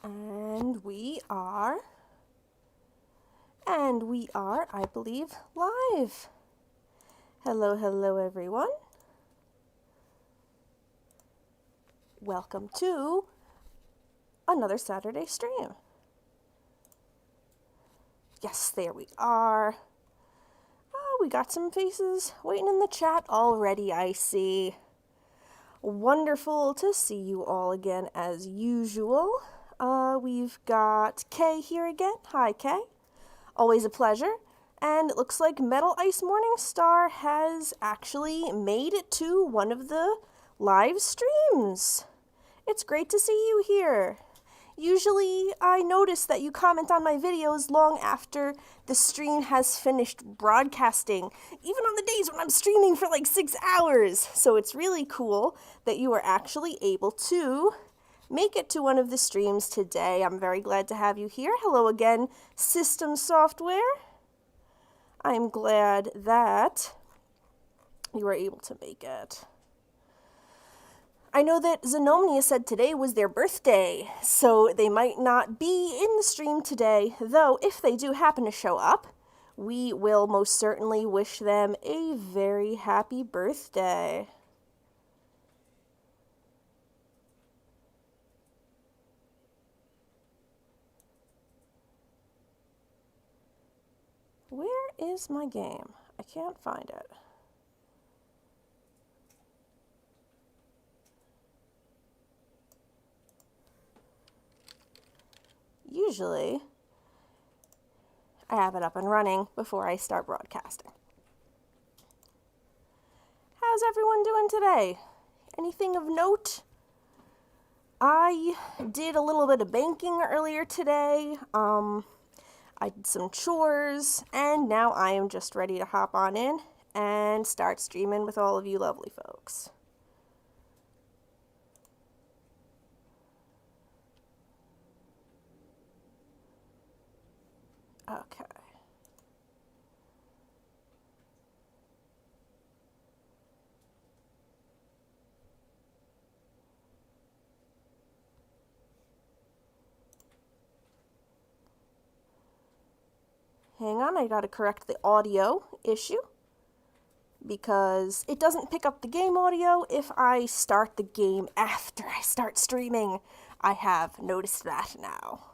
And we are, I believe, live. Hello, hello, everyone. Welcome to another Saturday stream. Yes, there we are. Oh, we got some faces waiting in the chat already, I see. Wonderful to see you all again as usual. We've got Kay here again. Hi, Kay. Always a pleasure. And it looks like Metal Ice Morningstar has actually made it to one of the live streams. It's great to see you here. Usually I notice that you comment on my videos long after the stream has finished broadcasting, even on the days when I'm streaming for like 6 hours. So it's really cool that you are actually able to make it to one of the streams today. I'm very glad to have you here. Hello again, System Software. I'm glad that you were able to make it. I know that Xenomnia said today was their birthday, so they might not be in the stream today, though if they do happen to show up, we will most certainly wish them a very happy birthday. Where is my game? I can't find it. Usually, I have it up and running before I start broadcasting. How's everyone doing today? Anything of note? I did a little bit of banking earlier today. I did some chores, and now I am just ready to hop on in and start streaming with all of you lovely folks. Okay. Hang on, I gotta correct the audio issue because it doesn't pick up the game audio if I start the game after I start streaming. I have noticed that now.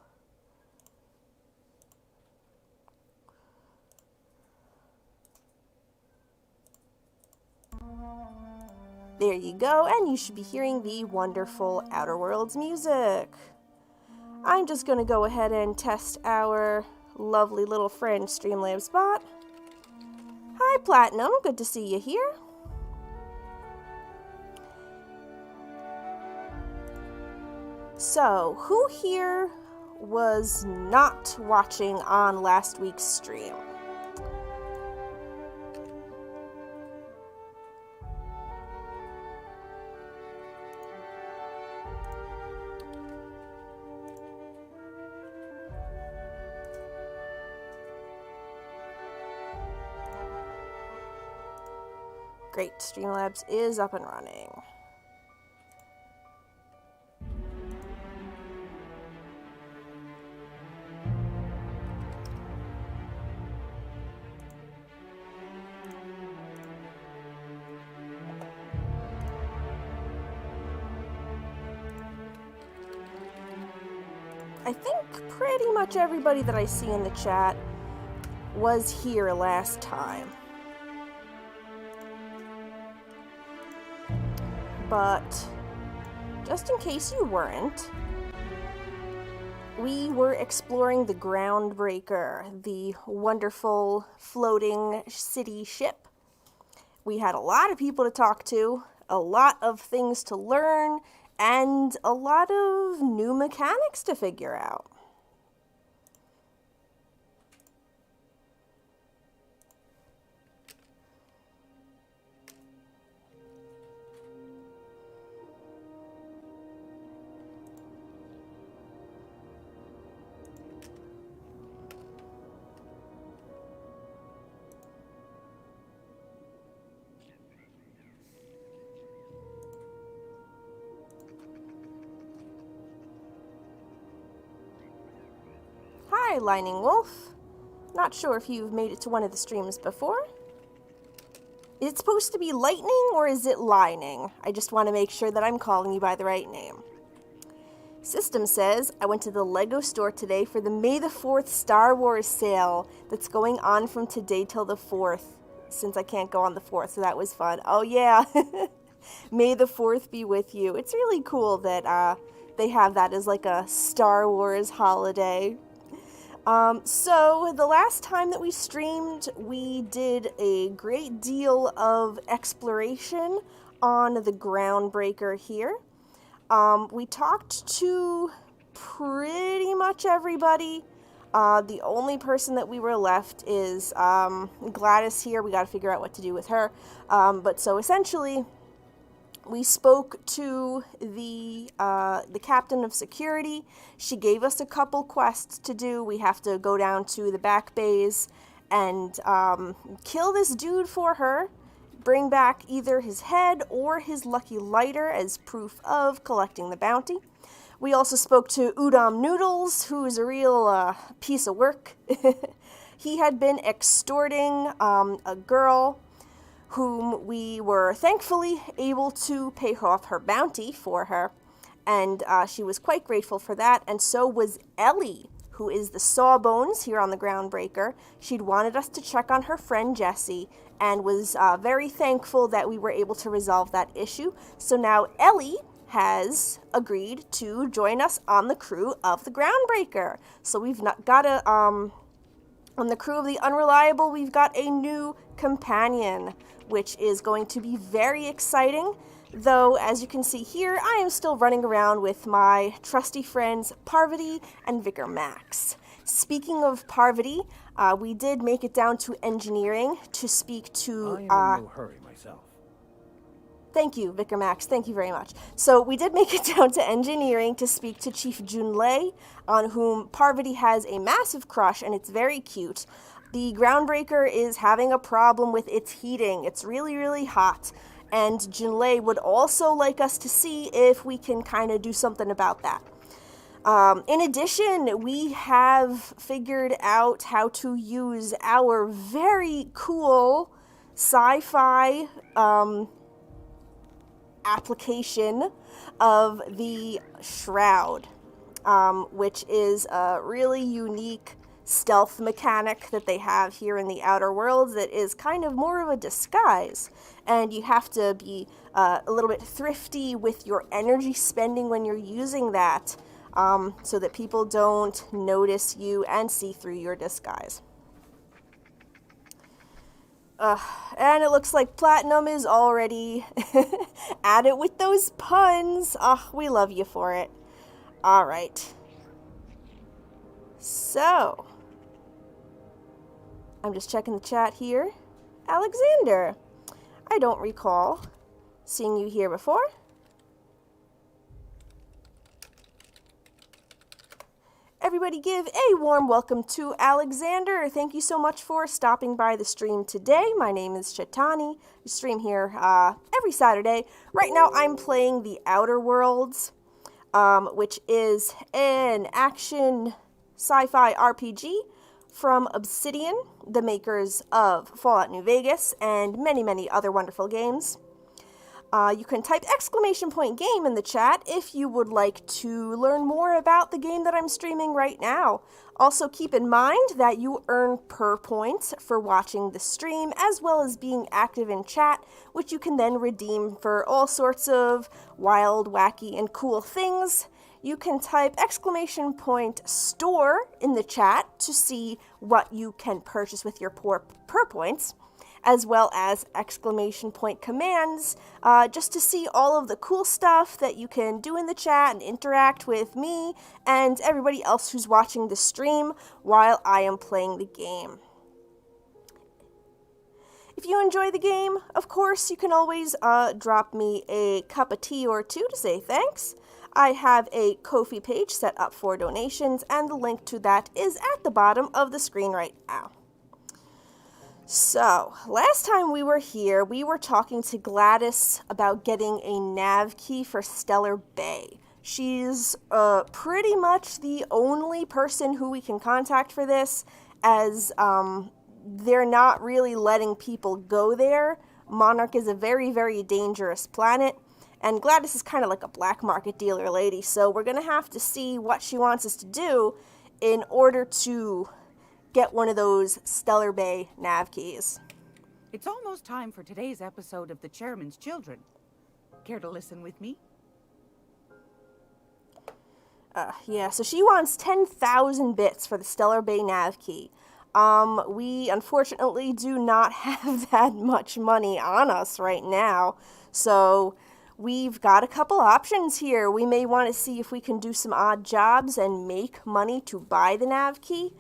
There you go, and you should be hearing the wonderful Outer Worlds music. I'm just gonna go ahead and test our lovely little friend Streamlabs bot. Hi Platinum, good to see you here. So, who here was not watching on last week's stream? Great, Streamlabs is up and running. I think pretty much everybody that I see in the chat was here last time. But just in case you weren't, we were exploring the Groundbreaker, the wonderful floating city ship. We had a lot of people to talk to, a lot of things to learn, and a lot of new mechanics to figure out. Hi, Lightning Wolf. Not sure if you've made it to one of the streams before. Is it supposed to be lightning or is it lining? I just want to make sure that I'm calling you by the right name. System says, I went to the Lego store today for the May the 4th Star Wars sale that's going on from today till the 4th, since I can't go on the 4th, so that was fun. Oh yeah, May the 4th be with you. It's really cool that they have that as like a Star Wars holiday. So the last time that we streamed, we did a great deal of exploration on the Groundbreaker here. We talked to pretty much everybody. The only person that we were left is Gladys here. We got to figure out what to do with her. But so essentially, we spoke to the captain of security. She gave us a couple quests to do. We have to go down to the back bays and kill this dude for her. Bring back either his head or his lucky lighter as proof of collecting the bounty. We also spoke to Udom Noodles, who is a real piece of work. He had been extorting a girl whom we were thankfully able to pay off her bounty for her. And she was quite grateful for that, and so was Ellie, who is the Sawbones here on the Groundbreaker. She'd wanted us to check on her friend Jessie, and was very thankful that we were able to resolve that issue. So now Ellie has agreed to join us on the crew of the Groundbreaker. So we've got on the crew of the Unreliable, we've got a new companion, which is going to be very exciting. Though, as you can see here, I am still running around with my trusty friends Parvati and Vicar Max. Speaking of Parvati, we did make it down to engineering to speak to... I'm in no hurry myself. Thank you, Vicar Max. Thank you very much. So we did make it down to engineering to speak to Chief Junlei, on whom Parvati has a massive crush, and it's very cute. The Groundbreaker is having a problem with its heating. It's really, really hot. And Junlei would also like us to see if we can kind of do something about that. In addition, we have figured out how to use our very cool sci-fi application of the Shroud, which is a really unique stealth mechanic that they have here in the Outer Worlds that is kind of more of a disguise. And you have to be a little bit thrifty with your energy spending when you're using that, so that people don't notice you and see through your disguise. And it looks like Platinum is already at it with those puns. We love you for it. Alright. So, I'm just checking the chat here. Alexander, I don't recall seeing you here before. Everybody give a warm welcome to Alexander. Thank you so much for stopping by the stream today. My name is Shetani. I stream here every Saturday. Right now I'm playing the Outer Worlds, which is an action sci-fi RPG from Obsidian, the makers of Fallout New Vegas and many, many other wonderful games. You can type !game in the chat if you would like to learn more about the game that I'm streaming right now. Also keep in mind that you earn per points for watching the stream as well as being active in chat, which you can then redeem for all sorts of wild, wacky, and cool things. You can type !store in the chat to see what you can purchase with your per points, as well as commands, just to see all of the cool stuff that you can do in the chat and interact with me and everybody else who's watching the stream while I am playing the game. If you enjoy the game, of course, you can always drop me a cup of tea or two to say thanks. I have a Ko-fi page set up for donations, and the link to that is at the bottom of the screen right now. So, last time we were here, we were talking to Gladys about getting a nav key for Stellar Bay. She's pretty much the only person who we can contact for this, as they're not really letting people go there. Monarch is a very, very dangerous planet, and Gladys is kind of like a black market dealer lady, so we're going to have to see what she wants us to do in order to get one of those Stellar Bay nav keys. It's almost time for today's episode of The Chairman's Children. Care to listen with me? Yeah, so she wants 10,000 bits for the Stellar Bay nav key. We unfortunately do not have that much money on us right now, so we've got a couple options here. We may want to see if we can do some odd jobs and make money to buy the nav key.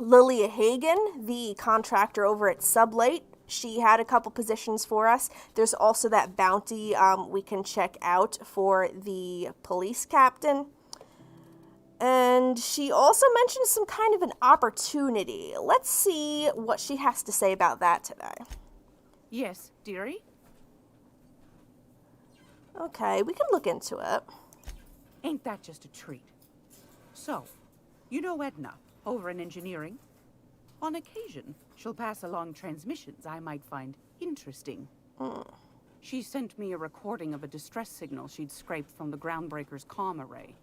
Lilia Hagen, the contractor over at Sublight, she had a couple positions for us. There's also that bounty we can check out for the police captain. And she also mentioned some kind of an opportunity. Let's see what she has to say about that today. Yes, dearie? Okay, we can look into it. Ain't that just a treat? So, you know Edna, over in engineering? On occasion, she'll pass along transmissions I might find interesting. She sent me a recording of a distress signal she'd scraped from the Groundbreaker's comm array.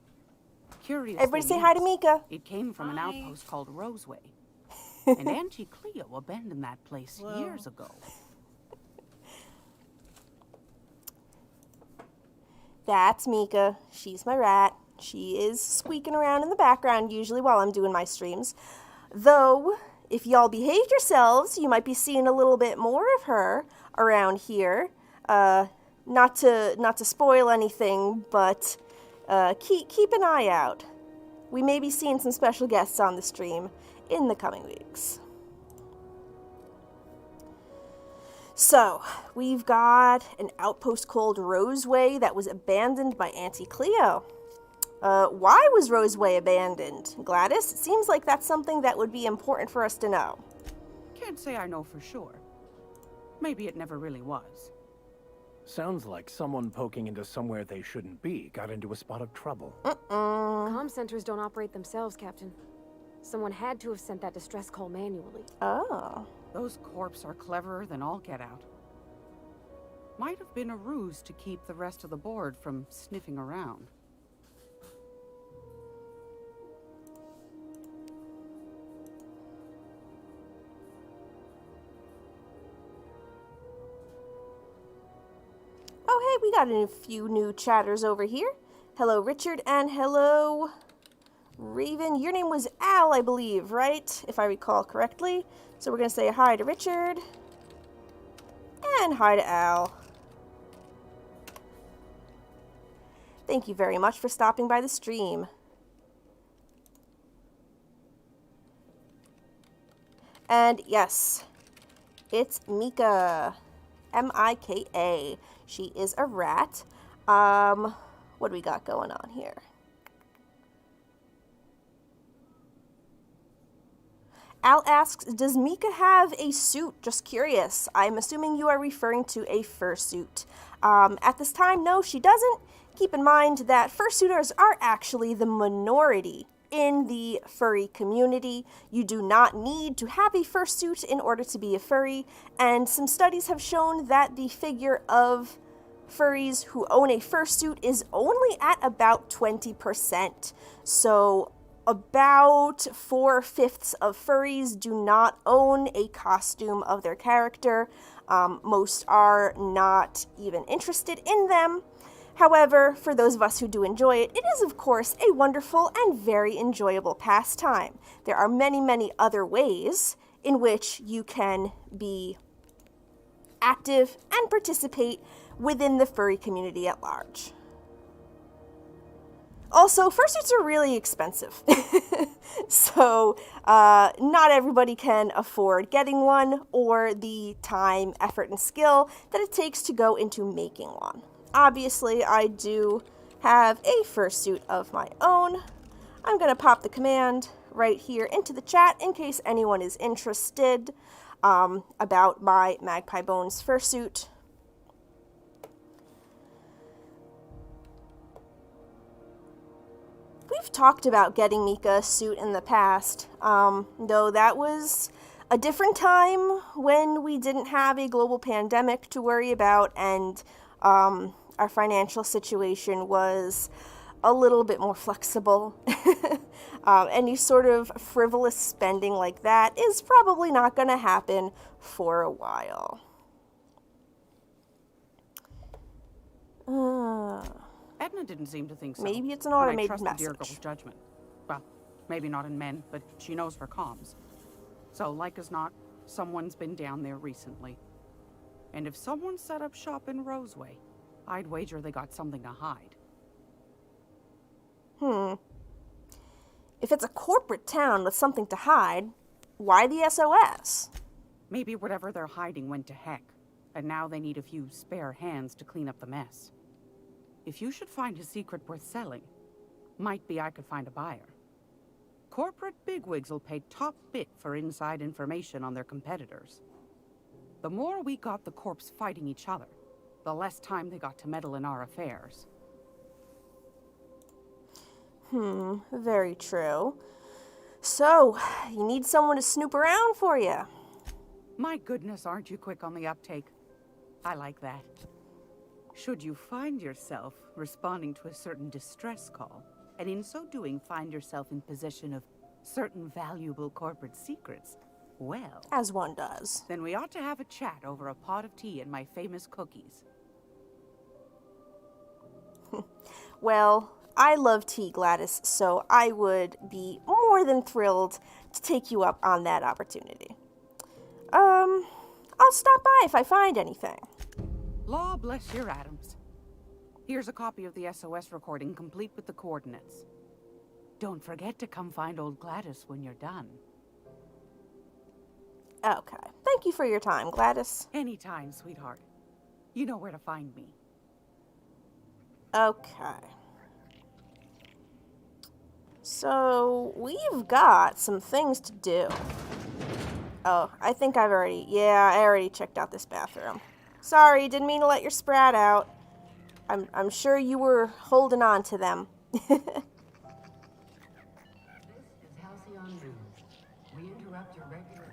Curiously, everybody say hi to Mika. It came from an outpost called Roseway. And Auntie Cleo abandoned that place years ago. That's Mika. She's my rat. She is squeaking around in the background usually while I'm doing my streams. Though, if y'all behaved yourselves, you might be seeing a little bit more of her around here. Not to spoil anything, but keep an eye out. We may be seeing some special guests on the stream in the coming weeks. So, we've got an outpost called Roseway that was abandoned by Auntie Cleo. Why was Roseway abandoned, Gladys? It seems like that's something that would be important for us to know. Can't say I know for sure. Maybe it never really was. Sounds like someone poking into somewhere they shouldn't be got into a spot of trouble. Comm centers don't operate themselves, Captain. Someone had to have sent that distress call manually. Oh. Those corps are cleverer than all get out. Might have been a ruse to keep the rest of the board from sniffing around. Oh, hey, we got a few new chatters over here. Hello, Richard, and hello, Raven. Your name was Al, I believe, right? If I recall correctly. So we're going to say hi to Richard. And hi to Al. Thank you very much for stopping by the stream. And yes, it's Mika. M-I-K-A. She is a rat. What do we got going on here? Al asks, does Mika have a suit? Just curious. I'm assuming you are referring to a fursuit. At this time, no, she doesn't. Keep in mind that fursuiters are actually the minority in the furry community. You do not need to have a fursuit in order to be a furry, and some studies have shown that the figure of furries who own a fursuit is only at about 20%. So about 4/5 of furries do not own a costume of their character. Most are not even interested in them. However, for those of us who do enjoy it, it is of course a wonderful and very enjoyable pastime. There are many, many other ways in which you can be active and participate within the furry community at large. Also, fursuits are really expensive, so not everybody can afford getting one or the time, effort, and skill that it takes to go into making one. Obviously, I do have a fursuit of my own. I'm going to pop the command right here into the chat in case anyone is interested about my Magpie Bones fursuit. have talked about getting Mika a suit in the past, though that was a different time when we didn't have a global pandemic to worry about, and our financial situation was a little bit more flexible. Any sort of frivolous spending like that is probably not going to happen for a while. Edna didn't seem to think so. Maybe it's an but automated I trust the dear message. girl's judgment. Well, maybe not in men, but she knows her comms. So, like as not, someone's been down there recently. And if someone set up shop in Roseway, I'd wager they got something to hide. If it's a corporate town with something to hide, why the SOS? Maybe whatever they're hiding went to heck, and now they need a few spare hands to clean up the mess. If you should find a secret worth selling, might be I could find a buyer. Corporate bigwigs will pay top bit for inside information on their competitors. The more we got the corps fighting each other, the less time they got to meddle in our affairs. Very true. So, you need someone to snoop around for you. My goodness, aren't you quick on the uptake? I like that. Should you find yourself responding to a certain distress call, and in so doing find yourself in possession of certain valuable corporate secrets, well... As one does. Then we ought to have a chat over a pot of tea and my famous cookies. Well, I love tea, Gladys, so I would be more than thrilled to take you up on that opportunity. I'll stop by if I find anything. Law bless your Adams. Here's a copy of the SOS recording, complete with the coordinates. Don't forget to come find old Gladys when you're done. Okay. Thank you for your time, Gladys. Anytime, sweetheart. You know where to find me. Okay. So, we've got some things to do. Oh, I think I already checked out this bathroom. Sorry, didn't mean to let your sprat out. I'm sure you were holding on to them. This is Halcyon News. We interrupt your regular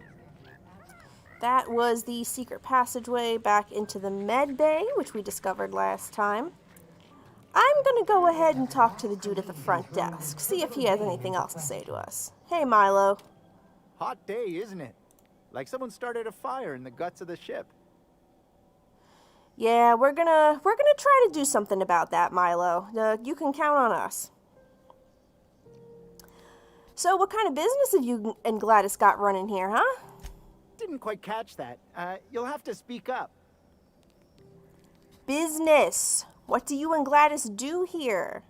That was the secret passageway back into the med bay, which we discovered last time. I'm gonna go ahead and talk to the dude at the front desk, see if he has anything else to say to us. Hey, Milo. Hot day, isn't it? Like someone started a fire in the guts of the ship. Yeah, we're gonna try to do something about that, Milo. You can count on us. So, what kind of business have you and Gladys got running here, huh? Didn't quite catch that. You'll have to speak up. Business. What do you and Gladys do here?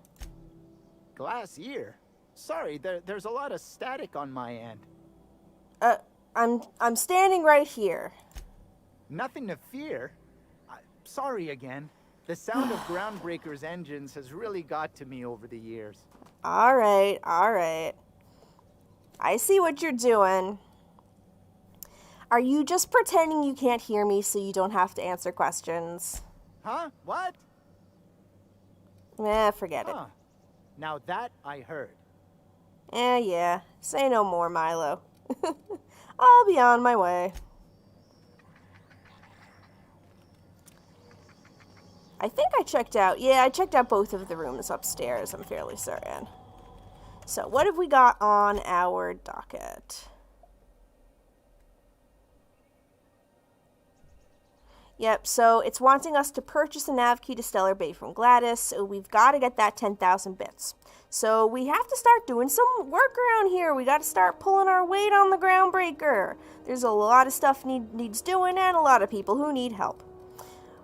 Glass ear. Sorry, there's a lot of static on my end. I'm standing right here. Nothing to fear. Sorry again. The sound of Groundbreaker's engines has really got to me over the years. All right. I see what you're doing. Are you just pretending you can't hear me so you don't have to answer questions? Huh? What? Forget it. Now that I heard. Yeah. Say no more, Milo. I'll be on my way. I think I checked out... Yeah, I checked out both of the rooms upstairs, I'm fairly certain. So, what have we got on our docket? Yep, so it's wanting us to purchase a nav key to Stellar Bay from Gladys, so we've got to get that 10,000 bits. So we have to start doing some work around here. We got to start pulling our weight on the Groundbreaker. There's a lot of stuff needs doing and a lot of people who need help.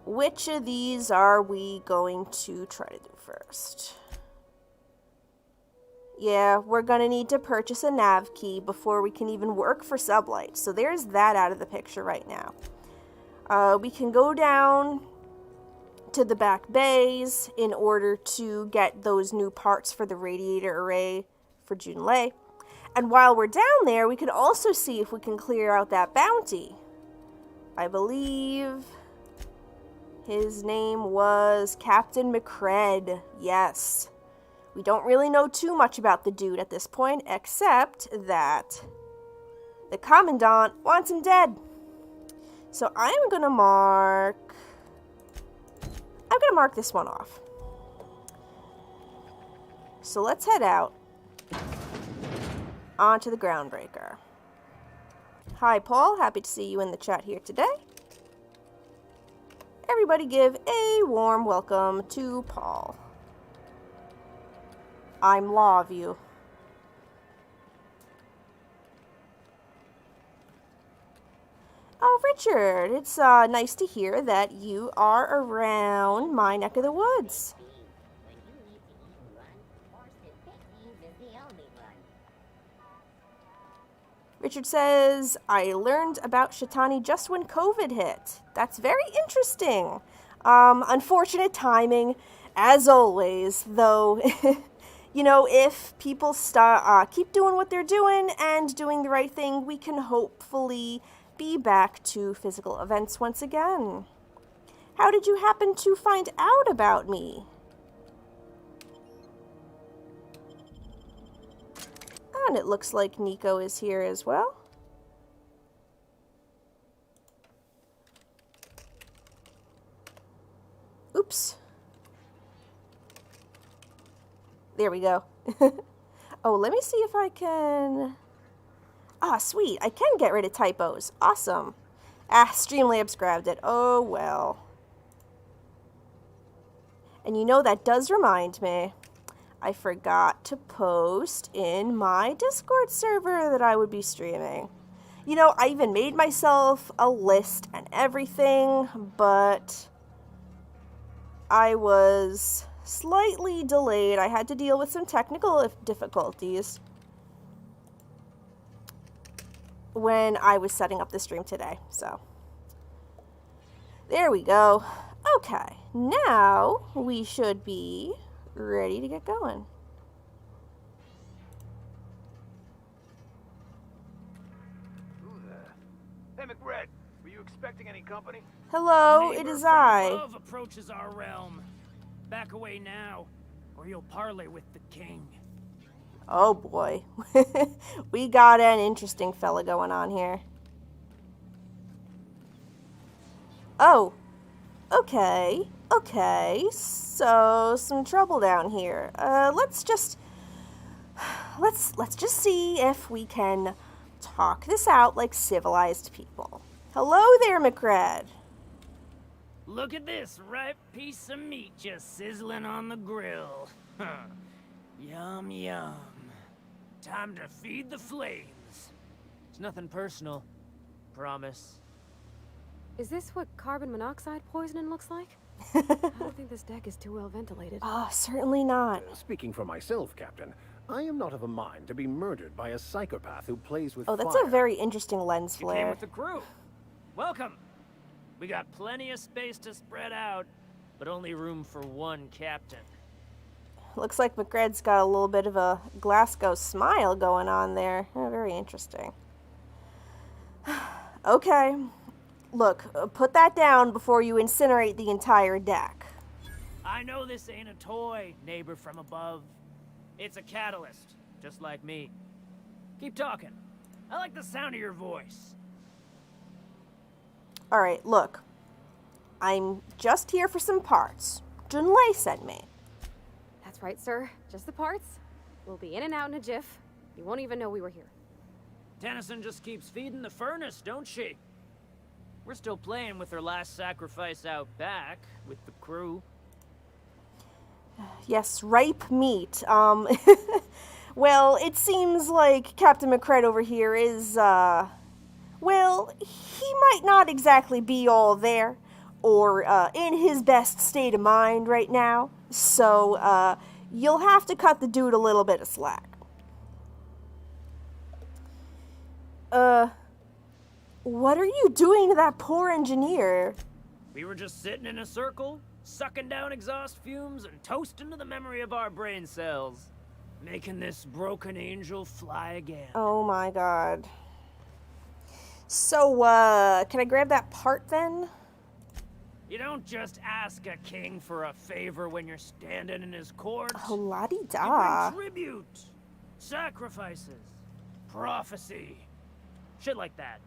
Which of these are we going to try to do first? Yeah, we're going to need to purchase a nav key before we can even work for Sublight. So there's that out of the picture right now. We can go down to the back bays in order to get those new parts for the radiator array for Junlei. And while we're down there, we can also see if we can clear out that bounty. I believe his name was Captain McCred. Yes. We don't really know too much about the dude at this point, except that the Commandant wants him dead. So I'm gonna mark this one off. So let's head out onto the Groundbreaker. Hi, Paul. Happy to see you in the chat here today. Everybody give a warm welcome to Paul. I'm law of you. Oh, Richard, it's nice to hear that you are around my neck of the woods. Richard says, I learned about Shetani just when COVID hit. That's very interesting. Unfortunate timing, as always, though. You know, if people keep doing what they're doing and doing the right thing, we can hopefully be back to physical events once again. How did you happen to find out about me? And it looks like Nico is here as well. Oops. There we go. Oh, let me see if I can... Ah, sweet. I can get rid of typos. Awesome. Ah, Streamlabs grabbed it. Oh, well. And you know, that does remind me. I forgot to post in my Discord server that I would be streaming. You know, I even made myself a list and everything, but I was slightly delayed. I had to deal with some technical difficulties when I was setting up the stream today. So, there we go. Okay, now we should be ready to get going. Who the... Hey, McRed, were you expecting any company? Hello, Neighbor it is from I. above approaches our realm. Back away now, or you'll parley with the king. Oh boy. We got an interesting fella going on here. Oh. Okay. Okay. So, some trouble down here. Let's just see if we can talk this out like civilized people. Hello there, McRed. Look at this ripe piece of meat just sizzling on the grill. Yum, yum. Time to feed the flames. It's nothing personal. Promise. Is this what carbon monoxide poisoning looks like? I don't think this deck is too well ventilated. Ah, certainly not. Speaking for myself, Captain, I am not of a mind to be murdered by a psychopath who plays with Oh, that's fire. a very interesting lens You came flare. with the crew. Welcome. We got plenty of space to spread out, but only room for one captain. Looks like McRed's got a little bit of a Glasgow smile going on there. Oh, very interesting. Okay. Look, put that down before you incinerate the entire deck. I know this ain't a toy, neighbor from above. It's a catalyst, just like me. Keep talking. I like the sound of your voice. Alright, look. I'm just here for some parts. Junlei sent me. That's right, sir. Just the parts. We'll be in and out in a jiff. You won't even know we were here. Tennyson just keeps feeding the furnace, don't she? We're still playing with her last sacrifice out back, with the crew. Yes, ripe meat. Well, it seems like Captain McRed over here is, well, he might not exactly be all there, or, in his best state of mind right now. So, you'll have to cut the dude a little bit of slack. What are you doing to that poor engineer? We were just sitting in a circle, sucking down exhaust fumes and toasting to the memory of our brain cells. Making this broken angel fly again. Oh my god. So, can I grab that part then? You don't just ask a king for a favor when you're standing in his court. Oh, You la-di-da. bring tribute, sacrifices, prophecy, shit like that.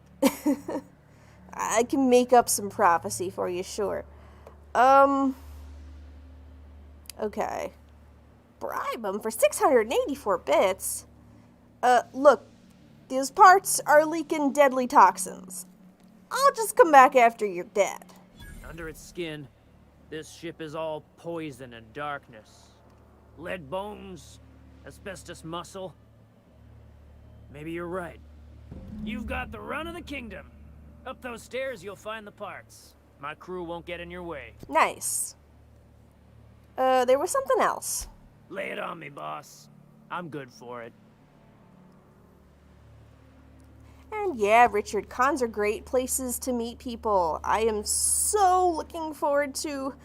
I can make up some prophecy for you, sure. Okay. Bribe him for 684 bits? Look, these parts are leaking deadly toxins. I'll just come back after you're dead. Under its skin, this ship is all poison and darkness. Lead bones, asbestos muscle. Maybe you're right. You've got the run of the kingdom. Up those stairs, you'll find the parts. My crew won't get in your way. Nice. There was something else. Lay it on me, boss. I'm good for it. And yeah, Richard, cons are great places to meet people. I am so looking forward to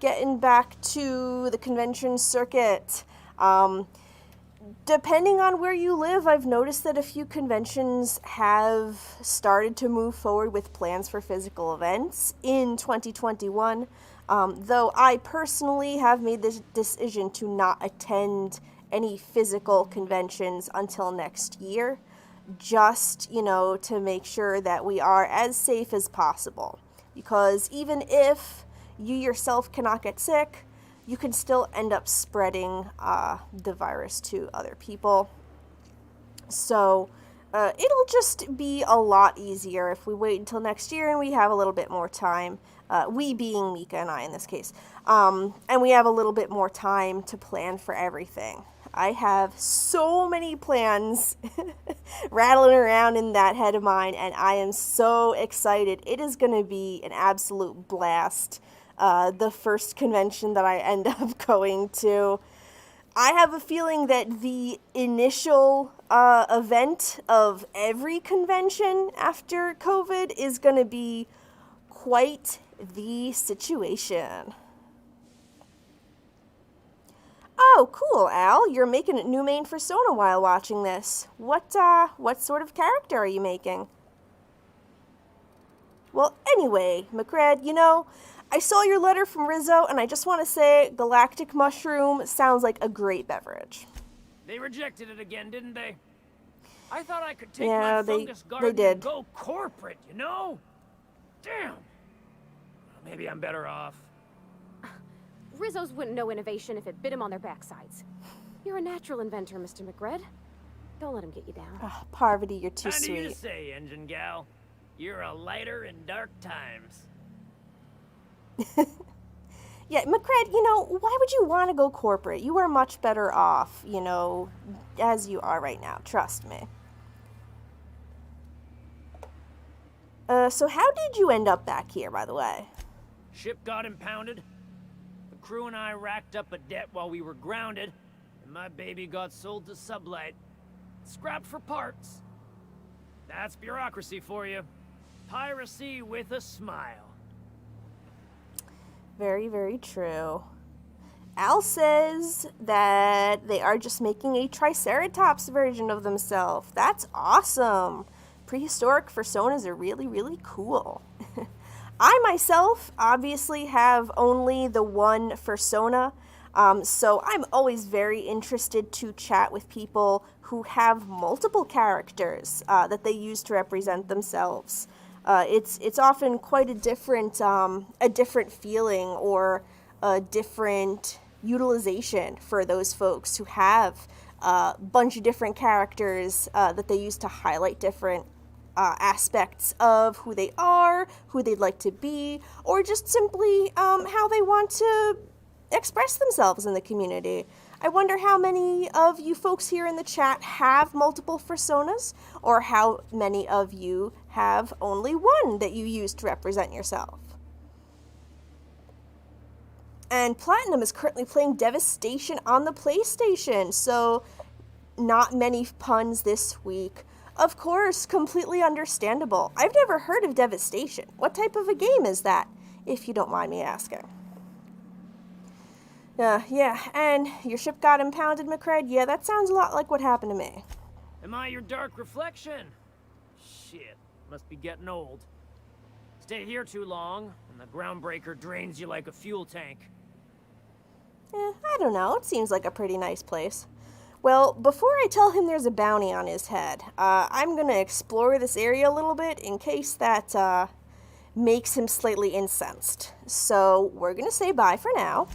getting back to the convention circuit. Depending on where you live, I've noticed that a few conventions have started to move forward with plans for physical events in 2021. Though I personally have made this decision to not attend any physical conventions until next year. Just, to make sure that we are as safe as possible. Because even if you yourself cannot get sick, you can still end up spreading the virus to other people. So it'll just be a lot easier if we wait until next year and we have a little bit more time. We being Mika and I in this case. And we have a little bit more time to plan for everything. I have so many plans rattling around in that head of mine, and I am so excited. It is going to be an absolute blast. The first convention that I end up going to. I have a feeling that the initial event of every convention after COVID is going to be quite the situation. Oh, cool, Al. You're making a new main Fursona while watching this. What sort of character are you making? Well, anyway, McRed, I saw your letter from Rizzo, and I just want to say Galactic Mushroom sounds like a great beverage. They rejected it again, didn't they? I thought I could take Yeah, my they fungus garden did. and go corporate, Damn. Maybe I'm better off. Rizzos wouldn't know innovation if it bit him on their backsides. You're a natural inventor, Mr. McRed. Don't let him get you down. Oh, Parvati, you're too Kind of you to sweet. say, engine gal. You're a lighter in dark times. Yeah, McRed, why would you want to go corporate? You are much better off, as you are right now. Trust me. So how did you end up back here, by the way? Ship got impounded. The crew and I racked up a debt while we were grounded, and my baby got sold to Sublight. Scrapped for parts. That's bureaucracy for you. Piracy with a smile. Very, very true. Al says that they are just making a Triceratops version of themselves. That's awesome. Prehistoric Fursonas are really, really cool. I myself obviously have only the one Fursona, so I'm always very interested to chat with people who have multiple characters that they use to represent themselves. It's often quite a different feeling or a different utilization for those folks who have a bunch of different characters that they use to highlight different aspects of who they are, who they'd like to be, or just simply how they want to express themselves in the community. I wonder how many of you folks here in the chat have multiple Fursonas, or how many of you have only one that you use to represent yourself. And Platinum is currently playing Devastation on the PlayStation, so not many puns this week. Of course, completely understandable. I've never heard of Devastation. What type of a game is that, if you don't mind me asking? Yeah, and your ship got impounded, McRed? Yeah, that sounds a lot like what happened to me. Am I your dark reflection? Shit, must be getting old. Stay here too long, and the Groundbreaker drains you like a fuel tank. I don't know. It seems like a pretty nice place. Well, before I tell him there's a bounty on his head, I'm gonna explore this area a little bit in case that makes him slightly incensed. So we're gonna say bye for now.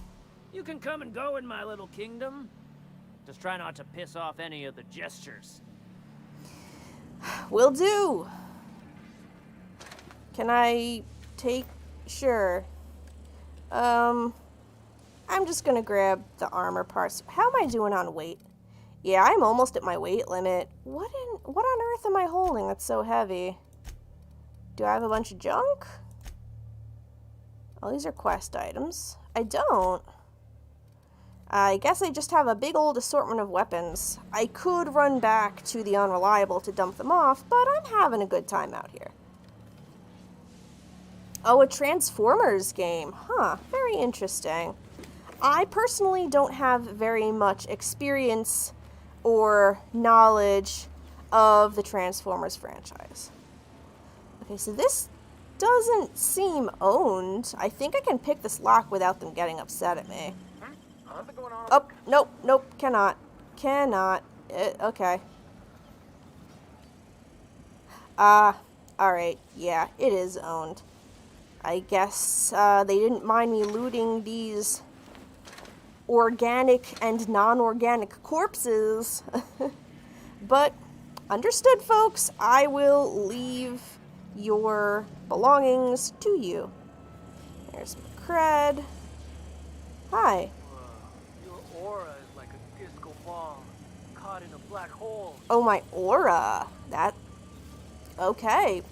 You can come and go in my little kingdom. Just try not to piss off any of the gestures. Will do. Can I take... Sure. I'm just gonna grab the armor parts. How am I doing on weight? Yeah, I'm almost at my weight limit. What on earth am I holding that's so heavy? Do I have a bunch of junk? Oh, these are quest items. I don't. I guess I just have a big old assortment of weapons. I could run back to the Unreliable to dump them off, but I'm having a good time out here. Oh, a Transformers game. Huh, very interesting. I personally don't have very much experience or knowledge of the Transformers franchise. Okay, so this doesn't seem owned. I think I can pick this lock without them getting upset at me. Oh, nope, cannot. Okay. Alright, yeah, it is owned. I guess, they didn't mind me looting these organic and non-organic corpses. But, understood, folks. I will leave your belongings to you. There's my cred. Hi. Your aura is like a disco ball caught in a black hole. Oh, my aura. That... Okay.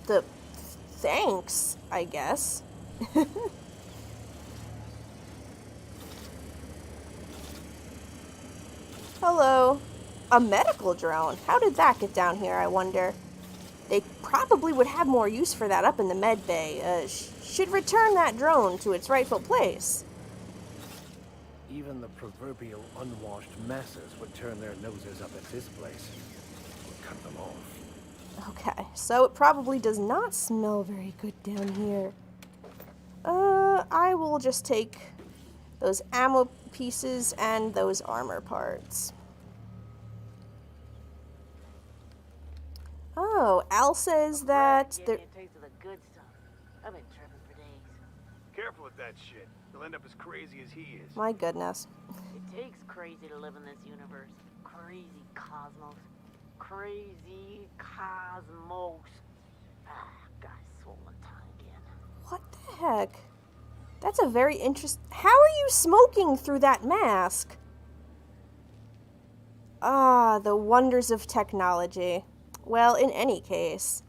Thanks, I guess. Hello. A medical drone. How did that get down here, I wonder? They probably would have more use for that up in the med bay. Should return that drone to its rightful place. Even the proverbial unwashed masses would turn their noses up at this place. Would cut them off. Okay, so it probably does not smell very good down here. I will just take those ammo pieces and those armor parts. Oh, Al says that there... Taste of the good stuff. I've been tripping for days. Careful with that shit. You'll end up as crazy as he is. My goodness. It takes crazy to live in this universe. Crazy cosmos. Crazy cosmos. Got a swollen tongue again. What the heck? That's a very interesting... How are you smoking through that mask? Ah, the wonders of technology. Well, in any case,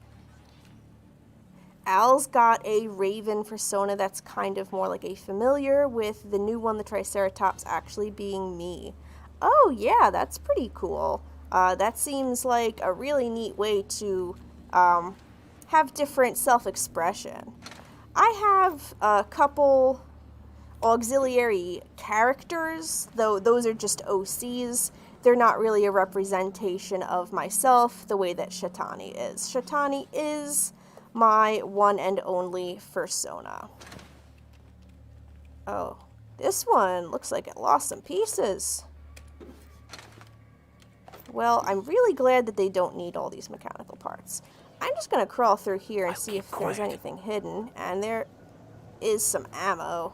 Al's got a Raven persona that's kind of more like a familiar, with the new one, the Triceratops, actually being me. Oh yeah, that's pretty cool. That seems like a really neat way to have different self-expression. I have a couple auxiliary characters, though those are just OCs. They're not really a representation of myself the way that Shetani is. Shetani is my one and only Fursona. Oh, this one looks like it lost some pieces. Well, I'm really glad that they don't need all these mechanical parts. I'm just going to crawl through here and see if there's anything hidden. And there is some ammo.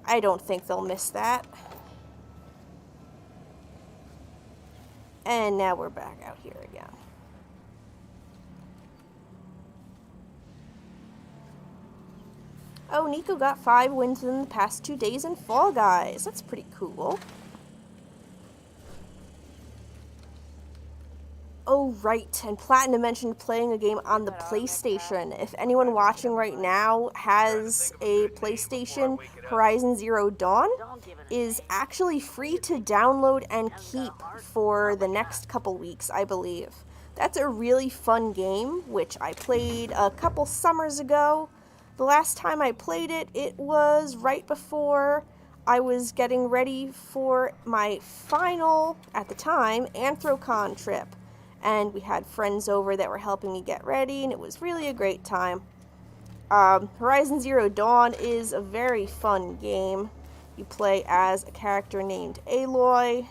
I don't think they'll miss that. And now we're back out here again. Oh, Nico got 5 wins in the past 2 days in Fall Guys. That's pretty cool. Oh, right. And Platinum mentioned playing a game on the PlayStation. If anyone watching right now has a PlayStation, Horizon Zero Dawn is actually free to download and keep for the next couple weeks, I believe. That's a really fun game, which I played a couple summers ago. The last time I played it, it was right before I was getting ready for my final, at the time, Anthrocon trip. And we had friends over that were helping me get ready, and it was really a great time. Horizon Zero Dawn is a very fun game. You play as a character named Aloy,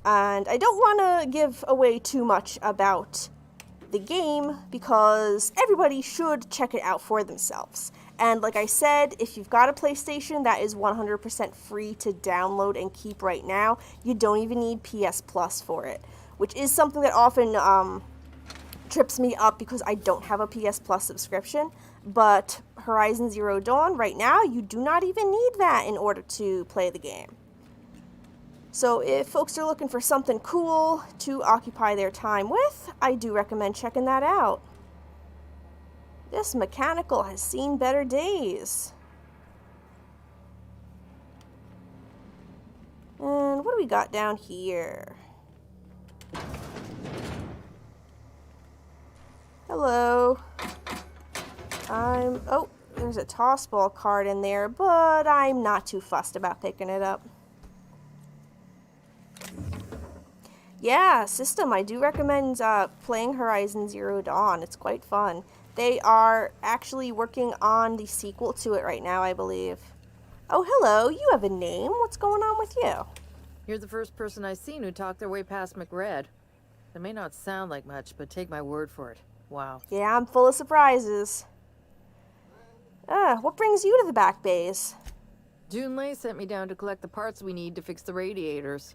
and I don't want to give away too much about the game because everybody should check it out for themselves. And like I said, if you've got a PlayStation, that is 100% free to download and keep right now. You don't even need PS Plus for it, which is something that often trips me up because I don't have a PS Plus subscription. But Horizon Zero Dawn, right now, you do not even need that in order to play the game. So if folks are looking for something cool to occupy their time with, I do recommend checking that out. This mechanical has seen better days. And what do we got down here? Hello. Oh, there's a toss ball card in there, but I'm not too fussed about picking it up. Yeah, system, I do recommend playing Horizon Zero Dawn. It's quite fun. They are actually working on the sequel to it right now, I believe. Oh, hello, you have a name. What's going on with you? You're the first person I've seen who talked their way past McRed. It may not sound like much, but take my word for it. Wow. Yeah, I'm full of surprises. What brings you to the back bays? Junlei sent me down to collect the parts we need to fix the radiators.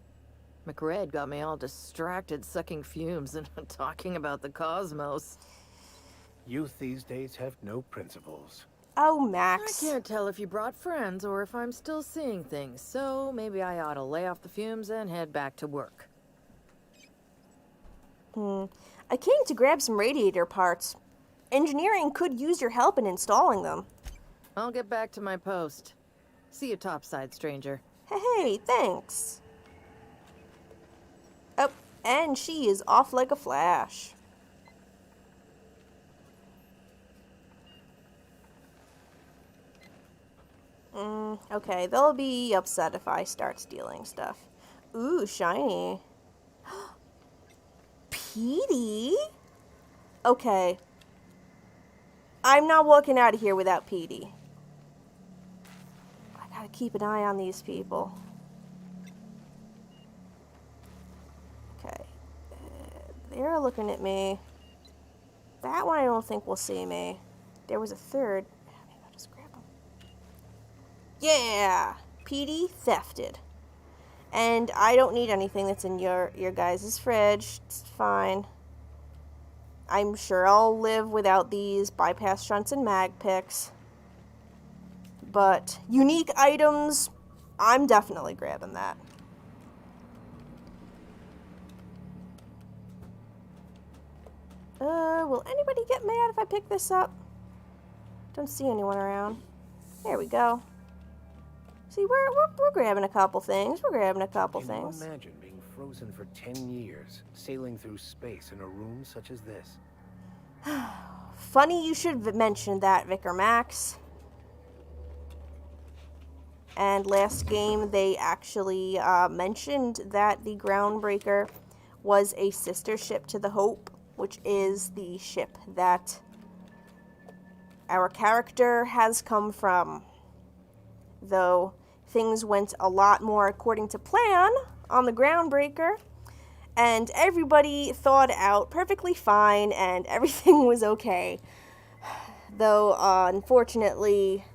McRed got me all distracted sucking fumes and talking about the cosmos. Youth these days have no principles. Oh, I Max. can't tell if you brought friends or if I'm still seeing things, so maybe I ought to lay off the fumes and head back to work. I came to grab some radiator parts. Engineering could use your help in installing them. I'll get back to my post. See you topside, stranger. Hey, thanks. Oh, and she is off like a flash. Okay, they'll be upset if I start stealing stuff. Ooh, shiny. Petey? Okay. I'm not walking out of here without Petey. I gotta keep an eye on these people. Okay. They're looking at me. That one I don't think will see me. There was a third. Maybe I'll just grab him. Yeah! Petey thefted. And I don't need anything that's in your guys' fridge. It's fine. I'm sure I'll live without these bypass shunts and mag picks. But unique items, I'm definitely grabbing that. Will anybody get mad if I pick this up? Don't see anyone around. There we go. See, we're grabbing a couple things. We're grabbing a couple things. Can you imagine being frozen for 10 years, sailing through space in a room such as this? Funny you should have mentioned that, Vicar Max. And last game, they actually mentioned that the Groundbreaker was a sister ship to the Hope, which is the ship that our character has come from. Though things went a lot more according to plan on the Groundbreaker, and everybody thawed out perfectly fine, and everything was okay. Though, unfortunately,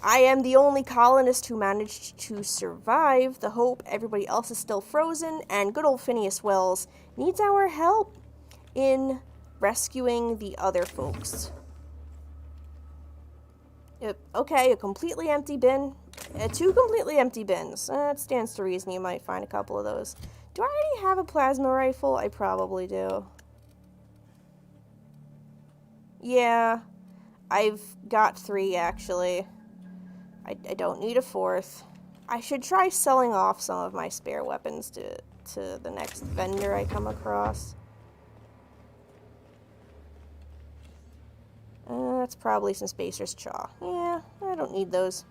I am the only colonist who managed to survive the Hope. Everybody else is still frozen, and good old Phineas Wells needs our help in rescuing the other folks. Okay, a completely empty bin. Two completely empty bins. It stands to reason you might find a couple of those. Do I already have a plasma rifle? I probably do. Yeah, I've got 3 actually. I don't need a 4th. I should try selling off some of my spare weapons to the next vendor I come across. That's probably some Spacer's Chaw. Yeah, I don't need those.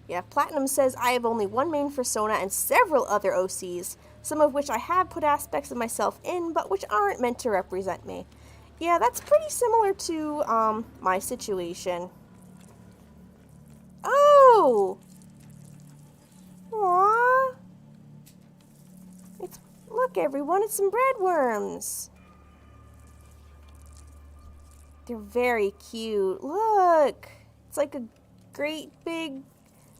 Yeah, Platinum says I have only one main persona and several other OCs, some of which I have put aspects of myself in, but which aren't meant to represent me. Yeah, that's pretty similar to, my situation. Oh! Aww. Look, everyone, it's some breadworms. They're very cute. Look! It's like a great big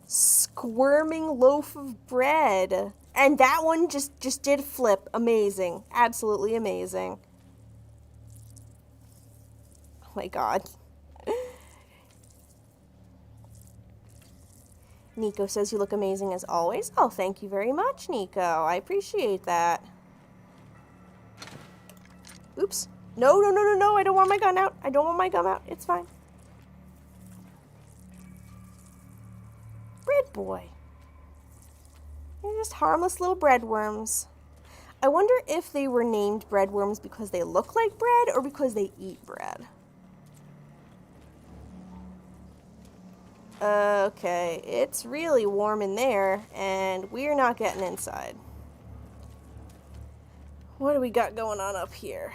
squirming loaf of bread. And that one just did flip. Amazing. Absolutely amazing. Oh my god. Nico says you look amazing as always. Oh, thank you very much, Nico. I appreciate that. Oops. No, no, no, no, no. I don't want my gun out. I don't want my gun out. It's fine. Bread boy. They're just harmless little breadworms. I wonder if they were named breadworms because they look like bread or because they eat bread. Okay, it's really warm in there, and we're not getting inside. What do we got going on up here?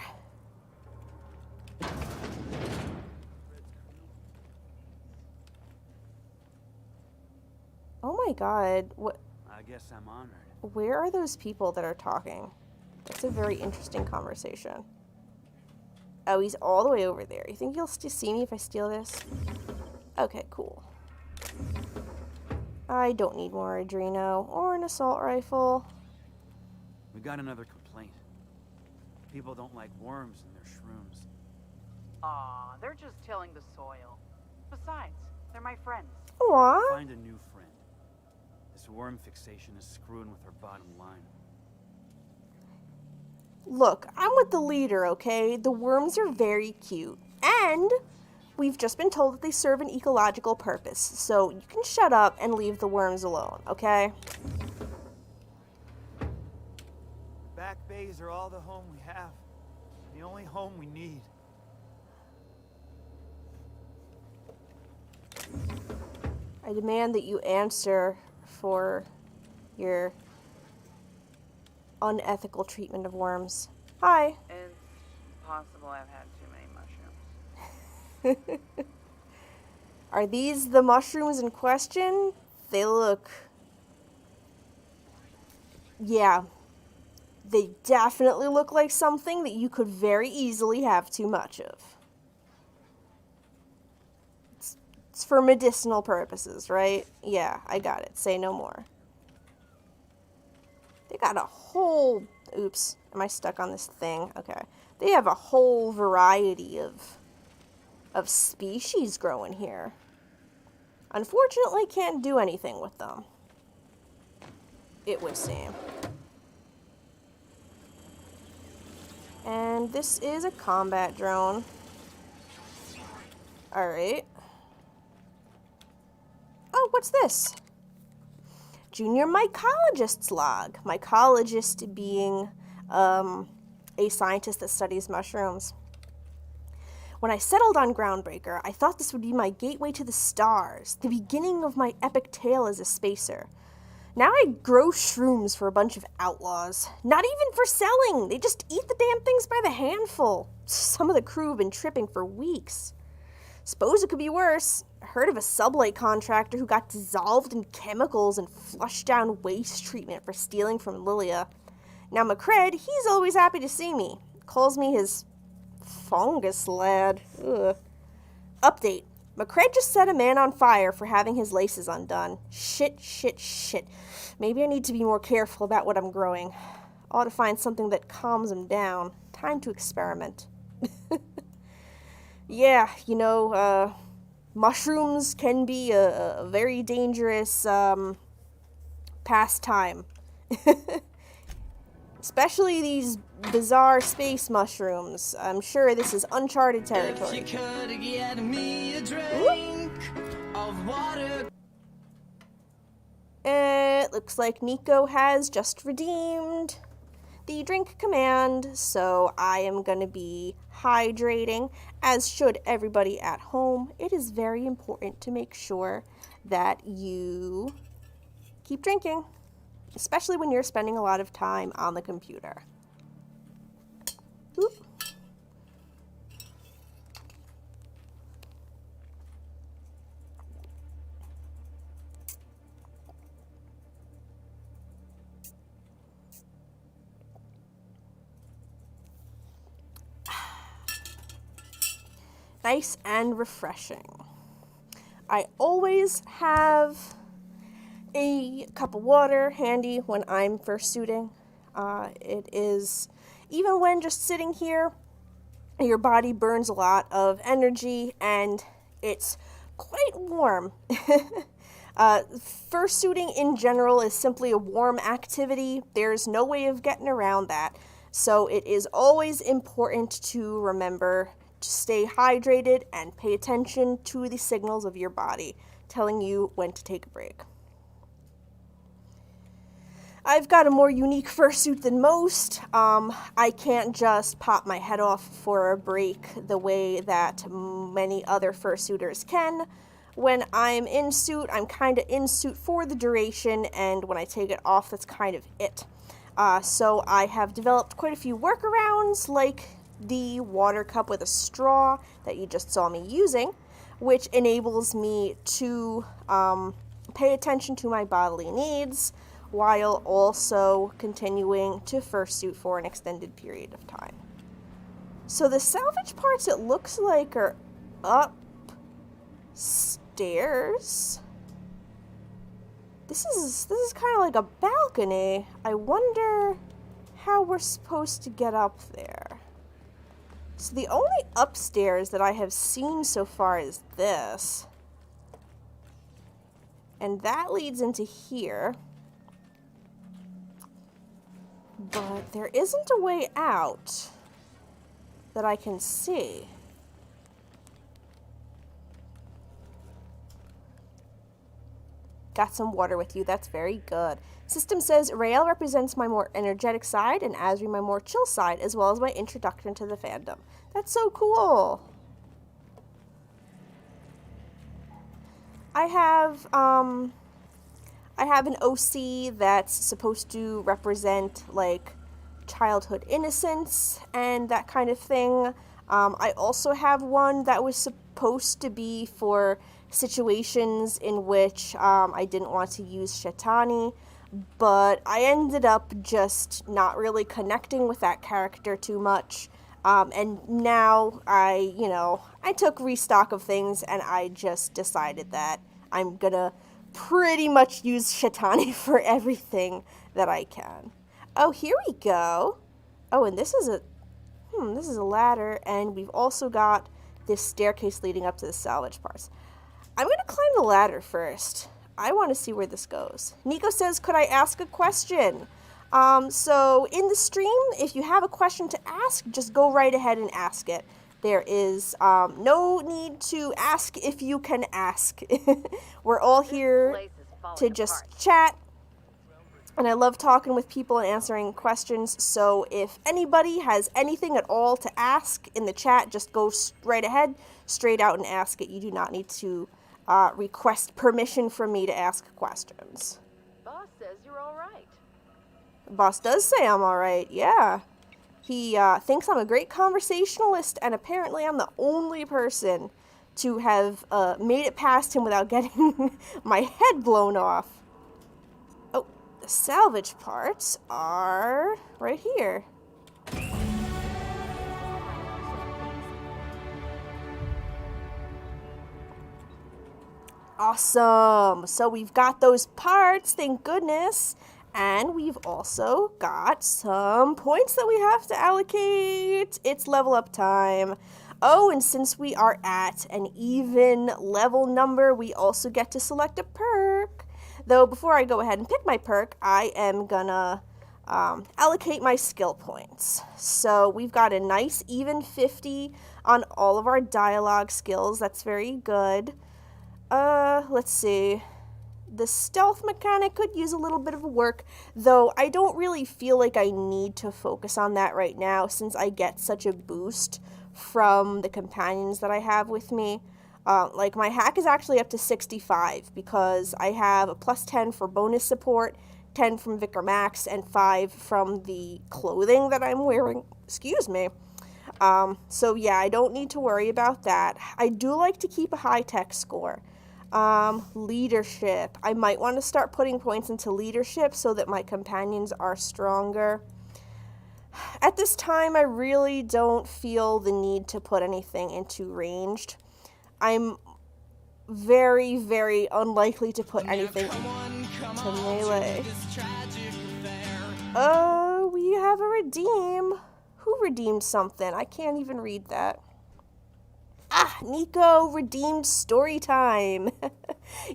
Oh my god, what? I guess I'm honored. Where are those people that are talking? That's a very interesting conversation. Oh, he's all the way over there. You think he'll see me if I steal this? Okay, cool. I don't need more Adreno or an assault rifle. We got another complaint. People don't like worms in their shrooms. Aw, they're just tilling the soil. Besides, they're my friends. Aww. Find a new friend. This worm fixation is screwing with our bottom line. Look, I'm with the leader, okay? The worms are very cute. And we've just been told that they serve an ecological purpose. So you can shut up and leave the worms alone, okay? Back bays are all the home we have. The only home we need. I demand that you answer for your unethical treatment of worms. Hi. It's possible I've had too many mushrooms. Are these the mushrooms in question? They look... Yeah. They definitely look like something that you could very easily have too much of. It's for medicinal purposes, right? Yeah, I got it. Say no more. They got a whole... Oops. Am I stuck on this thing? Okay. They have a whole variety of species growing here. Unfortunately, can't do anything with them. It would seem. And this is a combat drone. Alright. Oh, what's this? Junior mycologist's log. Mycologist being a scientist that studies mushrooms. When I settled on Groundbreaker, I thought this would be my gateway to the stars, the beginning of my epic tale as a spacer. Now I grow shrooms for a bunch of outlaws. Not even for selling! They just eat the damn things by the handful. Some of the crew have been tripping for weeks. Suppose it could be worse. I heard of a sublight contractor who got dissolved in chemicals and flushed down waste treatment for stealing from Lilia. Now McCred, he's always happy to see me. Calls me his fungus lad. Ugh. Update. McCred just set a man on fire for having his laces undone. Shit, shit, shit. Maybe I need to be more careful about what I'm growing. Ought to find something that calms him down. Time to experiment. Yeah, you know, mushrooms can be a very dangerous pastime. Especially these bizarre space mushrooms. I'm sure this is uncharted territory. If you could get me a drink of water. It looks like Nico has just redeemed the drink command, so I am going to be hydrating, as should everybody at home. It is very important to make sure that you keep drinking, especially when you're spending a lot of time on the computer. Oop. nice and refreshing. I always have a cup of water handy when I'm fursuiting. It is, even when just sitting here, your body burns a lot of energy and it's quite warm. Fursuiting in general is simply a warm activity. There's no way of getting around that. So it is always important to remember to stay hydrated and pay attention to the signals of your body telling you when to take a break. I've got a more unique fursuit than most. I can't just pop my head off for a break the way that many other fursuiters can. When I'm in suit, I'm kind of in suit for the duration, and when I take it off, that's kind of it. So I have developed quite a few workarounds, like the water cup with a straw that you just saw me using, which enables me to pay attention to my bodily needs while also continuing to fursuit for an extended period of time. So the salvage parts, it looks like, are upstairs. This is kind of like a balcony. I wonder how we're supposed to get up there. So the only upstairs that I have seen so far is this. And that leads into here. But there isn't a way out that I can see. Got some water with you. That's very good. System says Rael represents my more energetic side and Asri my more chill side, as well as my introduction to the fandom. That's so cool. I have an OC that's supposed to represent, like, childhood innocence and that kind of thing. I also have one that was supposed to be for situations in which I didn't want to use Shetani, but I ended up just not really connecting with that character too much. And now I took restock of things and I just decided that I'm gonna pretty much use Shetani for everything that I can. Oh, here we go. Oh, and this is a ladder, and we've also got this staircase leading up to the salvage parts. I'm gonna climb the ladder first. I want to see where this goes. Nico says, could I ask a question? So in the stream, if you have a question to ask, just go right ahead and ask it. There is no need to ask if you can ask. We're all here to just chat. And I love talking with people and answering questions. So if anybody has anything at all to ask in the chat, just go right ahead, straight out and ask it. You do not need to request permission from me to ask questions. Boss says you're all right. Boss does say I'm all right, yeah. He thinks I'm a great conversationalist, and apparently I'm the only person to have made it past him without getting my head blown off. Oh, the salvage parts are right here. Awesome. So we've got those parts, thank goodness. And we've also got some points that we have to allocate. It's level up time. Oh, and since we are at an even level number, we also get to select a perk. Though before I go ahead and pick my perk, I am gonna allocate my skill points. So we've got a nice even 50 on all of our dialogue skills. That's very good. Let's see. The stealth mechanic could use a little bit of work, though I don't really feel like I need to focus on that right now since I get such a boost from the companions that I have with me. Like, my hack is actually up to 65 because I have a plus 10 for bonus support, 10 from Vicar Max, and 5 from the clothing that I'm wearing. Excuse me. So yeah, I don't need to worry about that. I do like to keep a high-tech score. Leadership. I might want to start putting points into leadership so that my companions are stronger. At this time, I really don't feel the need to put anything into ranged. I'm very, very unlikely to put anything to melee. We have a redeem. Who redeemed something? I can't even read that. Ah, Nico redeemed story time.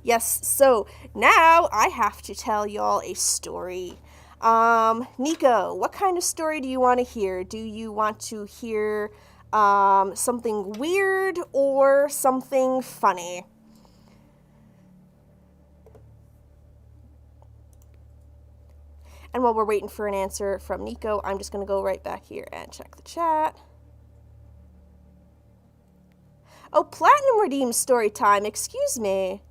Yes, so now I have to tell y'all a story. Nico, what kind of story do you want to hear? Do you want to hear something weird or something funny? And while we're waiting for an answer from Nico, I'm just going to go right back here and check the chat. Oh, Platinum redeemed story time. Excuse me.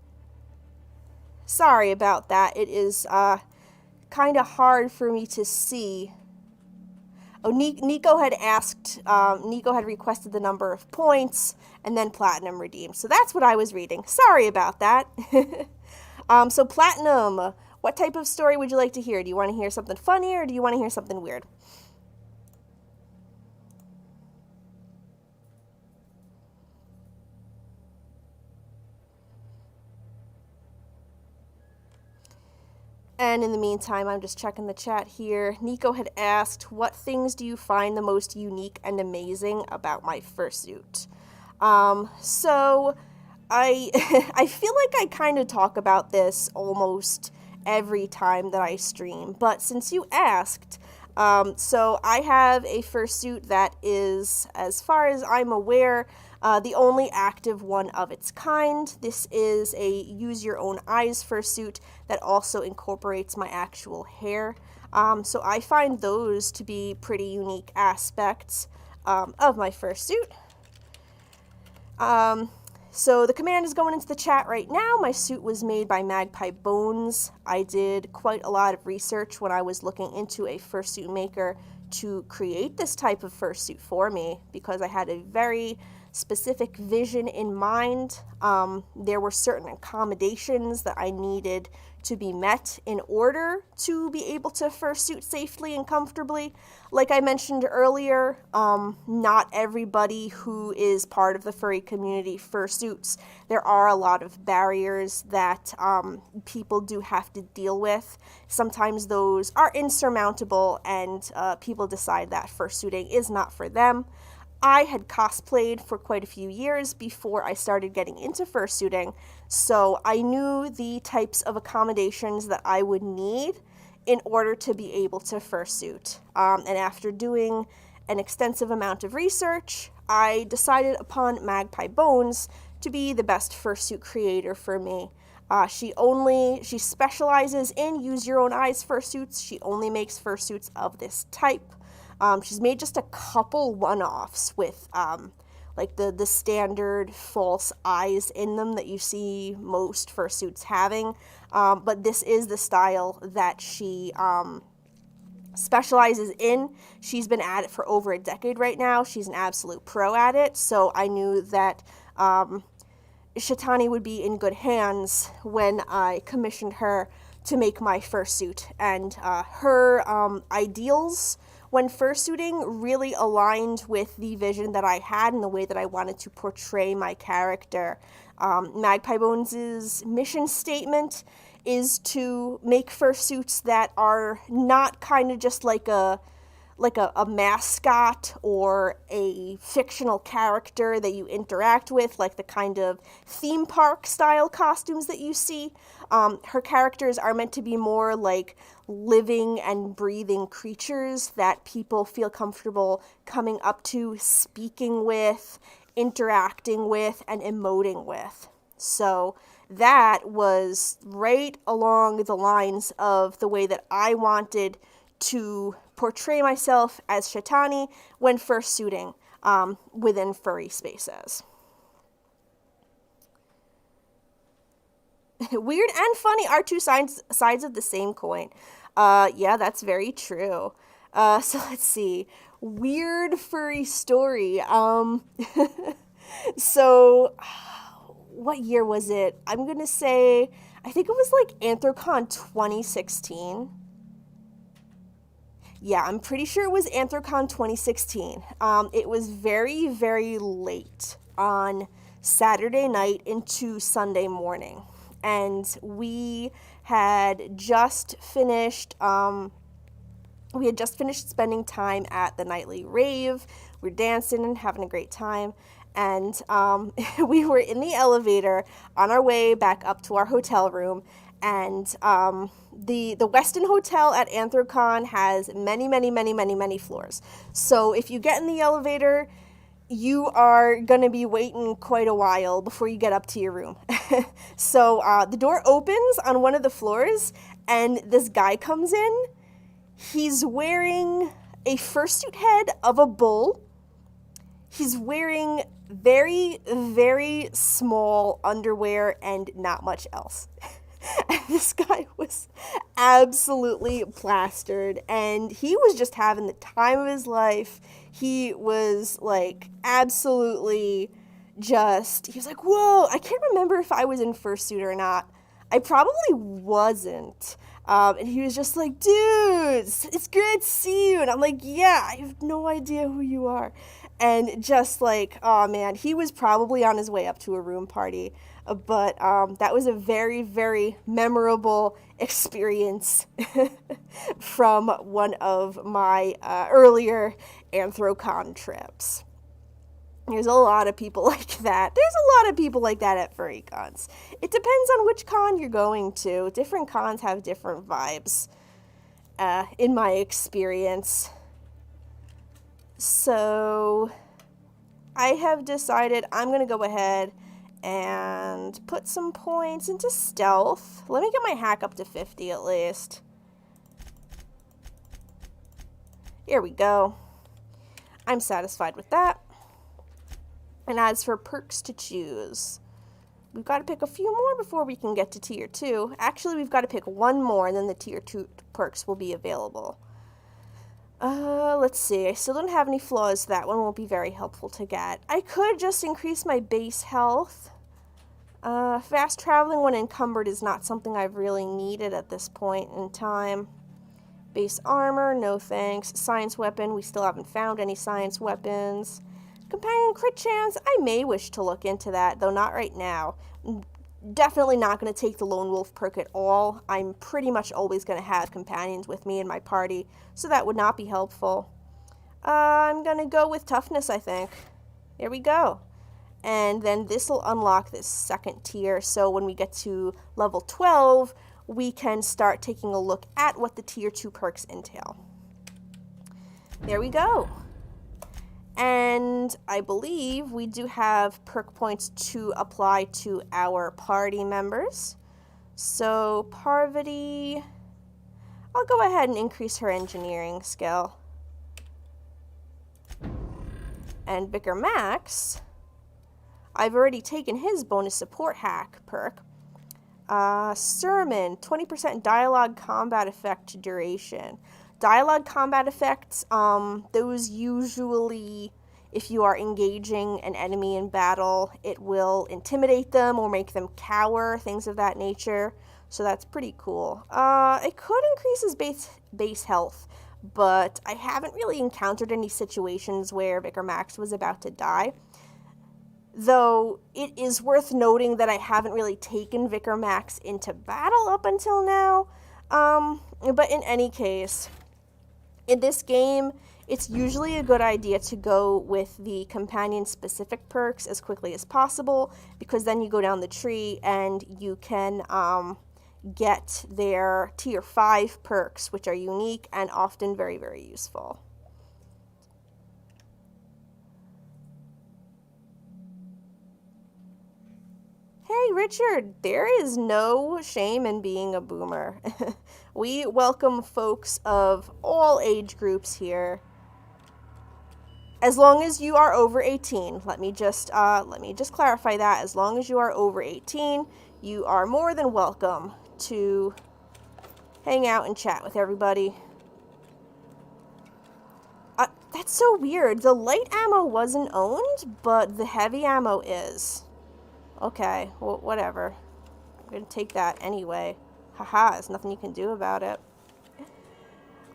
Sorry about that. It is kind of hard for me to see. Oh, Nico had asked, Nico had requested the number of points, and then Platinum redeemed. So that's what I was reading. Sorry about that. So Platinum, what type of story would you like to hear? Do you want to hear something funny, or do you want to hear something weird? And in the meantime, I'm just checking the chat here. Nico had asked, what things do you find the most unique and amazing about my fursuit? So I I feel like I kind of talk about this almost every time that I stream, but since you asked, so I have a fursuit that is, as far as I'm aware, the only active one of its kind. This is a use your own eyes fursuit that also incorporates my actual hair. So I find those to be pretty unique aspects of my fursuit. So the command is going into the chat right now. My suit was made by Magpie Bones. I did quite a lot of research when I was looking into a fursuit maker to create this type of fursuit for me, because I had a very specific vision in mind. There were certain accommodations that I needed to be met in order to be able to fursuit safely and comfortably. Like I mentioned earlier, not everybody who is part of the furry community fursuits. There are a lot of barriers that people do have to deal with. Sometimes those are insurmountable, and people decide that fursuiting is not for them. I had cosplayed for quite a few years before I started getting into fursuiting, so I knew the types of accommodations that I would need in order to be able to fursuit. And after doing an extensive amount of research, I decided upon Magpie Bones to be the best fursuit creator for me. She specializes in use your own eyes fursuits. She only makes fursuits of this type. She's made just a couple one-offs with like the standard false eyes in them that you see most fursuits having, but this is the style that she specializes in. She's been at it for over a decade right now. She's an absolute pro at it, so I knew that Shetani would be in good hands when I commissioned her to make my fursuit, and her ideals when fursuiting really aligned with the vision that I had and the way that I wanted to portray my character. Magpie Bones' mission statement is to make fursuits that are not kind of just like a mascot or a fictional character that you interact with, like the kind of theme park style costumes that you see. Her characters are meant to be more like living and breathing creatures that people feel comfortable coming up to, speaking with, interacting with, and emoting with. So that was right along the lines of the way that I wanted to portray myself as Shetani when fursuiting within furry spaces. Weird and funny are two sides of the same coin. Yeah, that's very true. So let's see. Weird furry story. So what year was it? I'm gonna say, I think it was like Anthrocon 2016. Yeah, I'm pretty sure it was Anthrocon 2016. It was very, very late on Saturday night into Sunday morning. And we had just finished, spending time at the nightly rave. We were dancing and having a great time. And we were in the elevator on our way back up to our hotel room. And the Westin Hotel at Anthrocon has many floors. So if you get in the elevator, you are going to be waiting quite a while before you get up to your room. So the door opens on one of the floors, and this guy comes in. He's wearing a fursuit head of a bull. He's wearing very, very small underwear and not much else. And this guy was absolutely plastered, and he was just having the time of his life. He was like absolutely just, he was like, whoa, I can't remember if I was in fursuit or not. I probably wasn't. And he was just like, dude, it's great to see you. And I'm like, yeah, I have no idea who you are. And just like, oh man, he was probably on his way up to a room party. But that was a very, very memorable experience from one of my earlier Anthrocon trips. There's a lot of people like that. There's a lot of people like that at furry cons. It depends on which con you're going to. Different cons have different vibes, in my experience. So I have decided I'm going to go ahead and put some points into stealth. Let me get my hack up to 50 at least. Here we go. I'm satisfied with that. And as for perks to choose, we've got to pick a few more before we can get to tier 2. Actually, we've got to pick one more, and then the tier 2 perks will be available. Let's see. I still don't have any flaws. That one won't be very helpful to get. I could just increase my base health. Fast traveling when encumbered is not something I've really needed at this point in time. Base armor, no thanks. Science weapon, we still haven't found any science weapons. Companion crit chance, I may wish to look into that, though not right now. Definitely not going to take the Lone Wolf perk at all. I'm pretty much always going to have companions with me in my party, so that would not be helpful. I'm going to go with toughness, I think. There we go. And then this will unlock this second tier, so when we get to level 12, we can start taking a look at what the tier 2 perks entail. There we go. And I believe we do have perk points to apply to our party members. So Parvati, I'll go ahead and increase her engineering skill. And Vicar Max, I've already taken his bonus support hack perk. Sermon, 20% dialogue combat effect duration. Dialogue combat effects, those usually, if you are engaging an enemy in battle, it will intimidate them or make them cower, things of that nature. So that's pretty cool. It could increase his base health, but I haven't really encountered any situations where Vicar Max was about to die. Though it is worth noting that I haven't really taken Vicar Max into battle up until now. But in any case, in this game, it's usually a good idea to go with the companion-specific perks as quickly as possible, because then you go down the tree and you can get their tier 5 perks, which are unique and often very, very useful. Hey, Richard, there is no shame in being a boomer. We welcome folks of all age groups here. As long as you are over 18, let me just clarify that. As long as you are over 18, you are more than welcome to hang out and chat with everybody. That's so weird. The light ammo wasn't owned, but the heavy ammo is. Okay, well, whatever. I'm gonna take that anyway. Haha, there's nothing you can do about it.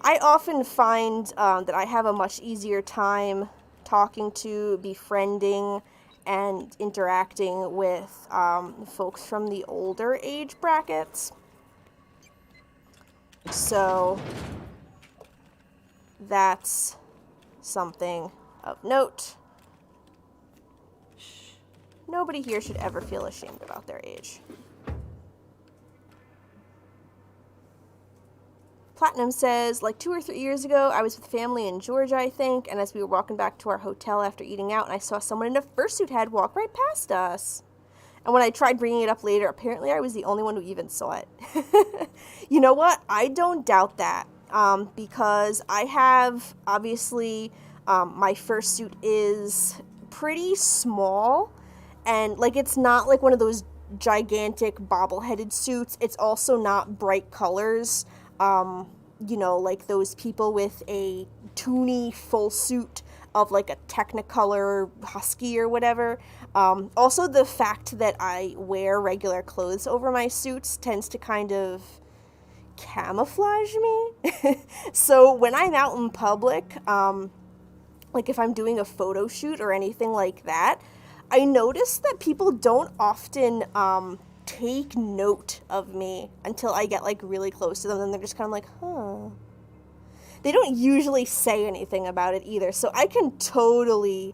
I often find that I have a much easier time talking to, befriending, and interacting with folks from the older age brackets. So that's something of note. Nobody here should ever feel ashamed about their age. Platinum says, like 2 or 3 years ago, I was with family in Georgia, I think, and as we were walking back to our hotel after eating out, and I saw someone in a fursuit head walk right past us. And when I tried bringing it up later, apparently I was the only one who even saw it. You know what? I don't doubt that, because I have, obviously, my fursuit is pretty small, and, like, it's not like one of those gigantic bobble-headed suits. It's also not bright colors. You know, like those people with a toony full suit of like a Technicolor husky or whatever. Also, the fact that I wear regular clothes over my suits tends to kind of camouflage me. So when I'm out in public, like if I'm doing a photo shoot or anything like that, I notice that people don't often, take note of me until I get like really close to them, and they're just kind of like, huh. They don't usually say anything about it either, so I can totally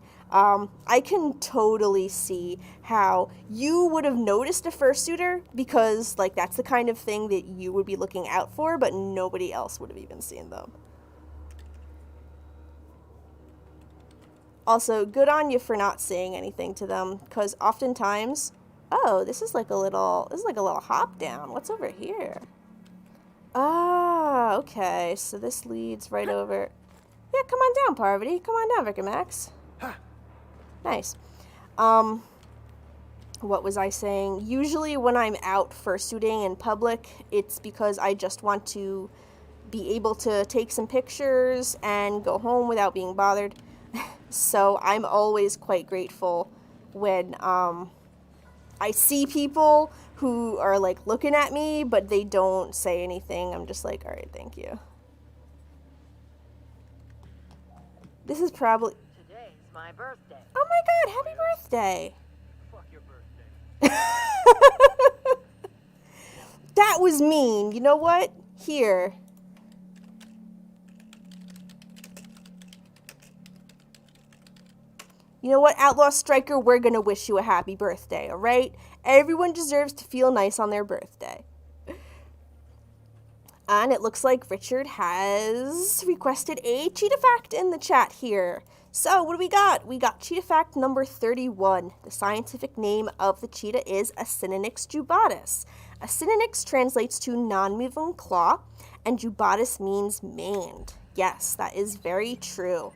see how you would have noticed a fursuiter, because like that's the kind of thing that you would be looking out for, but nobody else would have even seen them. Also, good on you for not saying anything to them, because oftentimes, oh, this is like a little hop down. What's over here? Ah, okay. So this leads right over. Yeah, come on down, Parvati. Come on down, Vicar Max. Nice. What was I saying? Usually when I'm out fursuiting in public, it's because I just want to be able to take some pictures and go home without being bothered. So I'm always quite grateful when, I see people who are like looking at me, but they don't say anything. I'm just like, all right, thank you. This is probably... Today's my birthday. Oh my god, happy birthday. Fuck your birthday. That was mean. You know what? Here. You know what, Outlaw Striker? We're gonna wish you a happy birthday, alright? Everyone deserves to feel nice on their birthday. And it looks like Richard has requested a cheetah fact in the chat here. So, what do we got? We got cheetah fact number 31. The scientific name of the cheetah is Acinonyx jubatus. Acinonyx translates to non-moving claw, and jubatus means maned. Yes, that is very true.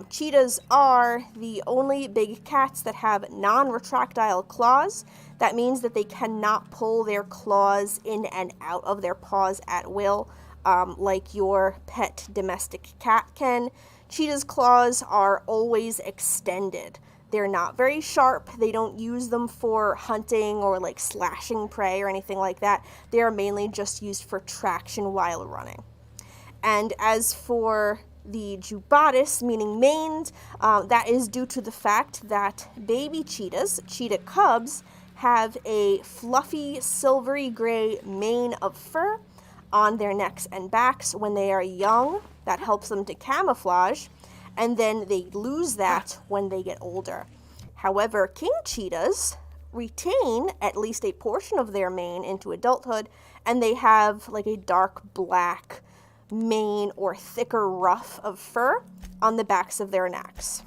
Cheetahs are the only big cats that have non-retractile claws. That means that they cannot pull their claws in and out of their paws at will, like your pet domestic cat can. Cheetah's claws are always extended. They're not very sharp. They don't use them for hunting or like slashing prey or anything like that. They are mainly just used for traction while running. And as for the jubatus, meaning maned, that is due to the fact that baby cheetahs, cheetah cubs, have a fluffy silvery gray mane of fur on their necks and backs when they are young. That helps them to camouflage, and then they lose that when they get older. However, king cheetahs retain at least a portion of their mane into adulthood, and they have like a dark black mane or thicker ruff of fur on the backs of their necks.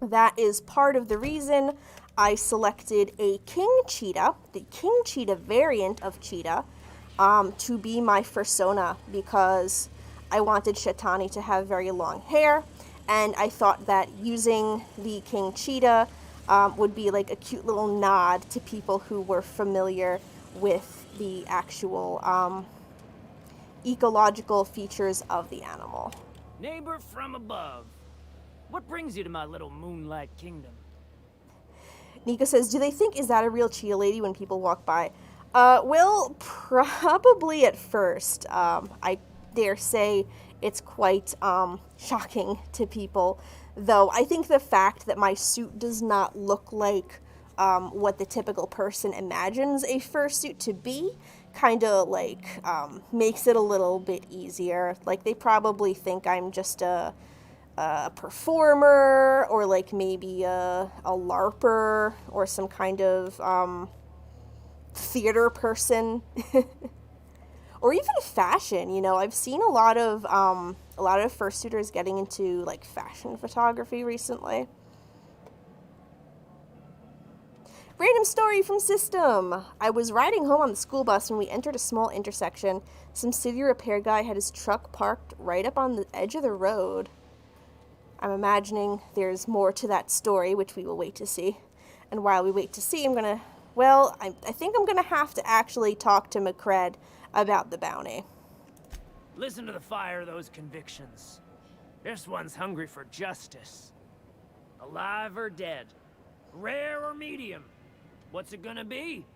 That is part of the reason I selected a king cheetah, the king cheetah variant of cheetah, to be my fursona, because I wanted Shetani to have very long hair, and I thought that using the king cheetah would be like a cute little nod to people who were familiar with the actual ecological features of the animal. Neighbor from above, what brings you to my little moonlight kingdom? Nika says, do they think, is that a real cheetah lady when people walk by? Well, probably at first. I dare say it's quite shocking to people. Though I think the fact that my suit does not look like what the typical person imagines a fursuit to be kind of like makes it a little bit easier. Like, they probably think I'm just a performer, or like maybe a LARPer, or some kind of theater person. Or even fashion, you know. I've seen a lot of fursuiters getting into like fashion photography recently. Random story from System. I was riding home on the school bus when we entered a small intersection. Some city repair guy had his truck parked right up on the edge of the road. I'm imagining there's more to that story, which we will wait to see. And while we wait to see, I think I'm gonna have to actually talk to McCred about the bounty. Listen to the fire of those convictions. This one's hungry for justice. Alive or dead? Rare or medium? What's it gonna be?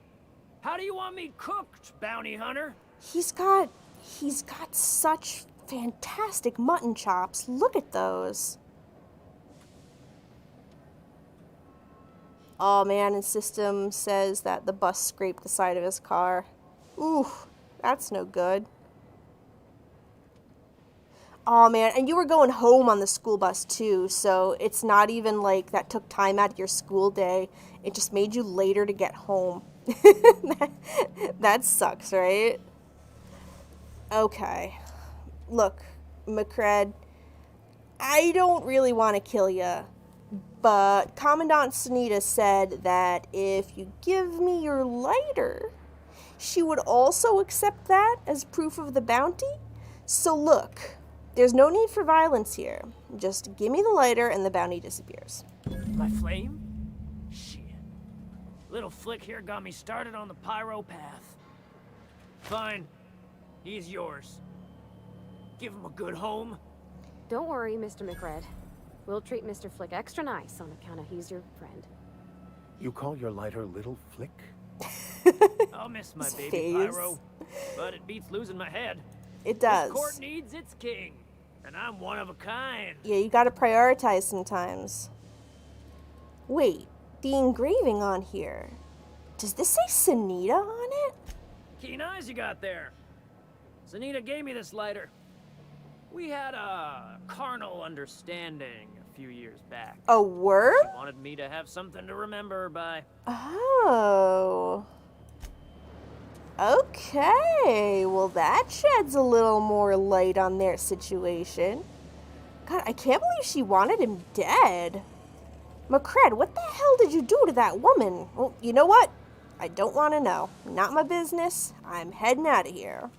How do you want me cooked, bounty hunter? He's got such fantastic mutton chops. Look at those. Oh man, and System says that the bus scraped the side of his car. Ooh, that's no good. Oh man, and you were going home on the school bus too, so it's not even like that took time out of your school day. It just made you later to get home. That sucks, right? Okay. Look, McCred, I don't really want to kill you, but Commandant Sunita said that if you give me your lighter, she would also accept that as proof of the bounty. So look, there's no need for violence here. Just give me the lighter and the bounty disappears. My flame? Shit. Little flick here got me started on the pyro path. Fine. He's yours. Give him a good home. Don't worry, Mr. McRed. We'll treat Mr. Flick extra nice on account of he's your friend. You call your lighter Little Flick? I'll miss my baby face. pyro, but it beats losing my head. It does. This court needs its king, and I'm one of a kind. Yeah, you gotta prioritize sometimes. Wait, the engraving on here. Does this say Sunita on it? Keen eyes you got there. Sunita gave me this lighter. We had a carnal understanding a few years back. A word? She wanted me to have something to remember her by. Oh. Okay, well that sheds a little more light on their situation. God, I can't believe she wanted him dead. McCred, what the hell did you do to that woman? Well, you know what? I don't want to know. Not my business. I'm heading out of here.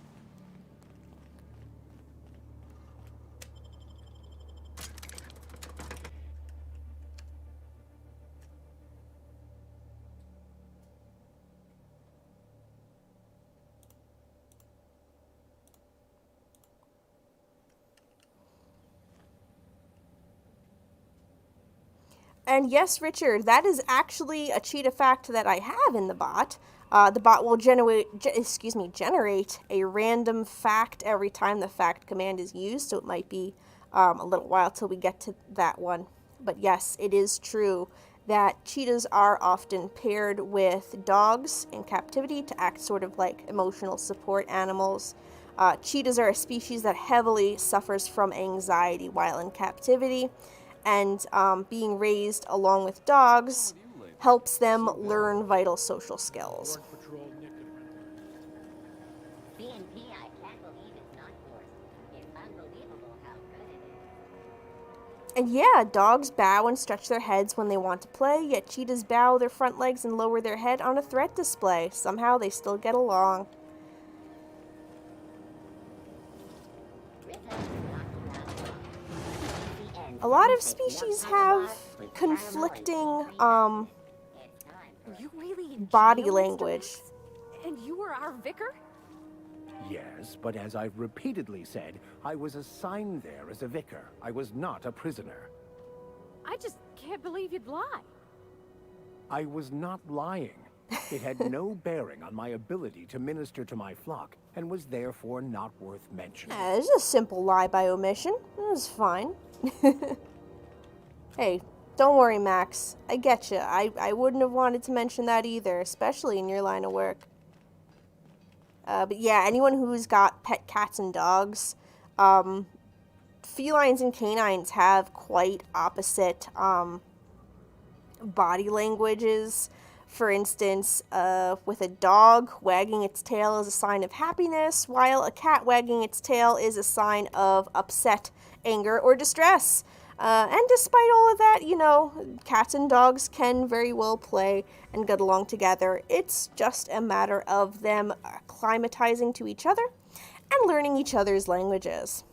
And yes, Richard, that is actually a cheetah fact that I have in the bot. The bot will generate a random fact every time the fact command is used, so it might be a little while till we get to that one. But yes, it is true that cheetahs are often paired with dogs in captivity to act sort of like emotional support animals. Cheetahs are a species that heavily suffers from anxiety while in captivity. And being raised along with dogs helps them learn vital social skills. BNP, I can't believe it's not yours. It's unbelievable how good it is. And yeah, dogs bow and stretch their heads when they want to play, yet cheetahs bow their front legs and lower their head on a threat display. Somehow they still get along. A lot of species have conflicting You really in body jail, Mr. language. Max? And you were our vicar? Yes, but as I've repeatedly said, I was assigned there as a vicar. I was not a prisoner. I just can't believe you'd lie. I was not lying. It had no bearing on my ability to minister to my flock, and was therefore not worth mentioning. It's a simple lie by omission. It was fine. Hey, don't worry, Max. I get you. I wouldn't have wanted to mention that either, especially in your line of work. But yeah, anyone who's got pet cats and dogs, felines and canines have quite opposite body languages. For instance, with a dog, wagging its tail is a sign of happiness, while a cat wagging its tail is a sign of upset, anger, or distress. And despite all of that, you know, cats and dogs can very well play and get along together. It's just a matter of them acclimatizing to each other and learning each other's languages.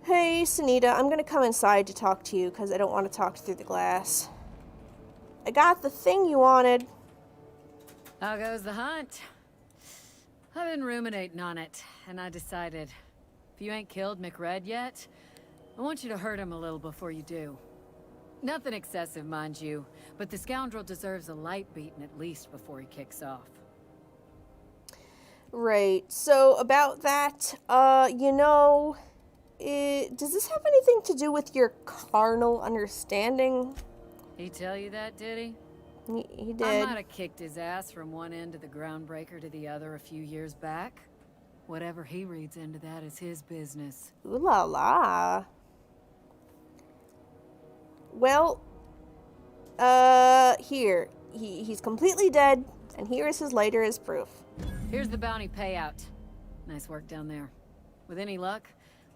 Hey, Sunita, I'm gonna come inside to talk to you because I don't want to talk through the glass. I got the thing you wanted. How goes the hunt? I've been ruminating on it, and I decided, if you ain't killed McRed yet, I want you to hurt him a little before you do. Nothing excessive, mind you, but the scoundrel deserves a light beating at least before he kicks off. Right, so about that, you know, does this have anything to do with your carnal understanding? He tell you that, did he? He did. I might have kicked his ass from one end of the Groundbreaker to the other a few years back. Whatever he reads into that is his business. Ooh la la. Well, here. He's completely dead, and here is his lighter as proof. Here's the bounty payout. Nice work down there. With any luck,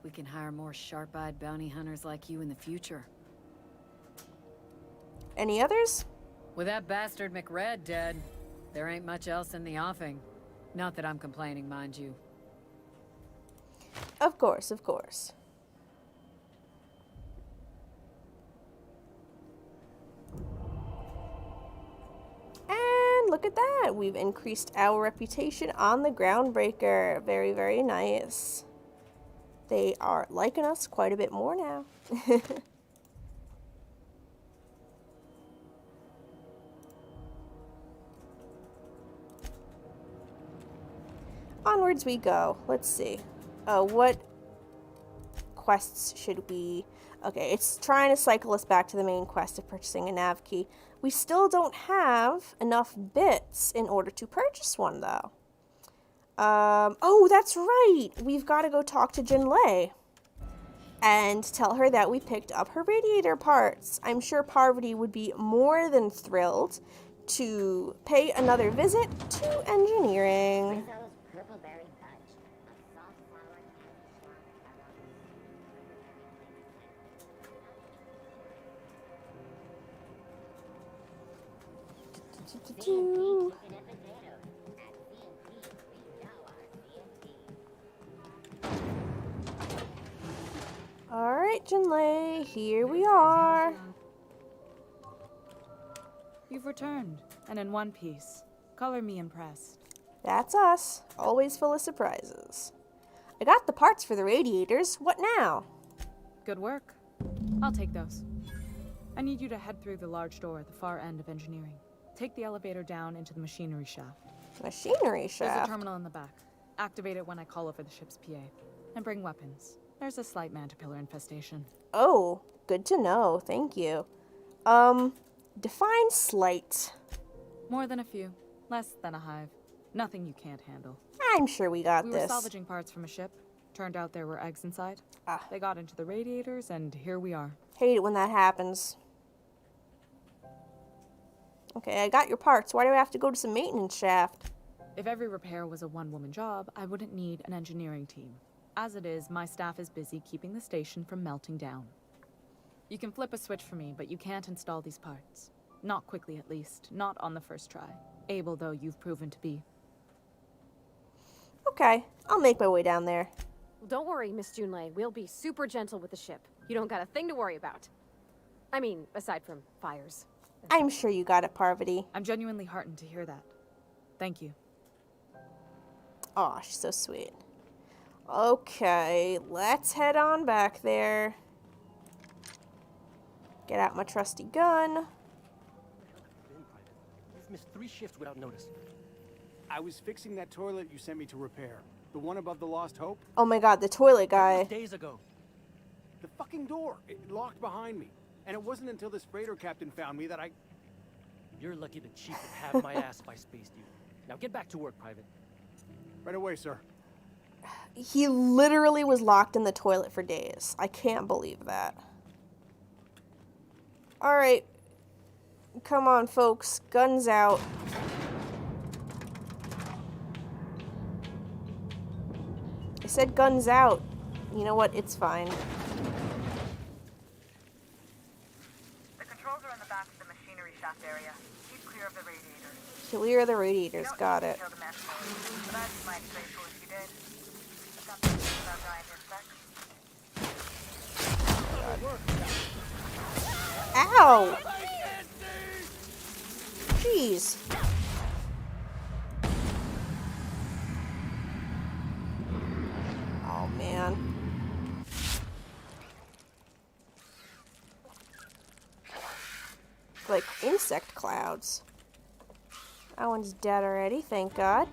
we can hire more sharp-eyed bounty hunters like you in the future. Any others? With that bastard McRed dead, there ain't much else in the offing. Not that I'm complaining, mind you. Of course, of course. And look at that. We've increased our reputation on the Groundbreaker. Very, very nice. They are liking us quite a bit more now. Onwards we go. Let's see. What quests should we... Okay, it's trying to cycle us back to the main quest of purchasing a nav key. We still don't have enough bits in order to purchase one, though. Oh, that's right! We've got to go talk to Jinlei and tell her that we picked up her radiator parts. I'm sure Parvati would be more than thrilled to pay another visit to engineering. Alright, Jinlei, here we are. You've returned, and in one piece. Color me impressed. That's us, always full of surprises. I got the parts for the radiators. What now? Good work. I'll take those. I need you to head through the large door at the far end of engineering. Take the elevator down into the machinery shaft. Machinery shaft? There's a terminal in the back. Activate it when I call over the ship's PA. And bring weapons. There's a slight mantipillar infestation. Oh, good to know. Thank you. Define slight. More than a few. Less than a hive. Nothing you can't handle. I'm sure we got this. We were salvaging parts from a ship. Turned out there were eggs inside. They got into the radiators, and here we are. Hate it when that happens. Okay, I got your parts. Why do I have to go to some maintenance shaft? If every repair was a one-woman job, I wouldn't need an engineering team. As it is, my staff is busy keeping the station from melting down. You can flip a switch for me, but you can't install these parts. Not quickly, at least. Not on the first try. Able, though, you've proven to be. Okay, I'll make my way down there. Well, don't worry, Miss Junlei. We'll be super gentle with the ship. You don't got a thing to worry about. I mean, aside from fires. I'm sure you got it, Parvati. I'm genuinely heartened to hear that. Thank you. Aw, she's so sweet. Okay, let's head on back there. Get out my trusty gun. You've missed 3 shifts without notice. I was fixing that toilet you sent me to repair. The one above the Lost Hope. Oh my god, the toilet That guy. was days ago. The fucking door. It locked behind me. And it wasn't until this freighter captain found me that I... You're lucky the chief would have my ass if I spaced you. Now get back to work, Private. Right away, sir. He literally was locked in the toilet for days. I can't believe that. Alright. Come on, folks. Guns out. I said guns out. You know what? It's fine. The controls are in the back of the machinery shaft area. Keep clear of the radiators. Clear of the radiators. Got it. Kill the mesh mold, but I'd be mighty grateful if you did. Something about giant insects. Ow! Jeez. Oh, man. Like insect clouds. That one's dead already, thank God.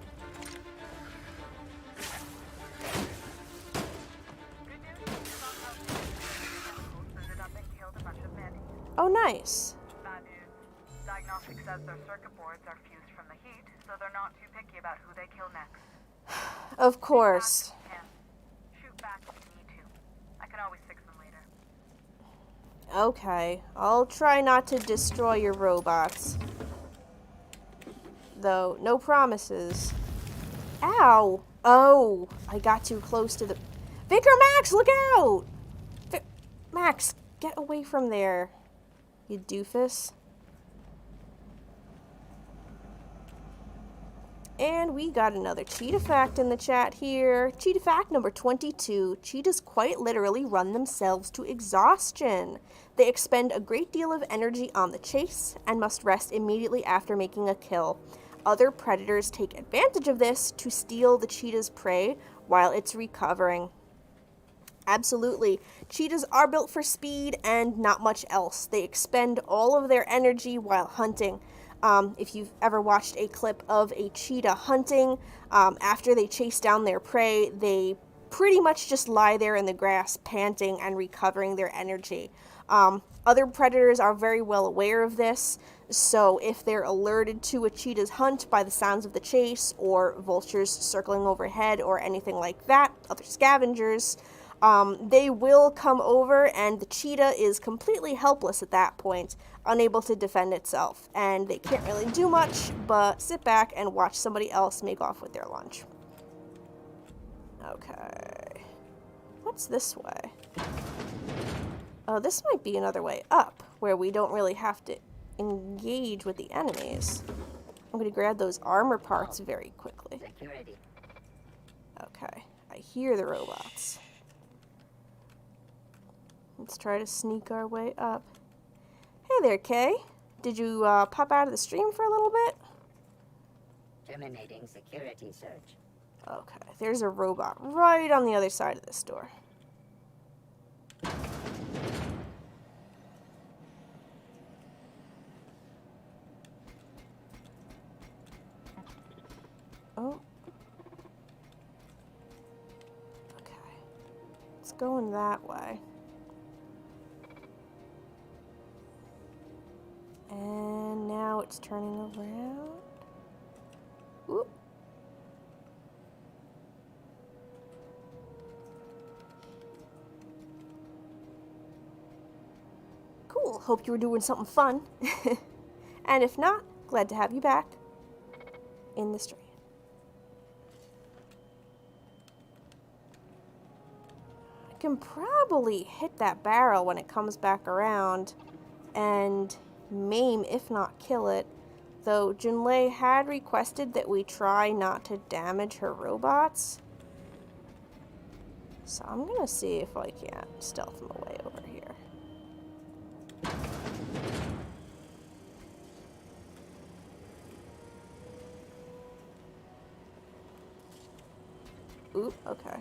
Oh, nice. Bad news. Diagnostics says their circuit boards are fused from the heat, so they're not too picky about who they kill next. Of course. Shoot back if you need to. I can always fix them later. Okay, I'll try not to destroy your robots. Though, no promises. Ow! Oh, I got too close to the... Vicar Max, look out! Max, get away from there, you doofus. And we got another cheetah fact in the chat here. Cheetah fact number 22. Cheetahs quite literally run themselves to exhaustion. They expend a great deal of energy on the chase and must rest immediately after making a kill. Other predators take advantage of this to steal the cheetah's prey while it's recovering. Absolutely. Cheetahs are built for speed and not much else. They expend all of their energy while hunting. If you've ever watched a clip of a cheetah hunting, after they chase down their prey, they pretty much just lie there in the grass, panting and recovering their energy. Other predators are very well aware of this, so if they're alerted to a cheetah's hunt by the sounds of the chase, or vultures circling overhead, or anything like that, other scavengers, they will come over, and the cheetah is completely helpless at that point, unable to defend itself, and they can't really do much but sit back and watch somebody else make off with their lunch. Okay, what's this way? Oh, this might be another way up, where we don't really have to engage with the enemies. I'm going to grab those armor parts very quickly. Okay, I hear the robots. Let's try to sneak our way up. Hey there, Kay. Did you pop out of the stream for a little bit? Terminating security search. Okay, there's a robot right on the other side of this door. Oh. Okay. It's going that way. And now it's turning around. Whoop. Cool. Hope you were doing something fun. And if not, glad to have you back in the stream. I can probably hit that barrel when it comes back around and maim, if not kill it, though Junlei had requested that we try not to damage her robots. So I'm gonna see if I can't stealth my way over here. Oop, okay.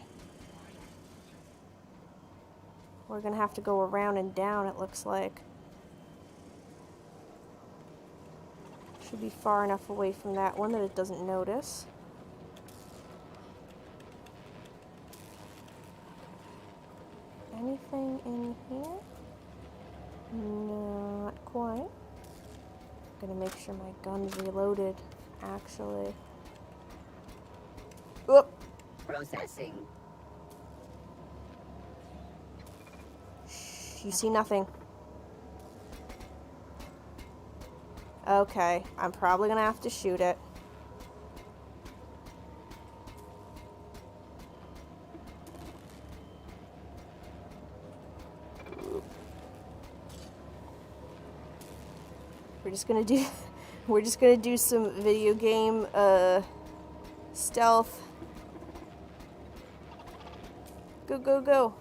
We're gonna have to go around and down, it looks like. Should be far enough away from that one that it doesn't notice. Anything in here? Not quite. Gonna make sure my gun's reloaded, actually. Oop! Processing. Shh, you see nothing. Okay, I'm probably gonna have to shoot it. We're just gonna do some video game stealth. Go, go, go.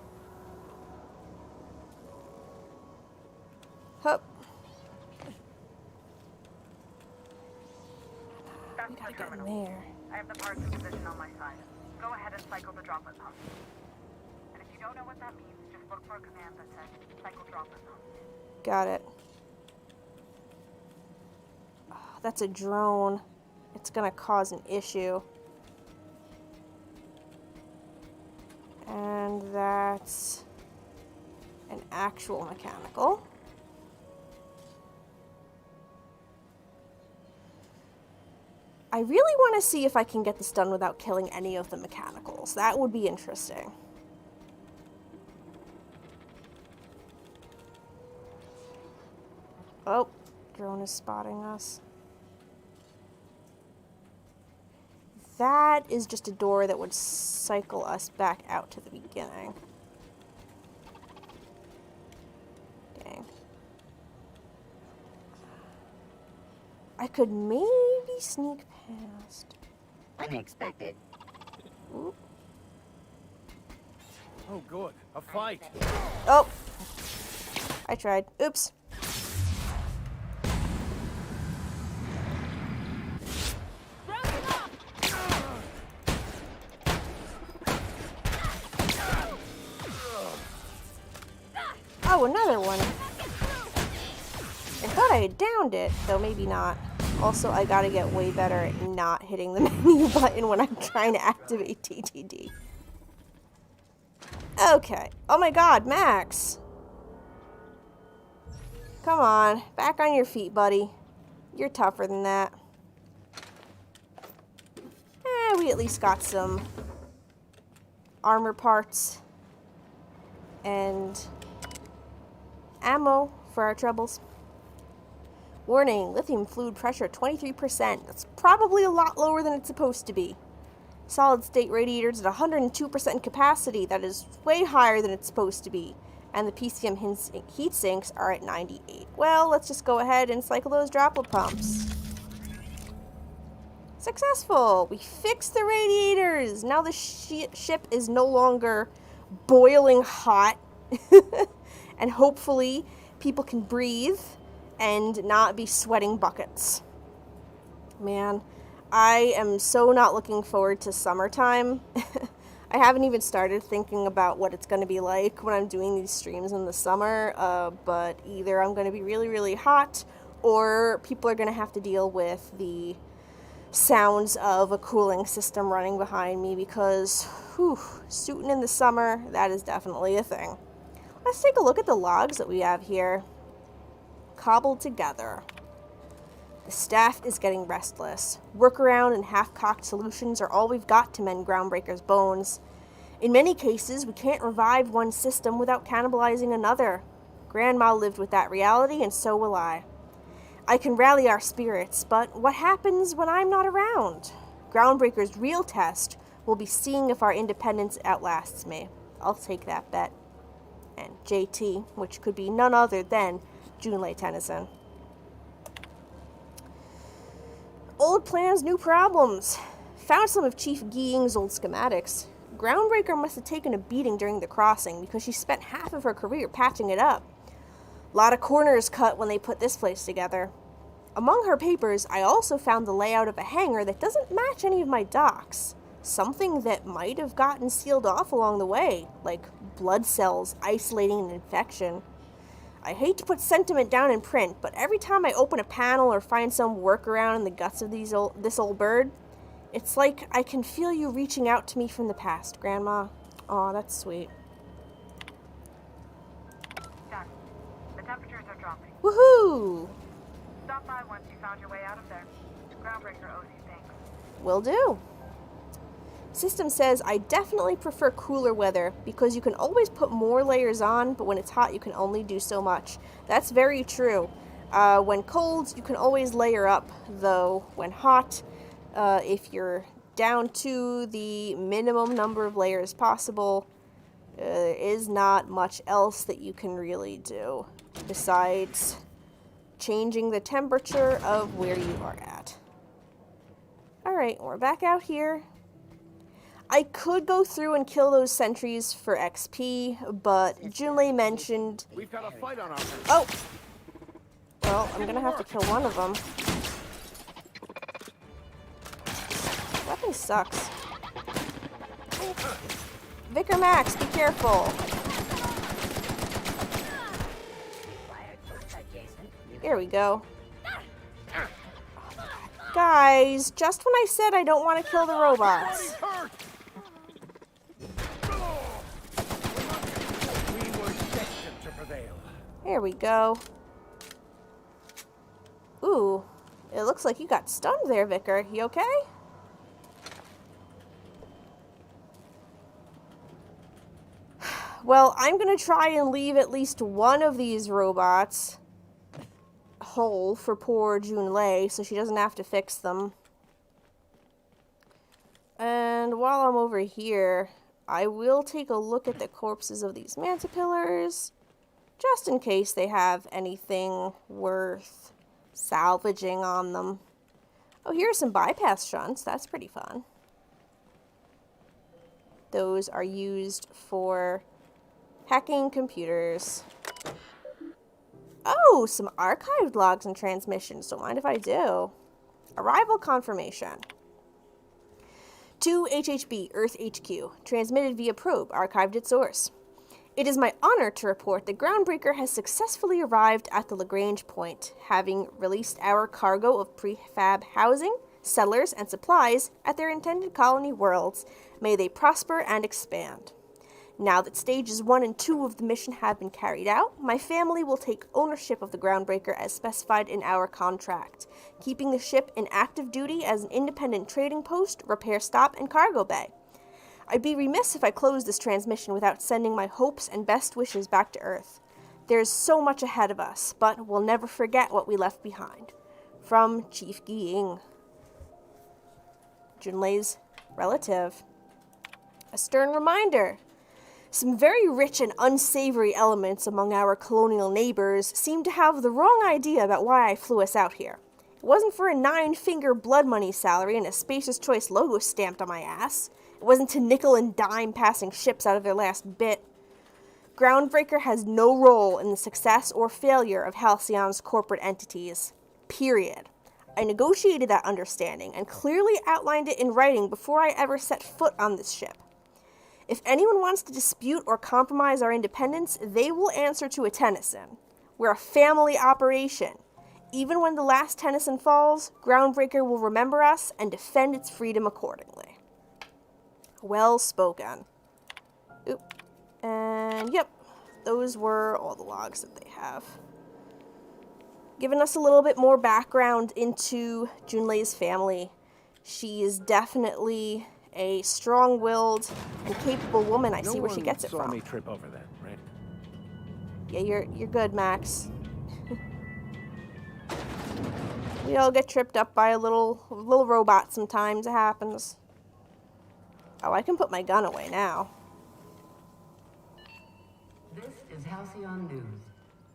Hup. That's We gotta the get in terminal. there. I have the parts in position on my side. Go ahead and cycle the droplet pump. And if you don't know what that means, just look for a command that says cycle droplet pump. Got it. Oh, that's a drone. It's gonna cause an issue. And that's an actual mechanical. I really want to see if I can get this done without killing any of the mechanicals. That would be interesting. Oh, drone is spotting us. That is just a door that would cycle us back out to the beginning. Dang. I could maybe sneak past. Unexpected. Ooh. Oh, good. A fight. Oh! I tried. Oops. Oh, another one. I thought I had downed it, though maybe not. Also, I gotta get way better at not hitting the menu button when I'm trying to activate TTD. Okay. Oh my god, Max! Come on, back on your feet, buddy. You're tougher than that. We at least got some armor parts and ammo for our troubles. Warning, lithium fluid pressure 23%. That's probably a lot lower than it's supposed to be. Solid state radiators at 102% capacity. That is way higher than it's supposed to be. And the PCM heat sinks are at 98. Well, let's just go ahead and cycle those droplet pumps. Successful! We fixed the radiators! Now the ship is no longer boiling hot. And hopefully people can breathe and not be sweating buckets. Man, I am so not looking forward to summertime. I haven't even started thinking about what it's going to be like when I'm doing these streams in the summer, but either I'm going to be really, really hot, or people are going to have to deal with the sounds of a cooling system running behind me, because, whew, suiting in the summer, that is definitely a thing. Let's take a look at the logs that we have here. Cobbled together. The staff is getting restless. Workaround and half-cocked solutions are all we've got to mend Groundbreaker's bones. In many cases, we can't revive one system without cannibalizing another. Grandma lived with that reality, and so will I. I can rally our spirits, but what happens when I'm not around? Groundbreaker's real test will be seeing if our independence outlasts me. I'll take that bet. And JT, which could be none other than Junlei Tennyson. Old plans, new problems. Found some of Chief Giying's old schematics. Groundbreaker must have taken a beating during the crossing because she spent half of her career patching it up. A lot of corners cut when they put this place together. Among her papers, I also found the layout of a hangar that doesn't match any of my docs. Something that might have gotten sealed off along the way, like blood cells isolating an infection. I hate to put sentiment down in print, but every time I open a panel or find some workaround in the guts of this old bird, it's like I can feel you reaching out to me from the past, Grandma. Aw, that's sweet. Done. The temperatures are dropping. Woohoo! Stop by once you found your way out of there. Groundbreaker owes you thanks. Will do. System says I definitely prefer cooler weather because you can always put more layers on, but when it's hot you can only do so much. That's very true. When cold you can always layer up, though when hot, if you're down to the minimum number of layers possible, there is not much else that you can really do besides changing the temperature of where you are at. Alright, we're back out here. I could go through and kill those sentries for XP, but Junlei mentioned... We've got a fight on our hands. Oh! Well, I'm gonna have to kill one of them. Weapon sucks. Vicar Max, be careful. There we go. Guys, just when I said I don't want to kill the robots. There we go. Ooh, it looks like you got stunned there, Vicar. You okay? Well, I'm gonna try and leave at least one of these robots whole for poor Junlei so she doesn't have to fix them. And while I'm over here, I will take a look at the corpses of these Mantipillars, just in case they have anything worth salvaging on them. Oh, here's some bypass shunts. That's pretty fun. Those are used for hacking computers. Oh, some archived logs and transmissions. Don't mind if I do. Arrival confirmation. To HHB, Earth HQ. Transmitted via probe. Archived at source. It is my honor to report that Groundbreaker has successfully arrived at the Lagrange point, having released our cargo of prefab housing, settlers, and supplies at their intended colony worlds. May they prosper and expand. Now that stages 1 and 2 of the mission have been carried out, my family will take ownership of the Groundbreaker as specified in our contract, keeping the ship in active duty as an independent trading post, repair stop, and cargo bay. I'd be remiss if I closed this transmission without sending my hopes and best wishes back to Earth. There is so much ahead of us, but we'll never forget what we left behind. From Chief Ying, Junlei's relative. A stern reminder. Some very rich and unsavory elements among our colonial neighbors seem to have the wrong idea about why I flew us out here. It wasn't for a 9-finger blood money salary and a Spacer's Choice logo stamped on my ass. It wasn't to nickel and dime passing ships out of their last bit. Groundbreaker has no role in the success or failure of Halcyon's corporate entities. Period. I negotiated that understanding and clearly outlined it in writing before I ever set foot on this ship. If anyone wants to dispute or compromise our independence, they will answer to a Tennyson. We're a family operation. Even when the last Tennyson falls, Groundbreaker will remember us and defend its freedom accordingly. Well spoken. Oop. And yep, those were all the logs that they have. Giving us a little bit more background into Junlei's family. She is definitely a strong-willed and capable woman. I see where she gets it from. No one saw me trip over that, right? Yeah, you're good, Max. We all get tripped up by a little robot sometimes. It happens. Oh, I can put my gun away now. This is Halcyon News.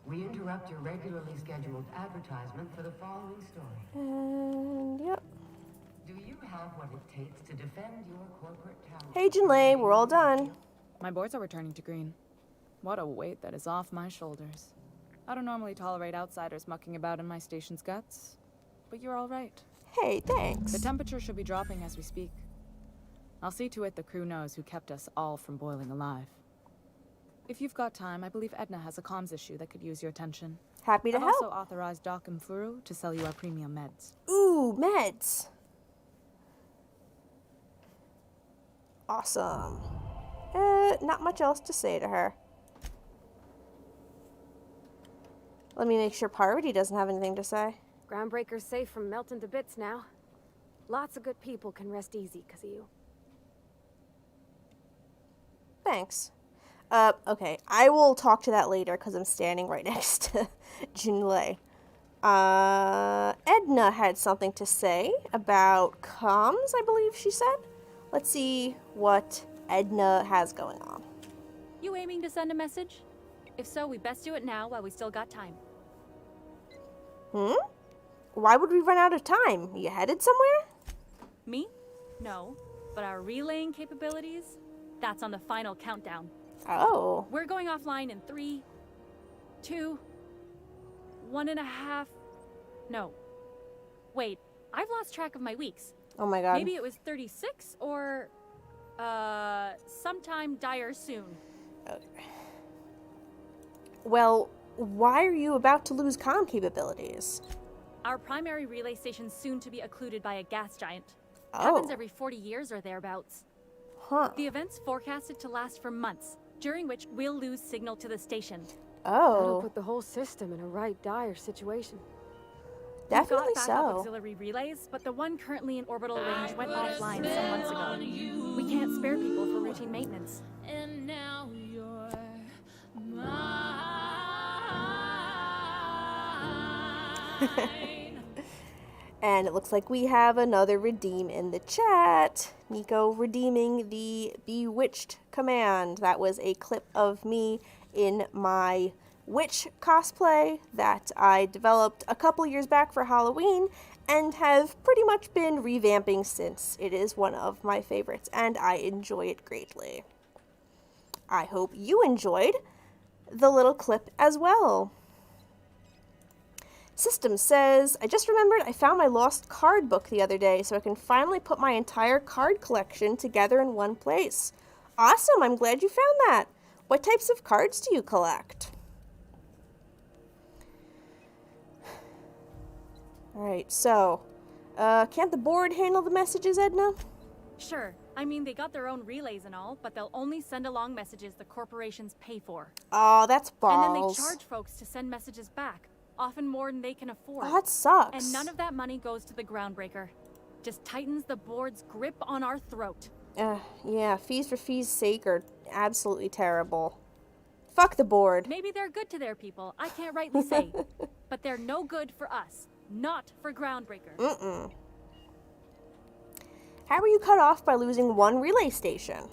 We interrupt your regularly scheduled advertisement for the following story. And yep. Do you have what it takes to defend your corporate tower? Hey, Junlei, we're all done. My boards are returning to green. What a weight that is off my shoulders. I don't normally tolerate outsiders mucking about in my station's guts, but you're all right. Hey, thanks. The temperature should be dropping as we speak. I'll see to it the crew knows who kept us all from boiling alive. If you've got time, I believe Edna has a comms issue that could use your attention. Happy to I've help. also authorized Doc and Furu to sell you our premium meds. Ooh, meds. Awesome. Not much else to say to her. Let me make sure Parvati doesn't have anything to say. Groundbreaker's safe from melting to bits now. Lots of good people can rest easy because of you. Thanks. Okay, I will talk to that later because I'm standing right next to Junlei. Edna had something to say about comms, I believe she said. Let's see what Edna has going on. You aiming to send a message? If so, we best do it now while we still got time. Why would we run out of time? You headed somewhere? Me? No. But our relaying capabilities? That's on the final countdown. Oh. We're going offline in 3, 2, 1.5... No. Wait, I've lost track of my weeks. Oh my god. Maybe it was 36 or... sometime dire soon. Okay. Well, why are you about to lose comm capabilities? Our primary relay station's soon to be occluded by a gas giant. Oh. Happens every 40 years or thereabouts. Huh. The event's forecasted to last for months, during which we'll lose signal to the station. That'll Oh. put the whole system in a right dire situation. Definitely We've got backup so. auxiliary relays, but the one currently in orbital range went offline some months ago. We can't spare people for routine maintenance. And now you're mine. And it looks like we have another redeem in the chat. Nico redeeming the Bewitched command. That was a clip of me in my witch cosplay that I developed a couple years back for Halloween and have pretty much been revamping since. It is one of my favorites and I enjoy it greatly. I hope you enjoyed the little clip as well. System says, I just remembered I found my lost card book the other day, so I can finally put my entire card collection together in one place. Awesome, I'm glad you found that. What types of cards do you collect? Alright, so, can't the board handle the messages, Edna? Sure. I mean, they got their own relays and all, but they'll only send along messages the corporations pay for. Oh, that's balls. And then they charge folks to send messages back, often more than they can afford. Oh, that sucks. And none of that money goes to the Groundbreaker. Just tightens the board's grip on our throat. Yeah, fees for fees' sake are absolutely terrible. Fuck the board. Maybe they're good to their people, I can't rightly say. But they're no good for us. Not for Groundbreaker. Mm-mm. How were you cut off by losing one relay station?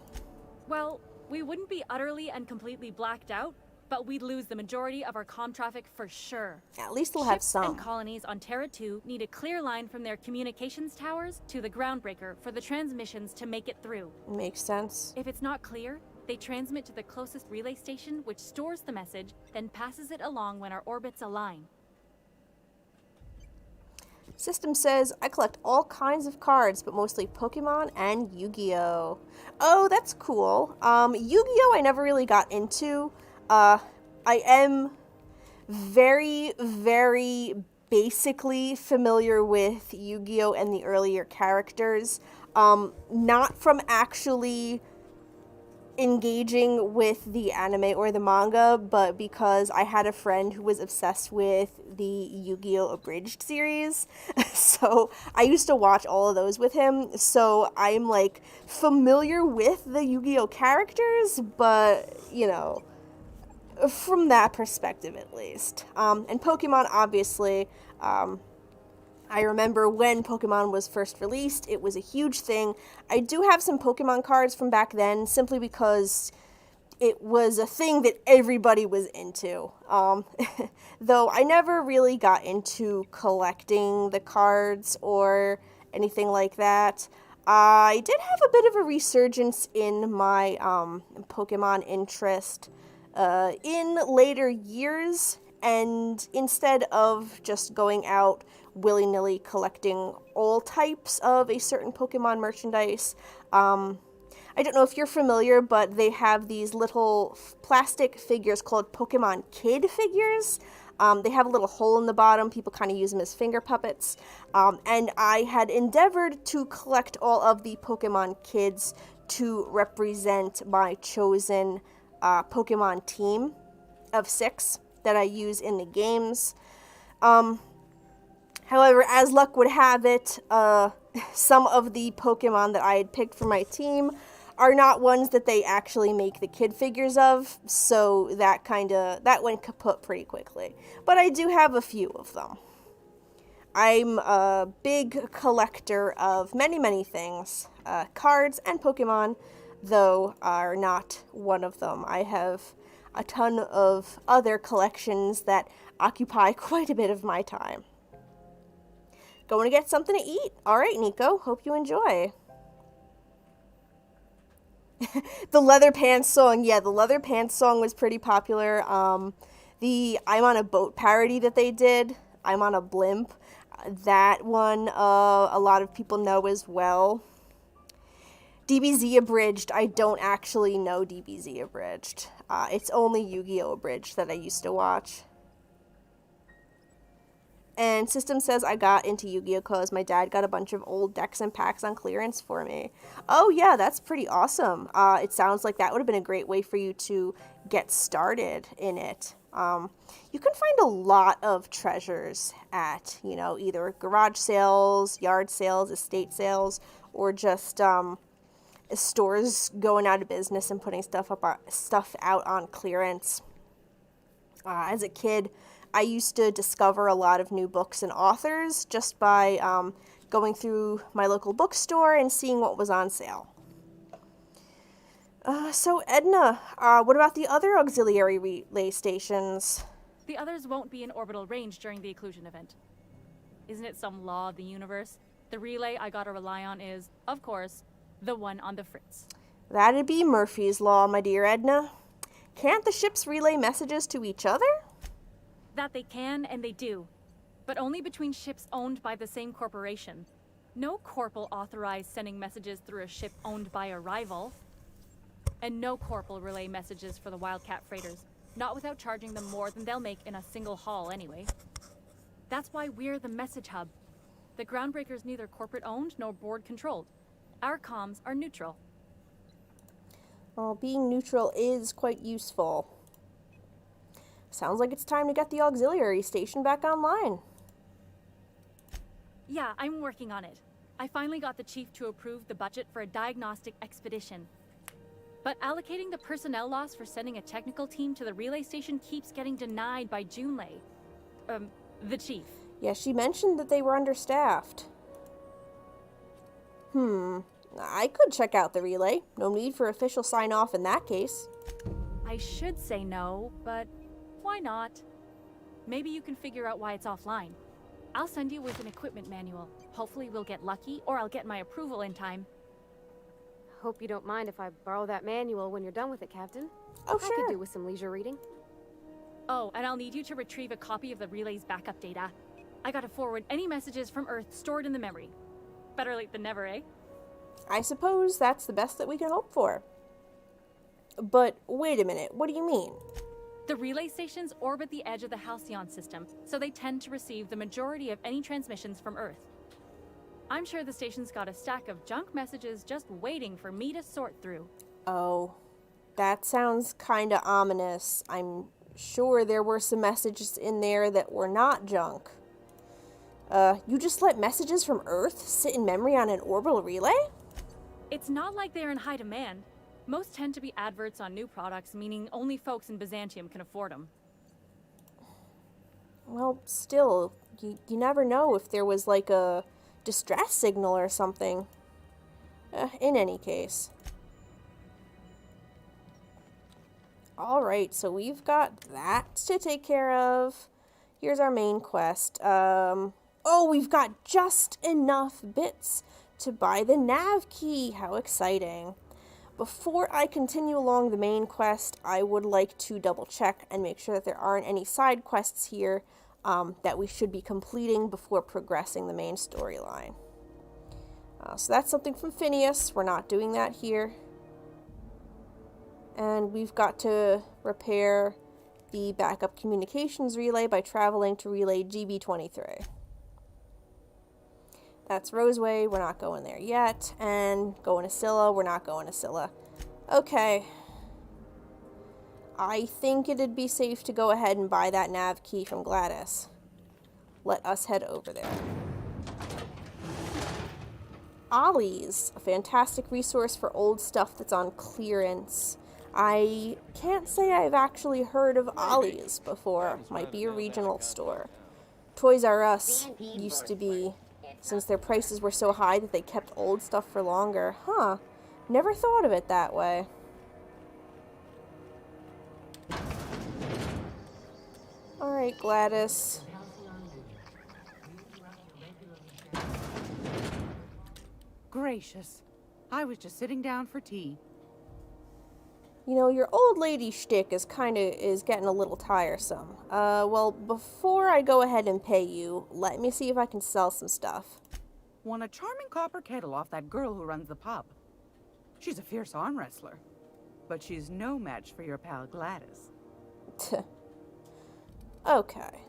Well, we wouldn't be utterly and completely blacked out, but we'd lose the majority of our comm traffic for sure. At least we'll have Ships some. and colonies on Terra 2 need a clear line from their communications towers to the Groundbreaker for the transmissions to make it through. Makes sense. If it's not clear, they transmit to the closest relay station, which stores the message, then passes it along when our orbits align. System says, I collect all kinds of cards, but mostly Pokemon and Yu-Gi-Oh! Oh, that's cool. Yu-Gi-Oh! I never really got into. I am very, very basically familiar with Yu-Gi-Oh! And the earlier characters. Not from actually engaging with the anime or the manga, but because I had a friend who was obsessed with the Yu-Gi-Oh! Abridged series. So I used to watch all of those with him. So I'm like familiar with the Yu-Gi-Oh! Characters, but you know, from that perspective at least. And Pokemon, obviously, I remember when Pokemon was first released, it was a huge thing. I do have some Pokemon cards from back then, simply because it was a thing that everybody was into. Though I never really got into collecting the cards or anything like that. I did have a bit of a resurgence in my Pokemon interest in later years, and instead of just going out willy-nilly collecting all types of a certain Pokemon merchandise, I don't know if you're familiar, but they have these little plastic figures called Pokemon Kid figures. They have a little hole in the bottom. People kind of use them as finger puppets. And I had endeavored to collect all of the Pokemon Kids to represent my chosen Pokemon team of 6 that I use in the games. However, as luck would have it, some of the Pokemon that I had picked for my team are not ones that they actually make the kid figures of, so that went kaput pretty quickly. But I do have a few of them. I'm a big collector of many, many things. Cards and Pokemon, though, are not one of them. I have a ton of other collections that occupy quite a bit of my time. Going to get something to eat. All right, Nico. Hope you enjoy. The Leather Pants song. Yeah, the Leather Pants song was pretty popular. The I'm on a Boat parody that they did, I'm on a Blimp, that one a lot of people know as well. DBZ Abridged, I don't actually know DBZ Abridged. It's only Yu-Gi-Oh! Abridged that I used to watch. And System says I got into Yu-Gi-Oh! Because my dad got a bunch of old decks and packs on clearance for me. Oh yeah, that's pretty awesome. It sounds like that would have been a great way for you to get started in it. You can find a lot of treasures at, either garage sales, yard sales, estate sales, or just stores going out of business and putting stuff out on clearance. As a kid, I used to discover a lot of new books and authors just by going through my local bookstore and seeing what was on sale. So Edna, what about the other auxiliary relay stations? The others won't be in orbital range during the occlusion event. Isn't it some law of the universe? The relay I gotta rely on is, of course, the one on the Fritz. That'd be Murphy's Law, my dear Edna. Can't the ships relay messages to each other? That they can and they do, but only between ships owned by the same corporation. No corp will authorize sending messages through a ship owned by a rival. And no corp will relay messages for the Wildcat freighters, not without charging them more than they'll make in a single haul anyway. That's why we're the message hub. The Groundbreaker's neither corporate owned nor board controlled. Our comms are neutral. Well, being neutral is quite useful. Sounds like it's time to get the auxiliary station back online. Yeah, I'm working on it. I finally got the chief to approve the budget for a diagnostic expedition. But allocating the personnel loss for sending a technical team to the relay station keeps getting denied by Junlei. The chief. Yeah, she mentioned that they were understaffed. I could check out the relay. No need for official sign-off in that case. I should say no, but why not? Maybe you can figure out why it's offline. I'll send you with an equipment manual. Hopefully we'll get lucky, or I'll get my approval in time. Hope you don't mind if I borrow that manual when you're done with it, Captain. Oh, I sure. could do with some leisure reading. Oh, and I'll need you to retrieve a copy of the relay's backup data. I gotta forward any messages from Earth stored in the memory. Better late than never, eh? I suppose that's the best that we can hope for. But wait a minute, what do you mean? The relay stations orbit the edge of the Halcyon system, so they tend to receive the majority of any transmissions from Earth. I'm sure the station's got a stack of junk messages just waiting for me to sort through. Oh, that sounds kinda ominous. I'm sure there were some messages in there that were not junk. You just let messages from Earth sit in memory on an orbital relay? It's not like they're in high demand. Most tend to be adverts on new products, meaning only folks in Byzantium can afford them. Well, still, you never know if there was like a distress signal or something. In any case. Alright, so we've got that to take care of. Here's our main quest. Oh, we've got just enough bits to buy the nav key. How exciting. Before I continue along the main quest, I would like to double check and make sure that there aren't any side quests here that we should be completing before progressing the main storyline. So that's something from Phineas. We're not doing that here. And we've got to repair the backup communications relay by traveling to relay GB23. That's Roseway. We're not going there yet. And going to Scylla. We're not going to Scylla. Okay. I think it'd be safe to go ahead and buy that nav key from Gladys. Let us head over there. Ollie's, a fantastic resource for old stuff that's on clearance. I can't say I've actually heard of Ollie's before. Might be a regional store. Toys R Us used to be, since their prices were so high that they kept old stuff for longer. Huh. Never thought of it that way. Alright, Gladys. Gracious. I was just sitting down for tea. You know, your old lady shtick is getting a little tiresome. Well, before I go ahead and pay you, let me see if I can sell some stuff. Won a charming copper kettle off that girl who runs the pub. She's a fierce arm wrestler, but she's no match for your pal Gladys. Okay.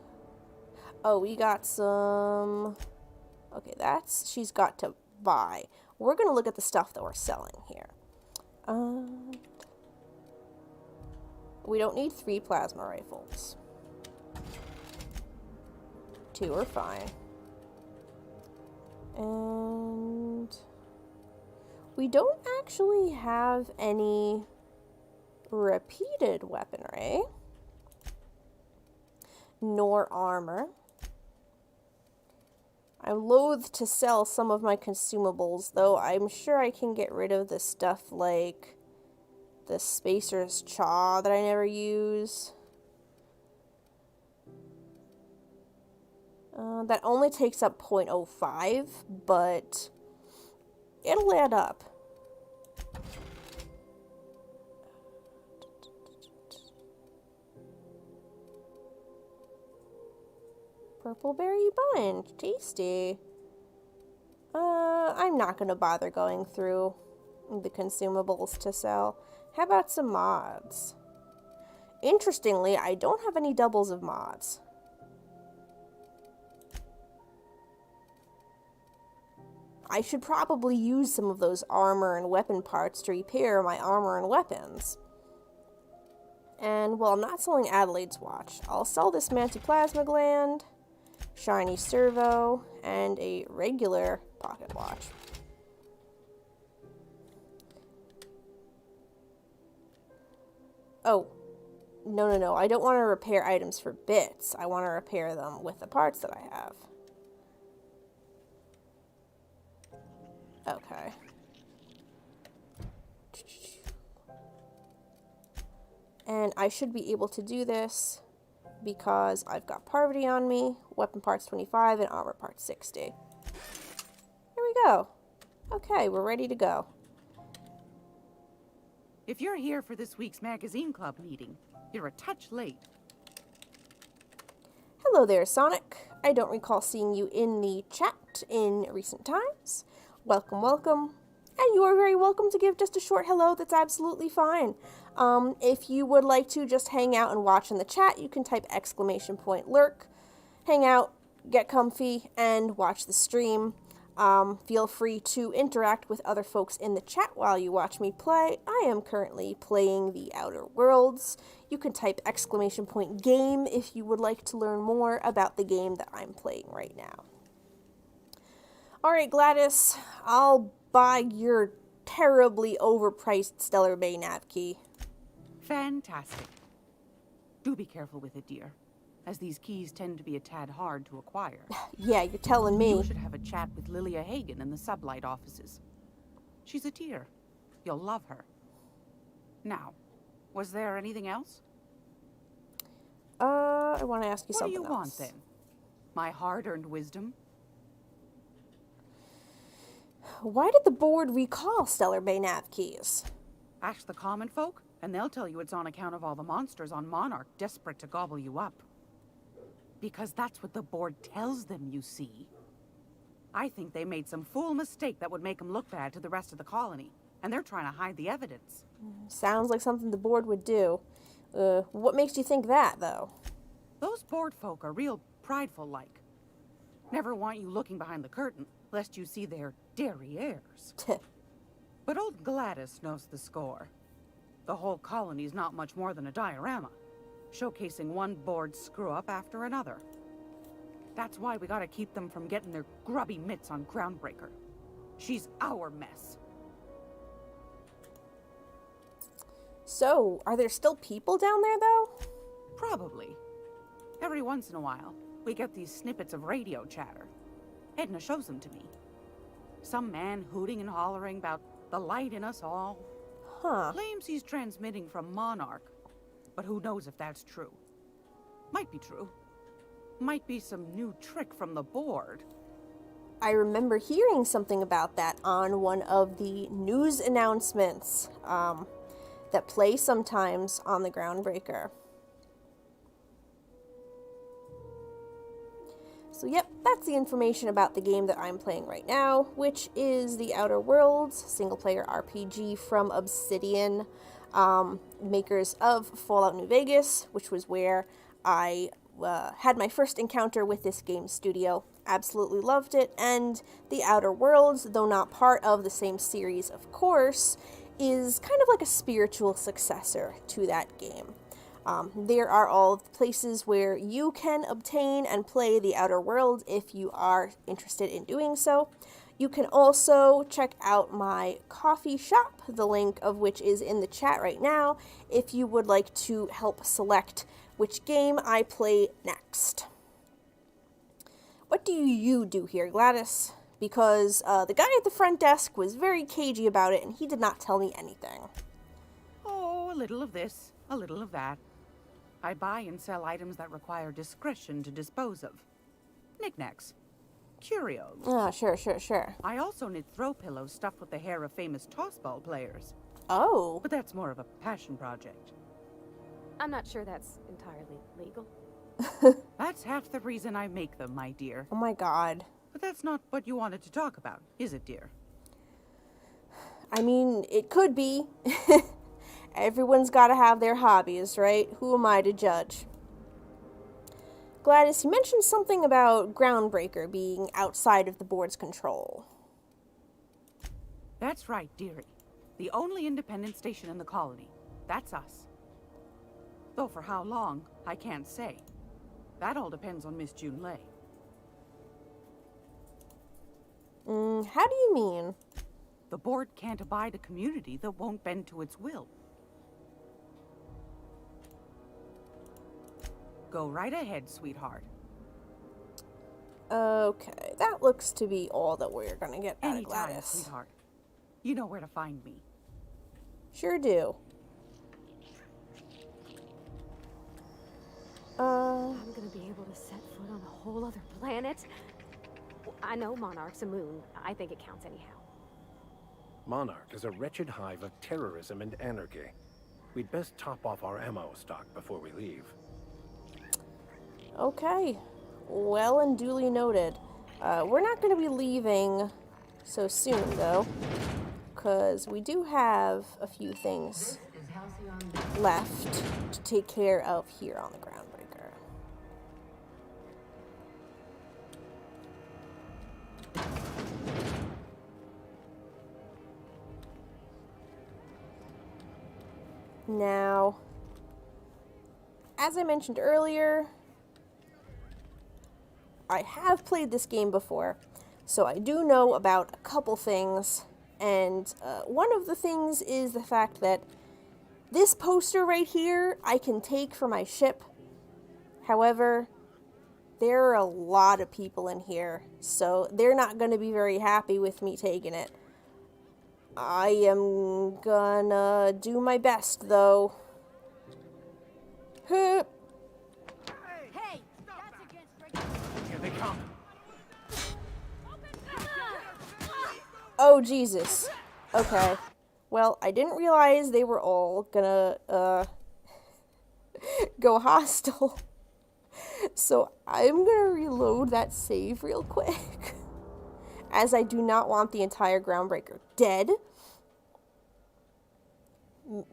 Oh, we got some... Okay, she's got to buy. We're going to look at the stuff that we're selling here. We don't need 3 plasma rifles. 2 are fine. And we don't actually have any repeated weaponry. Nor armor. I'm loath to sell some of my consumables, though I'm sure I can get rid of the stuff like the Spacer's Chaw that I never use. That only takes up 0.05, but it'll add up. Purple berry bunch, tasty. I'm not gonna bother going through the consumables to sell. How about some mods? Interestingly, I don't have any doubles of mods. I should probably use some of those armor and weapon parts to repair my armor and weapons. And while I'm not selling Adelaide's watch, I'll sell this Mantiplasma gland, shiny servo, and a regular pocket watch. Oh, no. I don't want to repair items for bits. I want to repair them with the parts that I have. Okay. And I should be able to do this because I've got Parvati on me, weapon parts 25, and armor parts 60. Here we go. Okay, we're ready to go. If you're here for this week's magazine club meeting, you're a touch late. Hello there, Sonic. I don't recall seeing you in the chat in recent times. Welcome, welcome. And you are very welcome to give just a short hello. That's absolutely fine. If you would like to just hang out and watch in the chat, you can type !lurk. Hang out, get comfy, and watch the stream. Feel free to interact with other folks in the chat while you watch me play. I am currently playing The Outer Worlds. You can type !game if you would like to learn more about the game that I'm playing right now. Alright, Gladys, I'll buy your terribly overpriced Stellar Bay nav key. Fantastic. Do be careful with it, dear, as these keys tend to be a tad hard to acquire. Yeah, you're telling me. You should have a chat with Lilia Hagen in the Sublight offices. She's a dear. You'll love her. Now, was there anything else? I want to ask you something else. What do you want, then? My hard-earned wisdom? Why did the board recall Stellar Bay nav keys? Ask the common folk, and they'll tell you it's on account of all the monsters on Monarch desperate to gobble you up. Because that's what the board tells them, you see. I think they made some fool mistake that would make them look bad to the rest of the colony, and they're trying to hide the evidence. Sounds like something the board would do. What makes you think that, though? Those board folk are real prideful-like. Never want you looking behind the curtain, lest you see their derrieres. But old Gladys knows the score. The whole colony's not much more than a diorama, showcasing one board screw-up after another. That's why we gotta keep them from getting their grubby mitts on Groundbreaker. She's our mess. So, are there still people down there, though? Probably. Every once in a while, we get these snippets of radio chatter. Edna shows them to me. Some man hooting and hollering about the light in us all. Claims he's transmitting from Monarch, but who knows if that's true. Might be true. Might be some new trick from the board. I remember hearing something about that on one of the news announcements that play sometimes on the Groundbreaker. So yep, that's the information about the game that I'm playing right now, which is the Outer Worlds single-player RPG from Obsidian, makers of Fallout New Vegas, which was where I had my first encounter with this game studio. Absolutely loved it, and the Outer Worlds, though not part of the same series, of course, is kind of like a spiritual successor to that game. There are all places where you can obtain and play the Outer Worlds if you are interested in doing so. You can also check out my coffee shop, the link of which is in the chat right now, if you would like to help select which game I play next. What do you do here, Gladys? Because the guy at the front desk was very cagey about it, and he did not tell me anything. Oh, a little of this, a little of that. I buy and sell items that require discretion to dispose of. Knickknacks. Curios. Ah, sure. I also knit throw pillows stuffed with the hair of famous tossball players. Oh. But that's more of a passion project. I'm not sure that's entirely legal. That's half the reason I make them, my dear. Oh my god. But that's not what you wanted to talk about, is it, dear? I mean, it could be. Everyone's got to have their hobbies, right? Who am I to judge? Gladys, you mentioned something about Groundbreaker being outside of the board's control. That's right, dearie. The only independent station in the colony. That's us. Though for how long, I can't say. That all depends on Miss June Lay. How do you mean? The board can't abide a community that won't bend to its will. Go right ahead, sweetheart. Okay, that looks to be all that we're gonna get out of Anytime, Gladys. sweetheart. You know where to find me. Sure do. I'm gonna be able to set foot on a whole other planet? I know Monarch's a moon. I think it counts anyhow. Monarch is a wretched hive of terrorism and anarchy. We'd best top off our ammo stock before we leave. Okay. Well and duly noted. We're not going to be leaving so soon, though, because we do have a few things left to take care of here on the Groundbreaker. Now, as I mentioned earlier, I have played this game before, so I do know about a couple things, and one of the things is the fact that this poster right here I can take for my ship. However, there are a lot of people in here, so they're not going to be very happy with me taking it. I am gonna do my best, though. Hey, that's against Here they come. Oh, Jesus. Okay. Well, I didn't realize they were all gonna, go hostile. So I'm gonna reload that save real quick. as I do not want the entire Groundbreaker dead.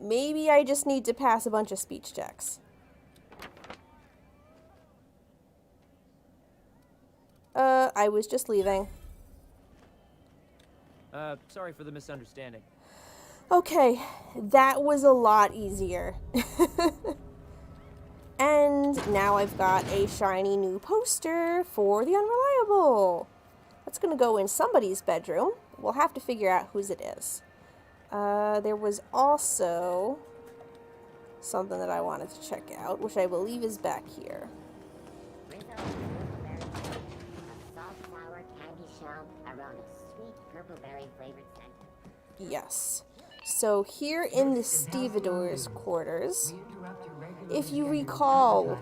Maybe I just need to pass a bunch of speech checks. I was just leaving. Sorry for the misunderstanding. Okay, that was a lot easier. And now I've got a shiny new poster for the Unreliable. That's gonna go in somebody's bedroom. We'll have to figure out whose it is. There was also something that I wanted to check out, which I believe is back here. Around a sweet purple berry flavored scent. Yes. So here in the stevedore's quarters, if you recall,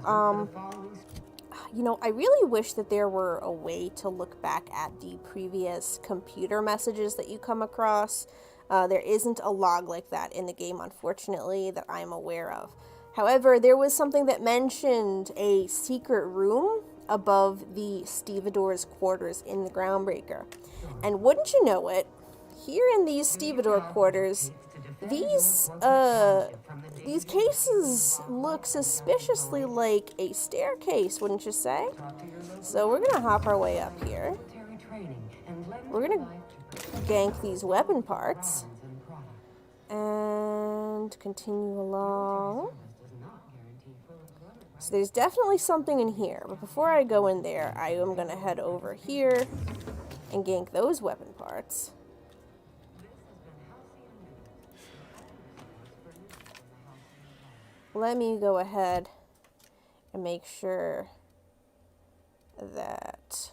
you know, I really wish that there were a way to look back at the previous computer messages that you come across. There isn't a log like that in the game, unfortunately, that I'm aware of. However, there was something that mentioned a secret room above the stevedore's quarters in the Groundbreaker. And wouldn't you know it, here in these stevedore quarters, these cases look suspiciously like a staircase, wouldn't you say? So we're gonna hop our way up here. We're gonna gank these weapon parts and continue along. So there's definitely something in here, but before I go in there, I am gonna head over here and gank those weapon parts. Let me go ahead and make sure that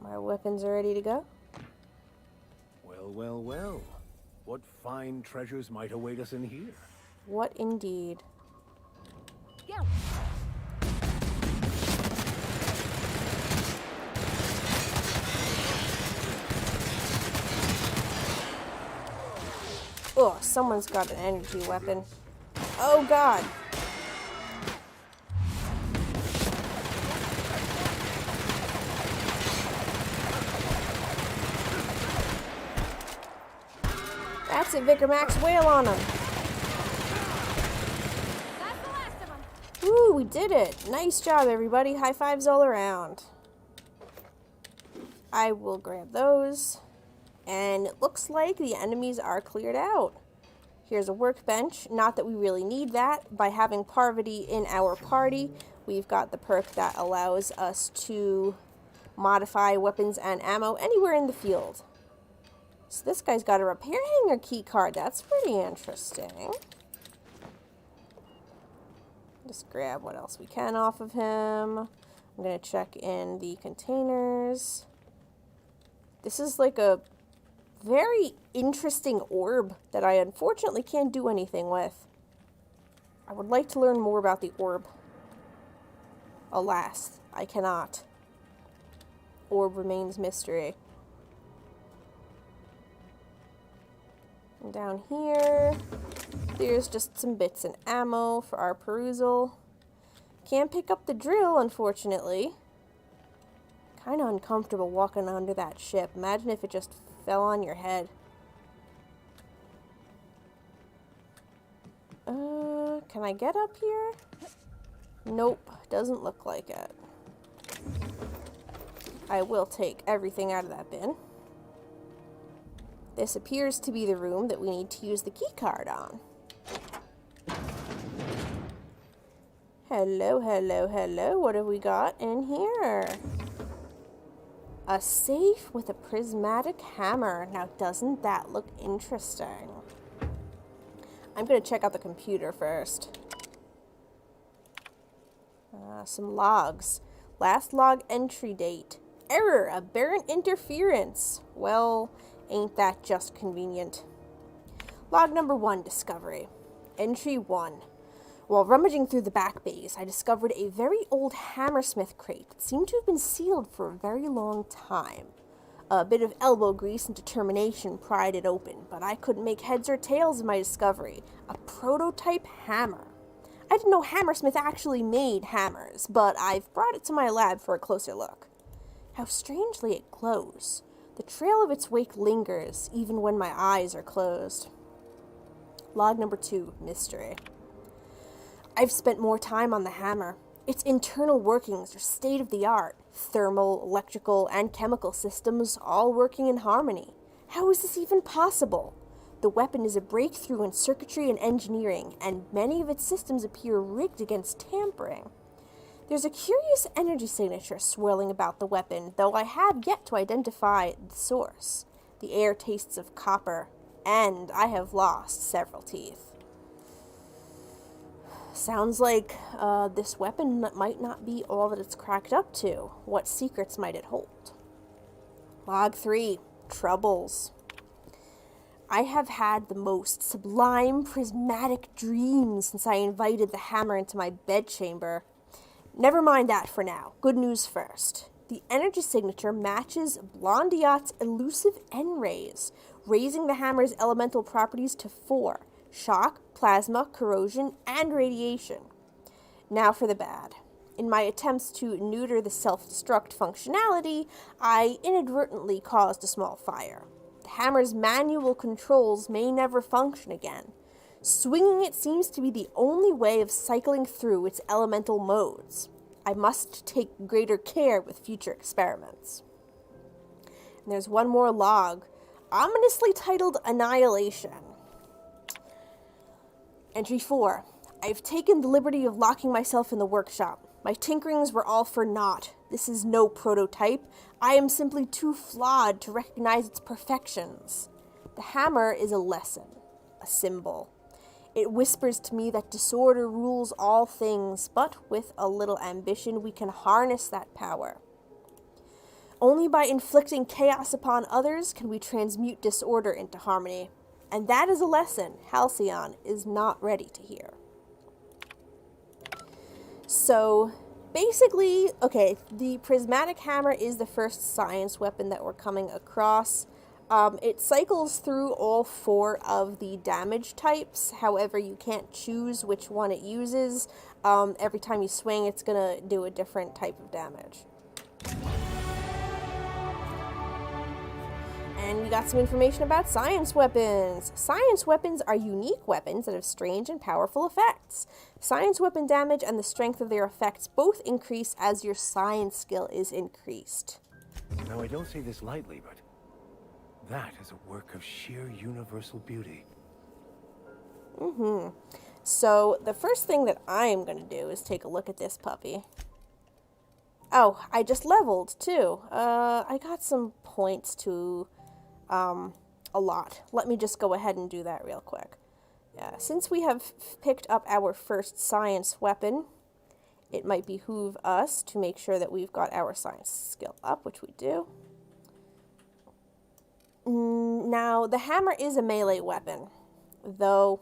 my weapons are ready to go. Well, well, well. What fine treasures might await us in here? What indeed. Go. Oh, someone's got an energy weapon. Oh god. That's it, Vicar Max, wail on him. That's the last of them. Woo, we did it. Nice job, everybody. High fives all around. I will grab those. And it looks like the enemies are cleared out. Here's a workbench. Not that we really need that. By having Parvati in our party, we've got the perk that allows us to modify weapons and ammo anywhere in the field. So this guy's got a repair hanger key card. That's pretty interesting. Just grab what else we can off of him. I'm going to check in the containers. This is like a very interesting orb that I unfortunately can't do anything with. I would like to learn more about the orb. Alas, I cannot. Orb remains mystery. And down here, there's just some bits and ammo for our perusal. Can't pick up the drill, unfortunately. Kind of uncomfortable walking under that ship. Imagine if it just fell on your head. Can I get up here? Nope, doesn't look like it. I will take everything out of that bin. This appears to be the room that we need to use the key card on. Hello, hello, hello. What have we got in here? A safe with a prismatic hammer. Now, doesn't that look interesting? I'm going to check out the computer first. Some logs. Last log entry date. Error, aberrant interference. Well, ain't that just convenient? Log number 1, discovery. Entry 1. While rummaging through the back bays, I discovered a very old hammersmith crate that seemed to have been sealed for a very long time. A bit of elbow grease and determination pried it open, but I couldn't make heads or tails of my discovery. A prototype hammer. I didn't know Hammersmith actually made hammers, but I've brought it to my lab for a closer look. How strangely it glows. The trail of its wake lingers, even when my eyes are closed. Log number 2, mystery. I've spent more time on the hammer. Its internal workings are state-of-the-art. Thermal, electrical, and chemical systems all working in harmony. How is this even possible? The weapon is a breakthrough in circuitry and engineering, and many of its systems appear rigged against tampering. There's a curious energy signature swirling about the weapon, though I have yet to identify the source. The air tastes of copper, and I have lost several teeth. Sounds like this weapon might not be all that it's cracked up to. What secrets might it hold? Log 3, troubles. I have had the most sublime prismatic dreams since I invited the hammer into my bedchamber. Never mind that for now. Good news first. The energy signature matches Blondiot's elusive N-rays, raising the hammer's elemental properties to 4. Shock, plasma, corrosion, and radiation. Now for the bad. In my attempts to neuter the self-destruct functionality, I inadvertently caused a small fire. The hammer's manual controls may never function again. Swinging it seems to be the only way of cycling through its elemental modes. I must take greater care with future experiments. And there's one more log, ominously titled Annihilation. Entry 4. I've taken the liberty of locking myself in the workshop. My tinkerings were all for naught. This is no prototype. I am simply too flawed to recognize its perfections. The hammer is a lesson, a symbol. It whispers to me that disorder rules all things, but with a little ambition we can harness that power. Only by inflicting chaos upon others can we transmute disorder into harmony. And that is a lesson Halcyon is not ready to hear. So, basically, okay, the prismatic hammer is the first science weapon that we're coming across. It cycles through all 4 of the damage types. However, you can't choose which one it uses. Every time you swing, it's gonna do a different type of damage. And we got some information about science weapons. Science weapons are unique weapons that have strange and powerful effects. Science weapon damage and the strength of their effects both increase as your science skill is increased. Now, I don't say this lightly, but that is a work of sheer universal beauty. So, the first thing that I'm going to do is take a look at this puppy. Oh, I just leveled, too. I got some points to a lot. Let me just go ahead and do that real quick. Since we have picked up our first science weapon, it might behoove us to make sure that we've got our science skill up, which we do. Now, the hammer is a melee weapon, though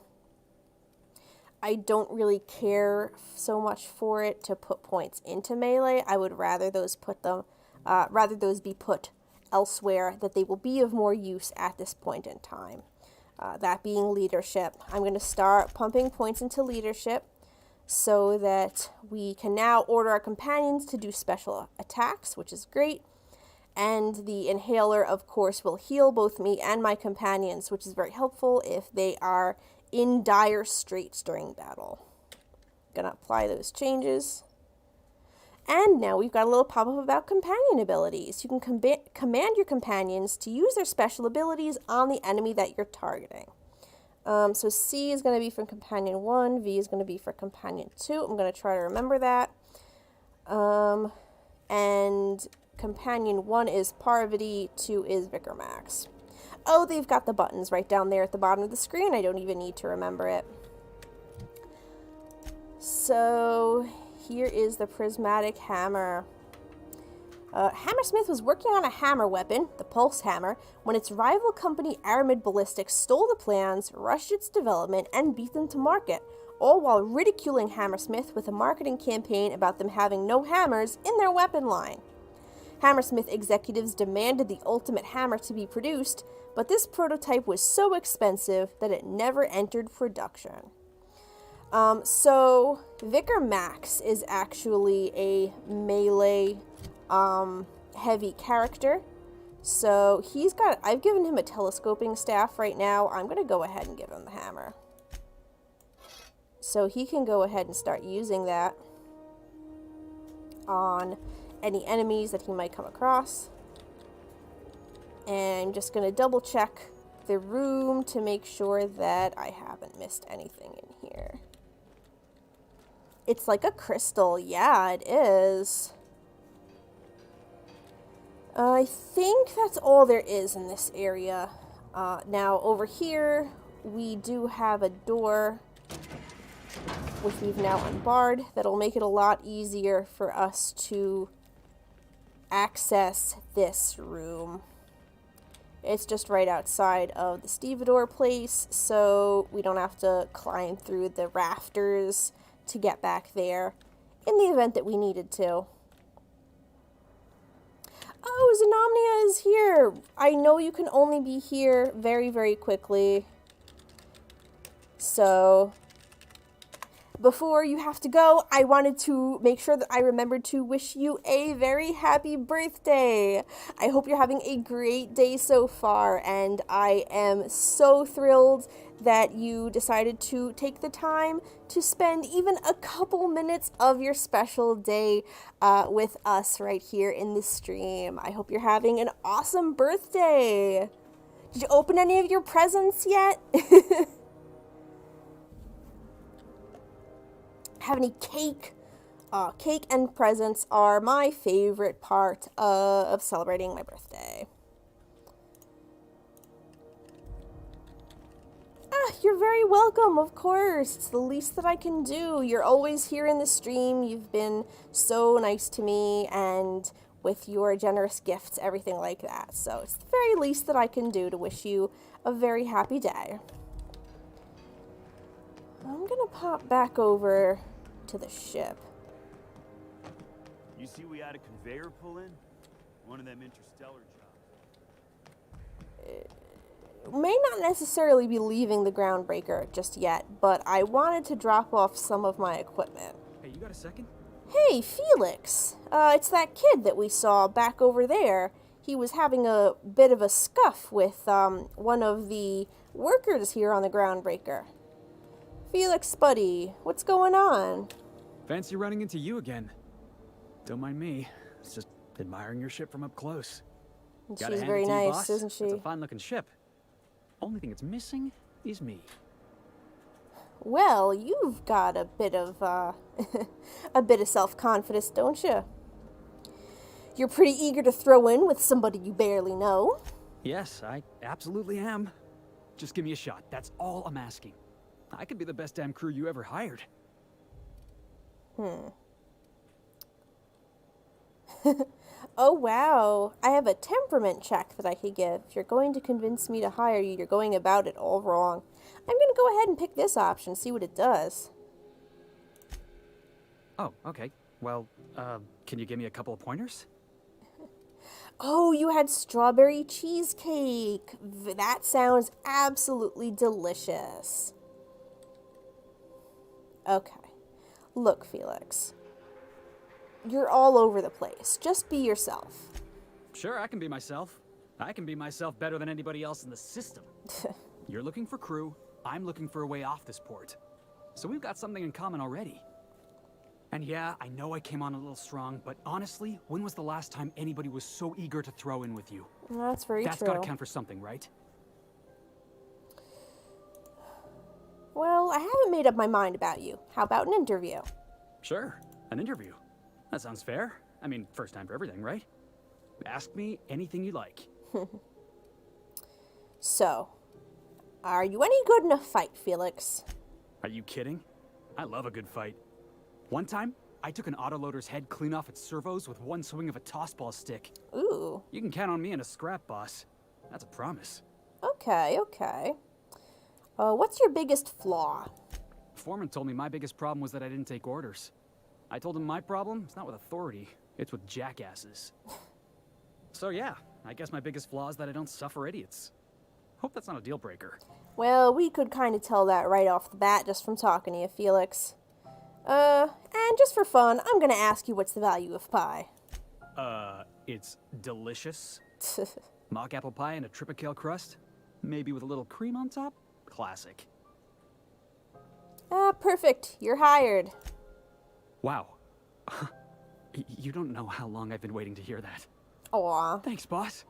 I don't really care so much for it to put points into melee. I would rather those be put elsewhere, that they will be of more use at this point in time. That being leadership. I'm going to start pumping points into leadership so that we can now order our companions to do special attacks, which is great. And the inhaler, of course, will heal both me and my companions, which is very helpful if they are in dire straits during battle. Gonna apply those changes. And now we've got a little pop-up about companion abilities. You can command your companions to use their special abilities on the enemy that you're targeting. So C is going to be for companion 1, V is going to be for companion 2. I'm going to try to remember that. And companion 1 is Parvati, 2 is Vicar Max. Oh, they've got the buttons right down there at the bottom of the screen. I don't even need to remember it. So here is the prismatic hammer. Hammersmith was working on a hammer weapon, the pulse hammer, when its rival company Aramid Ballistics stole the plans, rushed its development, and beat them to market, all while ridiculing Hammersmith with a marketing campaign about them having no hammers in their weapon line. Hammersmith executives demanded the ultimate hammer to be produced, but this prototype was so expensive that it never entered production. So Vicar Max is actually a melee heavy character. So I've given him a telescoping staff right now. I'm going to go ahead and give him the hammer. So he can go ahead and start using that on any enemies that he might come across. And I'm just going to double check the room to make sure that I haven't missed anything in here. It's like a crystal. Yeah, it is. I think that's all there is in this area. Now, over here, we do have a door, which we've now unbarred. That'll make it a lot easier for us to access this room. It's just right outside of the stevedore place, so we don't have to climb through the rafters to get back there in the event that we needed to. Oh, Xenomnia is here! I know you can only be here very, very quickly. So, before you have to go, I wanted to make sure that I remembered to wish you a very happy birthday. I hope you're having a great day so far, and I am so thrilled that you decided to take the time to spend even a couple minutes of your special day with us right here in the stream. I hope you're having an awesome birthday. Did you open any of your presents yet? Have any cake? Cake and presents are my favorite part of celebrating my birthday. You're very welcome, of course. It's the least that I can do. You're always here in the stream. You've been so nice to me, and with your generous gifts, everything like that. So it's the very least that I can do to wish you a very happy day. I'm gonna pop back over to the ship. You see we had a conveyor pull in? One of them interstellar jobs. May not necessarily be leaving the Groundbreaker just yet, but I wanted to drop off some of my equipment. Hey, you got a second? Hey, Felix! It's that kid that we saw back over there. He was having a bit of a scuff with one of the workers here on the Groundbreaker. Felix, buddy, what's going on? Fancy running into you again. Don't mind me. It's just admiring your ship from up close. She's very nice, isn't she? It's a fine-looking ship. Only thing it's missing is me. Well, you've got a bit of a bit of self-confidence, don't you? You're pretty eager to throw in with somebody you barely know. Yes, I absolutely am. Just give me a shot. That's all I'm asking. I could be the best damn crew you ever hired. Oh, wow. I have a temperament check that I could give. If you're going to convince me to hire you, you're going about it all wrong. I'm going to go ahead and pick this option, see what it does. Oh, okay. Well, can you give me a couple of pointers? Oh, you had strawberry cheesecake. That sounds absolutely delicious. Okay. Look, Felix. You're all over the place. Just be yourself. Sure, I can be myself. I can be myself better than anybody else in the system. You're looking for crew. I'm looking for a way off this port. So we've got something in common already. And yeah, I know I came on a little strong, but honestly, when was the last time anybody was so eager to throw in with you? That's very true. That's gotta count for something, right? Well, I haven't made up my mind about you. How about an interview? Sure, an interview. That sounds fair. I mean, first time for everything, right? Ask me anything you like. So, are you any good in a fight, Felix? Are you kidding? I love a good fight. One time, I took an autoloader's head clean off its servos with one swing of a tossball stick. Ooh. You can count on me in a scrap, boss. That's a promise. Okay, okay. What's your biggest flaw? Foreman told me my biggest problem was that I didn't take orders. I told him my problem is not with authority, it's with jackasses. So yeah, I guess my biggest flaw is that I don't suffer idiots. Hope that's not a deal breaker. Well, we could kind of tell that right off the bat just from talking to you, Felix. And just for fun, I'm gonna ask you what's the value of pie. It's delicious. Mock apple pie and a tripicale crust? Maybe with a little cream on top? Classic. Perfect. You're hired. Wow. You don't know how long I've been waiting to hear that. Aw. Thanks, boss.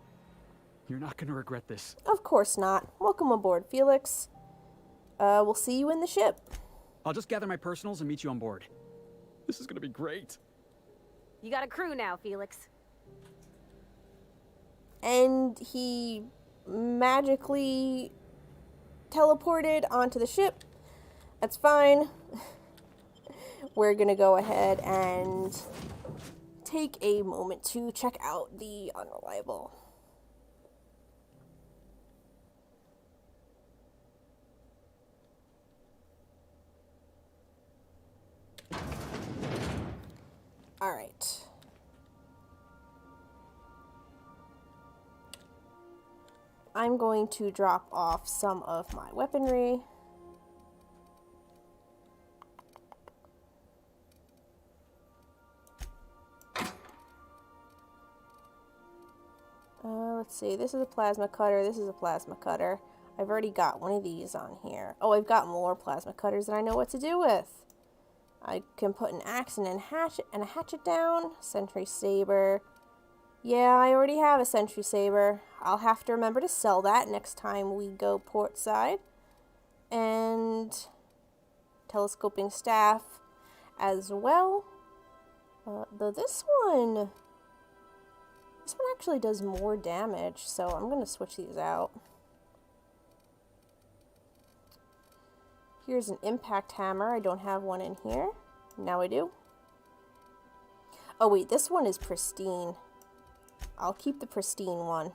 You're not gonna regret this. Of course not. Welcome aboard, Felix. We'll see you in the ship. I'll just gather my personals and meet you on board. This is gonna be great. You got a crew now, Felix. And he magically teleported onto the ship. That's fine. We're gonna go ahead and take a moment to check out the unreliable. All right. I'm going to drop off some of my weaponry. Let's see, this is a plasma cutter, this is a plasma cutter. I've already got one of these on here. Oh, I've got more plasma cutters than I know what to do with. I can put an axe and a hatchet down. Sentry saber. Yeah, I already have a sentry saber. I'll have to remember to sell that next time we go port side. And telescoping staff as well. This one actually does more damage, so I'm going to switch these out. Here's an impact hammer. I don't have one in here. Now I do. Oh wait, this one is pristine. I'll keep the pristine one.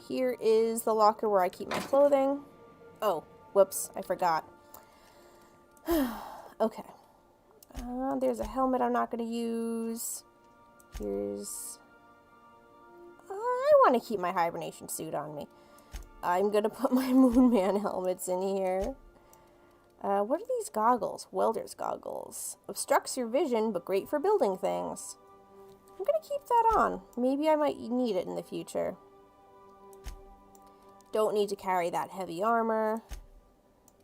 Here is the locker where I keep my clothing. Oh, whoops, I forgot. Okay. There's a helmet I'm not going to use. Here's... I want to keep my hibernation suit on me. I'm going to put my Moonman helmets in here. What are these goggles? Welder's goggles. Obstructs your vision, but great for building things. I'm going to keep that on. Maybe I might need it in the future. Don't need to carry that heavy armor.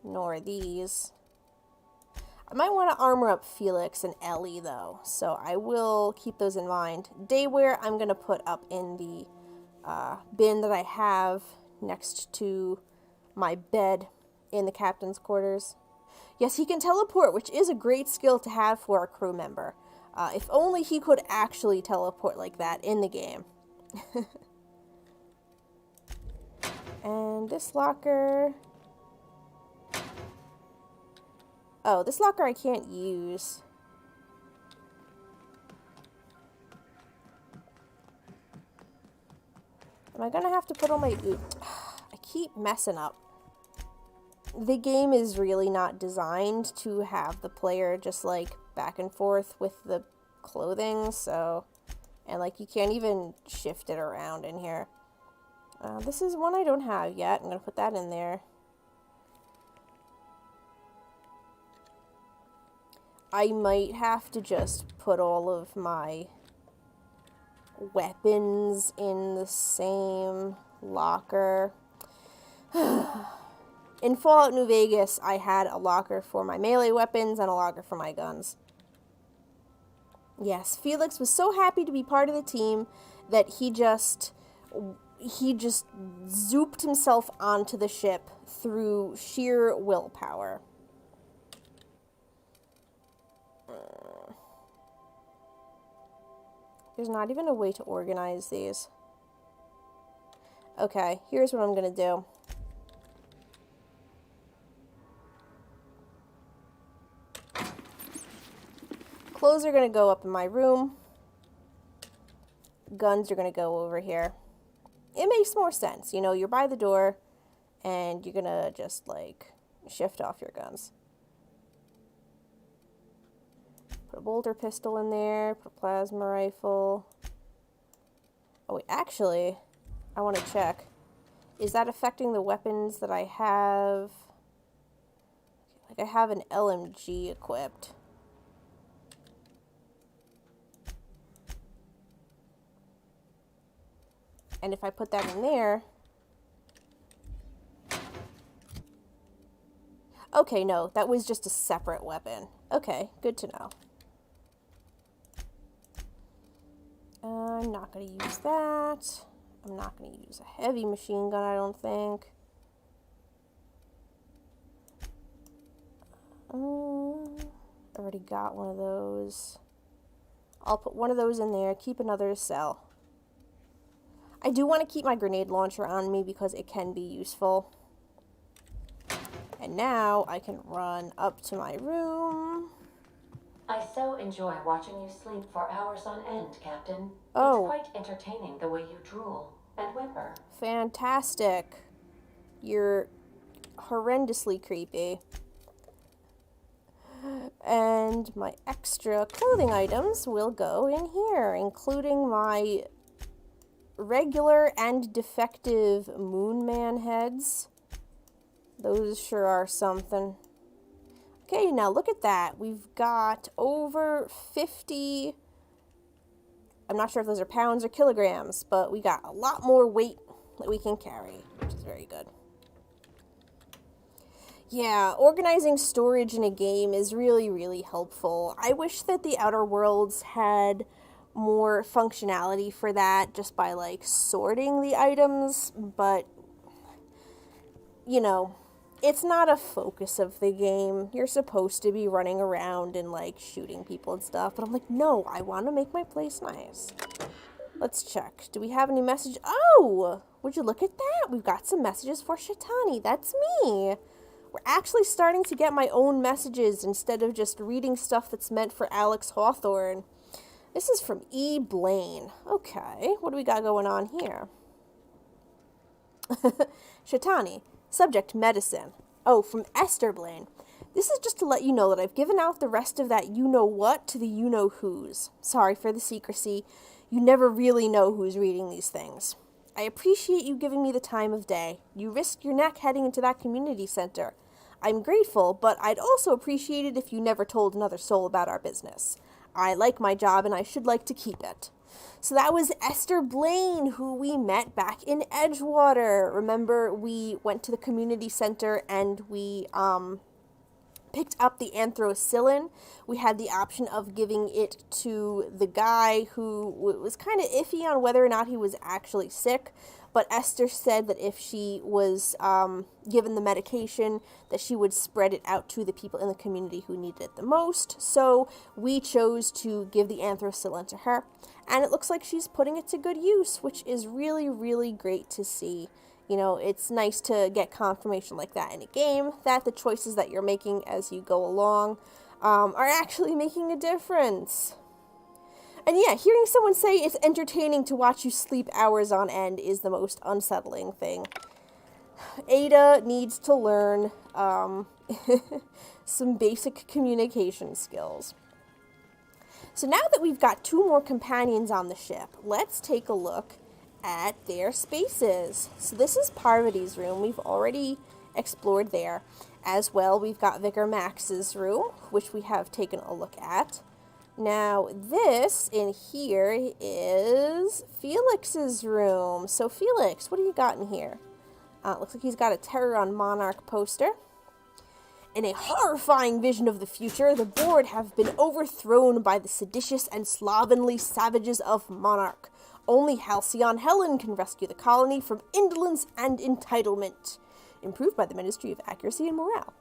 Nor these. I might want to armor up Felix and Ellie, though, so I will keep those in mind. Daywear, I'm going to put up in the bin that I have next to my bed in the captain's quarters. Yes, he can teleport, which is a great skill to have for a crew member. If only he could actually teleport like that in the game. And this locker... Oh, this locker I can't use. Am I gonna have to put all my... I keep messing up. The game is really not designed to have the player just, like, back and forth with the clothing, so... And, like, you can't even shift it around in here. This is one I don't have yet. I'm gonna put that in there. I might have to just put all of my weapons in the same locker. In Fallout New Vegas, I had a locker for my melee weapons and a locker for my guns. Yes, Felix was so happy to be part of the team that he just zooped himself onto the ship through sheer willpower. There's not even a way to organize these. Okay, here's what I'm gonna do. Clothes are gonna go up in my room. Guns are gonna go over here. It makes more sense, you know, you're by the door and you're gonna just like shift off your guns. Put a bolter pistol in there, put a plasma rifle. Oh, wait, actually, I want to check. Is that affecting the weapons that I have? Like, I have an LMG equipped. And if I put that in there... Okay, no, that was just a separate weapon. Okay, good to know. I'm not going to use that. I'm not going to use a heavy machine gun, I don't think. I already got one of those. I'll put one of those in there, keep another to sell. I do want to keep my grenade launcher on me because it can be useful. And now I can run up to my room. I so enjoy watching you sleep for hours on end, Captain. Oh. It's quite entertaining the way you drool and whimper. Fantastic. You're horrendously creepy. And my extra clothing items will go in here, including my regular and defective Moonman heads. Those sure are something. Okay, now look at that. We've got over 50... I'm not sure if those are pounds or kilograms, but we got a lot more weight that we can carry, which is very good. Yeah, organizing storage in a game is really, really helpful. I wish that the Outer Worlds had more functionality for that, just by, like, sorting the items, but, you know, it's not a focus of the game. You're supposed to be running around and, like, shooting people and stuff, but I'm like, no, I want to make my place nice. Let's check. Do we have any message? Oh! Would you look at that? We've got some messages for Shetani. That's me! We're actually starting to get my own messages instead of just reading stuff that's meant for Alex Hawthorne. This is from E. Blaine. Okay, what do we got going on here? Shetani. Subject, medicine. Oh, from Esther Blaine. This is just to let you know that I've given out the rest of that you-know-what to the you-know-whos. Sorry for the secrecy. You never really know who's reading these things. I appreciate you giving me the time of day. You risked your neck heading into that community center. I'm grateful, but I'd also appreciate it if you never told another soul about our business. I like my job, and I should like to keep it. So that was Esther Blaine, who we met back in Edgewater. Remember, we went to the community center and we picked up the anthracillin. We had the option of giving it to the guy who was kind of iffy on whether or not he was actually sick. But Esther said that if she was given the medication, that she would spread it out to the people in the community who needed it the most. So we chose to give the anthracillin to her. And it looks like she's putting it to good use, which is really, really great to see. You know, it's nice to get confirmation like that in a game, that the choices that you're making as you go along are actually making a difference. And yeah, hearing someone say it's entertaining to watch you sleep hours on end is the most unsettling thing. Ada needs to learn some basic communication skills. So now that we've got 2 more companions on the ship, let's take a look at their spaces. So this is Parvati's room. We've already explored there. As well, we've got Vicar Max's room, which we have taken a look at. Now, this in here is Felix's room. So, Felix, what do you got in here? Looks like he's got a Terror on Monarch poster. In a horrifying vision of the future, the board have been overthrown by the seditious and slovenly savages of Monarch. Only Halcyon Helen can rescue the colony from indolence and entitlement. Improved by the Ministry of Accuracy and Morale.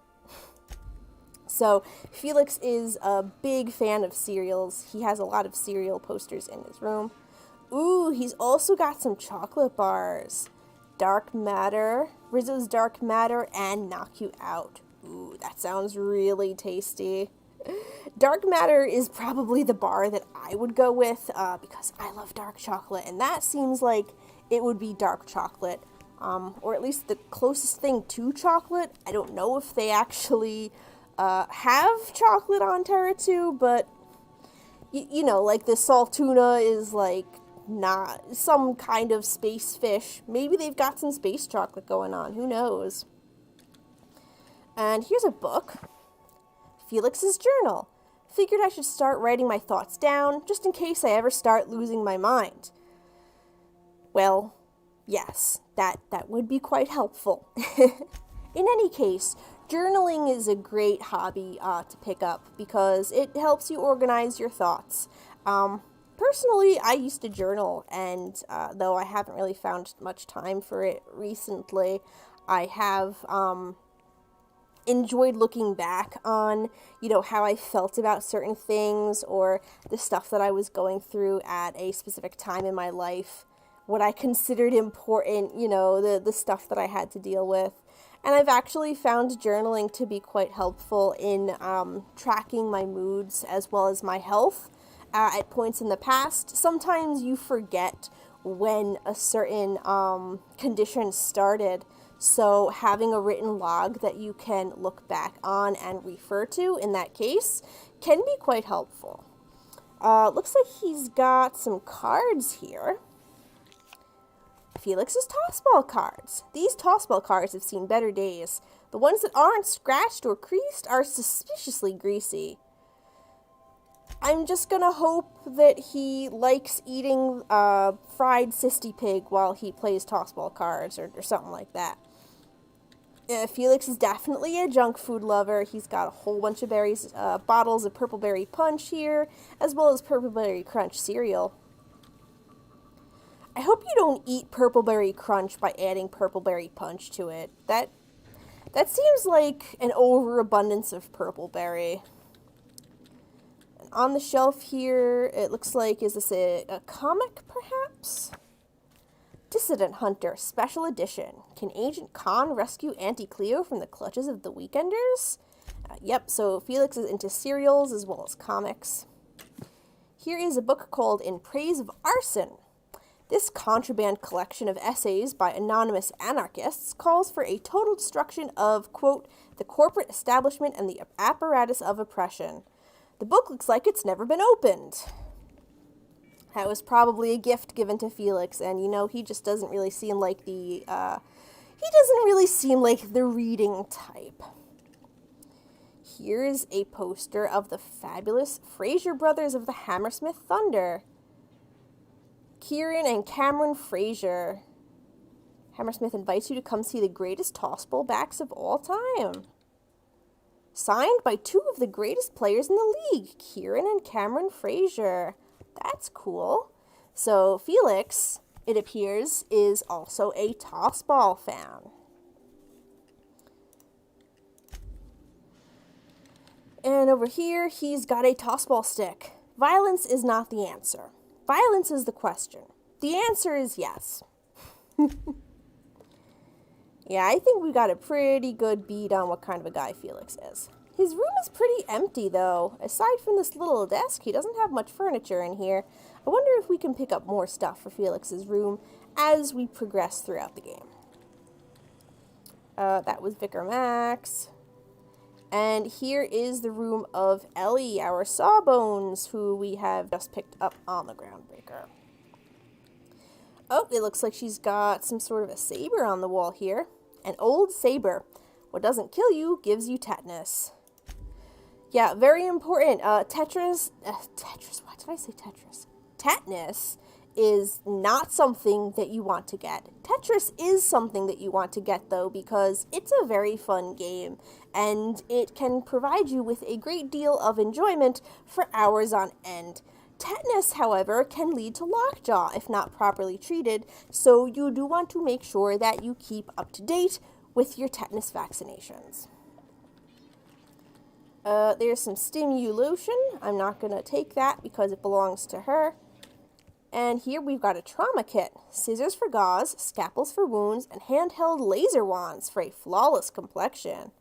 So, Felix is a big fan of cereals. He has a lot of cereal posters in his room. Ooh, he's also got some chocolate bars. Dark Matter, Rizzo's Dark Matter, and Knock You Out. Ooh, that sounds really tasty. Dark Matter is probably the bar that I would go with because I love dark chocolate, and that seems like it would be dark chocolate, or at least the closest thing to chocolate. I don't know if they actually have chocolate on Terra 2, but you know, like the salt tuna is like not some kind of space fish. Maybe they've got some space chocolate going on. Who knows? And here's a book. Felix's journal. Figured I should start writing my thoughts down, just in case I ever start losing my mind. Well, yes, that would be quite helpful. In any case, journaling is a great hobby to pick up because it helps you organize your thoughts. Personally, I used to journal, and though I haven't really found much time for it recently, I have enjoyed looking back on, how I felt about certain things or the stuff that I was going through at a specific time in my life, what I considered important, the stuff that I had to deal with. And I've actually found journaling to be quite helpful in tracking my moods as well as my health at points in the past. Sometimes you forget when a certain condition started. So having a written log that you can look back on and refer to in that case can be quite helpful. Looks like he's got some cards here. Felix's tossball cards. These tossball cards have seen better days. The ones that aren't scratched or creased are suspiciously greasy. I'm just gonna hope that he likes eating fried cysty pig while he plays tossball cards or something like that. Felix is definitely a junk food lover. He's got a whole bunch of berries, bottles of Purple Berry Punch here, as well as Purple Berry Crunch cereal. I hope you don't eat Purple Berry Crunch by adding Purple Berry Punch to it. That seems like an overabundance of Purple Berry. And on the shelf here, it looks like, is this a comic, perhaps? Dissident Hunter, Special Edition. Can Agent Khan rescue Auntie Cleo from the clutches of the Weekenders? Yep, so Felix is into cereals as well as comics. Here is a book called In Praise of Arson. This contraband collection of essays by anonymous anarchists calls for a total destruction of, quote, the corporate establishment and the apparatus of oppression. The book looks like it's never been opened. That was probably a gift given to Felix, and he just doesn't really seem like the reading type. Here's a poster of the fabulous Fraser Brothers of the Hammersmith Thunder. Kieran and Cameron Fraser. Hammersmith invites you to come see the greatest tossball backs of all time. Signed by two of the greatest players in the league, Kieran and Cameron Fraser. That's cool. So Felix, it appears, is also a tossball fan. And over here, he's got a tossball stick. Violence is not the answer. Violence is the question. The answer is yes. Yeah, I think we got a pretty good bead on what kind of a guy Felix is. His room is pretty empty, though. Aside from this little desk, he doesn't have much furniture in here. I wonder if we can pick up more stuff for Felix's room as we progress throughout the game. That was Vicar Max. And here is the room of Ellie, our Sawbones, who we have just picked up on the Groundbreaker. Oh, it looks like she's got some sort of a saber on the wall here. An old saber. What doesn't kill you gives you tetanus. Yeah, very important. Tetris, why did I say Tetris? Tetanus is not something that you want to get. Tetris is something that you want to get, though, because it's a very fun game, and it can provide you with a great deal of enjoyment for hours on end. Tetanus, however, can lead to lockjaw if not properly treated, so you do want to make sure that you keep up to date with your tetanus vaccinations. There's some stimulation. I'm not going to take that because it belongs to her. And here we've got a trauma kit. Scissors for gauze, scalpels for wounds, and handheld laser wands for a flawless complexion.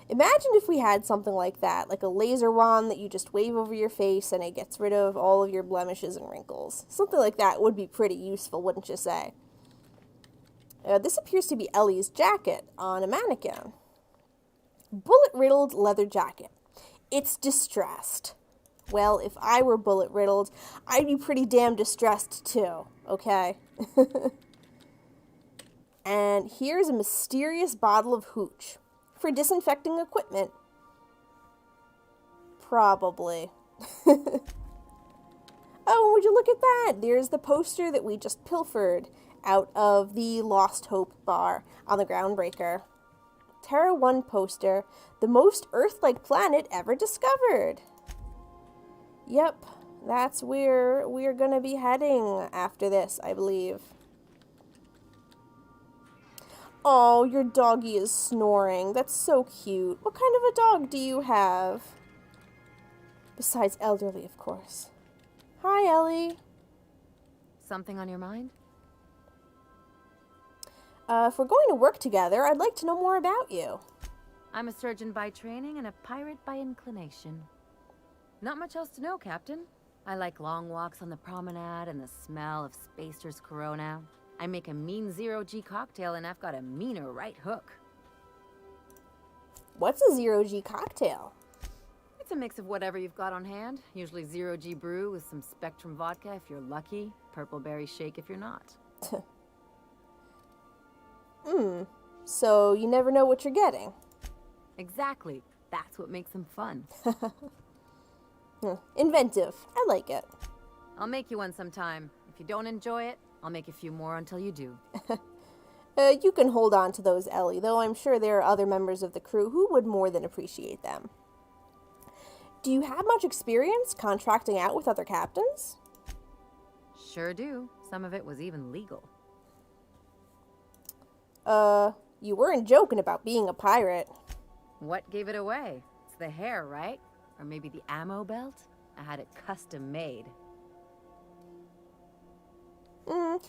Imagine if we had something like that, like a laser wand that you just wave over your face and it gets rid of all of your blemishes and wrinkles. Something like that would be pretty useful, wouldn't you say? This appears to be Ellie's jacket on a mannequin. Bullet-riddled leather jacket. It's distressed. Well, if I were bullet riddled, I'd be pretty damn distressed too, okay? And here's a mysterious bottle of hooch for disinfecting equipment. Probably. Oh, would you look at that? There's the poster that we just pilfered out of the Lost Hope bar on the Groundbreaker. Terra 1 poster, the most Earth-like planet ever discovered. Yep, that's where we're gonna be heading after this, I believe. Oh, your doggy is snoring. That's so cute. What kind of a dog do you have? Besides elderly, of course. Hi, Ellie. Something on your mind? If we're going to work together, I'd like to know more about you. I'm a surgeon by training and a pirate by inclination. Not much else to know, Captain. I like long walks on the promenade and the smell of Spacer's Corona. I make a mean zero-G cocktail and I've got a meaner right hook. What's a zero-G cocktail? It's a mix of whatever you've got on hand. Usually zero-G brew with some Spectrum vodka if you're lucky, purple berry shake if you're not. So you never know what you're getting. Exactly. That's what makes them fun. Inventive. I like it. I'll make you one sometime. If you don't enjoy it, I'll make a few more until you do. You can hold on to those, Ellie, though I'm sure there are other members of the crew who would more than appreciate them. Do you have much experience contracting out with other captains? Sure do. Some of it was even legal. You weren't joking about being a pirate. What gave it away? It's the hair, right? Or maybe the ammo belt? I had it custom made. I don't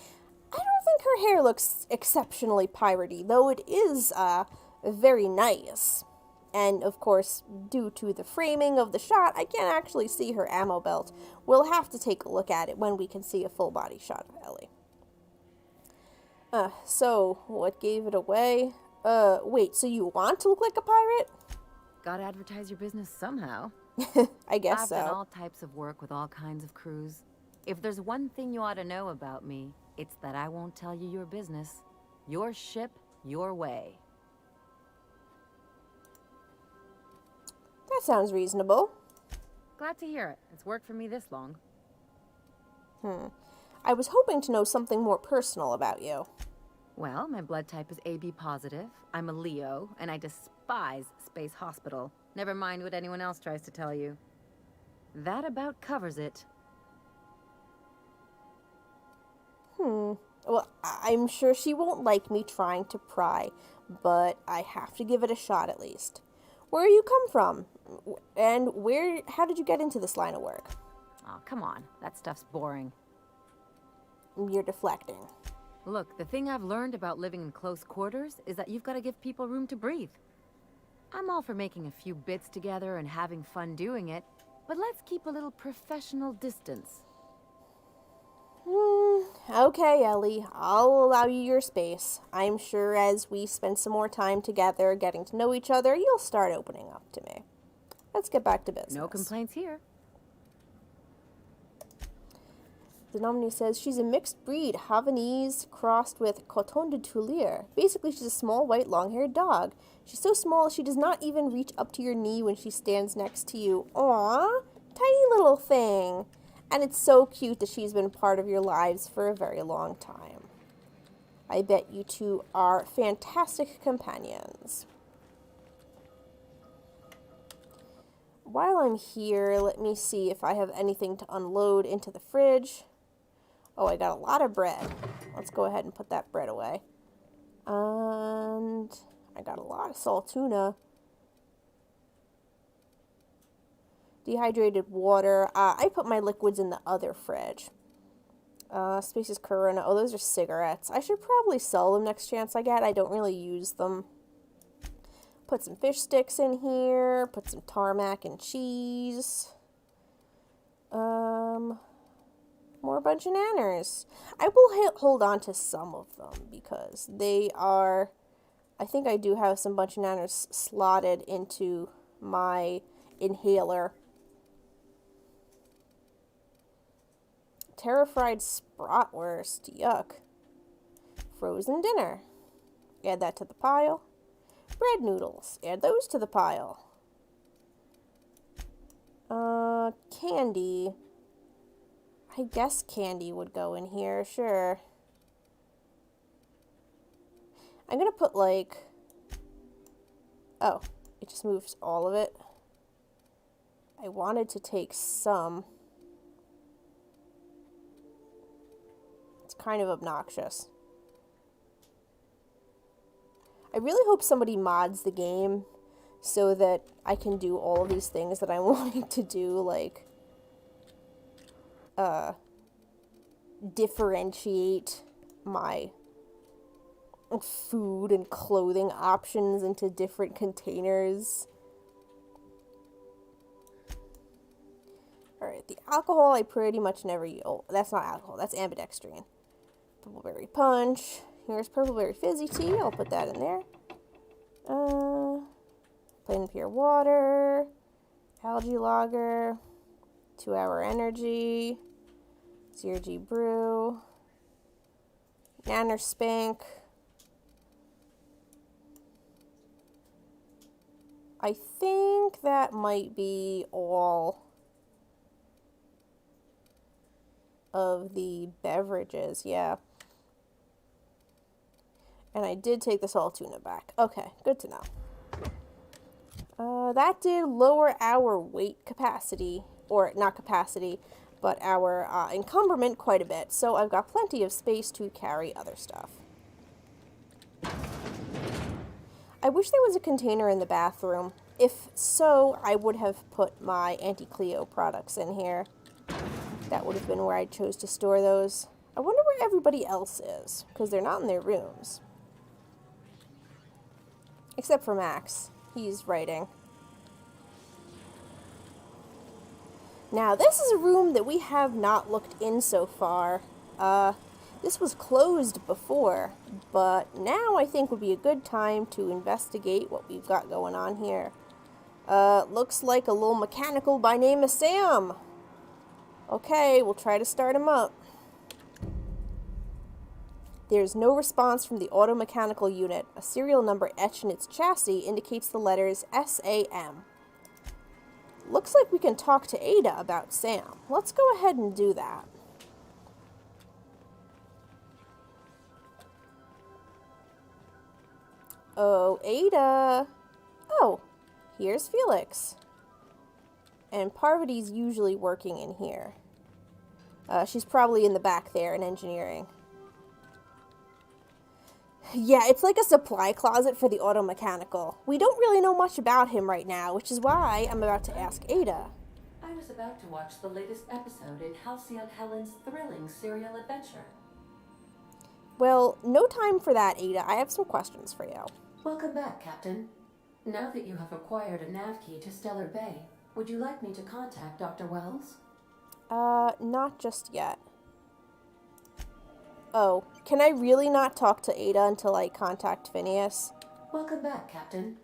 think her hair looks exceptionally piratey, though it is, very nice. And, of course, due to the framing of the shot, I can't actually see her ammo belt. We'll have to take a look at it when we can see a full-body shot of Ellie. So, what gave it away? Wait, so you want to look like a pirate? Gotta advertise your business somehow. I guess I've so. done all types of work with all kinds of crews. If there's one thing you ought to know about me, it's that I won't tell you your business. Your ship, your way. That sounds reasonable. Glad to hear it. It's worked for me this long. I was hoping to know something more personal about you. Well, my blood type is AB positive. I'm a Leo, and I despise Space Hospital. Never mind what anyone else tries to tell you. That about covers it. Well, I'm sure she won't like me trying to pry, but I have to give it a shot at least. Where you come from? And how did you get into this line of work? Oh, come on. That stuff's boring. You're deflecting. Look, the thing I've learned about living in close quarters is that you've got to give people room to breathe. I'm all for making a few bits together and having fun doing it, but let's keep a little professional distance. Okay, Ellie, I'll allow you your space. I'm sure as we spend some more time together getting to know each other, you'll start opening up to me. Let's get back to business. No complaints here. The nominee says she's a mixed breed, Havanese crossed with Coton de Tuileries. Basically, she's a small, white, long-haired dog. She's so small she does not even reach up to your knee when she stands next to you. Aww, tiny little thing. And it's so cute that she's been part of your lives for a very long time. I bet you two are fantastic companions. While I'm here, let me see if I have anything to unload into the fridge. Oh, I got a lot of bread. Let's go ahead and put that bread away. And I got a lot of salt tuna. Dehydrated water. I put my liquids in the other fridge. Spaces Corona. Oh, those are cigarettes. I should probably sell them next chance I get. I don't really use them. Put some fish sticks in here. Put some tarmac and cheese. More bunch of nanners. I will hold on to some of them because they are... I think I do have some bunch of nanners slotted into my inhaler. Terra-fried spratwurst. Yuck. Frozen dinner. Add that to the pile. Bread noodles. Add those to the pile. Candy. I guess candy would go in here, sure. I'm gonna put like... Oh, it just moves all of it. I wanted to take some. It's kind of obnoxious. I really hope somebody mods the game so that I can do all of these things that I'm wanting to do, like, differentiate my food and clothing options into different containers. Alright, the alcohol I pretty much never use. Oh, that's not alcohol, that's ambidextrine. Purpleberry punch. Here's purpleberry fizzy tea, I'll put that in there. Plain pure water. Algae lager. 2-hour energy. CRG brew. Nanner spank. I think that might be all of the beverages, yeah. And I did take the salt tuna back. Okay, good to know. That did lower our weight capacity, or not capacity, but our encumberment quite a bit. So I've got plenty of space to carry other stuff. I wish there was a container in the bathroom. If so, I would have put my anti-Cleo products in here. That would have been where I chose to store those. I wonder where everybody else is, because they're not in their rooms. Except for Max. He's writing. Now, this is a room that we have not looked in so far. This was closed before, but now I think would be a good time to investigate what we've got going on here. Looks like a little mechanical by name of Sam. Okay, we'll try to start him up. There's no response from the auto-mechanical unit. A serial number etched in its chassis indicates the letters SAM. Looks like we can talk to Ada about Sam. Let's go ahead and do that. Oh, Ada. Oh, here's Felix. And Parvati's usually working in here. She's probably in the back there in engineering. Yeah, it's like a supply closet for the auto-mechanical. We don't really know much about him right now, which is why I'm about to ask Ada. I was about to watch the latest episode in Halcyon Helen's thrilling serial adventure. Well, no time for that, Ada. I have some questions for you. Welcome back, Captain. Now that you have acquired a nav key to Stellar Bay, would you like me to contact Dr. Wells? Not just yet. Oh, can I really not talk to Ada until I contact Phineas? Welcome back, Captain.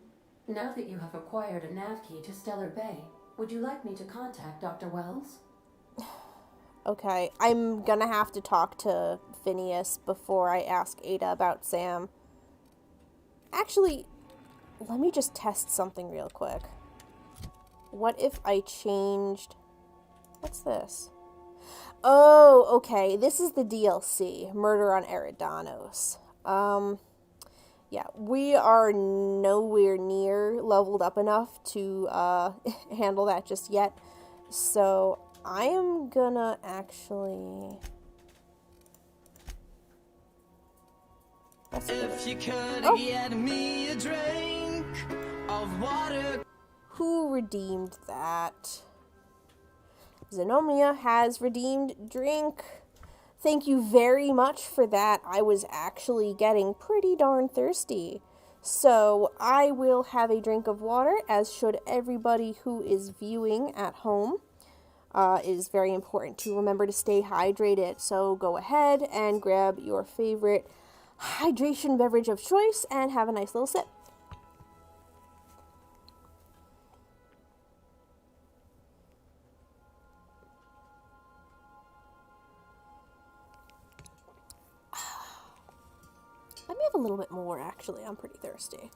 Now that you have acquired a nav key to Stellar Bay, would you like me to contact Dr. Wells? Okay, I'm gonna have to talk to Phineas before I ask Ada about Sam. Actually, let me just test something real quick. What if I changed... What's this? Oh, okay. This is the DLC, Murder on Eridanos. Yeah, we are nowhere near leveled up enough to handle that just yet. So I am gonna actually... If you could get me a drink of water. Who redeemed that? Xenomia has redeemed drink. Thank you very much for that. I was actually getting pretty darn thirsty. So I will have a drink of water, as should everybody who is viewing at home. It is very important to remember to stay hydrated. So go ahead and grab your favorite hydration beverage of choice and have a nice little sip. little bit more, actually. I'm pretty thirsty.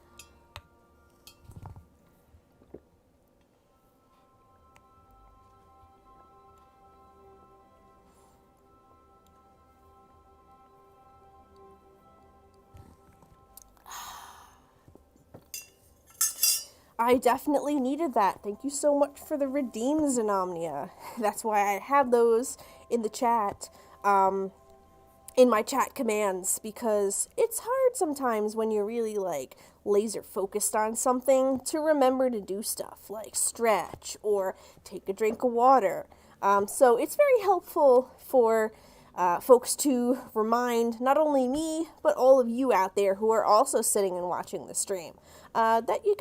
I definitely needed that. Thank you so much for the redeems, Anomnia. That's why I have those in the chat, in my chat commands, because it's hard sometimes when you're really, like, laser focused on something to remember to do stuff, like stretch or take a drink of water. So it's very helpful for folks to remind not only me, but all of you out there who are also sitting and watching the stream, that you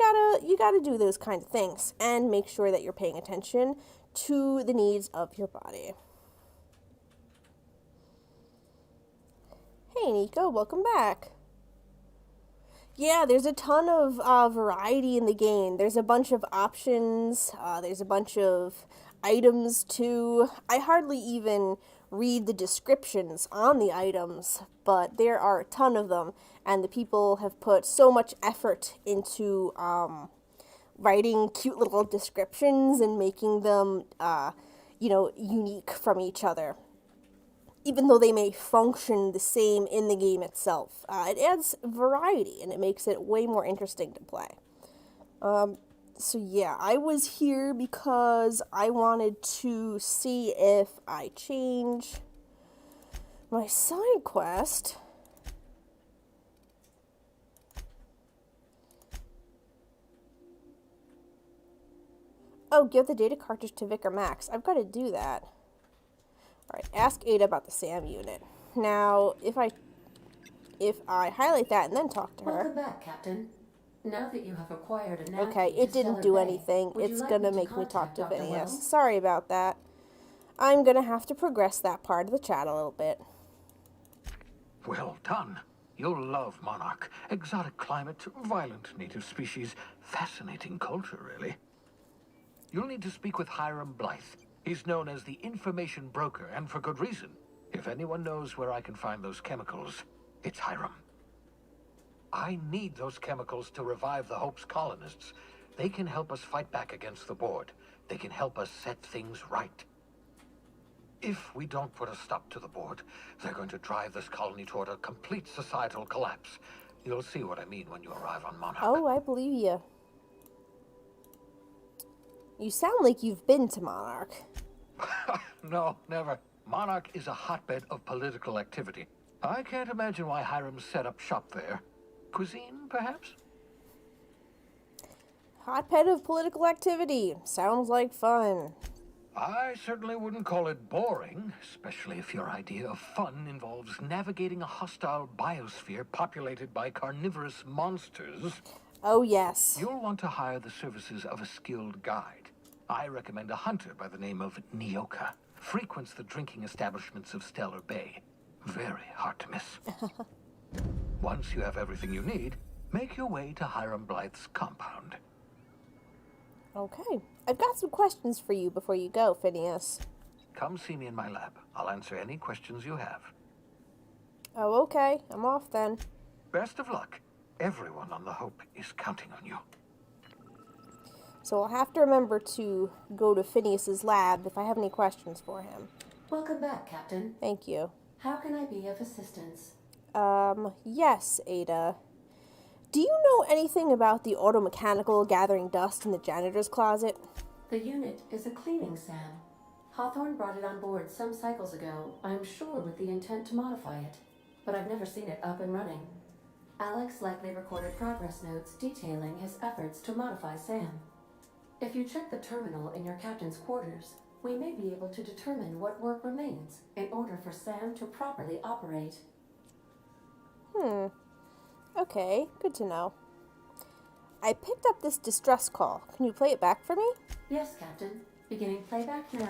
gotta do those kind of things and make sure that you're paying attention to the needs of your body. Hey Nico, welcome back. Yeah, there's a ton of variety in the game. There's a bunch of options, there's a bunch of items too. I hardly even read the descriptions on the items, but there are a ton of them, and the people have put so much effort into writing cute little descriptions and making them, unique from each other. Even though they may function the same in the game itself. It adds variety, and it makes it way more interesting to play. So yeah, I was here because I wanted to see if I change my side quest. Oh, give the data cartridge to Vicar Max. I've got to do that. Alright, ask Ada about the SAM unit. Now, if I highlight that and then talk to her... Welcome back, Captain. Now that you have acquired a nav Okay, key it to didn't Stellar do Bay, anything. would you It's like gonna me make me talk to contact Dr. Phineas. Wells? Sorry about that. I'm gonna have to progress that part of the chat a little bit. Well done. You'll love Monarch. Exotic climate, violent native species, fascinating culture, really. You'll need to speak with Hiram Blythe. He's known as the information broker, and for good reason. If anyone knows where I can find those chemicals, it's Hiram. I need those chemicals to revive the Hope's colonists. They can help us fight back against the board. They can help us set things right. If we don't put a stop to the board, they're going to drive this colony toward a complete societal collapse. You'll see what I mean when you arrive on Monarch. Oh, I believe you. You sound like you've been to Monarch. No, never. Monarch is a hotbed of political activity. I can't imagine why Hiram set up shop there. Cuisine, perhaps? Hotbed of political activity. Sounds like fun. I certainly wouldn't call it boring, especially if your idea of fun involves navigating a hostile biosphere populated by carnivorous monsters. Oh, yes. You'll want to hire the services of a skilled guide. I recommend a hunter by the name of Nyoka. Frequents the drinking establishments of Stellar Bay. Very hard to miss. Once you have everything you need, make your way to Hiram Blythe's compound. Okay. I've got some questions for you before you go, Phineas. Come see me in my lab. I'll answer any questions you have. Oh, okay. I'm off then. Best of luck. Everyone on the Hope is counting on you. So I'll have to remember to go to Phineas's lab if I have any questions for him. Welcome back, Captain. Thank you. How can I be of assistance? Yes, Ada. Do you know anything about the automechanical gathering dust in the janitor's closet? The unit is a cleaning SAM. Hawthorne brought it on board some cycles ago, I'm sure with the intent to modify it. But I've never seen it up and running. Alex likely recorded progress notes detailing his efforts to modify SAM. If you check the terminal in your captain's quarters, we may be able to determine what work remains in order for SAM to properly operate. Okay, good to know. I picked up this distress call. Can you play it back for me? Yes, Captain. Beginning playback now.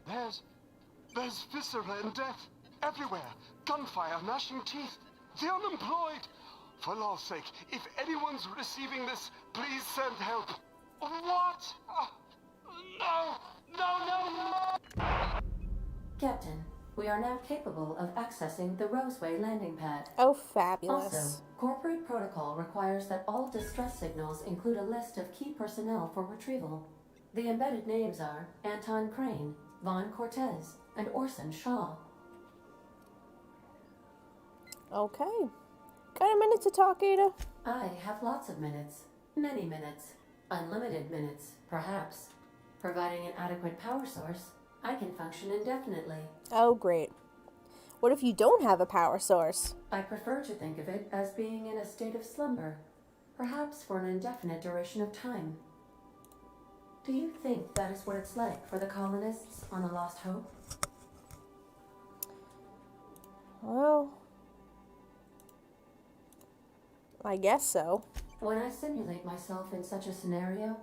There's viscera and death everywhere. Gunfire, gnashing teeth. The unemployed. For law's sake, if anyone's receiving this, please send help. What? No! Captain, We are now capable of accessing the Roseway landing pad. Oh, fabulous. Also, corporate protocol requires that all distress signals include a list of key personnel for retrieval. The embedded names are Anton Crane, Vaughn Cortez, and Orson Shaw. Okay. Got a minute to talk, Ada? I have lots of minutes. Many minutes. Unlimited minutes, perhaps. Providing an adequate power source, I can function indefinitely. Oh, great. What if you don't have a power source? I prefer to think of it as being in a state of slumber, perhaps for an indefinite duration of time. Do you think that is what it's like for the colonists on the Lost Hope? Well, I guess so. When I simulate myself in such a scenario,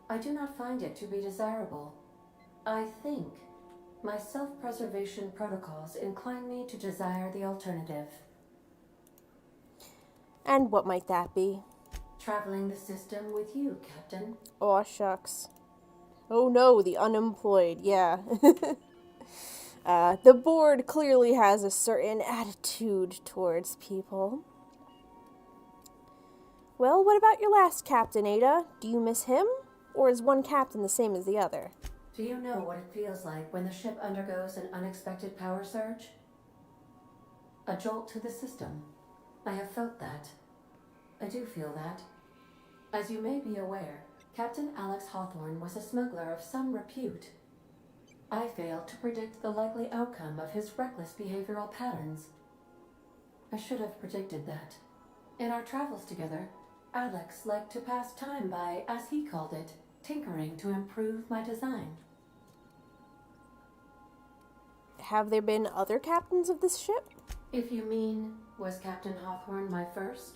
I do not find it to be desirable. I think my self-preservation protocols incline me to desire the alternative. And what might that be? Traveling the system with you, Captain. Aw, shucks. Oh no, the unemployed, yeah. The board clearly has a certain attitude towards people. Well, what about your last captain, Ada? Do you miss him? Or is one captain the same as the other? Do you know what it feels like when the ship undergoes an unexpected power surge? A jolt to the system. I have felt that. I do feel that. As you may be aware, Captain Alex Hawthorne was a smuggler of some repute. I failed to predict the likely outcome of his reckless behavioral patterns. I should have predicted that. In our travels together, Alex liked to pass time by, as he called it, tinkering to improve my design. Have there been other captains of this ship? If you mean, was Captain Hawthorne my first?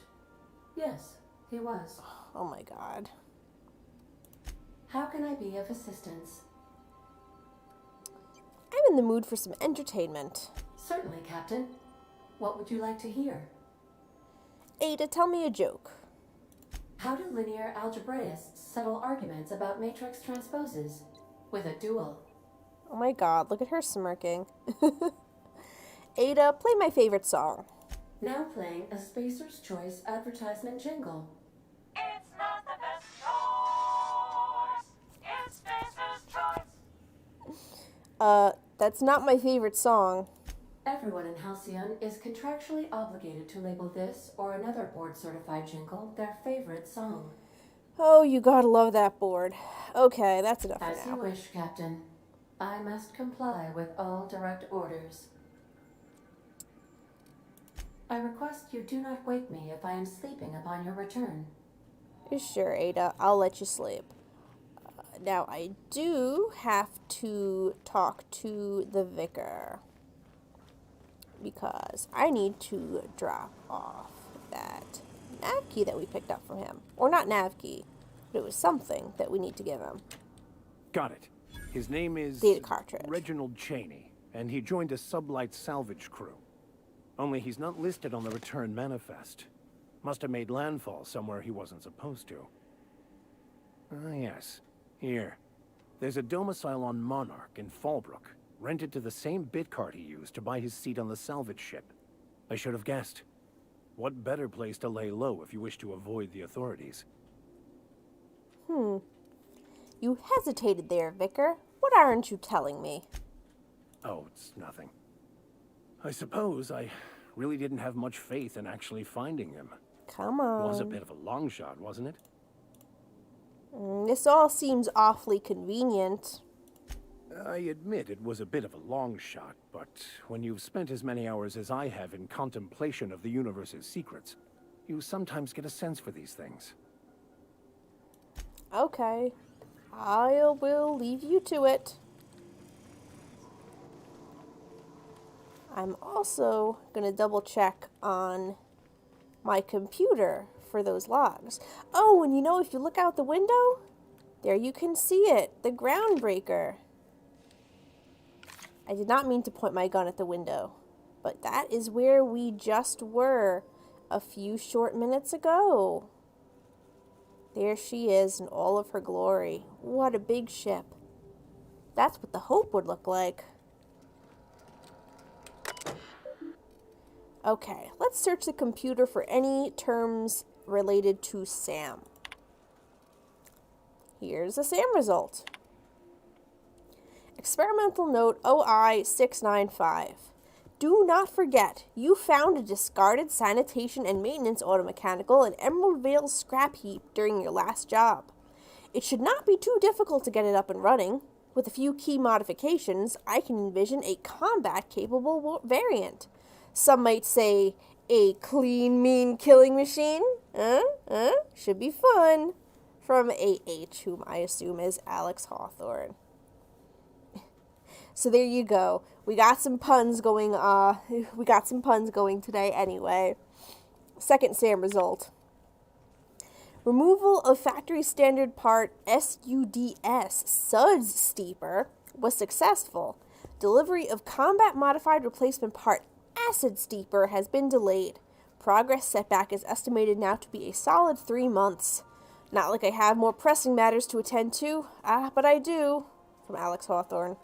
Yes, he was. Oh my god. How can I be of assistance? I'm in the mood for some entertainment. Certainly, Captain. What would you like to hear? Ada, tell me a joke. How do linear algebraists settle arguments about matrix transposes? With a duel. Oh my god, look at her smirking. Ada, play my favorite song. Now playing a Spacer's Choice advertisement jingle. It's not the best choice. It's Spacer's Choice. That's not my favorite song. Everyone in Halcyon is contractually obligated to label this or another board-certified jingle their favorite song. Oh, you gotta love that board. Okay, that's enough As for you now. wish, Captain. I must comply with all direct orders. I request you do not wake me if I am sleeping upon your return. Sure, Ada, I'll let you sleep. Now, I do have to talk to the vicar, because I need to drop off that nav key that we picked up from him. Or not nav key, but it was something that we need to give him. Got it. His name is Data cartridge. Reginald Cheney, and he joined a sublight salvage crew. Only he's not listed on the return manifest. Must have made landfall somewhere he wasn't supposed to. Ah, yes. Here. There's a domicile on Monarch in Fallbrook, rented to the same bit card he used to buy his seat on the salvage ship. I should have guessed. What better place to lay low if you wish to avoid the authorities? You hesitated there, Vicar. What aren't you telling me? Oh, it's nothing. I suppose I really didn't have much faith in actually finding him. Come on. Was a bit of a long shot, wasn't it? This all seems awfully convenient. I admit it was a bit of a long shot, but when you've spent as many hours as I have in contemplation of the universe's secrets, you sometimes get a sense for these things. Okay. I will leave you to it. I'm also going to double check on my computer for those logs. Oh, and you know, if you look out the window, there you can see it, the Groundbreaker. I did not mean to point my gun at the window, but that is where we just were a few short minutes ago. There she is in all of her glory. What a big ship. That's what the Hope would look like. Okay, let's search the computer for any terms related to Sam. Here's the Sam result. Experimental note OI-695. Do not forget, you found a discarded sanitation and maintenance automechanical in Emerald Vale's scrap heap during your last job. It should not be too difficult to get it up and running. With a few key modifications, I can envision a combat-capable variant. Some might say, a clean, mean killing machine? Should be fun. From AH, whom I assume is Alex Hawthorne. So there you go. We got some puns going today anyway. Second Sam result. Removal of factory standard part SUDS steeper was successful. Delivery of combat modified replacement part acid steeper has been delayed. Progress setback is estimated now to be a solid 3 months. Not like I have more pressing matters to attend to. But I do. From Alex Hawthorne.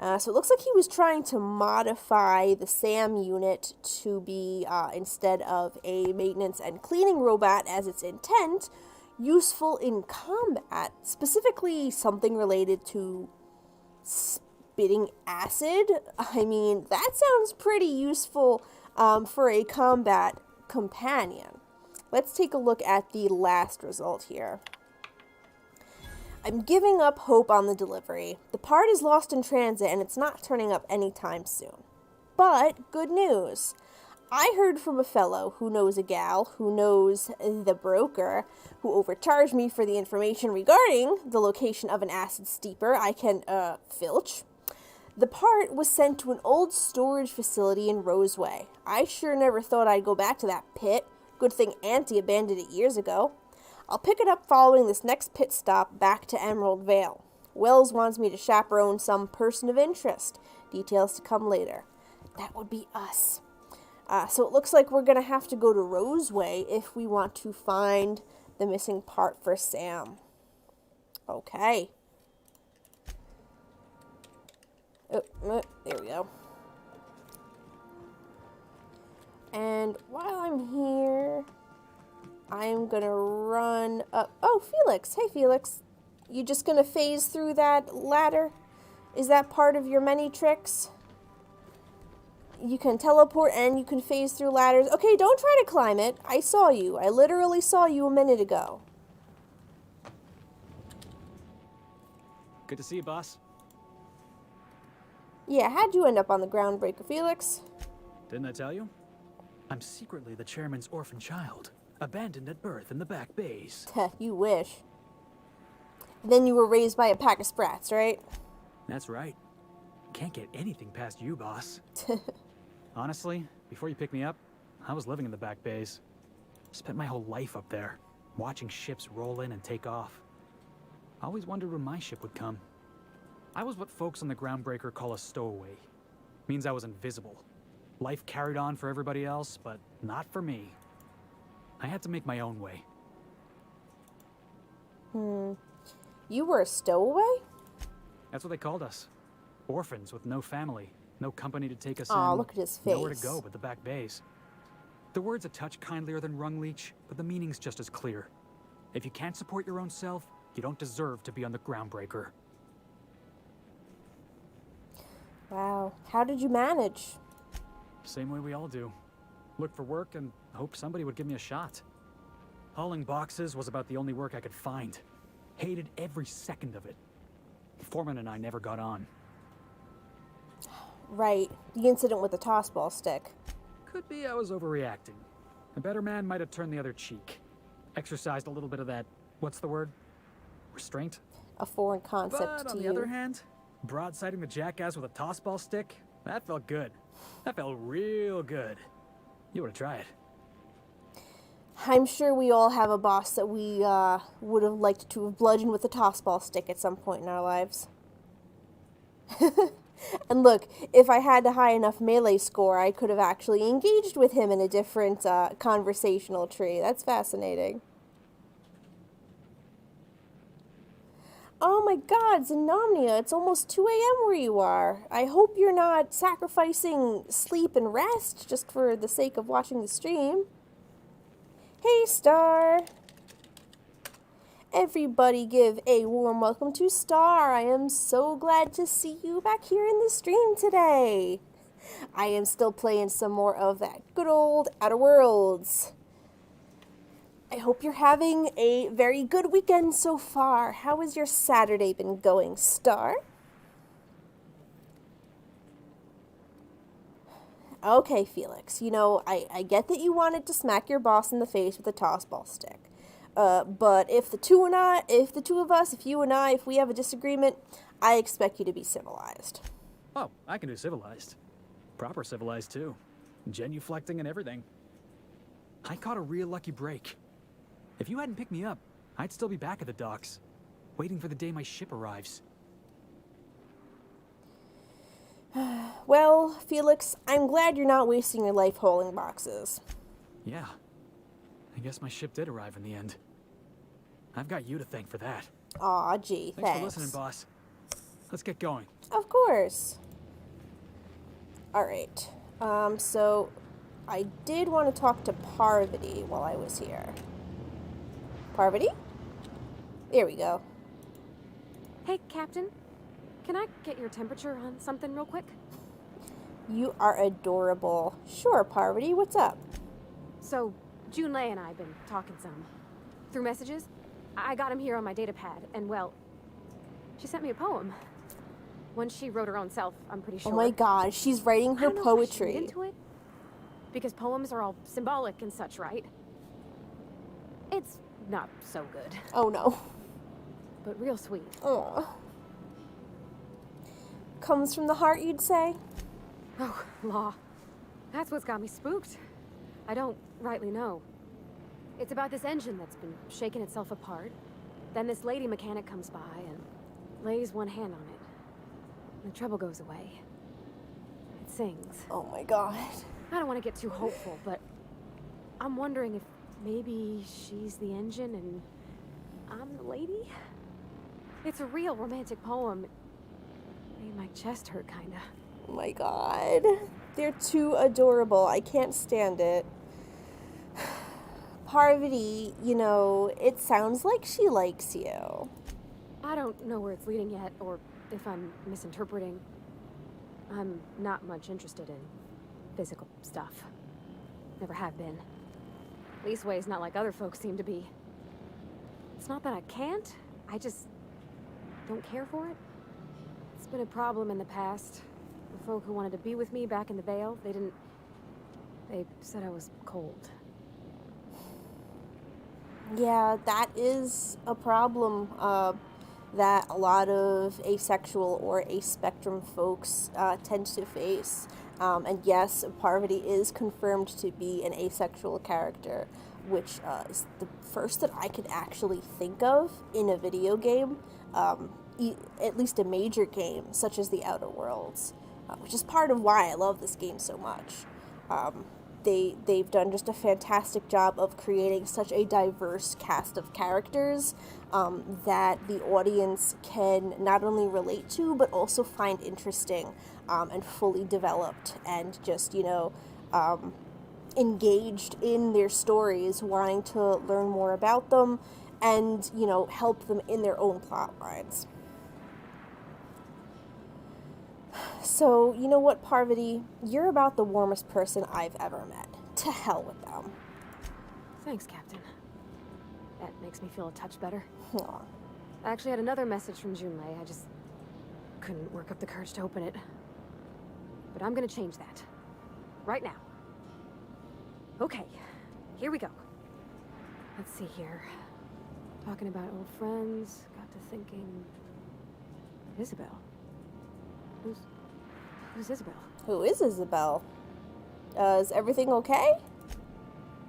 So it looks like he was trying to modify the SAM unit to be, instead of a maintenance and cleaning robot as its intent, useful in combat. Specifically something related to spitting acid. I mean, that sounds pretty useful for a combat companion. Let's take a look at the last result here. I'm giving up hope on the delivery. The part is lost in transit and it's not turning up anytime soon. But, good news. I heard from a fellow who knows a gal, who knows the broker, who overcharged me for the information regarding the location of an acid steeper I can, filch. The part was sent to an old storage facility in Roseway. I sure never thought I'd go back to that pit. Good thing Auntie abandoned it years ago. I'll pick it up following this next pit stop back to Emerald Vale. Wells wants me to chaperone some person of interest. Details to come later. That would be us. So it looks like we're going to have to go to Roseway if we want to find the missing part for Sam. Okay. Oh, there we go. And while I'm here, I'm gonna run up. Oh, Felix. Hey, Felix. You just gonna phase through that ladder? Is that part of your many tricks? You can teleport and you can phase through ladders. Okay, don't try to climb it. I saw you. I literally saw you a minute ago. Good to see you, boss. Yeah, how'd you end up on the Groundbreaker, Felix? Didn't I tell you? I'm secretly the chairman's orphan child. Abandoned at birth in the back bays. You wish. And then you were raised by a pack of sprats, right? That's right. Can't get anything past you, boss. Honestly, before you picked me up, I was living in the back bays. Spent my whole life up there, watching ships roll in and take off. I always wondered when my ship would come. I was what folks on the Groundbreaker call a stowaway. Means I was invisible. Life carried on for everybody else, but not for me. I had to make my own way. You were a stowaway? That's what they called us. Orphans with no family, no company to take us in. Aw, look at his face. Nowhere to go but the back bays. The word's a touch kindlier than Rungleech, but the meaning's just as clear. If you can't support your own self, you don't deserve to be on the Groundbreaker. Wow. How did you manage? Same way we all do. Look for work and hope somebody would give me a shot. Hauling boxes was about the only work I could find. Hated every second of it. Foreman and I never got on. Right. The incident with the tossball stick. Could be I was overreacting. A better man might have turned the other cheek. Exercised a little bit of that, what's the word? Restraint? A foreign concept but to on the you. other hand, broadsiding the jackass with a tossball stick? That felt good. That felt real good. You ought to try it. I'm sure we all have a boss that we would have liked to have bludgeoned with a tossball stick at some point in our lives. And look, if I had a high enough melee score, I could have actually engaged with him in a different conversational tree. That's fascinating. Oh my god, Xenomnia, it's almost 2 a.m. where you are. I hope you're not sacrificing sleep and rest just for the sake of watching the stream. Hey, Star. Everybody give a warm welcome to Star. I am so glad to see you back here in the stream today. I am still playing some more of that good old Outer Worlds. I hope you're having a very good weekend so far. How has your Saturday been going, Star? Okay, Felix. You know, I get that you wanted to smack your boss in the face with a tossball stick. But if the two of us, if you and I, if we have a disagreement, I expect you to be civilized. Oh, I can do civilized. Proper civilized, too. Genuflecting and everything. I caught a real lucky break. If you hadn't picked me up, I'd still be back at the docks, waiting for the day my ship arrives. Well, Felix, I'm glad you're not wasting your life hauling boxes. Yeah. I guess my ship did arrive in the end. I've got you to thank for that. Aw, gee, thanks. Thanks for listening, boss. Let's get going. Of course. Alright. So I did want to talk to Parvati while I was here. Parvati? There we go. Hey, Captain. Can I get your temperature on something real quick? You are adorable. Sure, Parvati, what's up? So, Junlei and I have been talking some. Through messages. I got him here on my data pad, and well, she sent me a poem. One she wrote her own self, I'm pretty sure. Oh my god, she's writing her poetry. I should read into it, because poems are all symbolic and such, right? It's not so good. Oh no. But real sweet. Aw. Comes from the heart, you'd say? Oh, law. That's what's got me spooked. I don't rightly know. It's about this engine that's been shaking itself apart. Then this lady mechanic comes by and lays one hand on it. And the trouble goes away. It sings. Oh my god. I don't want to get too hopeful, but I'm wondering if maybe she's the engine and I'm the lady? It's a real romantic poem. Made my chest hurt, kinda. Oh my god. They're too adorable. I can't stand it. Parvati, you know, it sounds like she likes you. I don't know where it's leading yet, or if I'm misinterpreting. I'm not much interested in physical stuff. Never have been. Leastways not like other folks seem to be. It's not that I can't, I just don't care for it. It's been a problem in the past. The folk who wanted to be with me back in the Vale, they said I was cold. Yeah, that is a problem that a lot of asexual or aspectrum folks tend to face. And yes, Parvati is confirmed to be an asexual character, which is the first that I could actually think of in a video game, at least a major game, such as the Outer Worlds, which is part of why I love this game so much. They've done just a fantastic job of creating such a diverse cast of characters that the audience can not only relate to, but also find interesting and fully developed and just, you know, engaged in their stories, wanting to learn more about them and, you know, help them in their own plot lines. So, you know what, Parvati? You're about the warmest person I've ever met. To hell with them. Thanks, Captain. That makes me feel a touch better. Aww. I actually had another message from Junlei. I just couldn't work up the courage to open it. But I'm gonna change that. Right now. Okay, here we go. Let's see here. Talking about old friends, got to thinking... Isabel. Who's Isabel? Who is Isabel? Is everything okay?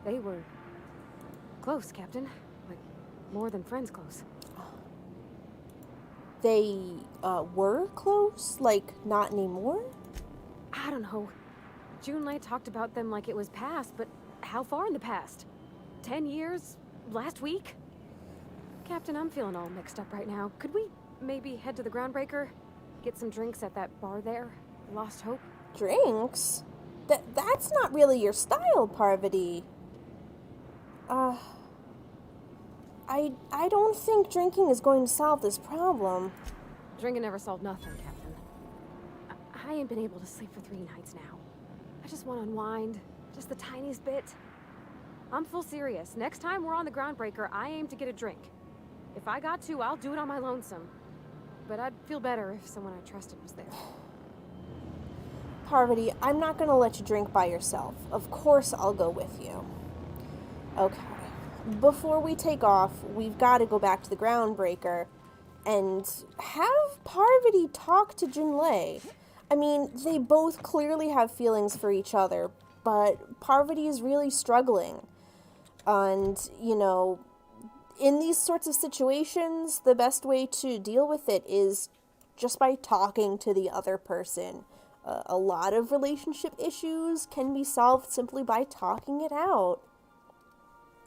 They were close, Captain. Like, more than friends close. They, were close? Like, not anymore? I don't know. Junlei talked about them like it was past, but how far in the past? 10 years? Last week? Captain, I'm feeling all mixed up right now. Could we maybe head to the Groundbreaker? Get some drinks at that bar there? Lost Hope? Drinks? That's not really your style, Parvati. I don't think drinking is going to solve this problem. Drinking never solved nothing, Captain. I ain't been able to sleep for 3 nights now. I just want to unwind. Just the tiniest bit. I'm full serious. Next time we're on the Groundbreaker, I aim to get a drink. If I got to, I'll do it on my lonesome. But I'd feel better if someone I trusted was there. Parvati, I'm not going to let you drink by yourself. Of course I'll go with you. Okay. Before we take off, we've got to go back to the Groundbreaker and have Parvati talk to Junlei. I mean, they both clearly have feelings for each other, but Parvati is really struggling. And, you know, in these sorts of situations, the best way to deal with it is just by talking to the other person. A lot of relationship issues can be solved simply by talking it out.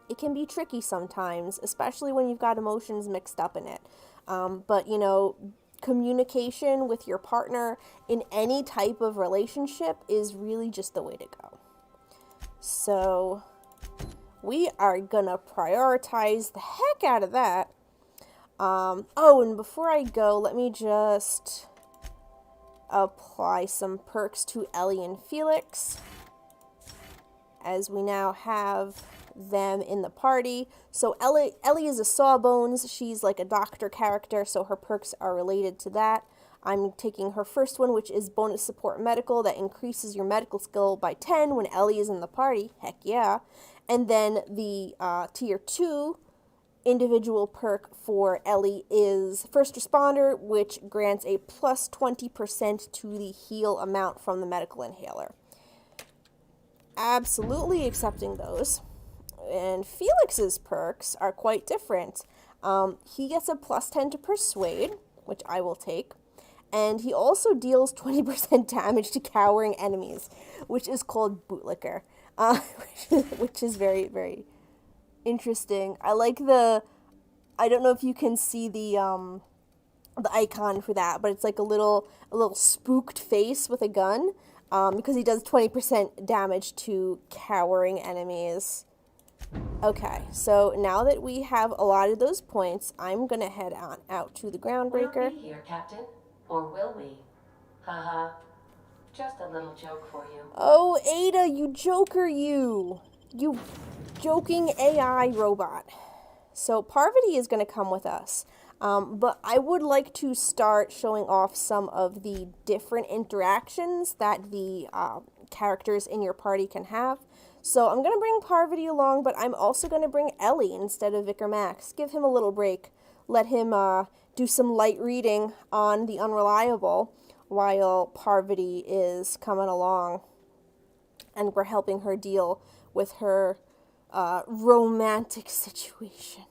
It can be tricky sometimes, especially when you've got emotions mixed up in it. But, you know, communication with your partner in any type of relationship is really just the way to go. So, we are gonna prioritize the heck out of that. Oh, and before I go, let me just apply some perks to Ellie and Felix, as we now have them in the party. So Ellie is a Sawbones. She's like a doctor character, so her perks are related to that. I'm taking her first one, which is bonus support medical. That increases your medical skill by 10 when Ellie is in the party. Heck yeah. And then the tier 2 individual perk for Ellie is First Responder, which grants a plus 20% to the heal amount from the medical inhaler. Absolutely accepting those. And Felix's perks are quite different. He gets a plus 10 to Persuade, which I will take. And he also deals 20% damage to cowering enemies, which is called Bootlicker, which is very, very interesting. I like I don't know if you can see the icon for that, but it's like a little spooked face with a gun, because he does 20% damage to cowering enemies. Okay, so now that we have allotted those points, I'm gonna head on out to the Groundbreaker. We'll be here, Captain. Or will we? Haha. Just a little joke for you. Oh, Ada, you joker, you joking AI robot. So Parvati is going to come with us, but I would like to start showing off some of the different interactions that the characters in your party can have. So I'm going to bring Parvati along, but I'm also going to bring Ellie instead of Vicar Max. Give him a little break. Let him do some light reading on the Unreliable while Parvati is coming along, and we're helping her deal with her romantic situation.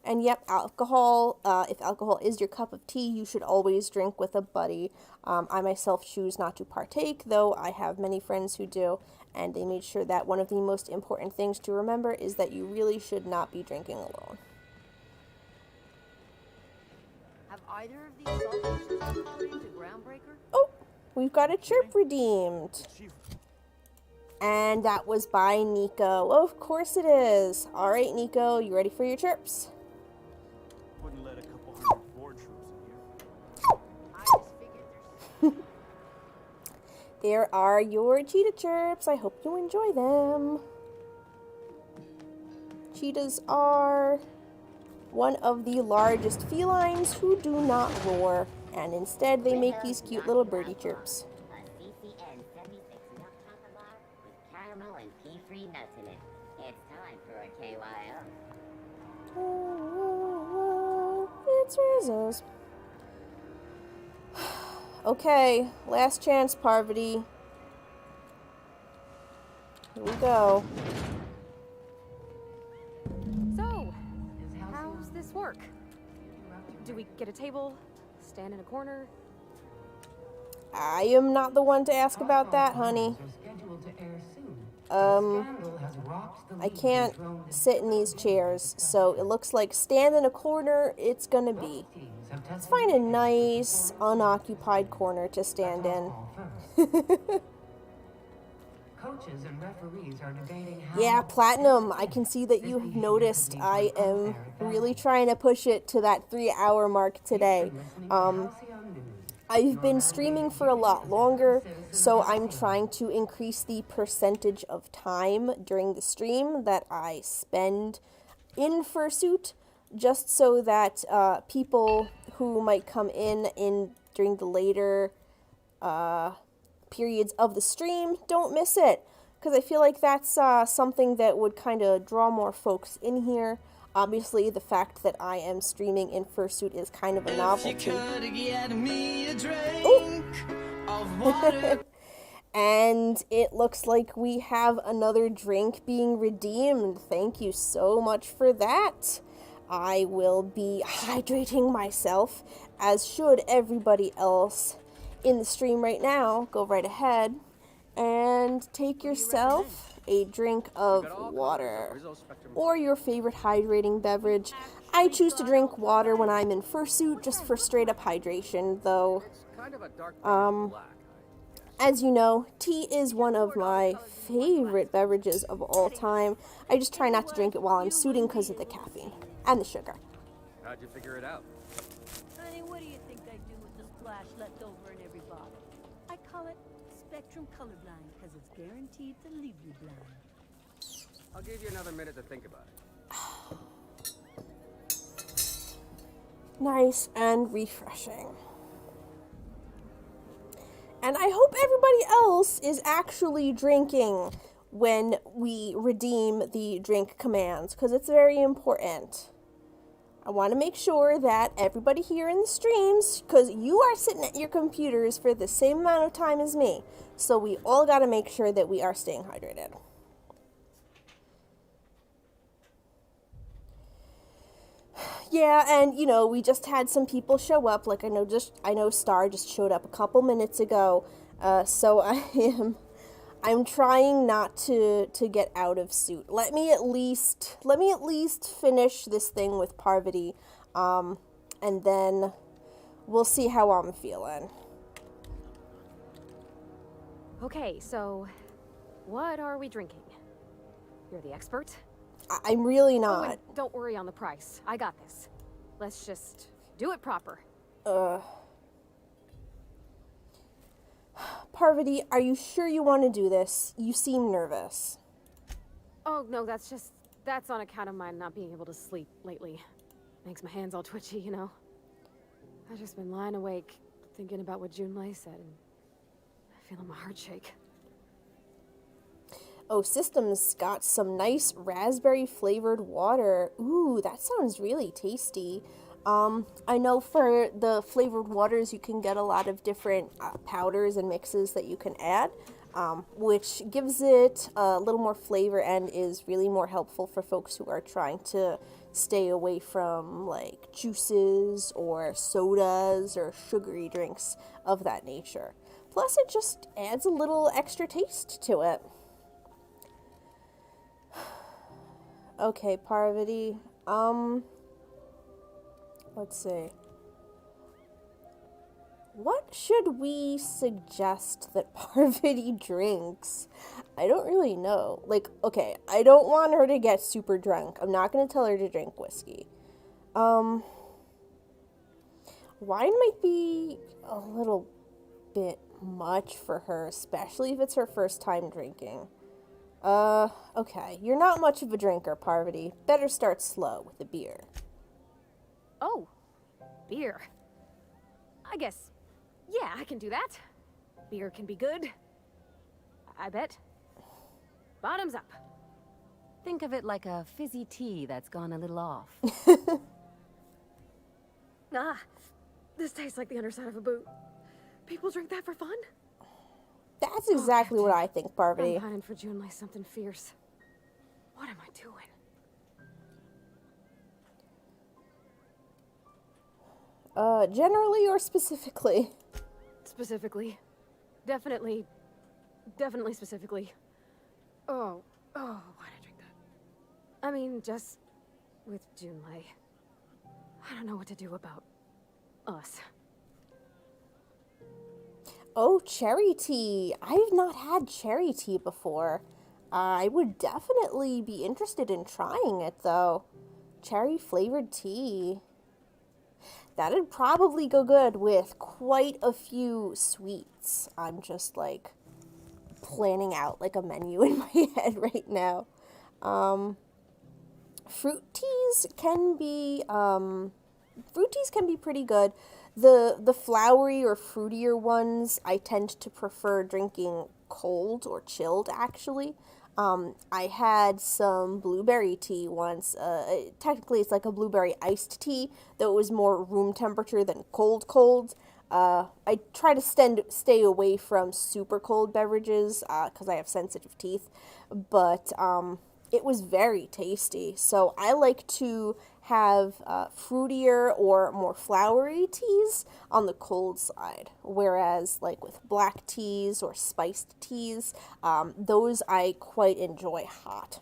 And yep, alcohol, if alcohol is your cup of tea, you should always drink with a buddy. I myself choose not to partake, though I have many friends who do, and they made sure that one of the most important things to remember is that you really should not be drinking alone. Have either of these saltbushes been to Groundbreaker? Oh, we've got a chirp redeemed. And that was by Nico. Oh, of course it is. All right, Nico, you ready for your chirps? Wouldn't let a couple hundred board troops in here. There are your cheetah chirps. I hope you enjoy them. Cheetahs are one of the largest felines who do not roar, and instead they make these cute little birdie chirps. A CCN 76 nut chocolate bar with caramel and pea-free nuts in it. It's time for a KYO. It's Rizzo's. Okay, last chance, Parvati. Here we go. So, how's this work? Do we get a table? Stand in a corner? I am not the one to ask about that, honey. Are scheduled to air soon. I can't sit in these chairs, so it looks like stand in a corner it's gonna be. Let's find a nice, unoccupied corner to stand in. Coaches and referees are debating how Yeah, Platinum, I can see that you have noticed I am really trying to push it to that 3-hour mark today. I've been streaming for a lot longer, so I'm trying to increase the percentage of time during the stream that I spend in Fursuit, just so that people who might come in during the later periods of the stream don't miss it. Because I feel like that's something that would kind of draw more folks in here. Obviously, the fact that I am streaming in Fursuit is kind of a novelty. And it looks like we have another drink being redeemed. Thank you so much for that. I will be hydrating myself, as should everybody else in the stream right now. Go right ahead and take yourself a drink of water or your favorite hydrating beverage. I choose to drink water when I'm in Fursuit just for straight up hydration, though. As you know, tea is one of my favorite beverages of all time. I just try not to drink it while I'm suiting because of the caffeine and the sugar. How'd you figure it out? Honey, what do you think I do with the splash left over in every bottle? I call it spectrum colorblind because it's guaranteed to leave you blind. I'll give you another minute to think about it. Nice and refreshing. And I hope everybody else is actually drinking when we redeem the drink commands, because it's very important. I want to make sure that everybody here in the streams, because you are sitting at your computers for the same amount of time as me, so we all got to make sure that we are staying hydrated. Yeah, and you know, we just had some people show up. Like I know Star just showed up a couple minutes ago. So I'm trying not to get out of suit. Let me at least finish this thing with Parvati, and then we'll see how I'm feeling. Okay, so what are we drinking? You're the expert? I'm really not. Oh, and don't worry on the price. I got this. Let's just do it proper. Parvati, are you sure you want to do this? You seem nervous. Oh, no, that's on account of my not being able to sleep lately. Makes my hands all twitchy, you know? I've just been lying awake, thinking about what Junlei said, and feeling my heart shake. Oh, System's got some nice raspberry flavored water. Ooh, that sounds really tasty. I know for the flavored waters you can get a lot of different powders and mixes that you can add, which gives it a little more flavor and is really more helpful for folks who are trying to stay away from like juices or sodas or sugary drinks of that nature. Plus it just adds a little extra taste to it. Okay, Parvati, let's see. What should we suggest that Parvati drinks? I don't really know. Like, okay, I don't want her to get super drunk. I'm not going to tell her to drink whiskey. Wine might be a little bit much for her, especially if it's her first time drinking. Okay. You're not much of a drinker, Parvati. Better start slow with the beer. Oh, beer. I guess, yeah, I can do that. Beer can be good. I bet. Bottoms up. Think of it like a fizzy tea that's gone a little off. Ah, this tastes like the underside of a boot. People drink that for fun? That's exactly what I think, Parvati. I'm pining for Junlei something fierce. What am I doing? Generally or specifically? Specifically. Definitely specifically. Oh, why'd I drink that? I mean, just with Junlei. I don't know what to do about us. Oh, cherry tea. I've not had cherry tea before. I would definitely be interested in trying it, though. Cherry flavored tea. That'd probably go good with quite a few sweets. I'm just like planning out like a menu in my head right now. Fruit teas can be pretty good. The flowery or fruitier ones I tend to prefer drinking cold or chilled, actually. I had some blueberry tea once. Technically, it's like a blueberry iced tea, though it was more room temperature than cold. I try to stay away from super cold beverages because I have sensitive teeth, but it was very tasty. So I like to have fruitier or more flowery teas on the cold side, whereas like with black teas or spiced teas, those I quite enjoy hot.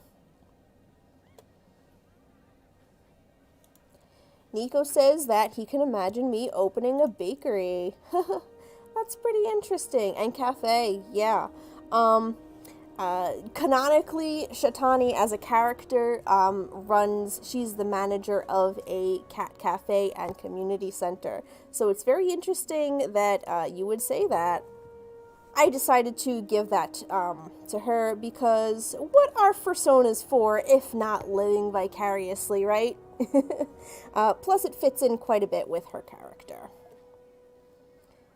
Nico says that he can imagine me opening a bakery. That's pretty interesting. And cafe, yeah. Canonically, Shetani as a character she's the manager of a cat cafe and community center. So it's very interesting that you would say that. I decided to give that to her because what are personas for if not living vicariously, right? Plus it fits in quite a bit with her character.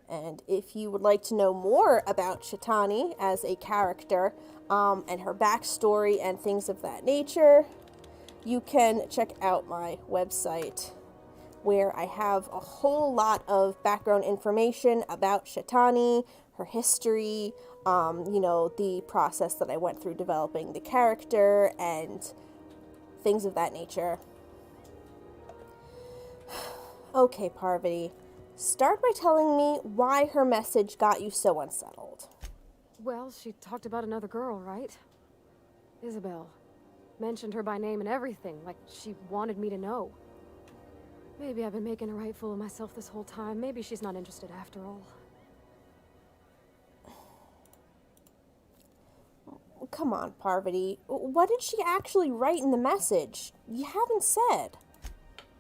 And if you would like to know more about Shetani as a character and her backstory and things of that nature, you can check out my website where I have a whole lot of background information about Shetani, her history, the process that I went through developing the character and things of that nature. Okay, Parvati. Start by telling me why her message got you so unsettled. Well, she talked about another girl, right? Isabel. Mentioned her by name and everything, like she wanted me to know. Maybe I've been making a right fool of myself this whole time. Maybe she's not interested after all. Come on, Parvati. What did she actually write in the message? You haven't said.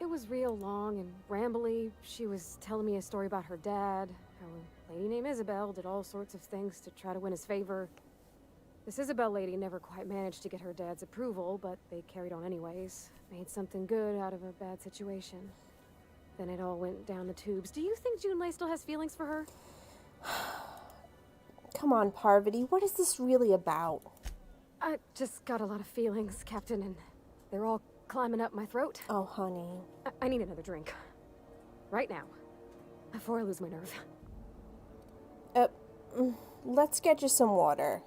It was real long and rambly. She was telling me a story about her dad, how a lady named Isabel did all sorts of things to try to win his favor. This Isabel lady never quite managed to get her dad's approval, but they carried on anyways. Made something good out of a bad situation. Then it all went down the tubes. Do you think Junlei still has feelings for her? Come on, Parvati. What is this really about? I just got a lot of feelings, Captain, and they're all climbing up my throat. Oh, honey. I need another drink. Right now. Before I lose my nerve. Let's get you some water.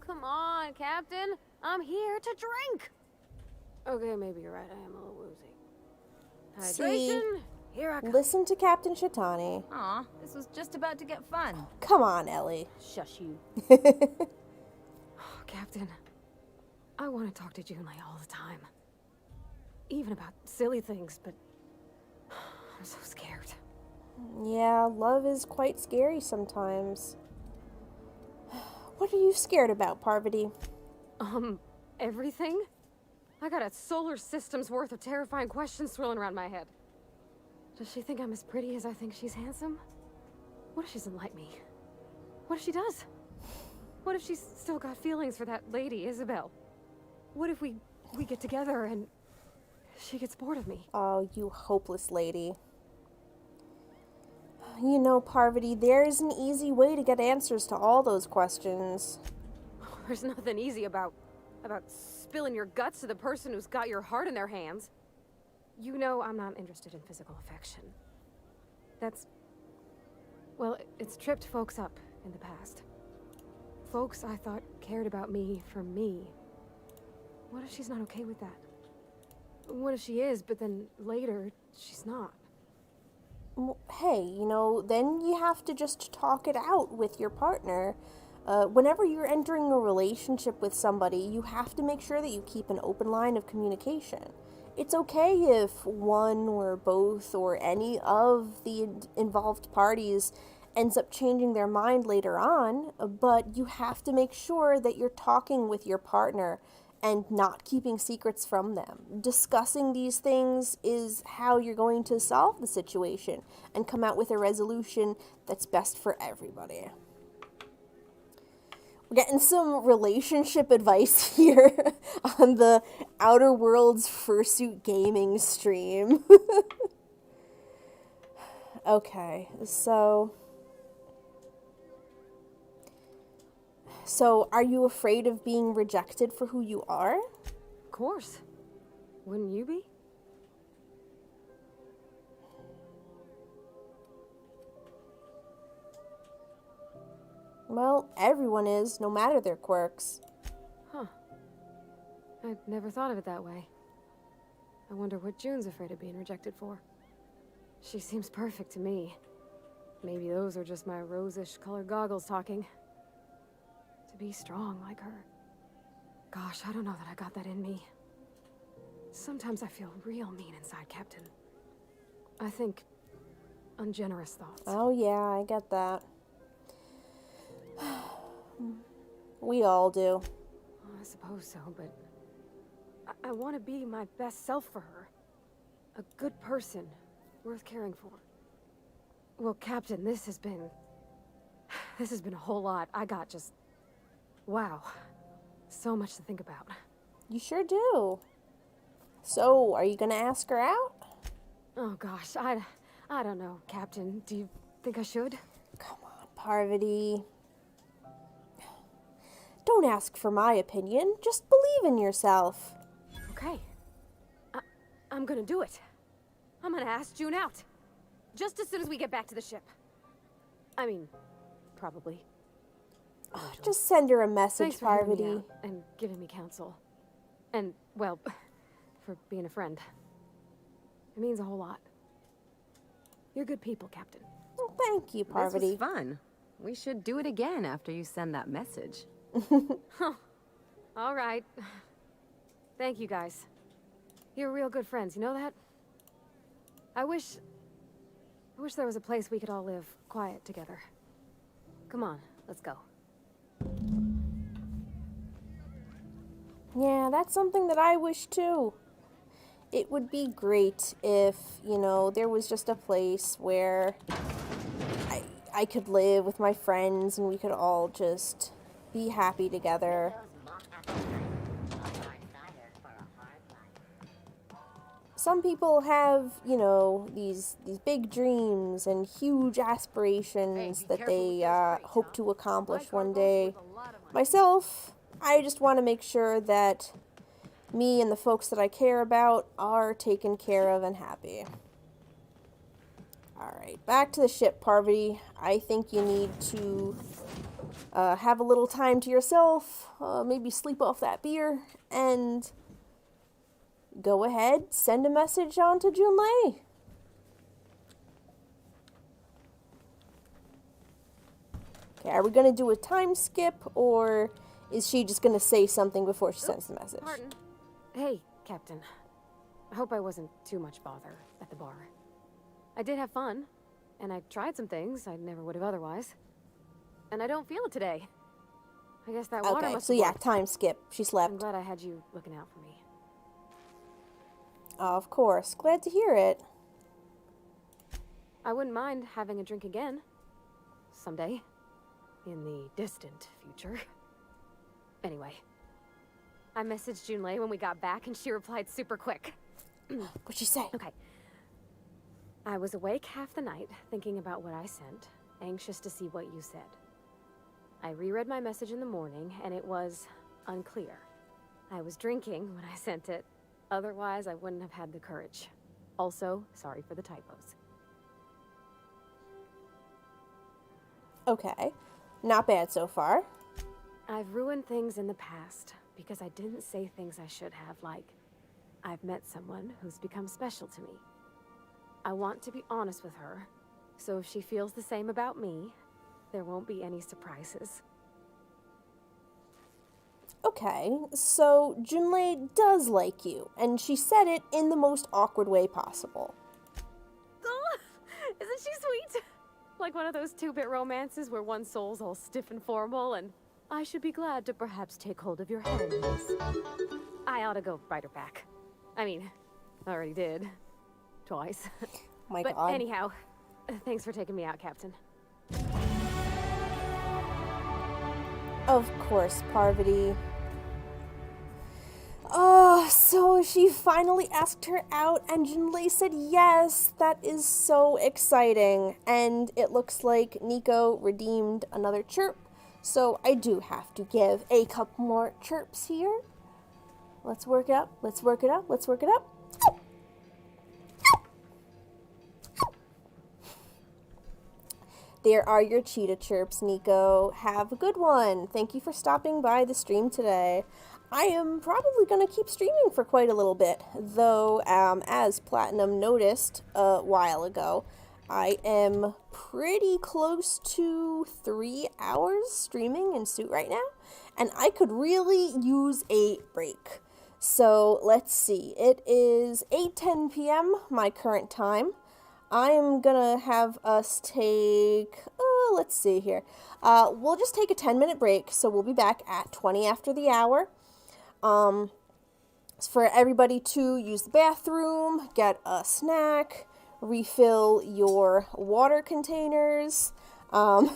Come on, Captain. I'm here to drink. Okay, maybe you're right. I am a little woozy. Hydration. Here I come. Listen to Captain Shetani. Aw, this was just about to get fun. Come on, Ellie. Shush you. Captain, I want to talk to Junlei all the time. Even about silly things, but I'm so scared. Yeah, love is quite scary sometimes. What are you scared about, Parvati? Everything? I got a solar system's worth of terrifying questions swirling around my head. Does she think I'm as pretty as I think she's handsome? What if she doesn't like me? What if she does? What if she's still got feelings for that lady, Isabel? What if we get together and she gets bored of me? Oh, you hopeless lady. You know, Parvati, there's an easy way to get answers to all those questions. There's nothing easy about spilling your guts to the person who's got your heart in their hands. You know I'm not interested in physical affection. Well, it's tripped folks up in the past. Folks I thought cared about me for me. What if she's not okay with that? What if she is, but then later, she's not? Hey, then you have to just talk it out with your partner. Whenever you're entering a relationship with somebody, you have to make sure that you keep an open line of communication. It's okay if one or both or any of the involved parties ends up changing their mind later on, but you have to make sure that you're talking with your partner and not keeping secrets from them. Discussing these things is how you're going to solve the situation and come out with a resolution that's best for everybody. We're getting some relationship advice here on the Outer Worlds Fursuit gaming stream. Okay, so are you afraid of being rejected for who you are? Of course. Wouldn't you be? Well, everyone is, no matter their quirks. Huh. I'd never thought of it that way. I wonder what June's afraid of being rejected for. She seems perfect to me. Maybe those are just my rosish colored goggles talking. To be strong like her. Gosh, I don't know that I got that in me. Sometimes I feel real mean inside, Captain. I think ungenerous thoughts. Oh yeah, I get that. We all do. I suppose so, but I want to be my best self for her. A good person, worth caring for. Well, Captain, this has been a whole lot. I got just... wow. So much to think about. You sure do. So, are you gonna ask her out? Oh gosh, I don't know, Captain. Do you think I should? Come on, Parvati. Don't ask for my opinion. Just believe in yourself. Okay. I'm gonna do it. I'm gonna ask June out. Just as soon as we get back to the ship. I mean, probably. Just send her a message, Thanks for hearing me Parvati. out and giving me counsel. And, well, for being a friend. It means a whole lot. You're good people, Captain. Well, thank you, Parvati. This was fun. We should do it again after you send that message. All right. Thank you, guys. You're real good friends, you know that? I wish there was a place we could all live quiet together. Come on, let's go. Yeah, that's something that I wish too. It would be great if, there was just a place where I could live with my friends and we could all just be happy together. Some people have, these big dreams and huge aspirations that they hope to accomplish one day. Myself, I just want to make sure that me and the folks that I care about are taken care of and happy. Alright, back to the ship, Parvati. I think you need to have a little time to yourself, maybe sleep off that beer, and go ahead, send a message on to Junlei. Okay, are we going to do a time skip, or is she just going to say something before she sends the message? Pardon. Hey, Captain. I hope I wasn't too much bother at the bar. I did have fun, and I tried some things I never would have otherwise. And I don't feel it today. I guess that water Okay, must so have yeah, worked. time skip. She slept. I'm glad I had you looking out for me. Of course. Glad to hear it. I wouldn't mind having a drink again. Someday. In the distant future. Anyway. I messaged Junlei when we got back and she replied super quick. What'd she say? Okay. I was awake half the night, thinking about what I sent, anxious to see what you said. I reread my message in the morning, and it was unclear. I was drinking when I sent it. Otherwise, I wouldn't have had the courage. Also, sorry for the typos. Okay. Not bad so far. I've ruined things in the past because I didn't say things I should have, like, I've met someone who's become special to me. I want to be honest with her, so if she feels the same about me, there won't be any surprises. Okay, so Junlei does like you, and she said it in the most awkward way possible. Oh, isn't she sweet? Like one of those two-bit romances where one soul's all stiff and formal, and I should be glad to perhaps take hold of your hands. I ought to go write her back. I mean, I already did. Twice. My but God. anyhow, thanks for taking me out, Captain. Of course, Parvati. Oh, so she finally asked her out and Junlei said yes. That is so exciting. And it looks like Nico redeemed another chirp. So I do have to give a couple more chirps here. Let's work it up. Let's work it up. Let's work it up. There are your cheetah chirps, Nico. Have a good one. Thank you for stopping by the stream today. I am probably going to keep streaming for quite a little bit, though, as Platinum noticed a while ago, I am pretty close to 3 hours streaming in Suit right now, and I could really use a break. So, let's see. It is 8:10 p.m., my current time. I'm gonna have us take, let's see here. We'll just take a 10-minute break, so we'll be back at 20 after the hour. For everybody to use the bathroom, get a snack, refill your water containers, and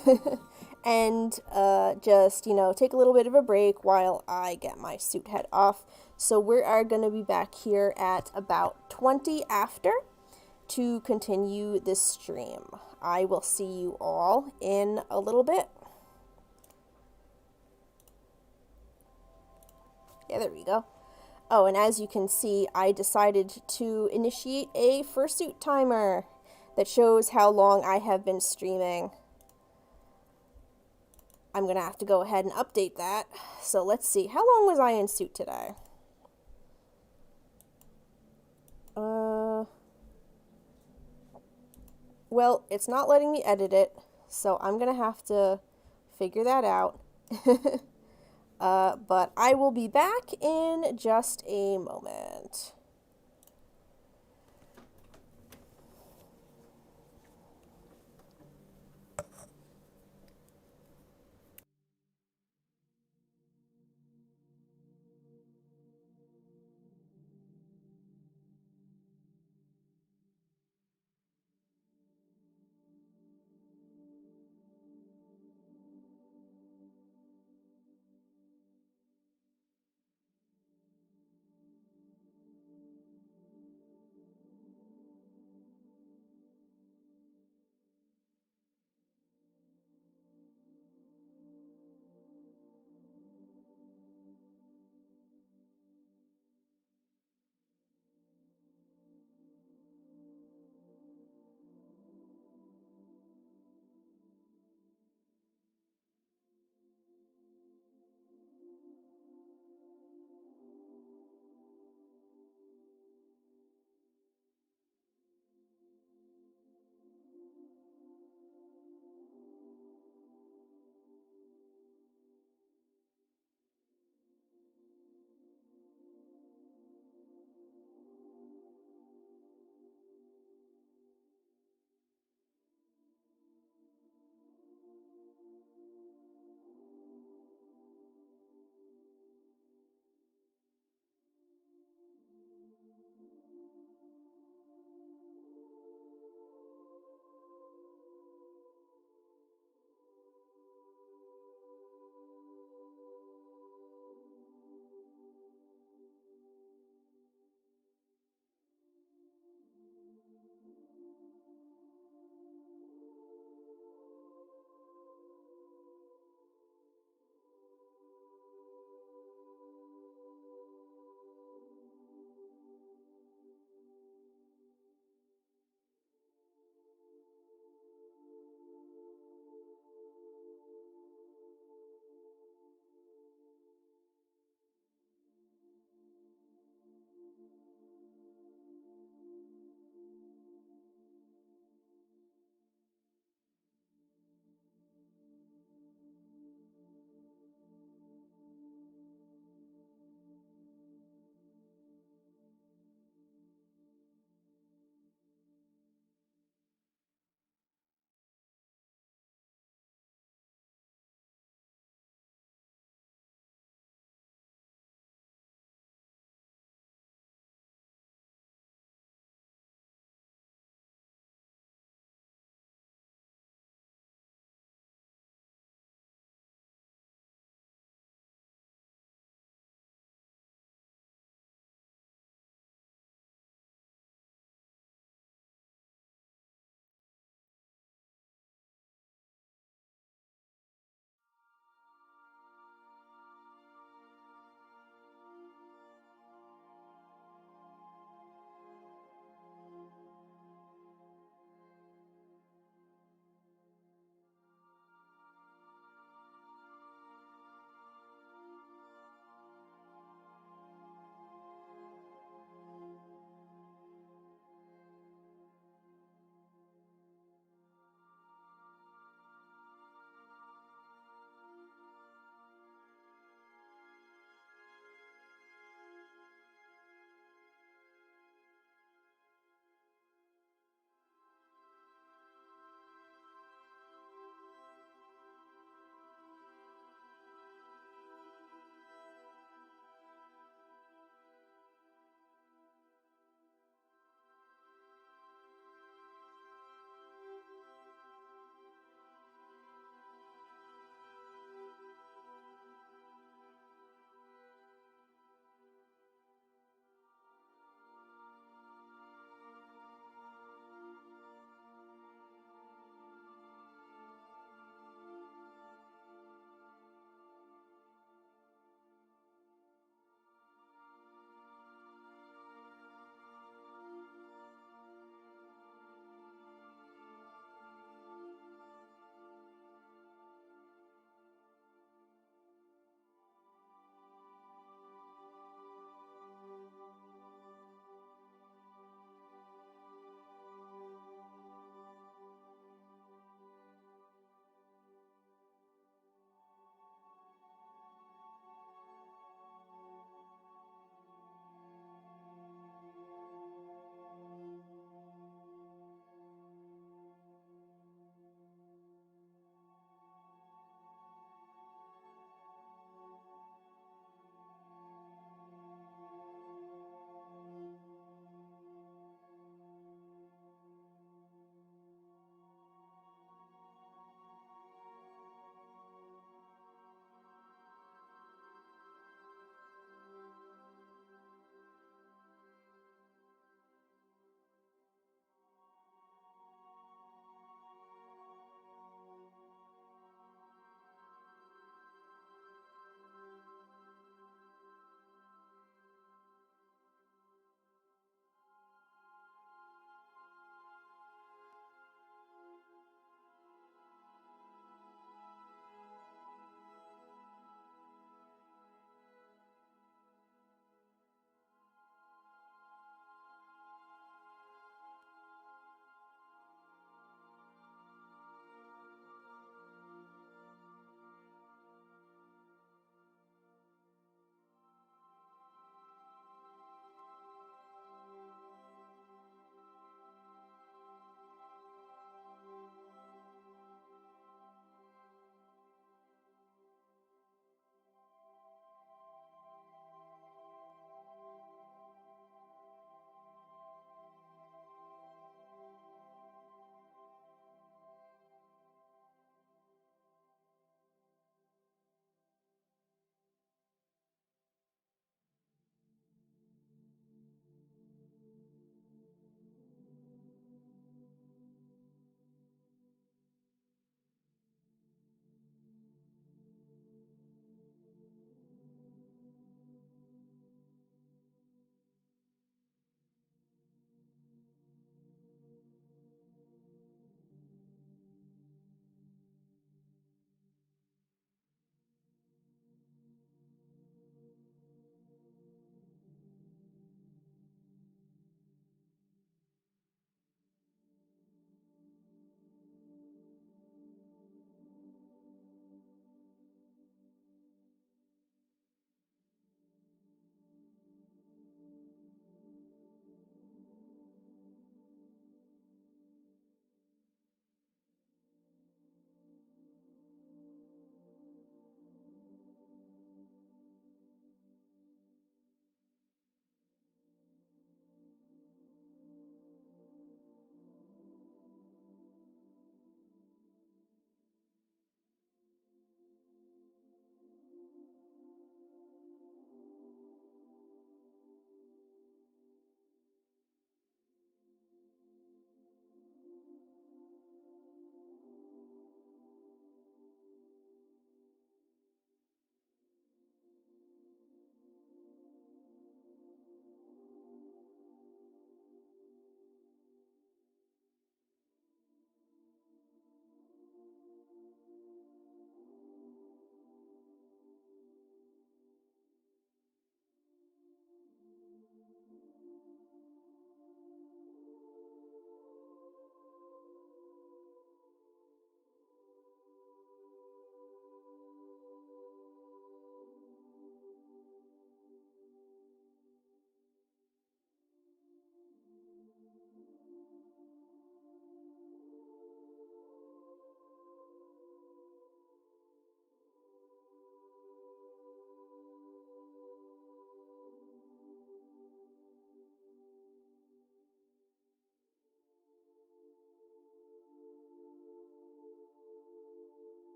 just, take a little bit of a break while I get my suit head off. So we are going to be back here at about 20 after to continue this stream. I will see you all in a little bit. Yeah, there we go. Oh, and as you can see, I decided to initiate a Fursuit timer that shows how long I have been streaming. I'm going to have to go ahead and update that. So let's see. How long was I in Suit today? Well, it's not letting me edit it, so I'm going to have to figure that out. But I will be back in just a moment.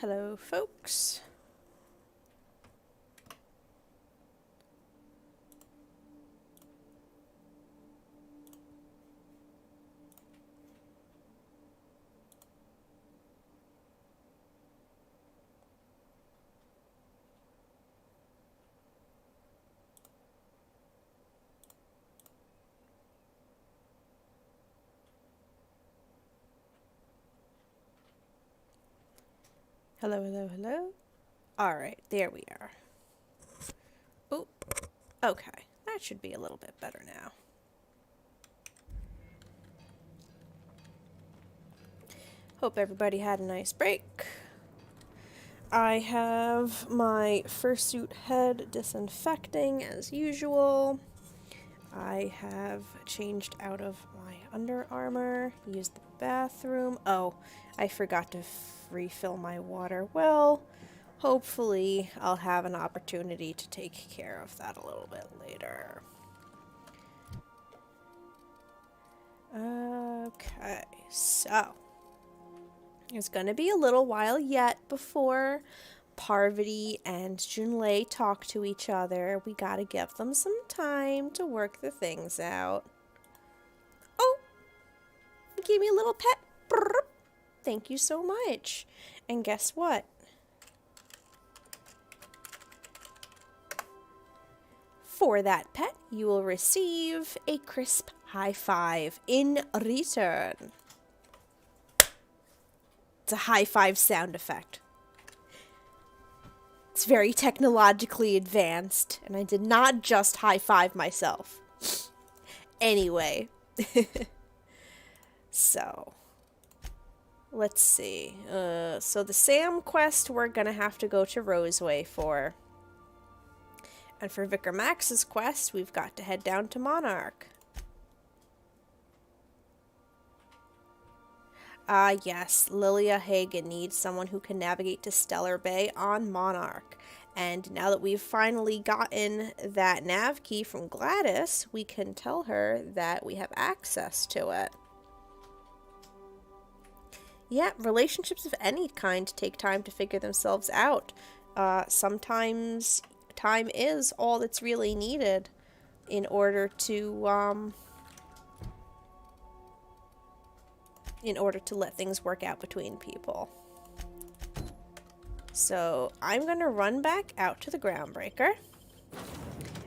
Hello, folks. Hello, hello, hello. All right, there we are. Oh, okay. That should be a little bit better now. Hope everybody had a nice break. I have my fursuit head disinfecting as usual. I have changed out of my under armor, used the bathroom. Oh, I forgot to refill my water. Well, hopefully I'll have an opportunity to take care of that a little bit later. Okay, so it's gonna be a little while yet before Parvati and Junlei talk to each other. We gotta give them some time to work the things out. Oh! You gave me a little pet. Brrr. Thank you so much. And guess what? For that pet, you will receive a crisp high five in return. It's a high five sound effect. It's very technologically advanced, and I did not just high five myself. Anyway. So, let's see. So the Sam quest we're gonna have to go to Roseway for. And for Vicar Max's quest, we've got to head down to Monarch. Yes, Lilia Hagen needs someone who can navigate to Stellar Bay on Monarch. And now that we've finally gotten that nav key from Gladys, we can tell her that we have access to it. Yeah, relationships of any kind take time to figure themselves out. Sometimes time is all that's really needed in order to let things work out between people. So I'm gonna run back out to the Groundbreaker,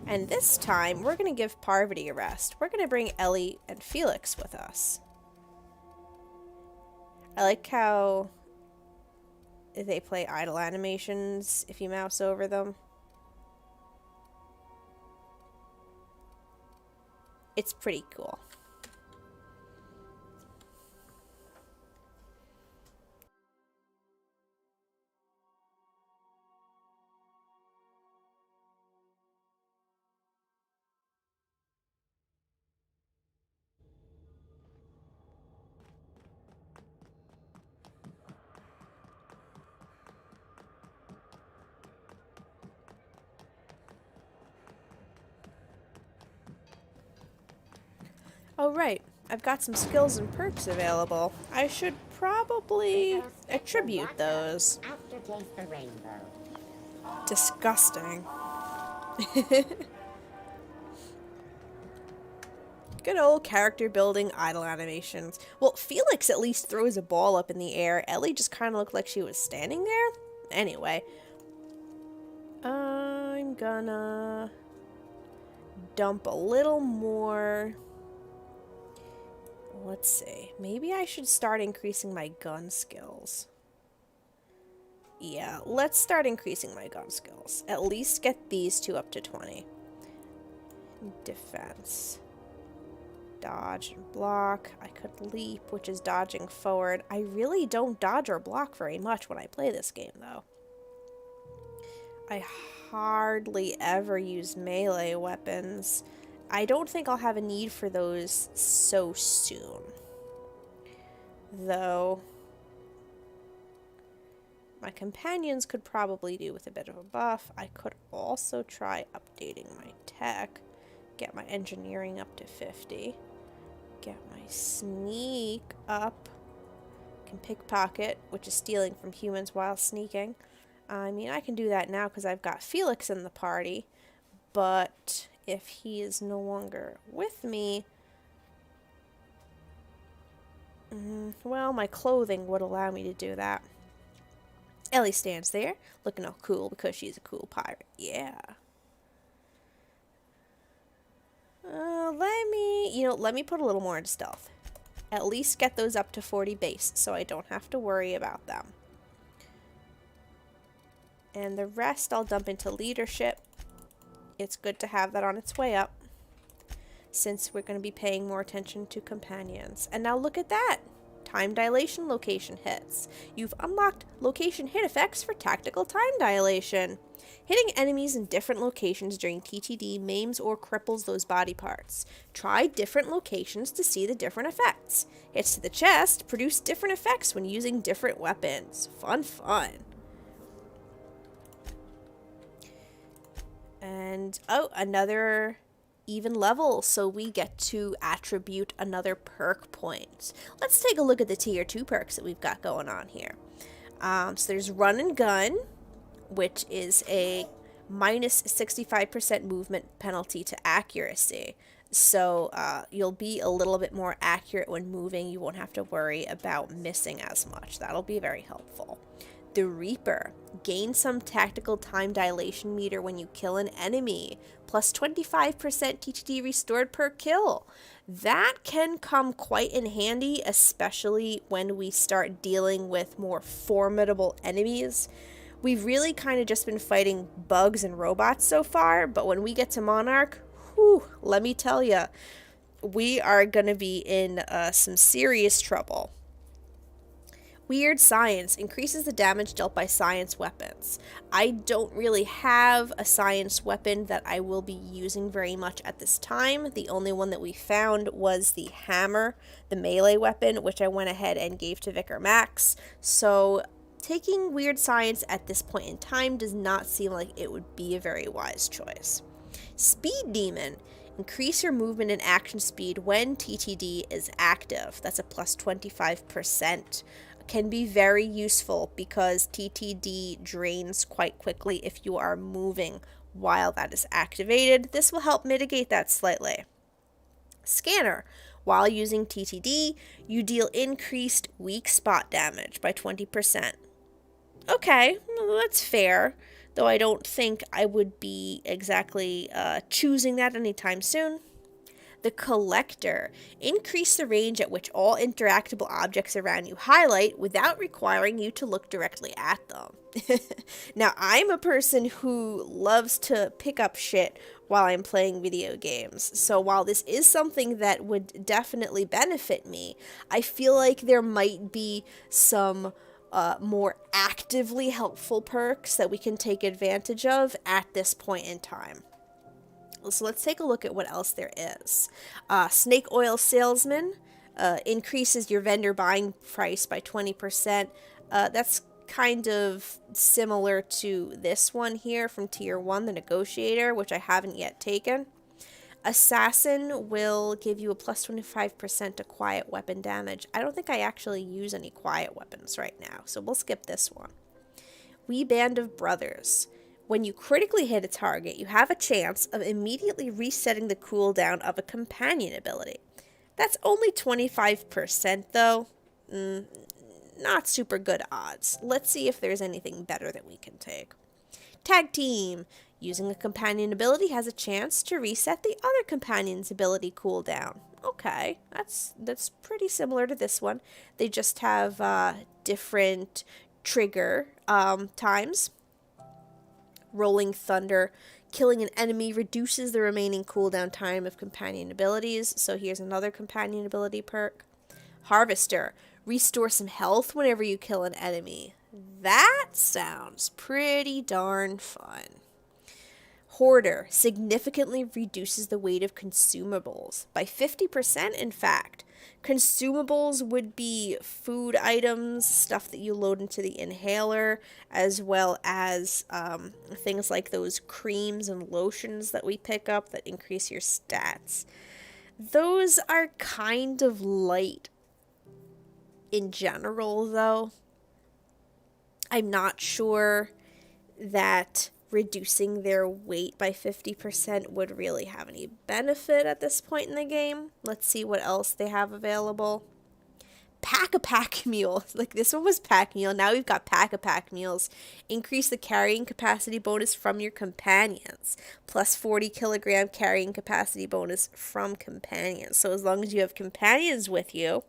and this time we're gonna give Parvati a rest. We're gonna bring Ellie and Felix with us. I like how they play idle animations if you mouse over them. It's pretty cool. Oh right, I've got some skills and perks available. I should probably attribute those. Aftertaste the rainbow. Disgusting. Good old character building idle animations. Well, Felix at least throws a ball up in the air. Ellie just kind of looked like she was standing there. Anyway. I'm gonna dump a little more. Let's see. Maybe I should start increasing my gun skills. Yeah, let's start increasing my gun skills. At least get these two up to 20. Defense. Dodge and block. I could leap, which is dodging forward. I really don't dodge or block very much when I play this game, though. I hardly ever use melee weapons. I don't think I'll have a need for those so soon. Though, my companions could probably do with a bit of a buff. I could also try updating my tech. Get my engineering up to 50. Get my sneak up Can pickpocket, which is stealing from humans while sneaking. I mean, I can do that now because I've got Felix in the party, but if he is no longer with me, well, my clothing would allow me to do that. Ellie stands there, looking all cool because she's a cool pirate. Yeah. Let me put a little more into stealth. At least get those up to 40 base so I don't have to worry about them. And the rest I'll dump into leadership. It's good to have that on its way up, since we're going to be paying more attention to companions. And now look at that! Time dilation location hits. You've unlocked location hit effects for tactical time dilation. Hitting enemies in different locations during TTD maims or cripples those body parts. Try different locations to see the different effects. Hits to the chest produce different effects when using different weapons. Fun, fun. And, oh, another even level, so we get to attribute another perk point. Let's take a look at the tier 2 perks that we've got going on here. So there's Run and Gun, which is a minus 65% movement penalty to accuracy. So you'll be a little bit more accurate when moving. You won't have to worry about missing as much. That'll be very helpful. The Reaper. Gain some tactical time dilation meter when you kill an enemy. Plus 25% TTD restored per kill. That can come quite in handy, especially when we start dealing with more formidable enemies. We've really kind of just been fighting bugs and robots so far, but when we get to Monarch, whew, let me tell ya, we are going to be in some serious trouble. Weird Science increases the damage dealt by science weapons. I don't really have a science weapon that I will be using very much at this time. The only one that we found was the hammer, the melee weapon, which I went ahead and gave to Vicar Max. So taking Weird Science at this point in time does not seem like it would be a very wise choice. Speed Demon. Increase your movement and action speed when TTD is active. That's a plus 25%. Can be very useful because TTD drains quite quickly if you are moving while that is activated. This will help mitigate that slightly. Scanner. While using TTD, you deal increased weak spot damage by 20%. Okay, well, that's fair, though I don't think I would be exactly choosing that anytime soon. The Collector. Increase the range at which all interactable objects around you highlight without requiring you to look directly at them. Now, I'm a person who loves to pick up shit while I'm playing video games, so while this is something that would definitely benefit me, I feel like there might be some more actively helpful perks that we can take advantage of at this point in time. So let's take a look at what else there is. Snake Oil Salesman increases your vendor buying price by 20%. That's kind of similar to this one here from Tier 1, the Negotiator, which I haven't yet taken. Assassin will give you a plus 25% to quiet weapon damage. I don't think I actually use any quiet weapons right now, so we'll skip this one. Wee Band of Brothers. When you critically hit a target, you have a chance of immediately resetting the cooldown of a companion ability. That's only 25% though. Not super good odds. Let's see if there's anything better that we can take. Tag Team. Using a companion ability has a chance to reset the other companion's ability cooldown. Okay, that's pretty similar to this one. They just have different trigger times. Rolling Thunder. Killing an enemy reduces the remaining cooldown time of companion abilities. So here's another companion ability perk. Harvester. Restore some health whenever you kill an enemy. That sounds pretty darn fun. Hoarder. Significantly reduces the weight of consumables. By 50%, in fact. Consumables would be food items, stuff that you load into the inhaler, as well as things like those creams and lotions that we pick up that increase your stats. Those are kind of light in general, though, I'm not sure that reducing their weight by 50% would really have any benefit at this point in the game. Let's see what else they have available. Pack-a-pack mule. Like, this one was pack mule. Now we've got pack-a-pack mules. Increase the carrying capacity bonus from your companions. Plus 40 kilogram carrying capacity bonus from companions. So as long as you have companions with you,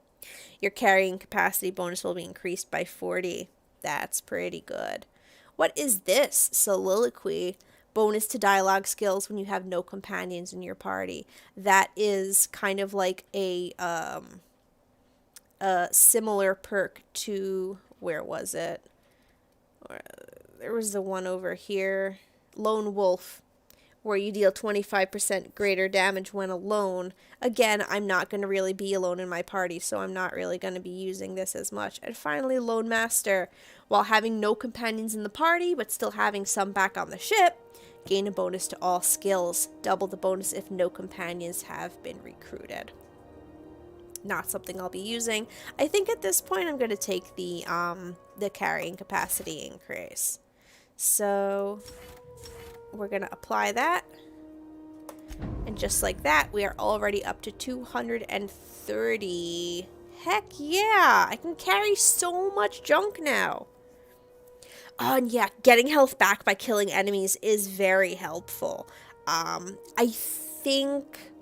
your carrying capacity bonus will be increased by 40. That's pretty good. What is this? Soliloquy. Bonus to dialogue skills when you have no companions in your party. That is kind of like a similar perk to, where was it? There was the one over here. Lone Wolf, where you deal 25% greater damage when alone. Again, I'm not going to really be alone in my party, so I'm not really going to be using this as much. And finally, Lone Master. While having no companions in the party, but still having some back on the ship, gain a bonus to all skills. Double the bonus if no companions have been recruited. Not something I'll be using. I think at this point I'm going to take the carrying capacity increase. So we're going to apply that. And just like that, we are already up to 230. Heck yeah! I can carry so much junk now. Oh, and yeah, getting health back by killing enemies is very helpful. I think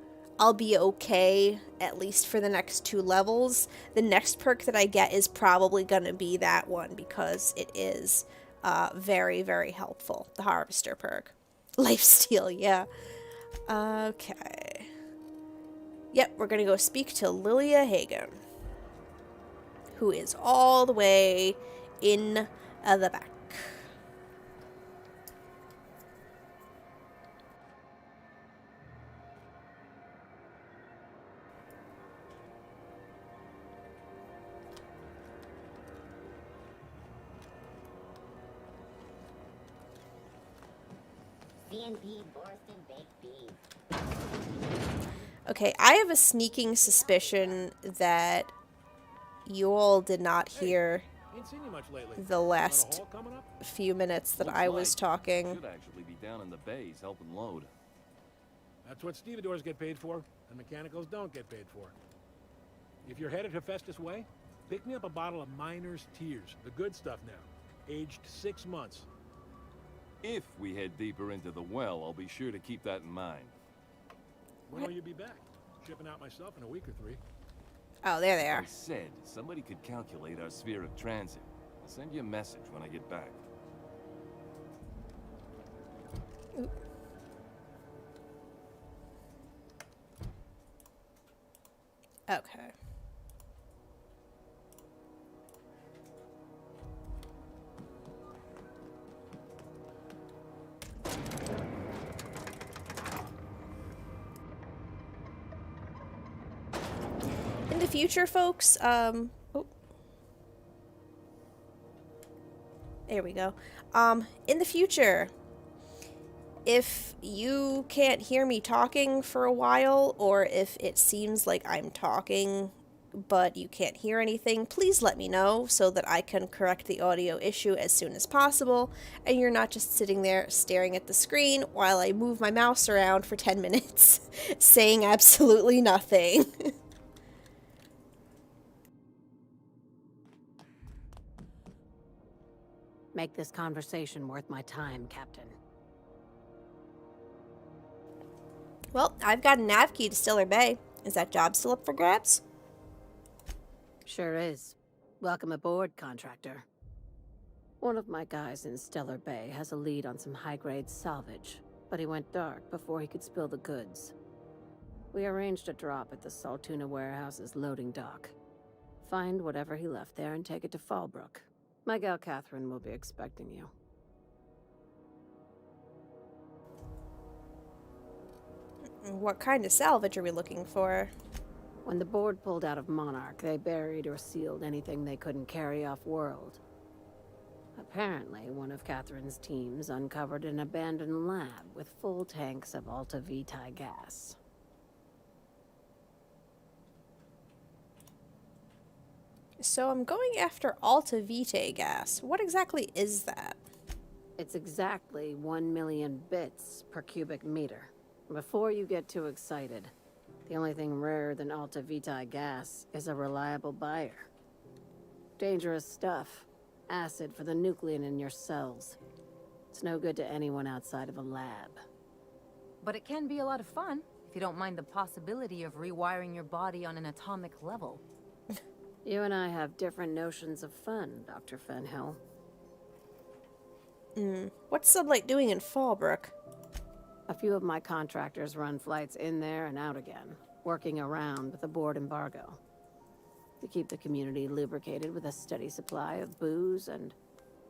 I'll be okay, at least for the next 2 levels. The next perk that I get is probably going to be that one, because it is very, very helpful. The Harvester perk. Lifesteal, yeah. Okay. Yep, we're going to go speak to Lilia Hagen, who is all the way in the back. CNP Borston Baked Beans. Okay, I have a sneaking suspicion that you all did not hear the last few minutes that I was talking. Should actually be down in the bays helping load. That's what stevedores get paid for, and mechanicals don't get paid for. If you're headed to Festus Way, pick me up a bottle of Miner's Tears, the good stuff now, aged 6 months. If we head deeper into the well, I'll be sure to keep that in mind. When will you be back? Shipping out myself in a week or 3. Oh, there they are. I said somebody could calculate our sphere of transit. I'll send you a message when I get back. Oop. Okay. In the future, folks, oh. There we go. In the future, if you can't hear me talking for a while, or if it seems like I'm talking but you can't hear anything, please let me know so that I can correct the audio issue as soon as possible, and you're not just sitting there staring at the screen while I move my mouse around for 10 minutes, saying absolutely nothing. Make this conversation worth my time, Captain. Well, I've got a nav key to Stellar Bay. Is that job still up for grabs? Sure is. Welcome aboard, contractor. One of my guys in Stellar Bay has a lead on some high-grade salvage, but he went dark before he could spill the goods. We arranged a drop at the Saltuna warehouse's loading dock. Find whatever he left there and take it to Fallbrook. My gal Catherine will be expecting you. What kind of salvage are we looking for? When the board pulled out of Monarch, they buried or sealed anything they couldn't carry off-world. Apparently, one of Catherine's teams uncovered an abandoned lab with full tanks of Alta Vitae gas. So I'm going after Alta Vitae gas. What exactly is that? It's exactly 1 million bits per cubic meter. Before you get too excited, the only thing rarer than Alta Vitae gas is a reliable buyer. Dangerous stuff. Acid for the nuclein in your cells. It's no good to anyone outside of a lab. But it can be a lot of fun, if you don't mind the possibility of rewiring your body on an atomic level. You and I have different notions of fun, Dr. Fenhill. What's Sublight doing in Fallbrook? A few of my contractors run flights in there and out again, working around with the board embargo. To keep the community lubricated with a steady supply of booze and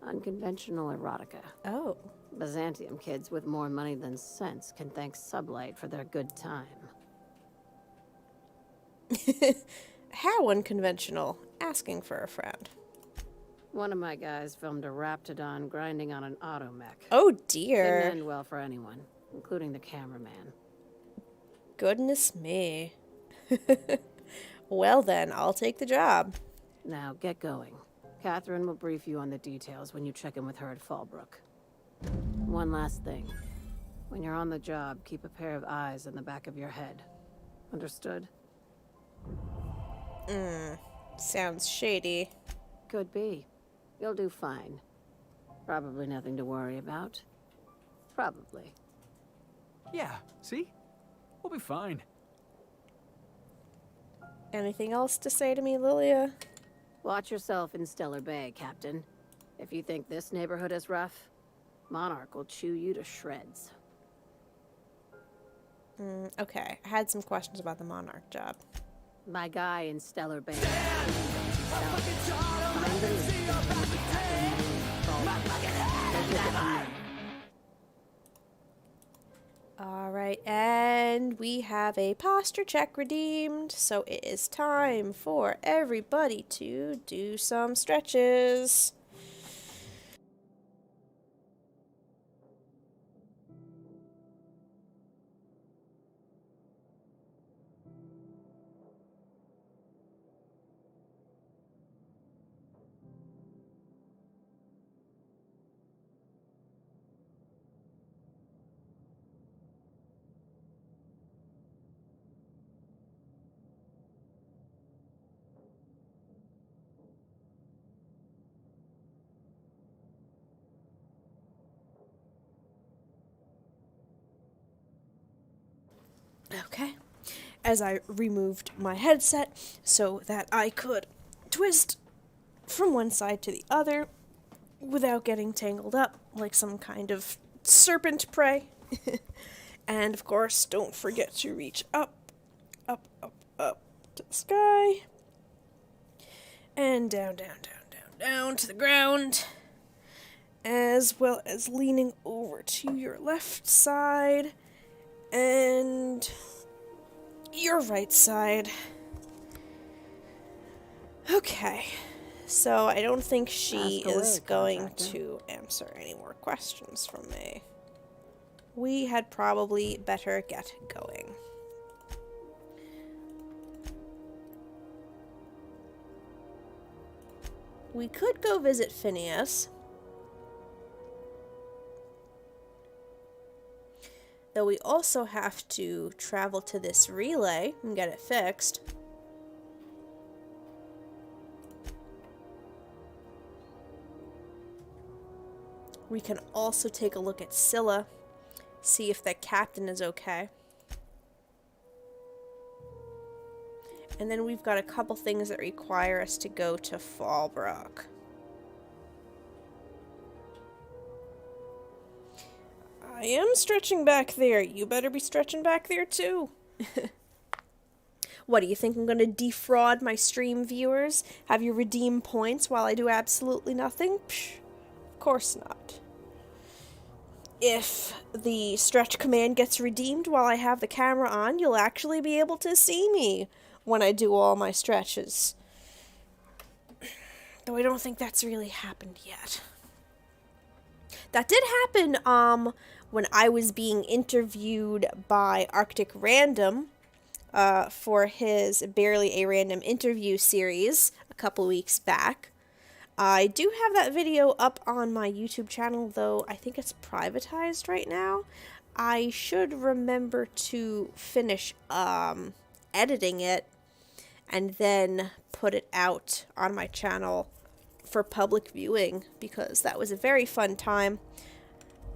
unconventional erotica. Oh. Byzantium kids with more money than sense can thank Sublight for their good time. How unconventional? Asking for a friend. One of my guys filmed a raptidon grinding on an automech. Oh dear. Didn't end well for anyone, including the cameraman. Goodness me. Well then, I'll take the job. Now, get going. Catherine will brief you on the details when you check in with her at Fallbrook. One last thing. When you're on the job, keep a pair of eyes in the back of your head. Understood? Sounds shady. Could be. You'll do fine. Probably nothing to worry about. Probably. Yeah, see? We'll be fine. Anything else to say to me, Lilia? Watch yourself in Stellar Bay, Captain. If you think this neighborhood is rough, Monarch will chew you to shreds. Okay, I had some questions about the Monarch job. My guy in Stellar Bay. Alright, and we have a posture check redeemed, so it is time for everybody to do some stretches. Okay, as I removed my headset so that I could twist from one side to the other without getting tangled up like some kind of serpent prey. And of course, don't forget to reach up to the sky, and down to the ground, as well as leaning over to your left side and your right side. Okay, so I don't think she is going to answer any more questions from me. We had probably better get going. We could go visit Phineas. Though we also have to travel to this relay and get it fixed. We can also take a look at Scylla, see if the captain is okay. And then we've got a couple things that require us to go to Fallbrook. I am stretching back there. You better be stretching back there too. What, do you think I'm going to defraud my stream viewers? Have you redeem points while I do absolutely nothing? Psh, of course not. If the stretch command gets redeemed while I have the camera on, you'll actually be able to see me when I do all my stretches. Though I don't think that's really happened yet. That did happen when I was being interviewed by Arctic Random for his Barely a Random interview series a couple weeks back. I do have that video up on my YouTube channel, though I think it's privatized right now. I should remember to finish editing it and then put it out on my channel for public viewing, because that was a very fun time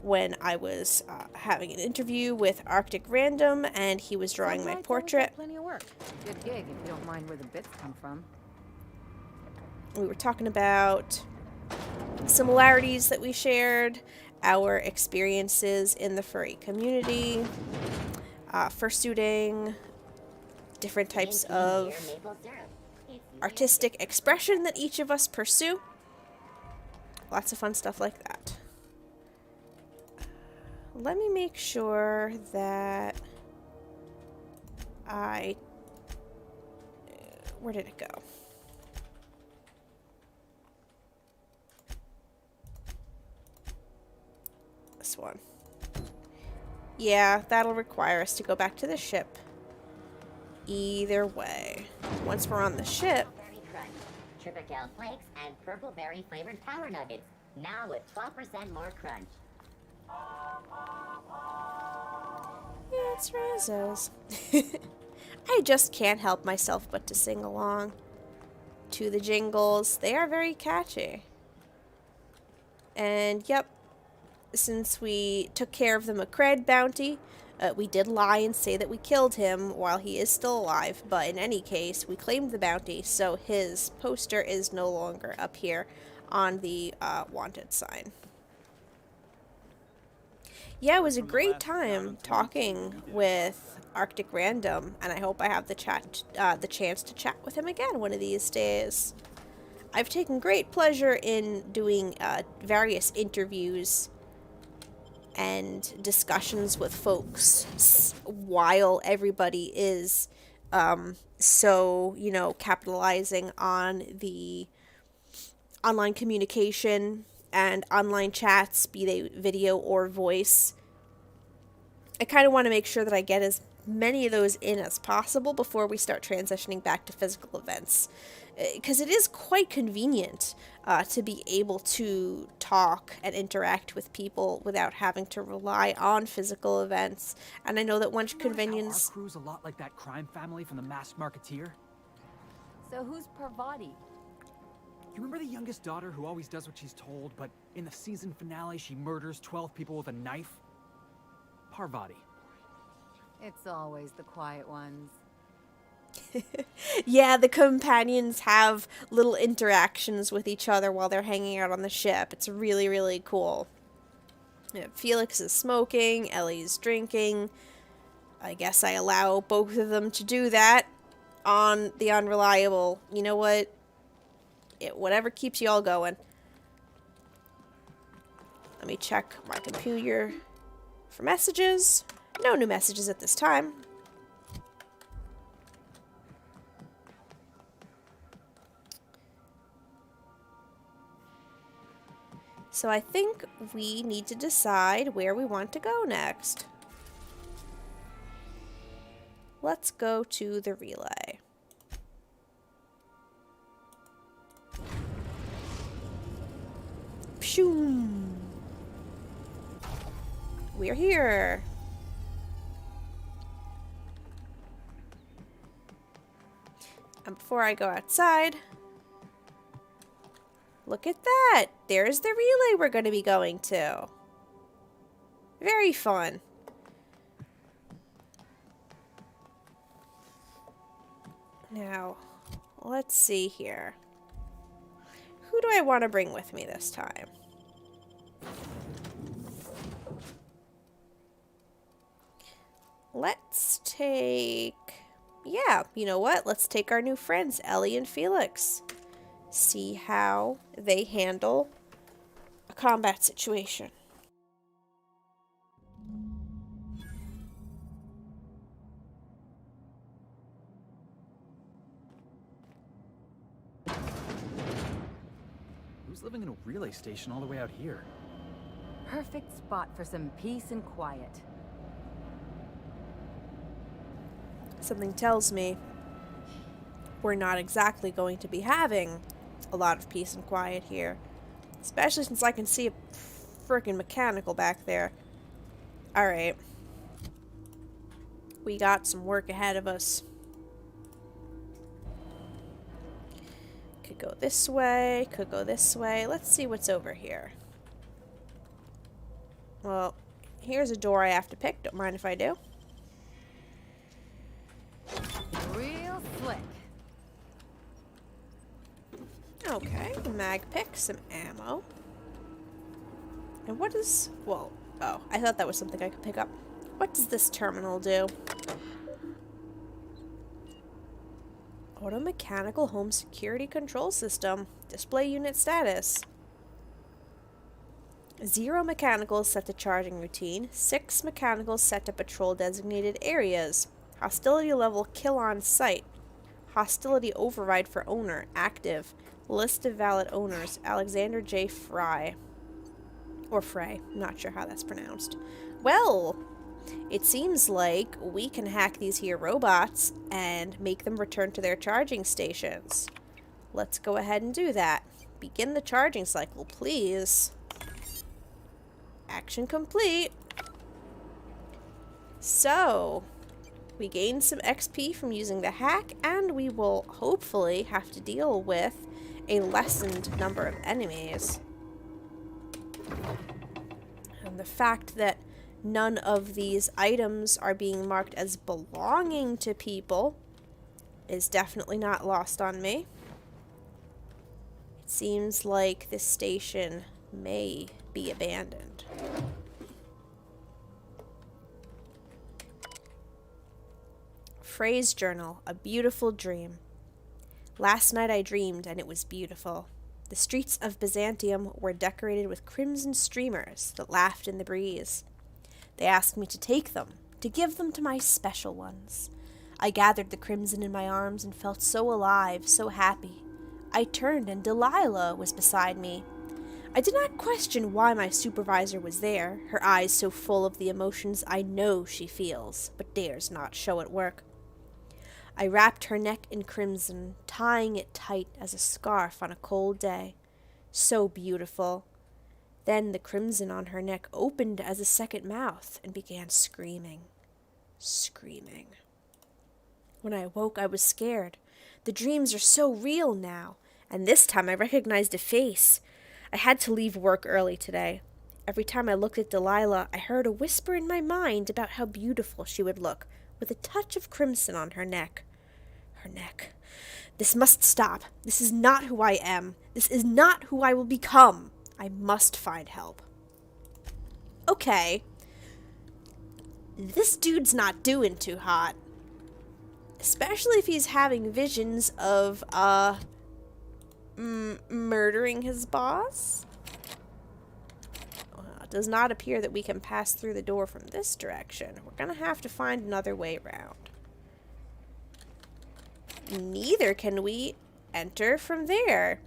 when I was having an interview with Arctic Random and he was drawing my portrait. Plenty of work. Good gig if you don't mind where the bits come from. We were talking about similarities that we shared, our experiences in the furry community, fursuiting, different types of artistic expression that each of us pursue. Lots of fun stuff like that. Let me make sure that where did it go? This one. Yeah, that'll require us to go back to the ship. Either way. Once we're on the ship... Tripical flakes and purple berry flavored power nuggets. Now with 12% more crunch. Yeah, it's Rizzo's. I just can't help myself but to sing along to the jingles. They are very catchy. And yep, since we took care of the McCred bounty, we did lie and say that we killed him while he is still alive, but in any case, we claimed the bounty, so his poster is no longer up here on the wanted sign. Yeah, it was a great time talking with Arctic Random, and I hope I have the chance to chat with him again one of these days. I've taken great pleasure in doing various interviews and discussions with folks while everybody is so, you know, capitalizing on the online communication and online chats, be they video or voice. I kind of want to make sure that I get as many of those in as possible before we start transitioning back to physical events. Because it is quite convenient to be able to talk and interact with people without having to rely on physical events. And I know that once convenience... Our crew's a lot like that crime family from The Masked Marketeer. So who's Parvati? You remember the youngest daughter who always does what she's told, but in the season finale she murders 12 people with a knife? Parvati. It's always the quiet ones. Yeah, the companions have little interactions with each other while they're hanging out on the ship. It's really, really cool. Yeah, Felix is smoking, Ellie's drinking. I guess I allow both of them to do that on the Unreliable. You know what? Whatever keeps you all going. Let me check my computer for messages. No new messages at this time. So I think we need to decide where we want to go next. Let's go to the relay. Pshoo! We're here. And before I go outside, look at that! There's the relay we're going to be going to. Very fun. Now, let's see here. Who do I want to bring with me this time? Let's take... Yeah, you know what? Let's take our new friends, Ellie and Felix. See how they handle a combat situation. Who's living in a relay station all the way out here? Perfect spot for some peace and quiet. Something tells me we're not exactly going to be having a lot of peace and quiet here. Especially since I can see a frickin' mechanical back there. Alright. We got some work ahead of us. Could go this way, could go this way. Let's see what's over here. Well, here's a door I have to pick. Don't mind if I do. Real slick. Okay, mag pick, some ammo. And what is... Well, oh, I thought that was something I could pick up. What does this terminal do? Auto-mechanical home security control system. Display unit status. 0 mechanicals set to charging routine. 6 mechanicals set to patrol designated areas. Hostility level kill on sight. Hostility override for owner active. List of valid owners. Alexander J. Fry. Or Frey. Not sure how that's pronounced. Well, it seems like we can hack these here robots and make them return to their charging stations. Let's go ahead and do that. Begin the charging cycle, please. Action complete. So, we gained some XP from using the hack, and we will hopefully have to deal with a lessened number of enemies. And the fact that none of these items are being marked as belonging to people is definitely not lost on me. It seems like this station may be abandoned. Frey's journal, a beautiful dream. Last night I dreamed, and it was beautiful. The streets of Byzantium were decorated with crimson streamers that laughed in the breeze. They asked me to take them, to give them to my special ones. I gathered the crimson in my arms and felt so alive, so happy. I turned, and Delilah was beside me. I did not question why my supervisor was there, her eyes so full of the emotions I know she feels, but dares not show at work. I wrapped her neck in crimson, tying it tight as a scarf on a cold day. So beautiful. Then the crimson on her neck opened as a second mouth and began screaming. Screaming. When I awoke, I was scared. The dreams are so real now, and this time I recognized a face. I had to leave work early today. Every time I looked at Delilah, I heard a whisper in my mind about how beautiful she would look, with a touch of crimson on her neck. Her neck. This must stop. This is not who I am. This is not who I will become. I must find help. Okay. This dude's not doing too hot. Especially if he's having visions of, murdering his boss. Well, it does not appear that we can pass through the door from this direction. We're gonna have to find another way around. Neither can we enter from there.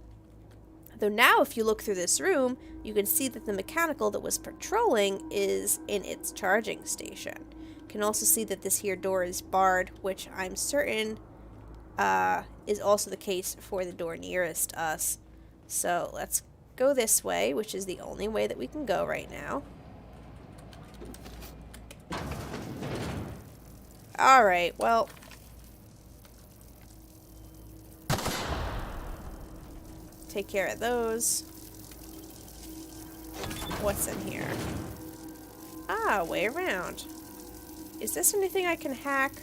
Though now, if you look through this room, you can see that the mechanical that was patrolling is in its charging station. You can also see that this here door is barred, which I'm certain is also the case for the door nearest us. So let's go this way, which is the only way that we can go right now. Alright, well... take care of those. What's in here? Ah, way around. Is this anything I can hack?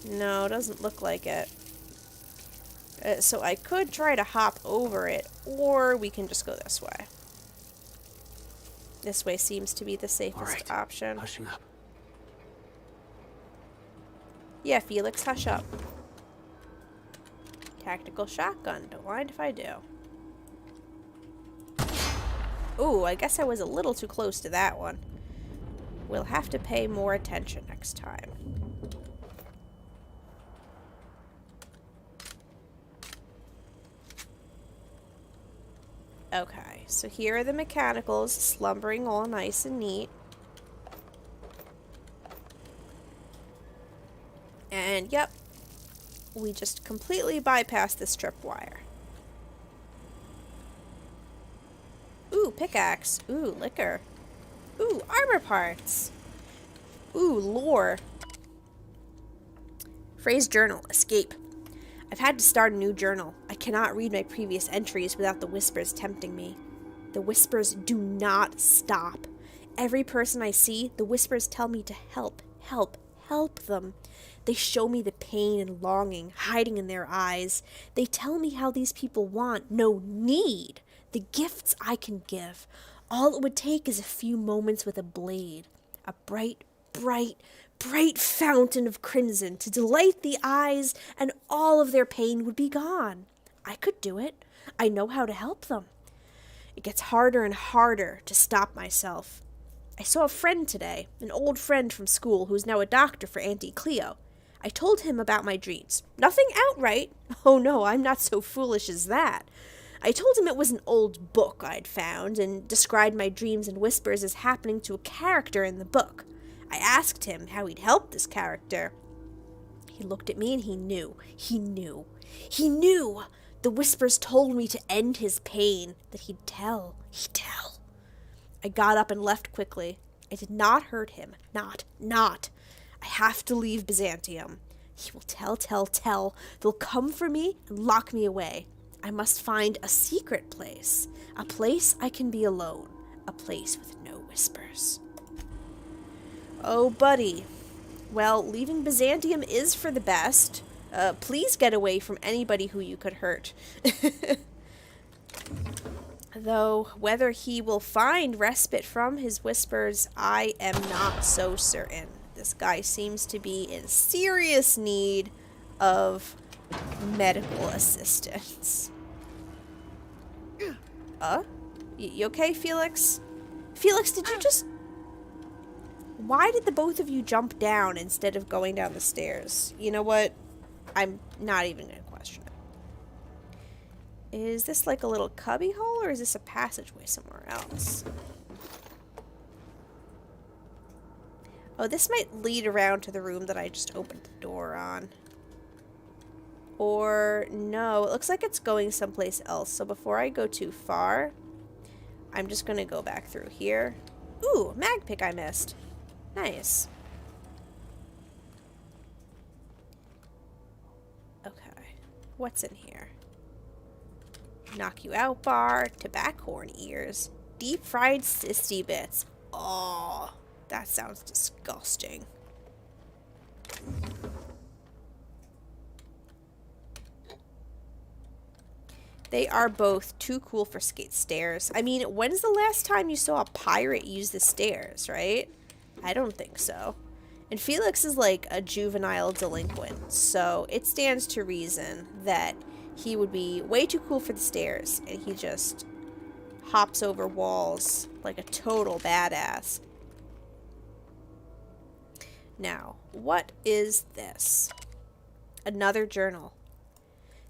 No, doesn't look like it. So I could try to hop over it, or we can just go this way. This way seems to be the safest option. Hushing up. Yeah, Felix, hush up. Tactical shotgun. Don't mind if I do. Ooh, I guess I was a little too close to that one. We'll have to pay more attention next time. Okay, so here are the mechanicals slumbering all nice and neat. And yep, we just completely bypassed this tripwire. Ooh, pickaxe. Ooh, liquor. Ooh, armor parts. Ooh, lore. Phrase journal. Escape. I've had to start a new journal. I cannot read my previous entries without the whispers tempting me. The whispers do not stop. Every person I see, the whispers tell me to help, help, help them. They show me the pain and longing hiding in their eyes. They tell me how these people want, no, need, the gifts I can give. All it would take is a few moments with a blade, a bright, bright, bright fountain of crimson to delight the eyes, and all of their pain would be gone. I could do it. I know how to help them. It gets harder and harder to stop myself. I saw a friend today, an old friend from school who's now a doctor for Auntie Cleo. I told him about my dreams. Nothing outright. Oh no, I'm not so foolish as that. I told him it was an old book I'd found and described my dreams and whispers as happening to a character in the book. I asked him how he'd help this character. He looked at me and he knew. He knew. He knew! The whispers told me to end his pain, that he'd tell. He'd tell. I got up and left quickly. I did not hurt him. Not. I have to leave Byzantium. He will tell. They'll come for me and lock me away. I must find a secret place. A place I can be alone. A place with no whispers. Oh, buddy. Well, leaving Byzantium is for the best. Please get away from anybody who you could hurt. Though, whether he will find respite from his whispers, I am not so certain. This guy seems to be in serious need of medical assistance. You okay, Felix? Felix, did you just... Why did the both of you jump down instead of going down the stairs? You know what? I'm not even going to question it. Is this like a little cubby hole, or is this a passageway somewhere else? Oh, this might lead around to the room that I just opened the door on. Or, no, it looks like it's going someplace else. So before I go too far, I'm just going to go back through here. Ooh, mag pick I missed. Nice. Okay, what's in here? Knock you out bar, tobacco horn ears, deep fried sissy bits. Oh, that sounds disgusting. They are both too cool for skate stairs. I mean, when's the last time you saw a pirate use the stairs, right? I don't think so. And Felix is like a juvenile delinquent, so it stands to reason that he would be way too cool for the stairs, and he just hops over walls like a total badass. Now, what is this? Another journal.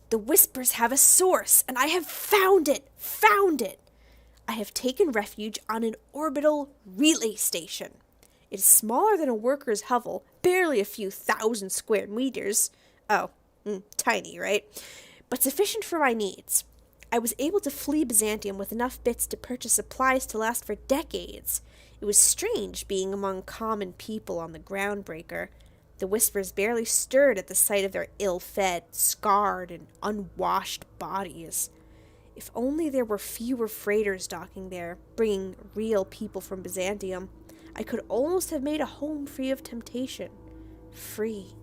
The whispers have a source, and I have found it! Found it! I have taken refuge on an orbital relay station. It is smaller than a worker's hovel, barely a few thousand square meters. Oh, tiny, right? But sufficient for my needs. I was able to flee Byzantium with enough bits to purchase supplies to last for decades. It was strange being among common people on the Groundbreaker. The whispers barely stirred at the sight of their ill-fed, scarred, and unwashed bodies. If only there were fewer freighters docking there, bringing real people from Byzantium, I could almost have made a home free of temptation. Free.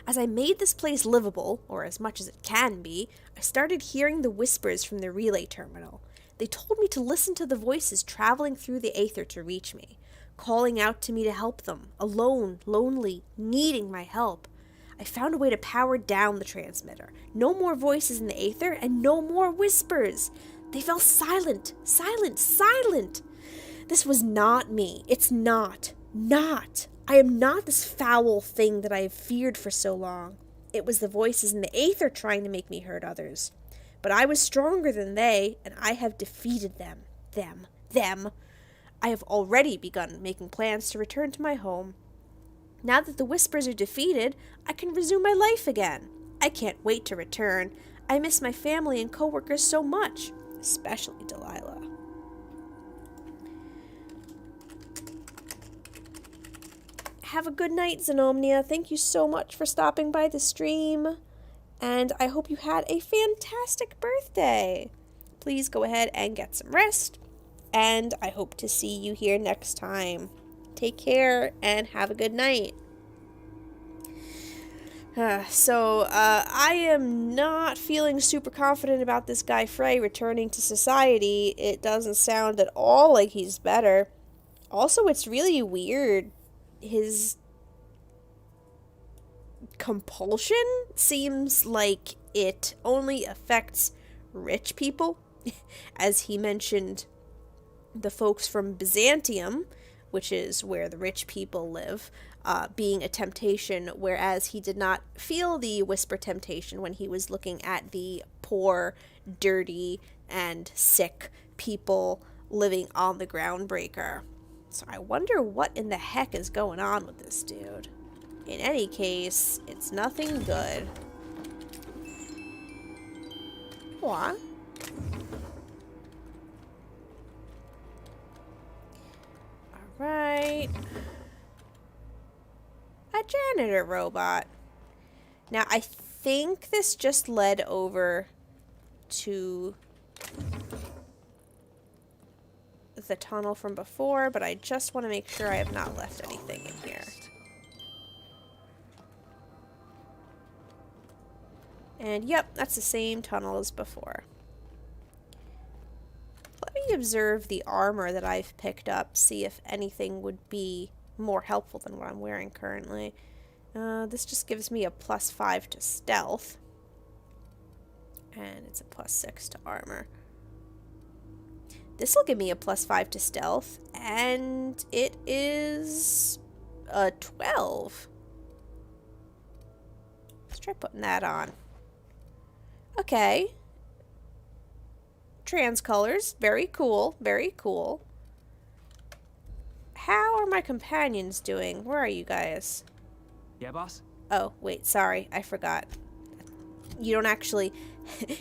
As I made this place livable, or as much as it can be, I started hearing the whispers from the relay terminal. They told me to listen to the voices traveling through the aether to reach me, calling out to me to help them, alone, lonely, needing my help. I found a way to power down the transmitter. No more voices in the aether, and no more whispers. They fell silent. This was not me. It's not. I am not this foul thing that I have feared for so long. It was the voices in the aether trying to make me hurt others. But I was stronger than they, and I have defeated them. I have already begun making plans to return to my home. Now that the Whispers are defeated, I can resume my life again. I can't wait to return. I miss my family and coworkers so much, especially Delilah. Have a good night, Xenomnia. Thank you so much for stopping by the stream, and I hope you had a fantastic birthday. Please go ahead and get some rest, and I hope to see you here next time. Take care and have a good night. I am not feeling super confident about this guy Frey returning to society. It doesn't sound at all like he's better. Also, it's really weird. His compulsion seems like it only affects rich people. As he mentioned, the folks from Byzantium, which is where the rich people live, being a temptation, whereas he did not feel the whisper temptation when he was looking at the poor, dirty, and sick people living on the Groundbreaker. So I wonder what in the heck is going on with this dude. In any case, it's nothing good. What? Alright. A janitor robot. Now, I think this just led over to the tunnel from before, but I just want to make sure I have not left anything in here. And yep, that's the same tunnel as before. Let me observe the armor that I've picked up, see if anything would be more helpful than what I'm wearing currently. This just gives me a +5 to stealth. And it's a +6 to armor. This will give me a +5 to stealth, and it is a 12. Let's try putting that on. Okay. Trans colors. Very cool. Very cool. How are my companions doing? Where are you guys? Yeah, boss? Oh, wait, sorry. I forgot. You don't actually...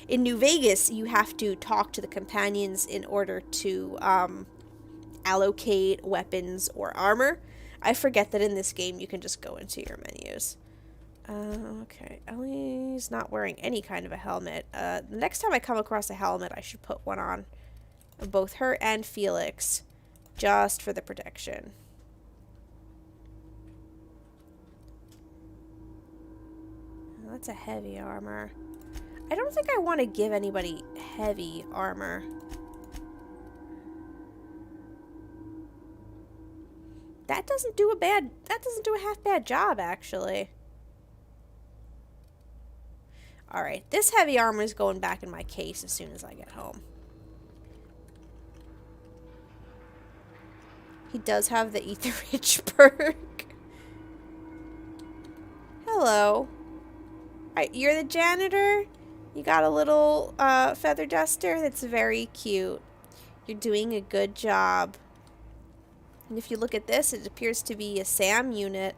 In New Vegas, you have to talk to the companions in order to allocate weapons or armor. I forget that in this game you can just go into your menus. Okay, Ellie's not wearing any kind of a helmet. The next time I come across a helmet, I should put one on. Both her and Felix. Just for the protection. That's a heavy armor. I don't think I want to give anybody heavy armor. That doesn't do a half bad job, actually. Alright, this heavy armor is going back in my case as soon as I get home. He does have the Eat the Rich perk. Hello. Alright, you're the janitor? You got a little feather duster? That's very cute. You're doing a good job. And if you look at this, it appears to be a SAM unit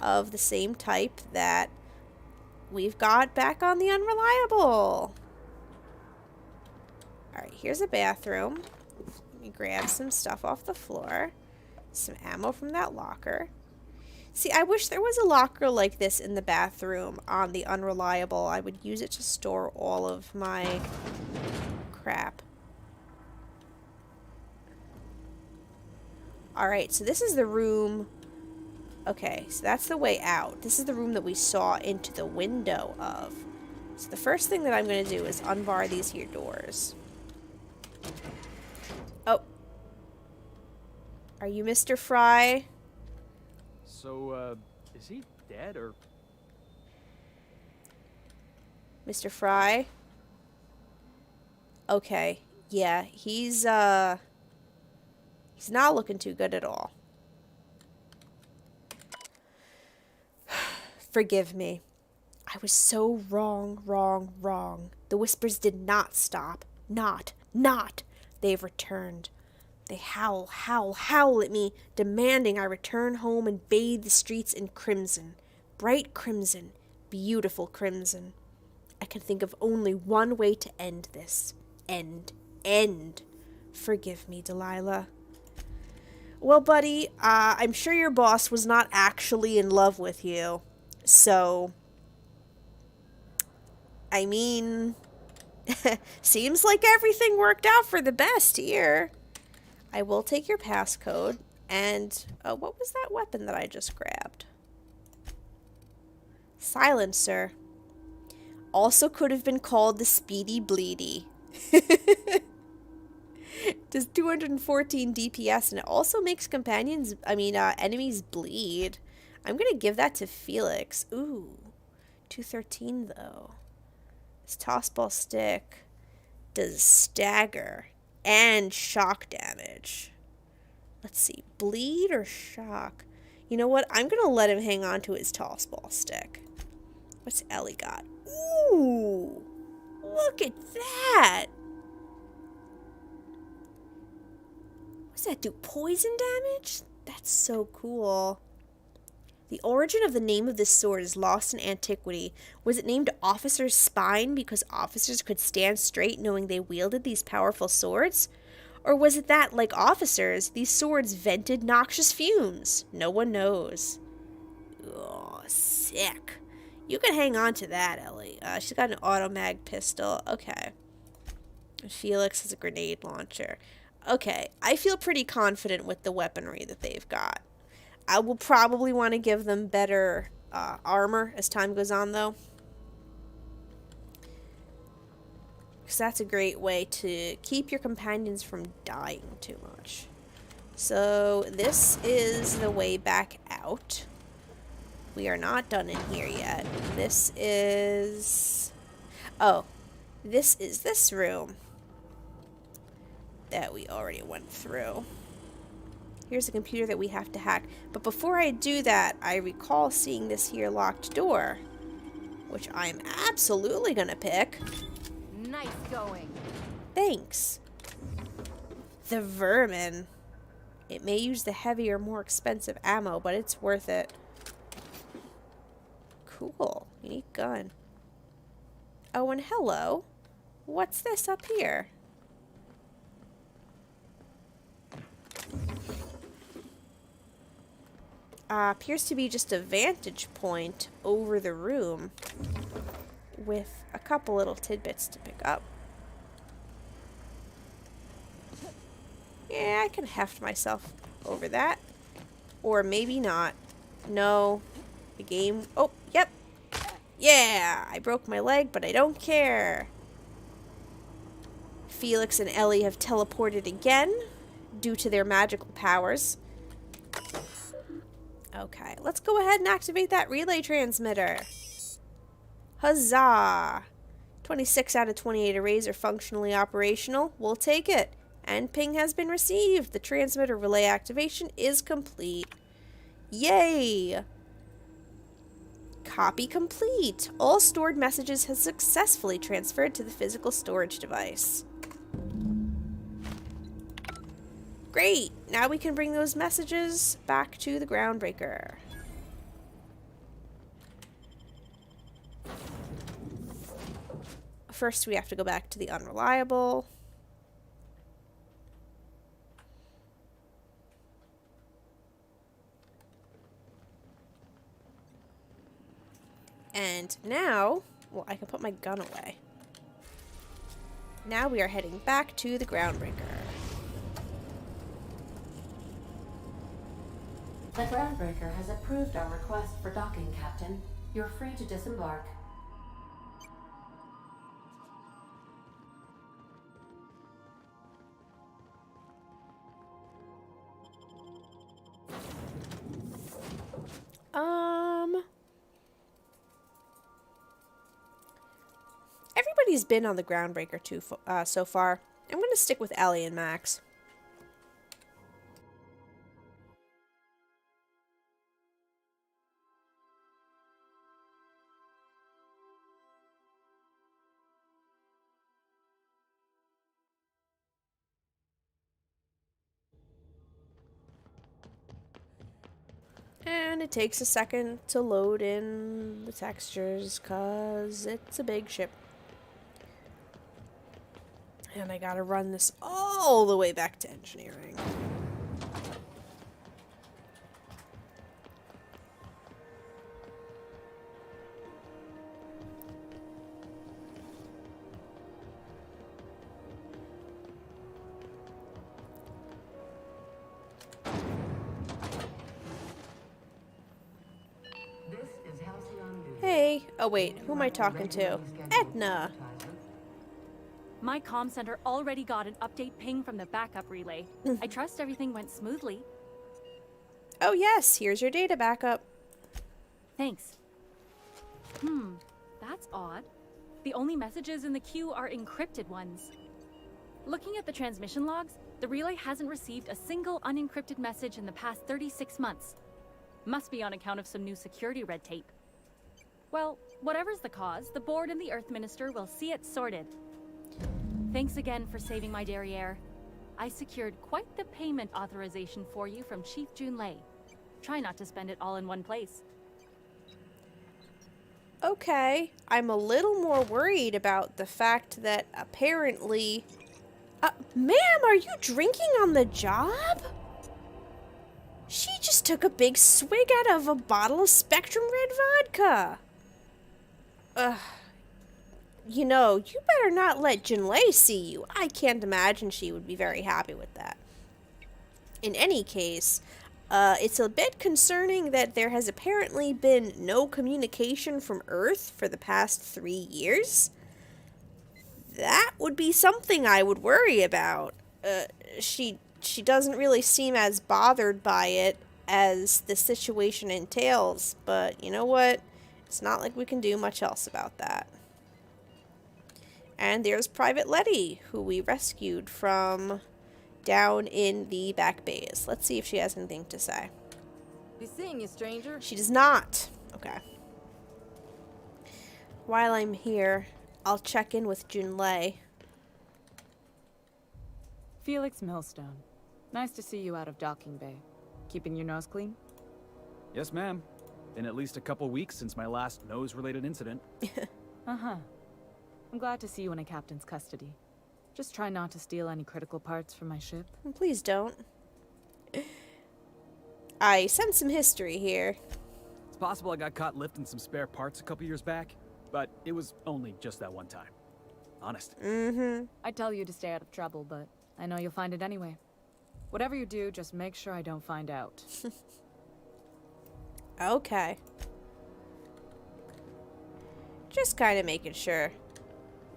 of the same type that we've got back on the Unreliable. Alright, here's a bathroom. Let me grab some stuff off the floor. Some ammo from that locker. See, I wish there was a locker like this in the bathroom on the Unreliable. I would use it to store all of my crap. Alright, so this is the room. Okay, so that's the way out. This is the room that we saw into the window of. So the first thing that I'm going to do is unbar these here doors. Oh. Are you Mr. Fry? So, is he dead, or...? Mr. Fry? Okay. Yeah, he's not looking too good at all. Forgive me. I was so wrong. The whispers did not stop. Not. They've returned. They howl, howl, howl at me, demanding I return home and bathe the streets in crimson. Bright crimson. Beautiful crimson. I can think of only one way to end this. End. Forgive me, Delilah. Well, buddy, I'm sure your boss was not actually in love with you. So, I mean, seems like everything worked out for the best here. I will take your passcode. And, what was that weapon that I just grabbed? Silencer. Also could have been called the Speedy Bleedy. Does 214 DPS, and it also makes enemies bleed. I'm gonna give that to Felix. Ooh, 213 though. This tossball stick does stagger and shock damage. Let's see, bleed or shock? You know what? I'm gonna let him hang on to his tossball stick. What's Ellie got? Ooh, look at that. What does that do? Poison damage? That's so cool. The origin of the name of this sword is lost in antiquity. Was it named Officer's Spine because officers could stand straight knowing they wielded these powerful swords? Or was it that, like officers, these swords vented noxious fumes? No one knows. Oh, sick. You can hang on to that, Ellie. She's got an automag pistol. Okay. Felix has a grenade launcher. Okay, I feel pretty confident with the weaponry that they've got. I will probably want to give them better armor as time goes on, though. Because that's a great way to keep your companions from dying too much. So, this is the way back out. We are not done in here yet. This is... Oh, this is this room that we already went through. Here's a computer that we have to hack. But before I do that, I recall seeing this here locked door, which I'm absolutely gonna pick. Nice going. Thanks. The vermin. It may use the heavier, more expensive ammo, but it's worth it. Cool. Unique gun. Oh, and hello. What's this up here? Appears to be just a vantage point over the room with a couple little tidbits to pick up. Yeah, I can heft myself over that. Or maybe not. No. The game... Oh, yep. Yeah! I broke my leg, but I don't care. Felix and Ellie have teleported again due to their magical powers. Okay, let's go ahead and activate that relay transmitter. Huzzah! 26 out of 28 arrays are functionally operational. We'll take it. And ping has been received. The transmitter relay activation is complete. Yay! Copy complete. All stored messages have successfully transferred to the physical storage device. Great! Now we can bring those messages back to the Groundbreaker. First, we have to go back to the Unreliable. And now, well, I can put my gun away. Now we are heading back to the Groundbreaker. The Groundbreaker has approved our request for docking, Captain. You're free to disembark. Everybody's been on the Groundbreaker so far. I'm going to stick with Ellie and Max. And it takes a second to load in the textures because it's a big ship. And I gotta run this all the way back to engineering. Hey, oh wait, who am I talking to? Edna. My comm center already got an update ping from the backup relay. I trust everything went smoothly. Oh yes, here's your data backup. Thanks. That's odd. The only messages in the queue are encrypted ones. Looking at the transmission logs, the relay hasn't received a single unencrypted message in the past 36 months. Must be on account of some new security red tape. Well, whatever's the cause, the board and the Earth Minister will see it sorted. Thanks again for saving my derriere. I secured quite the payment authorization for you from Chief Junlei. Try not to spend it all in one place. Okay, I'm a little more worried about the fact that apparently... ma'am, are you drinking on the job? She just took a big swig out of a bottle of Spectrum Red vodka. You know, you better not let Junlei see you. I can't imagine she would be very happy with that. In any case, it's a bit concerning that there has apparently been no communication from Earth for the past 3 years. That would be something I would worry about. She doesn't really seem as bothered by it as the situation entails, but you know what? It's not like we can do much else about that. And there's Private Letty, who we rescued from down in the back bays. Let's see if she has anything to say. Be seeing you, stranger. She does not. Okay. While I'm here, I'll check in with Junlei. Felix Millstone. Nice to see you out of docking bay. Keeping your nose clean? Yes, ma'am. Been at least a couple weeks since my last nose-related incident. Uh-huh. I'm glad to see you in a captain's custody. Just try not to steal any critical parts from my ship. Please don't. I sense some history here. It's possible I got caught lifting some spare parts a couple years back, but it was only just that one time. Honest. I'd tell you to stay out of trouble, but I know you'll find it anyway. Whatever you do, just make sure I don't find out. Okay. Just kind of making sure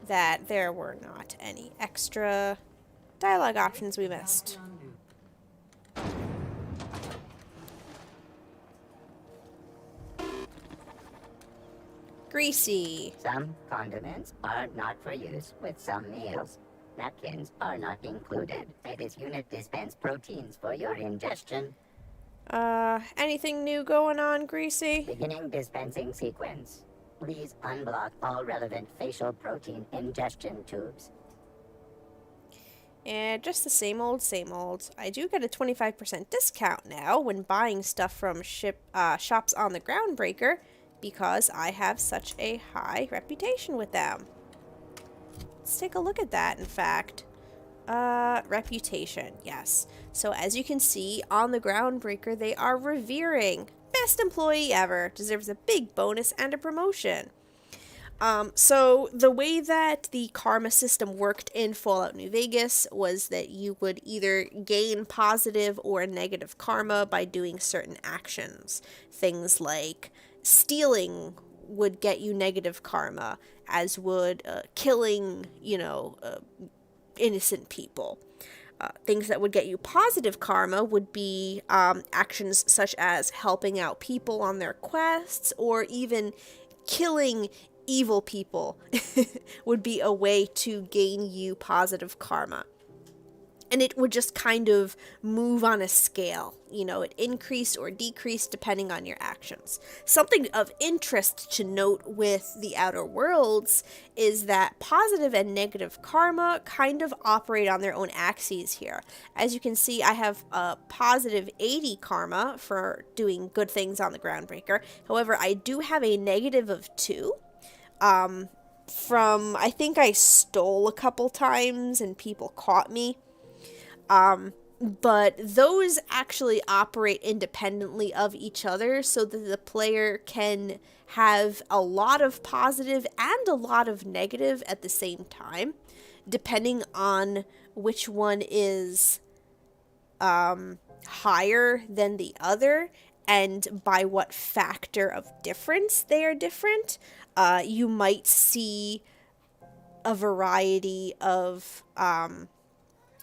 that there were not any extra dialogue options we missed. Greasy. Some condiments are not for use with some meals. Napkins are not included. This unit dispense proteins for your ingestion. Anything new going on, Greasy? Beginning dispensing sequence. Please unblock all relevant facial protein ingestion tubes. And just the same old, same old. I do get a 25% discount now when buying stuff from shops on the Groundbreaker because I have such a high reputation with them. Let's take a look at that, in fact. Reputation, yes. So as you can see on the Groundbreaker, they are revering. Best employee ever. Deserves a big bonus and a promotion. So the way that the karma system worked in Fallout New Vegas was that you would either gain positive or negative karma by doing certain actions. Things like stealing would get you negative karma, as would killing, innocent people. Things that would get you positive karma would be actions such as helping out people on their quests, or even killing evil people would be a way to gain you positive karma. And it would just kind of move on a scale. You know, it increased or decreased depending on your actions. Something of interest to note with the Outer Worlds is that positive and negative karma kind of operate on their own axes here. As you can see, I have a positive 80 karma for doing good things on the Groundbreaker. However, I do have a negative of 2. From, I think I stole a couple times and people caught me. But those actually operate independently of each other so that the player can have a lot of positive and a lot of negative at the same time, depending on which one is higher than the other and by what factor of difference they are different. You might see a variety of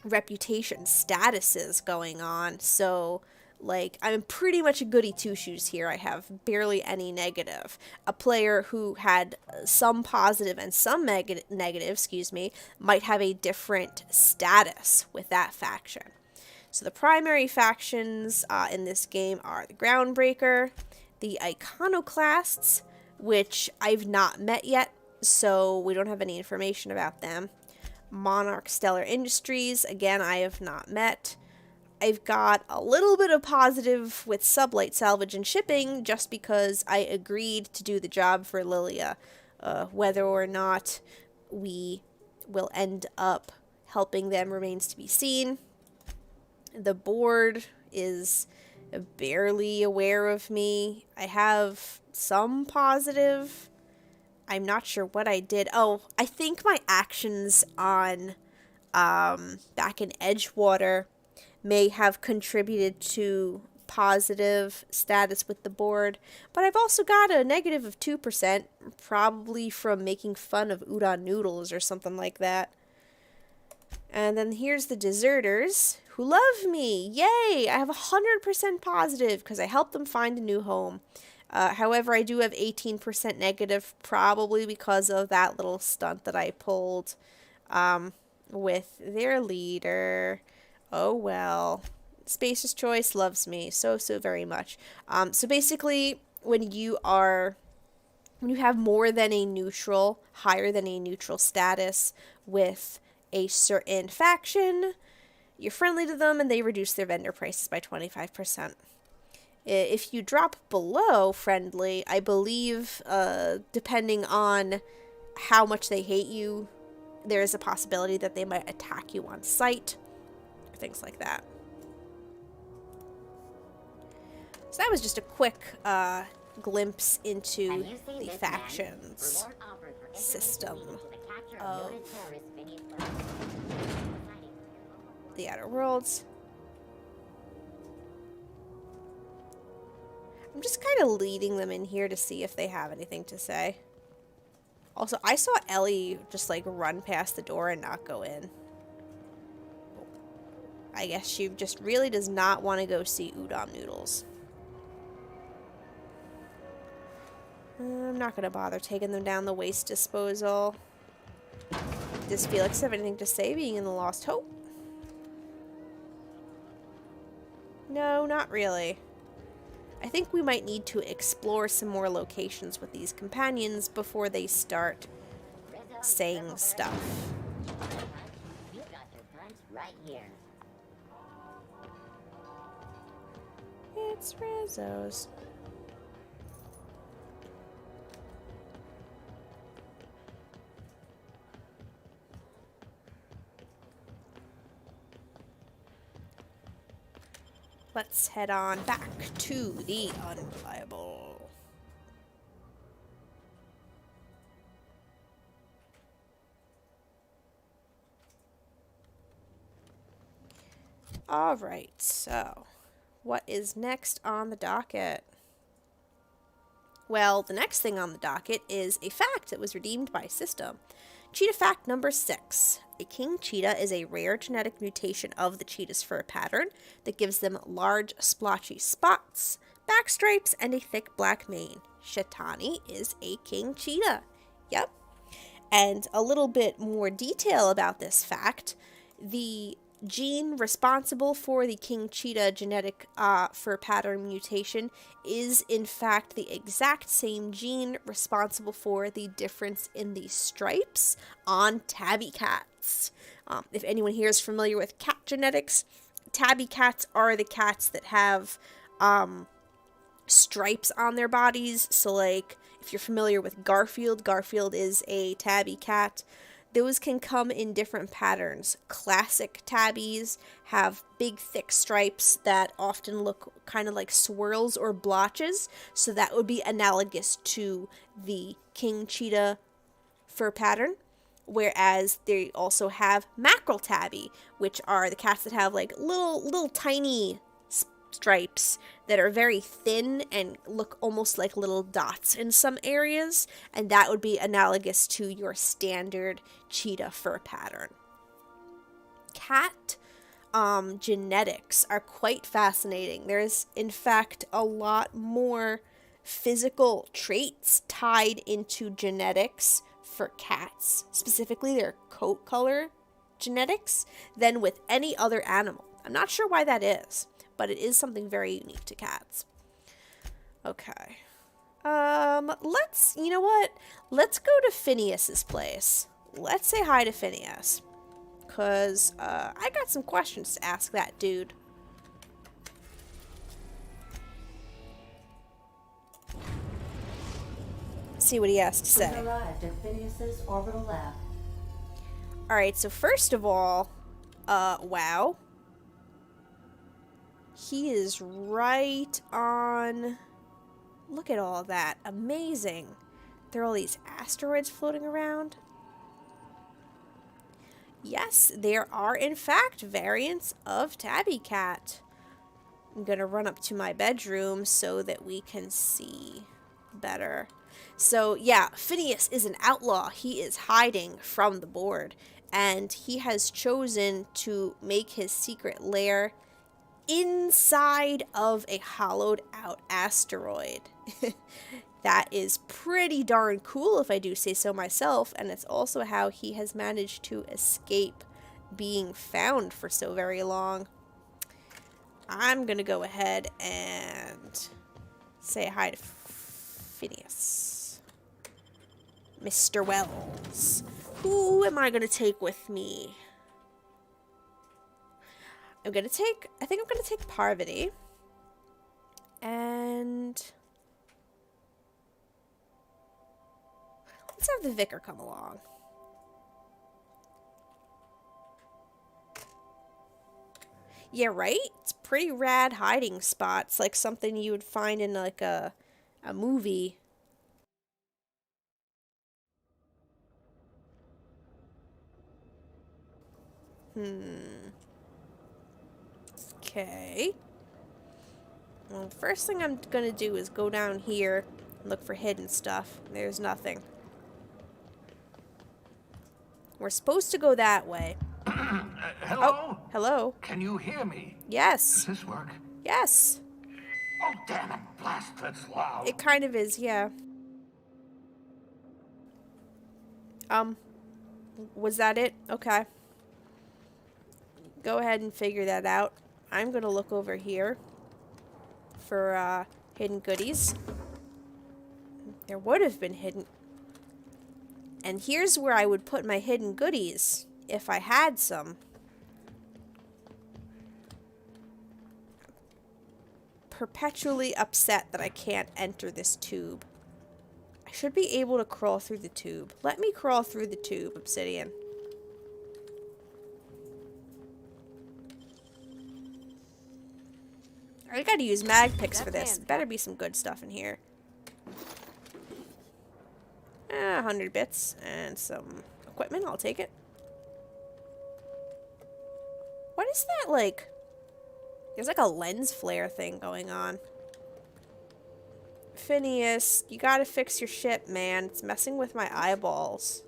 reputation statuses going on. So, like, I'm pretty much a goody two-shoes here. I have barely any negative. A player who had some positive and some negative, might have a different status with that faction. So the primary factions in this game are the Groundbreaker, the Iconoclasts, which I've not met yet, so we don't have any information about them. Monarch Stellar Industries, again, I have not met. I've got a little bit of positive with Sublight Salvage and Shipping just because I agreed to do the job for Lilia. Whether or not we will end up helping them remains to be seen. The board is barely aware of me. I have some positive. I'm not sure what I did. Oh, I think my actions on back in Edgewater may have contributed to positive status with the board, but I've also got a negative of 2%, probably from making fun of udon noodles or something like that. And then here's the deserters who love me. Yay! I have 100% positive because I helped them find a new home. However, I do have 18% negative, probably because of that little stunt that I pulled with their leader. Oh well. Spacer's Choice loves me so very much. So basically, when you have more than a neutral, higher than a neutral status with a certain faction, you're friendly to them and they reduce their vendor prices by 25%. If you drop below friendly, I believe, depending on how much they hate you, there is a possibility that they might attack you on sight, or things like that. So that was just a quick glimpse into the factions system of the Outer Worlds. I'm just kind of leading them in here to see if they have anything to say. Also, I saw Ellie just like run past the door and not go in. I guess she just really does not want to go see udon noodles. I'm not going to bother taking them down the waste disposal. Does Felix have anything to say, being in the Lost Hope? No, not really. I think we might need to explore some more locations with these companions before they start saying stuff. You got your punch right here. It's Rizzo's. Let's head on back to the Unreliable. Alright, so what is next on the docket? Well, the next thing on the docket is a fact that was redeemed by System. Cheetah fact number 6. A king cheetah is a rare genetic mutation of the cheetah's fur pattern that gives them large, splotchy spots, back stripes, and a thick black mane. Shetani is a king cheetah. Yep. And a little bit more detail about this fact. The gene responsible for the king cheetah genetic fur pattern mutation is in fact the exact same gene responsible for the difference in the stripes on tabby cats. If anyone here is familiar with cat genetics, tabby cats are the cats that have stripes on their bodies. So like if you're familiar with Garfield, Garfield is a tabby cat. Those can come in different patterns. Classic tabbies have big, thick stripes that often look kind of like swirls or blotches. So that would be analogous to the king cheetah fur pattern. Whereas they also have mackerel tabby, which are the cats that have like little tiny stripes that are very thin and look almost like little dots in some areas, and that would be analogous to your standard cheetah fur pattern. Cat genetics are quite fascinating. There's in fact a lot more physical traits tied into genetics for cats, specifically their coat color genetics, than with any other animal. I'm not sure why that is, but it is something very unique to cats. Okay. You know what? Let's go to Phineas's place. Let's say hi to Phineas. Because, I got some questions to ask that dude. See what he has to say. We've arrived at Phineas's orbital lab. Alright, so first of all, wow. He is right on... Look at all that. Amazing. There are all these asteroids floating around. Yes, there are in fact variants of tabby cat. I'm gonna run up to my bedroom so that we can see better. So yeah, Phineas is an outlaw. He is hiding from the board, and he has chosen to make his secret lair inside of a hollowed out asteroid. That is pretty darn cool if I do say so myself, and it's also how he has managed to escape being found for so very long. I'm gonna go ahead and say hi to Phineas. Mr. Wells. Who am I gonna take with me? I think I'm gonna take Parvati. And let's have the vicar come along. Yeah, right? It's pretty rad hiding spots, like something you would find in like a movie. Okay. Well, first thing I'm gonna do is go down here and look for hidden stuff. There's nothing. We're supposed to go that way. Hello? Oh, hello. Can you hear me? Yes. Does this work? Yes. Oh, damn it. Blast, that's loud. It kind of is, yeah. Was that it? Okay. Go ahead and figure that out. I'm gonna look over here for, hidden goodies. There would have been hidden. And here's where I would put my hidden goodies, if I had some. Perpetually upset that I can't enter this tube. I should be able to crawl through the tube. Let me crawl through the tube, Obsidian. I gotta use mag picks for this. Better be some good stuff in here. 100 bits and some equipment. I'll take it. What is that like? There's like a lens flare thing going on. Phineas, you gotta fix your ship, man. It's messing with my eyeballs.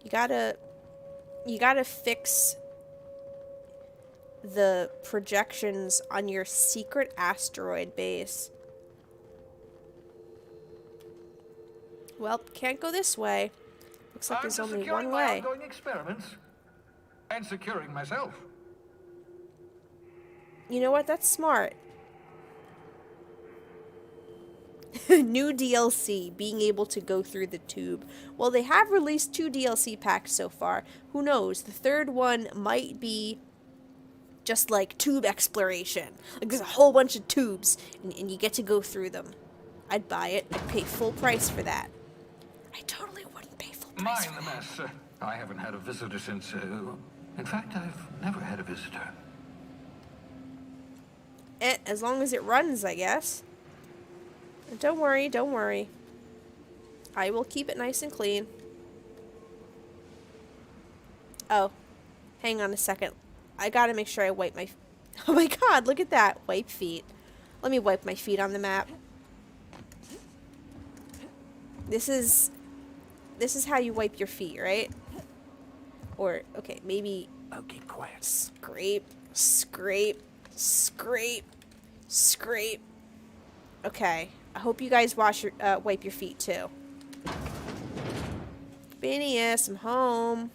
You gotta fix the projections on your secret asteroid base. Well, can't go this way. Looks like I'm there's just only securing one my way. ongoing experiments and securing myself. You know what? That's smart. New DLC, being able to go through the tube. Well, they have released 2 DLC packs so far. Who knows? The third one might be just like tube exploration. Like there's a whole bunch of tubes, and you get to go through them. I'd buy it. I'd pay full price for that. I totally wouldn't pay full price Mind for the that. mess. I haven't had a visitor since, in fact, I've never had a visitor. As long as it runs, I guess. Don't worry, don't worry. I will keep it nice and clean. Oh, hang on a second. I gotta make sure I wipe my... Oh my god, look at that. Wipe feet. Let me wipe my feet on the map. This is how you wipe your feet, right? Or, okay, maybe... Okay, quiet. Scrape, scrape, scrape, scrape. Okay. I hope you guys wipe your feet too. Phineas, I'm home.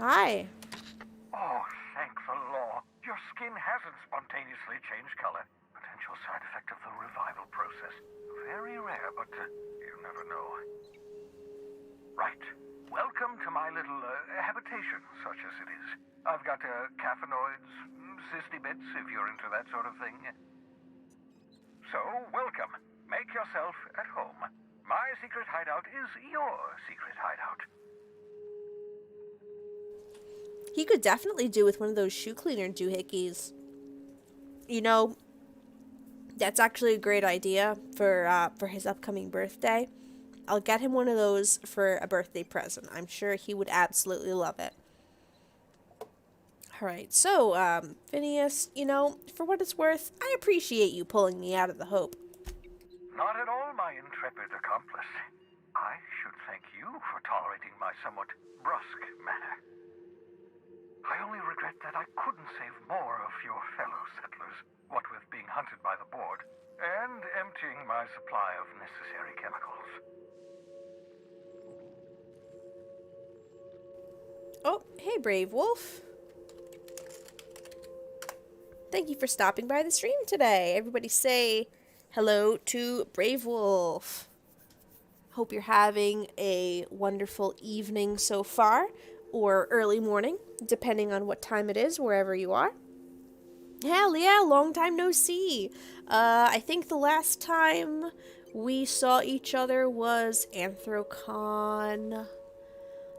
Hi. Oh, thank the law. Your skin hasn't spontaneously changed color. Potential side effect of the revival process. Very rare, but you never know. Right. Welcome to my little habitation, such as it is. I've got caffeinoids, cysty bits, if you're into that sort of thing. So, welcome. Make yourself at home. My secret hideout is your secret hideout. He could definitely do with one of those shoe cleaner doohickeys. You know, that's actually a great idea for his upcoming birthday. I'll get him one of those for a birthday present. I'm sure he would absolutely love it. Alright, so, Phineas, you know, for what it's worth, I appreciate you pulling me out of the Hope. Not at all, my intrepid accomplice. I should thank you for tolerating my somewhat brusque manner. I only regret that I couldn't save more of your fellow settlers, what with being hunted by the board, and emptying my supply of necessary chemicals. Oh, hey, Brave Wolf. Thank you for stopping by the stream today. Everybody say hello to Brave Wolf. Hope you're having a wonderful evening so far, or early morning, depending on what time it is, wherever you are. Hell yeah, long time no see. I think the last time we saw each other was Anthrocon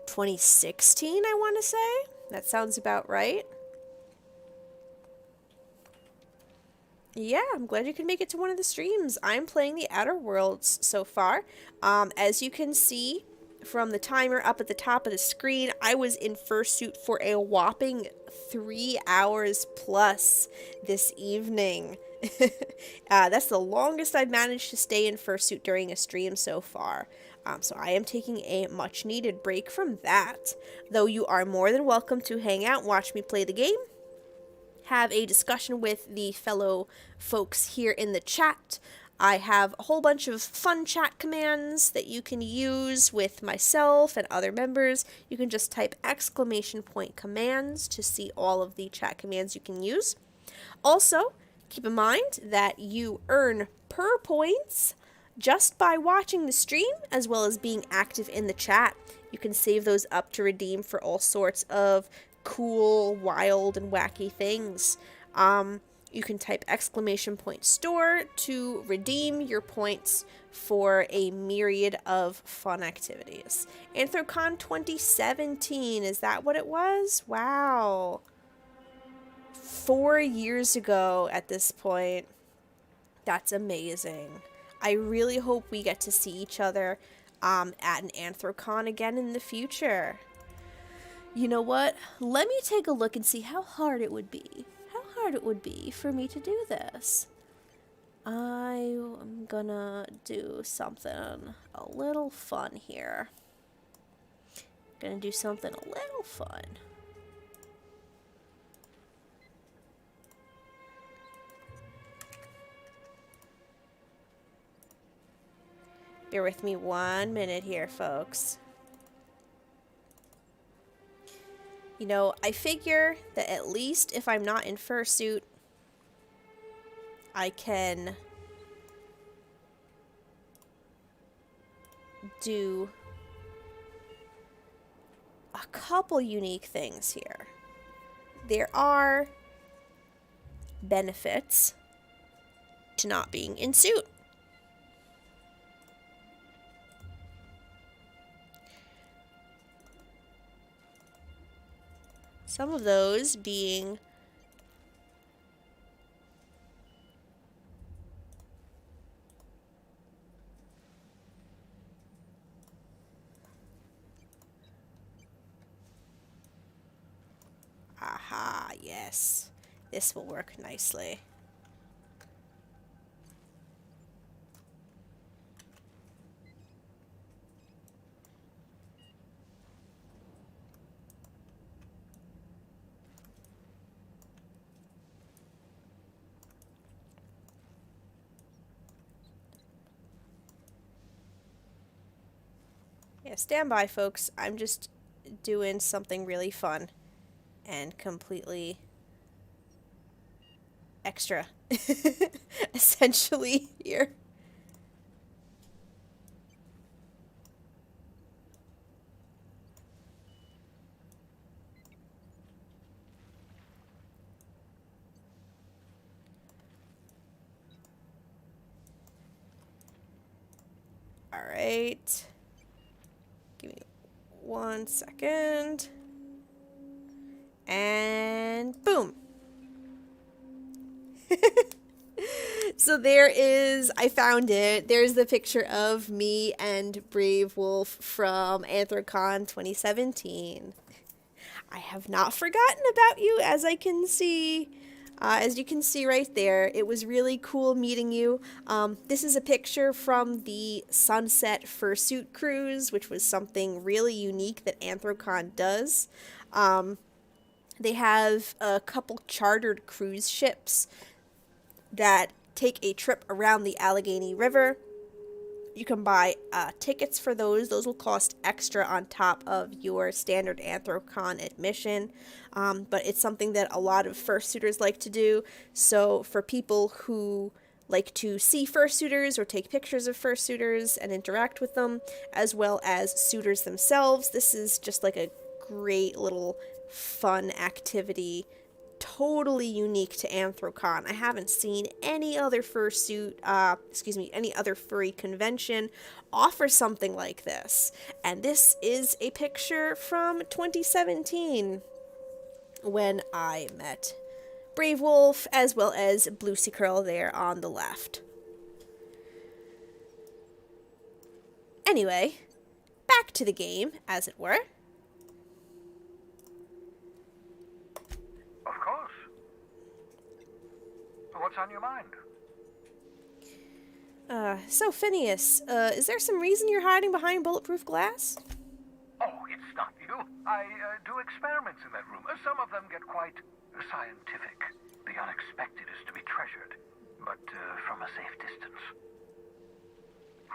2016, I want to say. That sounds about right. Yeah, I'm glad you could make it to one of the streams. I'm playing the Outer Worlds so far. As you can see from the timer up at the top of the screen, I was in Fursuit for a whopping 3 hours plus this evening. That's the longest I've managed to stay in Fursuit during a stream so far. So I am taking a much needed break from that. Though you are more than welcome to hang out and watch me play the game. Have a discussion with the fellow folks here in the chat. I have a whole bunch of fun chat commands that you can use with myself and other members. You can just type !commands to see all of the chat commands you can use. Also, keep in mind that you earn per points just by watching the stream as well as being active in the chat. You can save those up to redeem for all sorts of cool, wild, and wacky things. You can type !store to redeem your points for a myriad of fun activities. Anthrocon 2017, is that what it was? Wow. 4 years ago at this point. That's amazing. I really hope we get to see each other at an Anthrocon again in the future. You know what? Let me take a look and see how hard it would be. How hard it would be for me to do this. I'm gonna do something a little fun here. Gonna do something a little fun. Bear with me 1 minute here, folks. You know, I figure that at least if I'm not in fursuit, I can do a couple unique things here. There are benefits to not being in suit. Some of those being aha, yes. This will work nicely. Yeah, stand by, folks. I'm just doing something really fun and completely extra, essentially, here. All right. Give me 1 second. And boom. So there is, I found it. There's the picture of me and Brave Wolf from Anthrocon 2017. I have not forgotten about you, as I can see. As you can see right there, it was really cool meeting you. This is a picture from the Sunset Fursuit cruise, which was something really unique that Anthrocon does. They have a couple chartered cruise ships that take a trip around the Allegheny River. You can buy tickets for those. Those will cost extra on top of your standard Anthrocon admission. But it's something that a lot of fursuiters like to do. So for people who like to see fursuiters or take pictures of fursuiters and interact with them, as well as suitors themselves, this is just like a great little fun activity. Totally unique to Anthrocon. I haven't seen any other any other furry convention offer something like this. And this is a picture from 2017 when I met Brave Wolf as well as Bluesy Curl there on the left. Anyway, back to the game, as it were. Of course. What's on your mind? So Phineas, is there some reason you're hiding behind bulletproof glass? Oh, it's not you. I do experiments in that room. Some of them get quite scientific. The unexpected is to be treasured, but from a safe distance.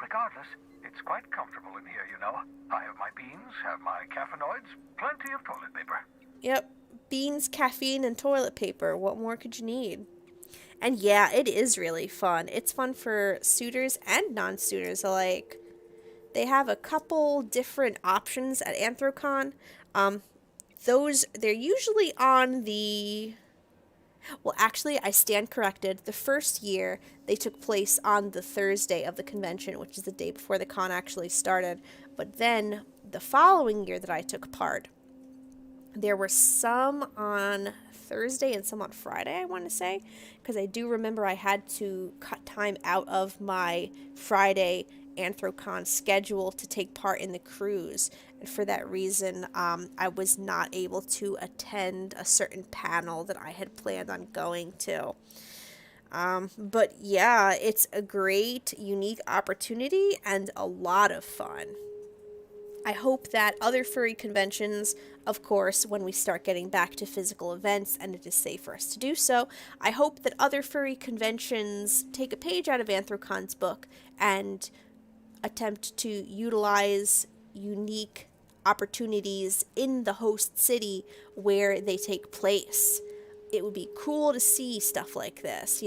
Regardless, it's quite comfortable in here, you know. I have my beans, have my caffeinoids, plenty of toilet paper. Yep, beans, caffeine, and toilet paper. What more could you need? And yeah, it is really fun. It's fun for suitors and non-suitors alike. They have a couple different options at Anthrocon. They're usually on the... Well, actually, I stand corrected. The first year, they took place on the Thursday of the convention, which is the day before the con actually started. But then, the following year that I took part, there were some on Thursday and some on Friday, I want to say, because I do remember I had to cut time out of my Friday Anthrocon schedule to take part in the cruise, and for that reason I was not able to attend a certain panel that I had planned on going to. But yeah, it's a great, unique opportunity and a lot of fun. I hope that other furry conventions, of course, when we start getting back to physical events and it is safe for us to do so, I hope that other furry conventions take a page out of Anthrocon's book and attempt to utilize unique opportunities in the host city where they take place. It would be cool to see stuff like this,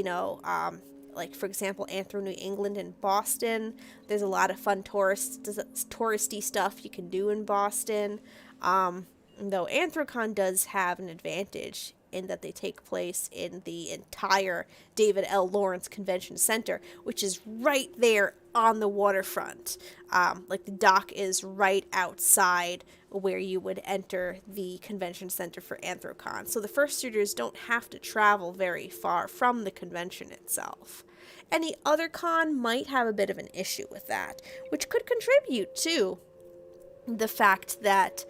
like, for example, Anthro New England and Boston. There's a lot of fun touristy stuff you can do in Boston. Though Anthrocon does have an advantage in that they take place in the entire David L. Lawrence Convention Center, which is right there on the waterfront. Like, the dock is right outside where you would enter the convention center for Anthrocon. So the Fursuiters don't have to travel very far from the convention itself. Any other con might have a bit of an issue with that, which could contribute to the fact that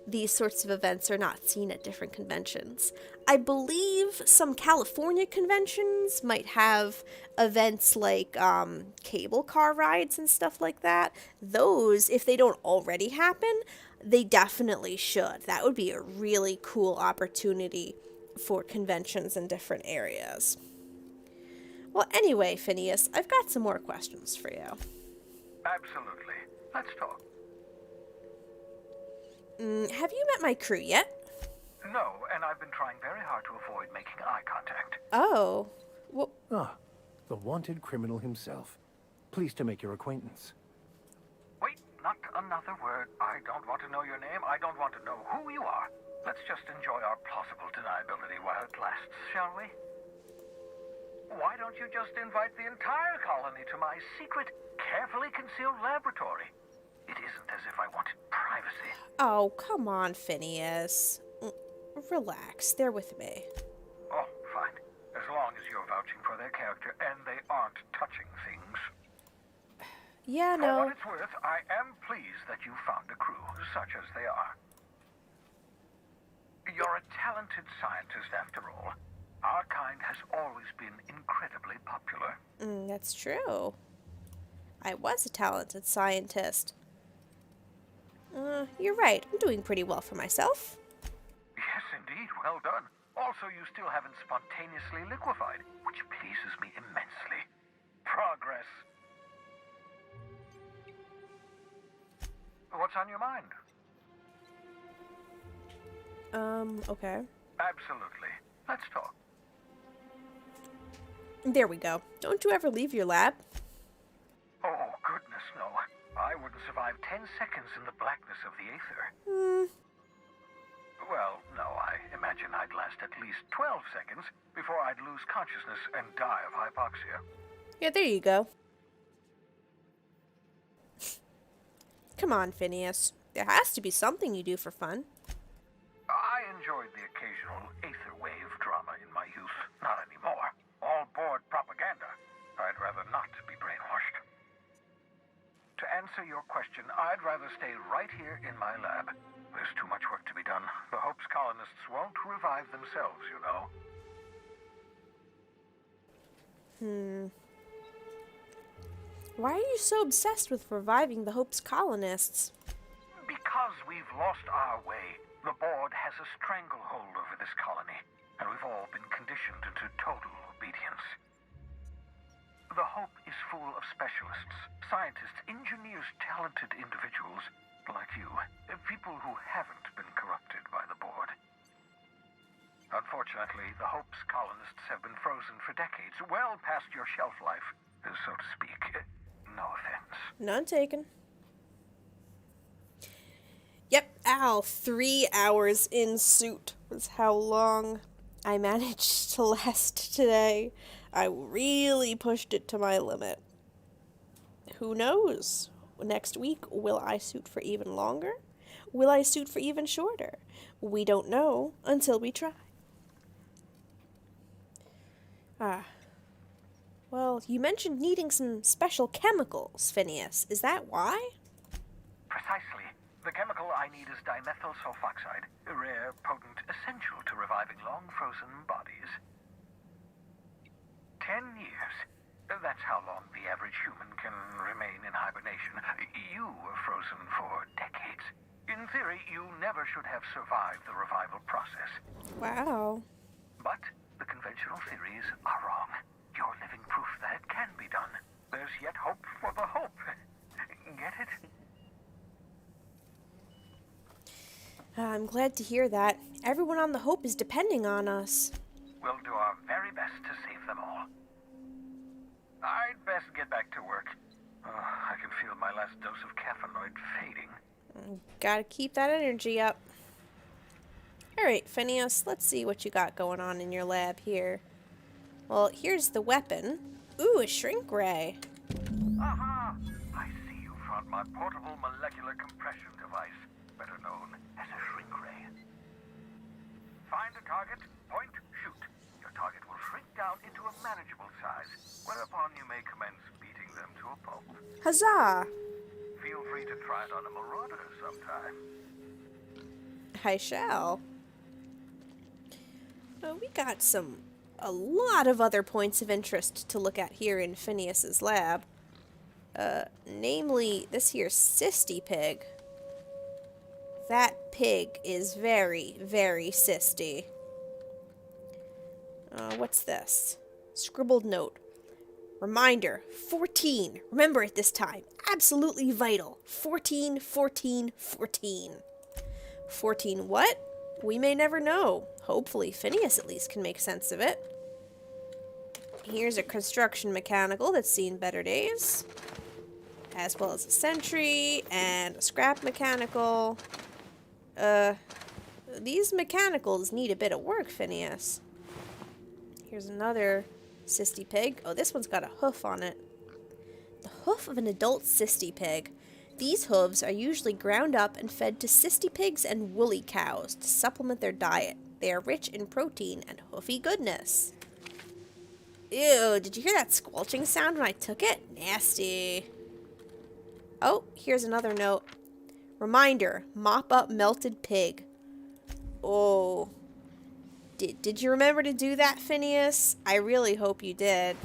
these sorts of events are not seen at different conventions. I believe some California conventions might have events like cable car rides and stuff like that. Those, if they don't already happen, they definitely should. That would be a really cool opportunity for conventions in different areas. Well, anyway, Phineas, I've got some more questions for you. Absolutely. Let's talk. Have you met my crew yet? No, and I've been trying very hard to avoid making eye contact. Oh. Well... Ah, the wanted criminal himself. Pleased to make your acquaintance. Wait, not another word. I don't want to know your name. I don't want to know who you are. Let's just enjoy our plausible deniability while it lasts, shall we? Why don't you just invite the entire colony to my secret, carefully concealed laboratory? It isn't as if I wanted privacy. Oh, come on, Phineas. Relax. They're with me. Oh, fine. As long as you're vouching for their character and they aren't touching things. Yeah, For no. what it's worth, I am pleased that you found a crew, such as they are. You're a talented scientist, after all. Our kind has always been incredibly popular. That's true. I was a talented scientist. You're right. I'm doing pretty well for myself. Yes, indeed. Well done. Also, you still haven't spontaneously liquefied, which pleases me immensely. Progress. What's on your mind? Okay. Absolutely. Let's talk. There we go. Don't you ever leave your lab? Oh, goodness, no. I wouldn't survive 10 seconds in the blackness of the aether. Well, no, I imagine I'd last at least 12 seconds before I'd lose consciousness and die of hypoxia. Yeah, there you go. Come on, Phineas. There has to be something you do for fun. I enjoyed the occasional aether wave drama in my youth. Not anymore. All board propaganda. I'd rather not be brainwashed. To answer your question, I'd rather stay right here in my lab. There's too much work to be done. The Hope's colonists won't revive themselves, you know. Why are you so obsessed with reviving the Hope's colonists? Because we've lost our way. The board has a stranglehold over this colony, and we've all been conditioned into total obedience. The Hope is full of specialists, scientists, engineers, talented individuals like you. People who haven't been corrupted by the board. Unfortunately, the Hope's colonists have been frozen for decades, well past your shelf life, so to speak. No offense. None taken. Yep, ow, 3 hours in suit was how long I managed to last today. I really pushed it to my limit. Who knows? Next week, will I suit for even longer? Will I suit for even shorter? We don't know until we try. Well, you mentioned needing some special chemicals, Phineas. Is that why? Precisely. The chemical I need is dimethyl sulfoxide, a rare, potent, essential to reviving long-frozen bodies. 10 years. That's how long the average human can remain in hibernation. You were frozen for decades. In theory, you never should have survived the revival process. Wow. But the conventional theories are wrong. You're living proof that it can be done. There's yet hope for the Hope, get it? I'm glad to hear that. Everyone on the Hope is depending on us. We'll do our very best to save them all. I'd best get back to work. I can feel my last dose of caffeinoid fading. Gotta keep that energy up. Alright, Phineas, let's see what you got going on in your lab here. Well, here's the weapon. Ooh, a shrink ray. Aha! I see you found my portable molecular compression device, better known as a shrink ray. Find a target, point, shoot. Your target will shrink down into a manageable size, whereupon you may commence beating them to a pulp. Huzzah! Feel free to try it on a marauder sometime. I shall. We got a lot of other points of interest to look at here in Phineas's lab. Namely, this here cysty pig. That pig is very, very cysty. What's this? Scribbled note. Reminder, 14. Remember it this time. Absolutely vital. 14, 14, 14. 14 what? We may never know. Hopefully, Phineas at least can make sense of it. Here's a construction mechanical that's seen better days. As well as a sentry and a scrap mechanical. These mechanicals need a bit of work, Phineas. Here's another cysty pig. Oh, this one's got a hoof on it. The hoof of an adult cysty pig. These hooves are usually ground up and fed to cysty pigs and woolly cows to supplement their diet. They are rich in protein and hoofy goodness. Ew, did you hear that squelching sound when I took it? Nasty. Oh, here's another note. Reminder, mop up melted pig. Oh. Did you remember to do that, Phineas? I really hope you did.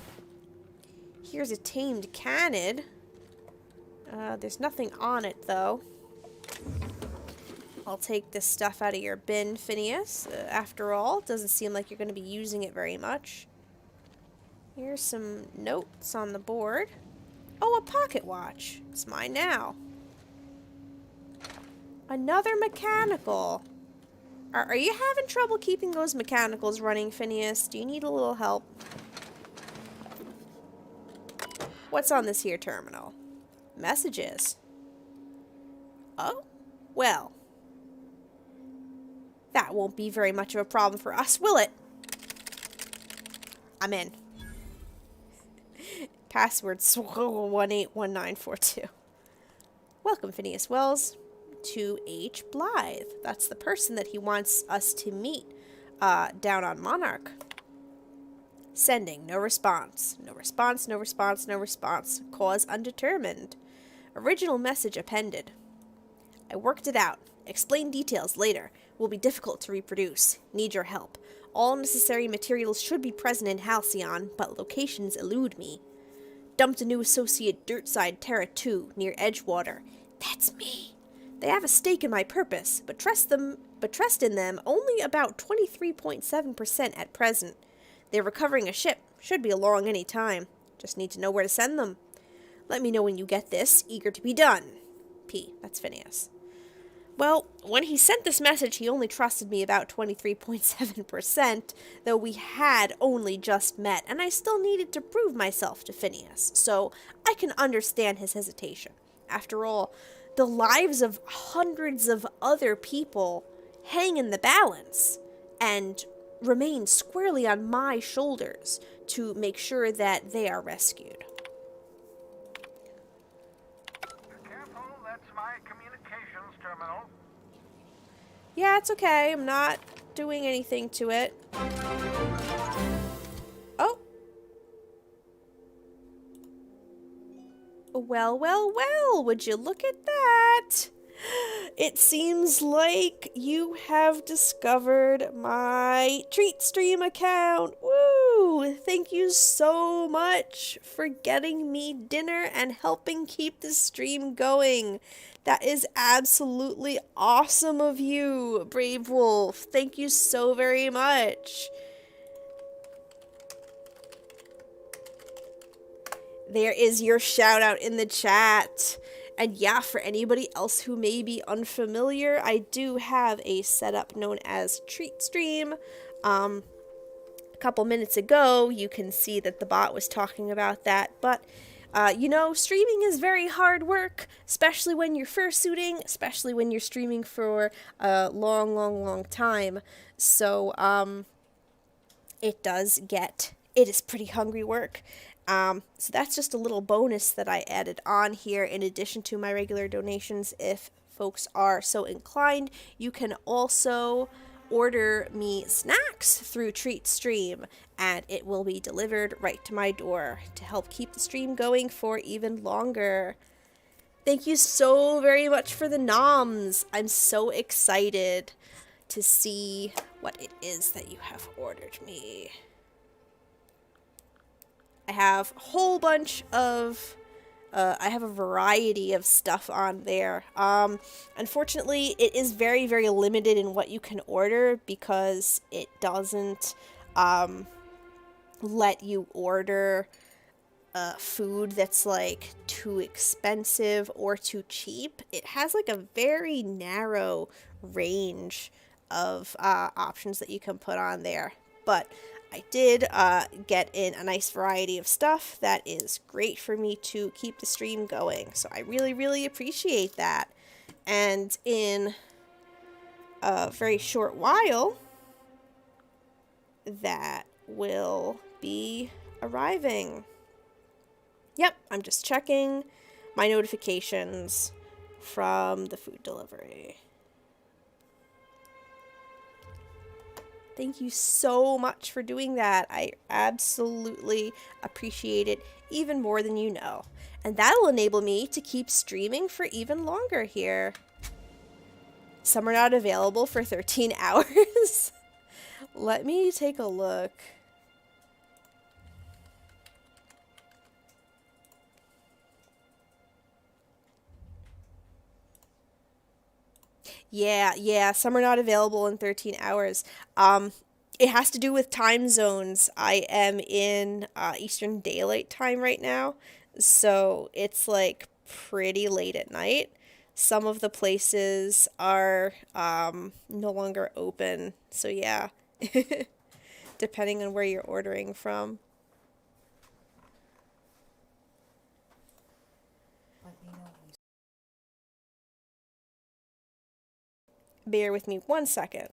Here's a tamed canid. There's nothing on it, though. I'll take this stuff out of your bin, Phineas. After all, it doesn't seem like you're going to be using it very much. Here's some notes on the board. Oh, a pocket watch. It's mine now. Another mechanical. Are you having trouble keeping those mechanicals running, Phineas? Do you need a little help? What's on this here terminal? Messages. Oh, well. That won't be very much of a problem for us, will it? I'm in. Password 181942. Welcome, Phineas Wells, to H. Blythe. That's the person that he wants us to meet down on Monarch. Sending. No response. No response, no response, no response. Cause undetermined. Original message appended. I worked it out. Explain details later. Will be difficult to reproduce. Need your help. All necessary materials should be present in Halcyon, but locations elude me. Dumped a new associate Dirtside Terra 2 near Edgewater. That's me. They have a stake in my purpose, but trust in them only about 23.7% at present. They're recovering a ship. Should be along any time. Just need to know where to send them. Let me know when you get this. Eager to be done. P. That's Phineas. Well, when he sent this message, he only trusted me about 23.7%, though we had only just met, and I still needed to prove myself to Phineas, so I can understand his hesitation. After all, the lives of hundreds of other people hang in the balance, and remain squarely on my shoulders to make sure that they are rescued. Careful, that's my communications terminal. Yeah, it's okay. I'm not doing anything to it. Oh. Well, well, well, would you look at that? It seems like you have discovered my Treat Stream account. Woo! Thank you so much for getting me dinner and helping keep the stream going. That is absolutely awesome of you, Brave Wolf. Thank you so very much. There is your shout out in the chat. And yeah, for anybody else who may be unfamiliar, I do have a setup known as Treat Stream. A couple minutes ago, you can see that the bot was talking about that, but you know, streaming is very hard work, especially when you're fursuiting, especially when you're streaming for a long time. So, it is pretty hungry work. So that's just a little bonus that I added on here in addition to my regular donations. If folks are so inclined, you can also order me snacks through Treat Stream, and it will be delivered right to my door to help keep the stream going for even longer. Thank you so very much for the noms. I'm so excited to see what it is that you have ordered me. I have a whole bunch of I have a variety of stuff on there. Unfortunately, it is very limited in what you can order because it doesn't let you order food that's like too expensive or too cheap. It has like a very narrow range of options that you can put on there. But I did get in a nice variety of stuff that is great for me to keep the stream going. So I really appreciate that. And in a very short while, that will be arriving. Yep, I'm just checking my notifications from the food delivery. Thank you so much for doing that. I absolutely appreciate it even more than you know. And that'll enable me to keep streaming for even longer here. Some are not available for 13 hours. Let me take a look. Yeah, some are not available in 13 hours. It has to do with time zones. I am in Eastern Daylight Time right now, so it's like pretty late at night. Some of the places are no longer open, so yeah, depending on where you're ordering from. Bear with me 1 second.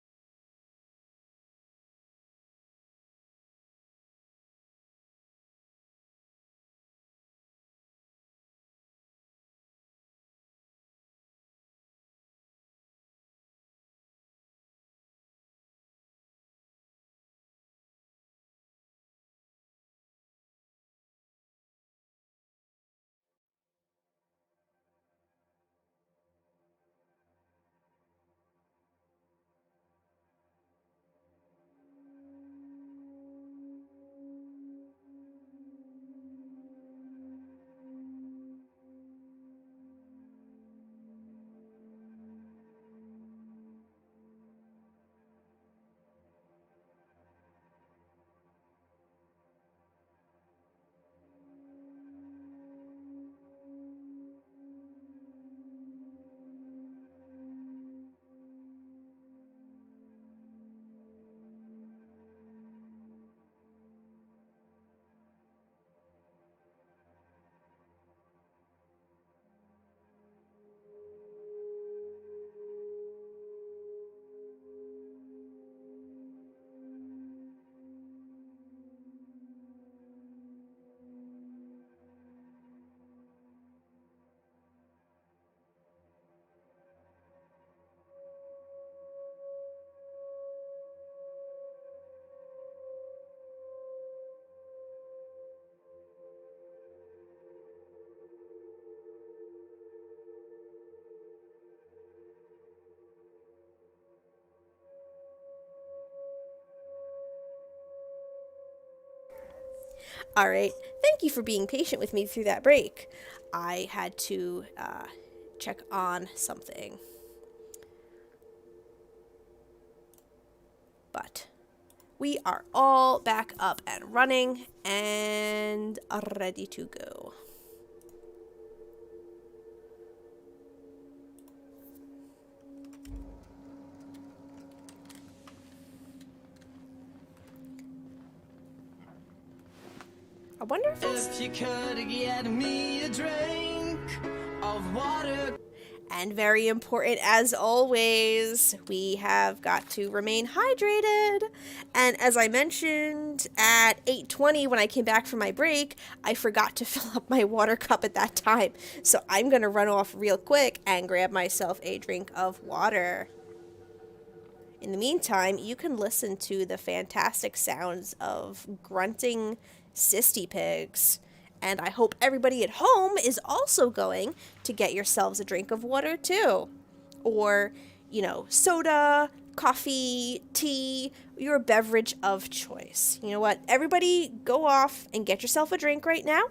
All right, thank you for being patient with me through that break. I had to check on something. But we are all back up and running and ready to go. I wonder if it's... If you could get me a drink of water. And very important, as always, we have got to remain hydrated. And as I mentioned, at 8:20 when I came back from my break, I forgot to fill up my water cup at that time. So I'm going to run off real quick and grab myself a drink of water. In the meantime, you can listen to the fantastic sounds of grunting cysty pigs. And I hope everybody at home is also going to get yourselves a drink of water too. Or, you know, soda, coffee, tea, your beverage of choice. You know what? Everybody go off and get yourself a drink right now.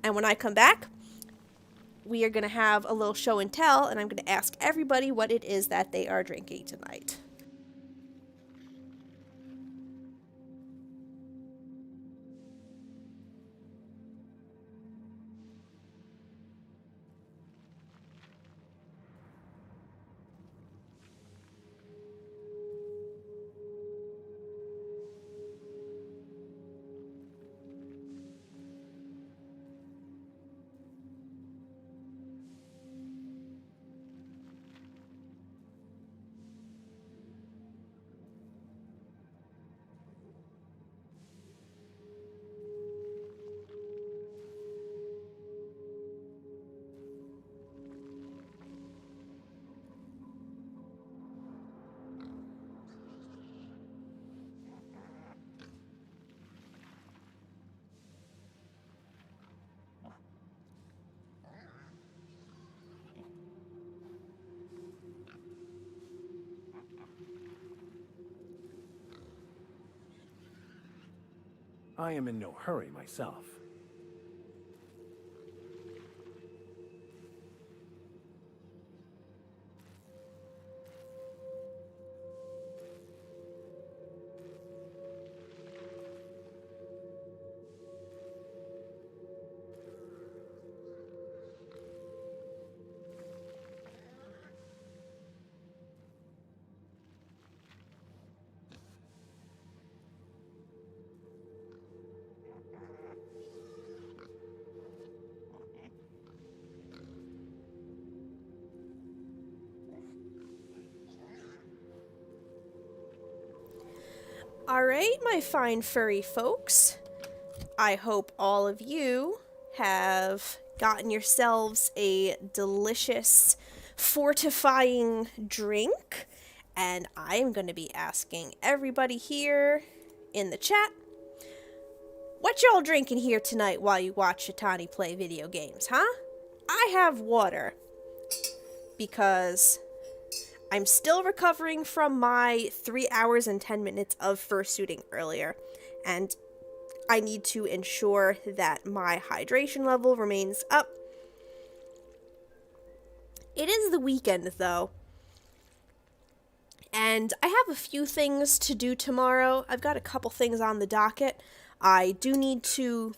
And when I come back, we are going to have a little show and tell. And I'm going to ask everybody what it is that they are drinking tonight. I am in no hurry myself. Alright, my fine furry folks. I hope all of you have gotten yourselves a delicious, fortifying drink. And I'm going to be asking everybody here in the chat, what y'all drinking here tonight while you watch Shetani play video games, huh? I have water. Because I'm still recovering from my 3 hours and 10 minutes of fursuiting earlier, and I need to ensure that my hydration level remains up. It is the weekend, though, and I have a few things to do tomorrow. I've got a couple things on the docket. I do need to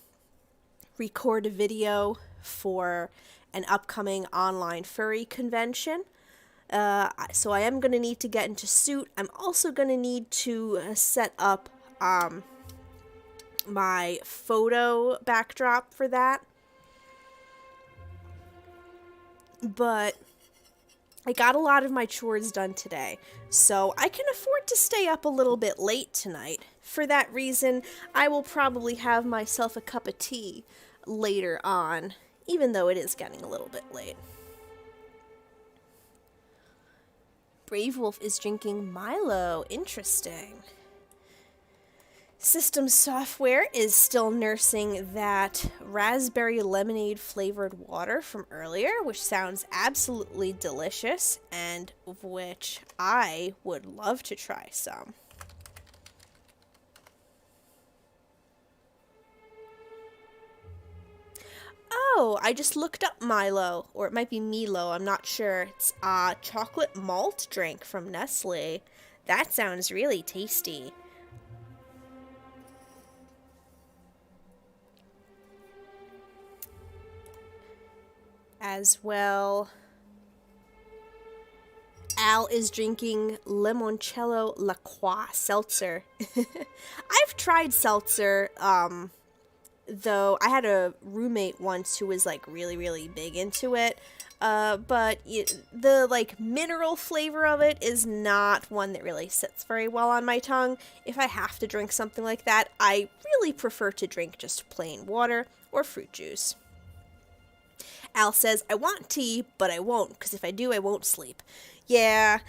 record a video for an upcoming online furry convention. So I am going to need to get into suit. I'm also going to need to set up my photo backdrop for that. But I got a lot of my chores done today, so I can afford to stay up a little bit late tonight. For that reason, I will probably have myself a cup of tea later on, even though it is getting a little bit late. Brave Wolf is drinking Milo. Interesting. System Software is still nursing that raspberry lemonade flavored water from earlier, which sounds absolutely delicious, and of which I would love to try some. Oh, I just looked up Milo, or it might be Milo, I'm not sure. It's a chocolate malt drink from Nestle. That sounds really tasty. As well, Al is drinking Limoncello La Croix seltzer. I've tried seltzer though I had a roommate once who was like really, really big into it. But the like mineral flavor of it is not one that really sits very well on my tongue. If I have to drink something like that, I really prefer to drink just plain water or fruit juice. Al says, I want tea, but I won't, because if I do, I won't sleep. Yeah,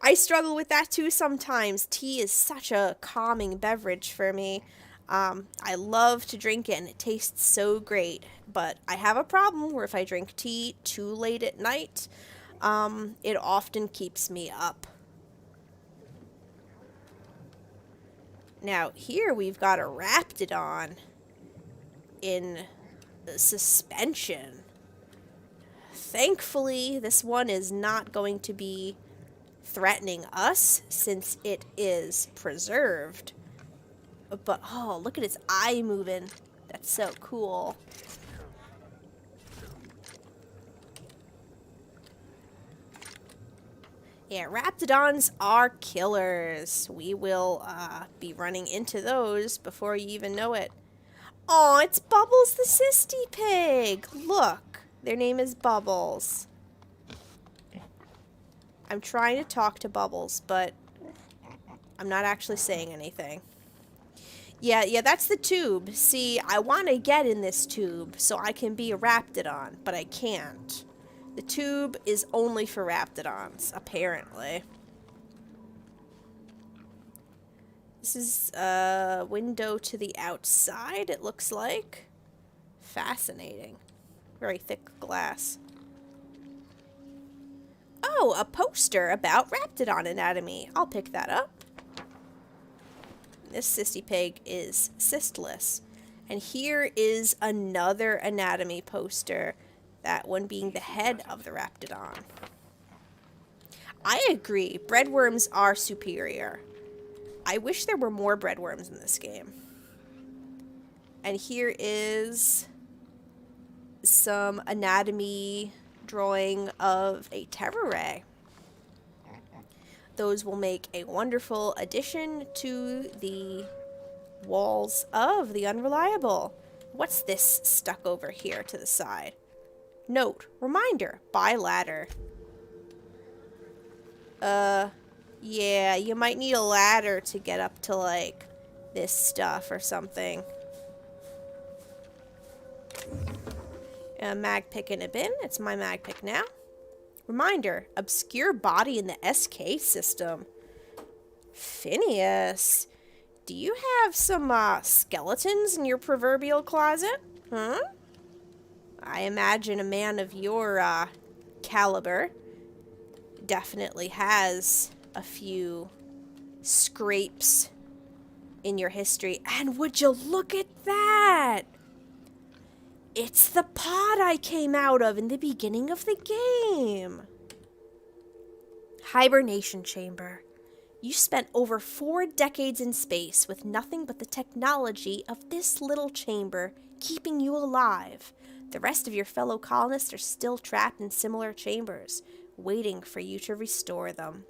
I struggle with that too sometimes. Tea is such a calming beverage for me. I love to drink it and it tastes so great, but I have a problem where if I drink tea too late at night, it often keeps me up. Now here we've got a Raptidon in suspension. Thankfully, this one is not going to be threatening us since it is preserved. But, oh, look at its eye moving. That's so cool. Yeah, Raptidons are killers. We will be running into those before you even know it. Oh, it's Bubbles the Sisty Pig. Look, their name is Bubbles. I'm trying to talk to Bubbles, but I'm not actually saying anything. Yeah, that's the tube. See, I want to get in this tube so I can be a Raptidon, but I can't. The tube is only for Raptidons, apparently. This is a window to the outside, it looks like. Fascinating. Very thick glass. Oh, a poster about Raptidon anatomy. I'll pick that up. This Sisty Pig is cystless. And here is another anatomy poster, that one being the head of the Raptidon. I agree, breadworms are superior. I wish there were more breadworms in this game. And here is some anatomy drawing of a Terror Ray. Those will make a wonderful addition to the walls of the Unreliable. What's this stuck over here to the side? Note, reminder, buy ladder. Yeah, you might need a ladder to get up to, like, this stuff or something. Mag pick in a bin. It's my mag pick now. Reminder, obscure body in the SK system. Phineas, do you have some skeletons in your proverbial closet? Huh? I imagine a man of your caliber definitely has a few scrapes in your history. And would you look at that? It's the pod I came out of in the beginning of the game. Hibernation chamber. You spent over 4 decades in space with nothing but the technology of this little chamber keeping you alive. The rest of your fellow colonists are still trapped in similar chambers, waiting for you to restore them.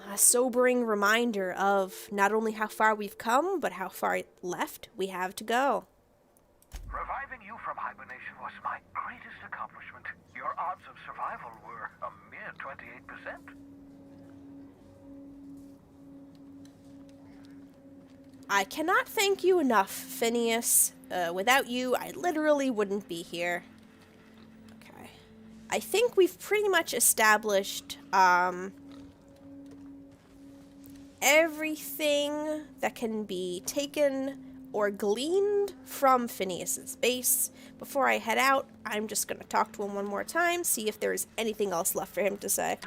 A sobering reminder of not only how far we've come, but how far left we have to go. Reviving you from hibernation was my greatest accomplishment. Your odds of survival were a mere 28%. I cannot thank you enough, Phineas. Without you, I literally wouldn't be here. Okay. I think we've pretty much established, everything that can be taken or gleaned from Phineas's base. Before I head out, I'm just going to talk to him one more time, see if there's anything else left for him to say.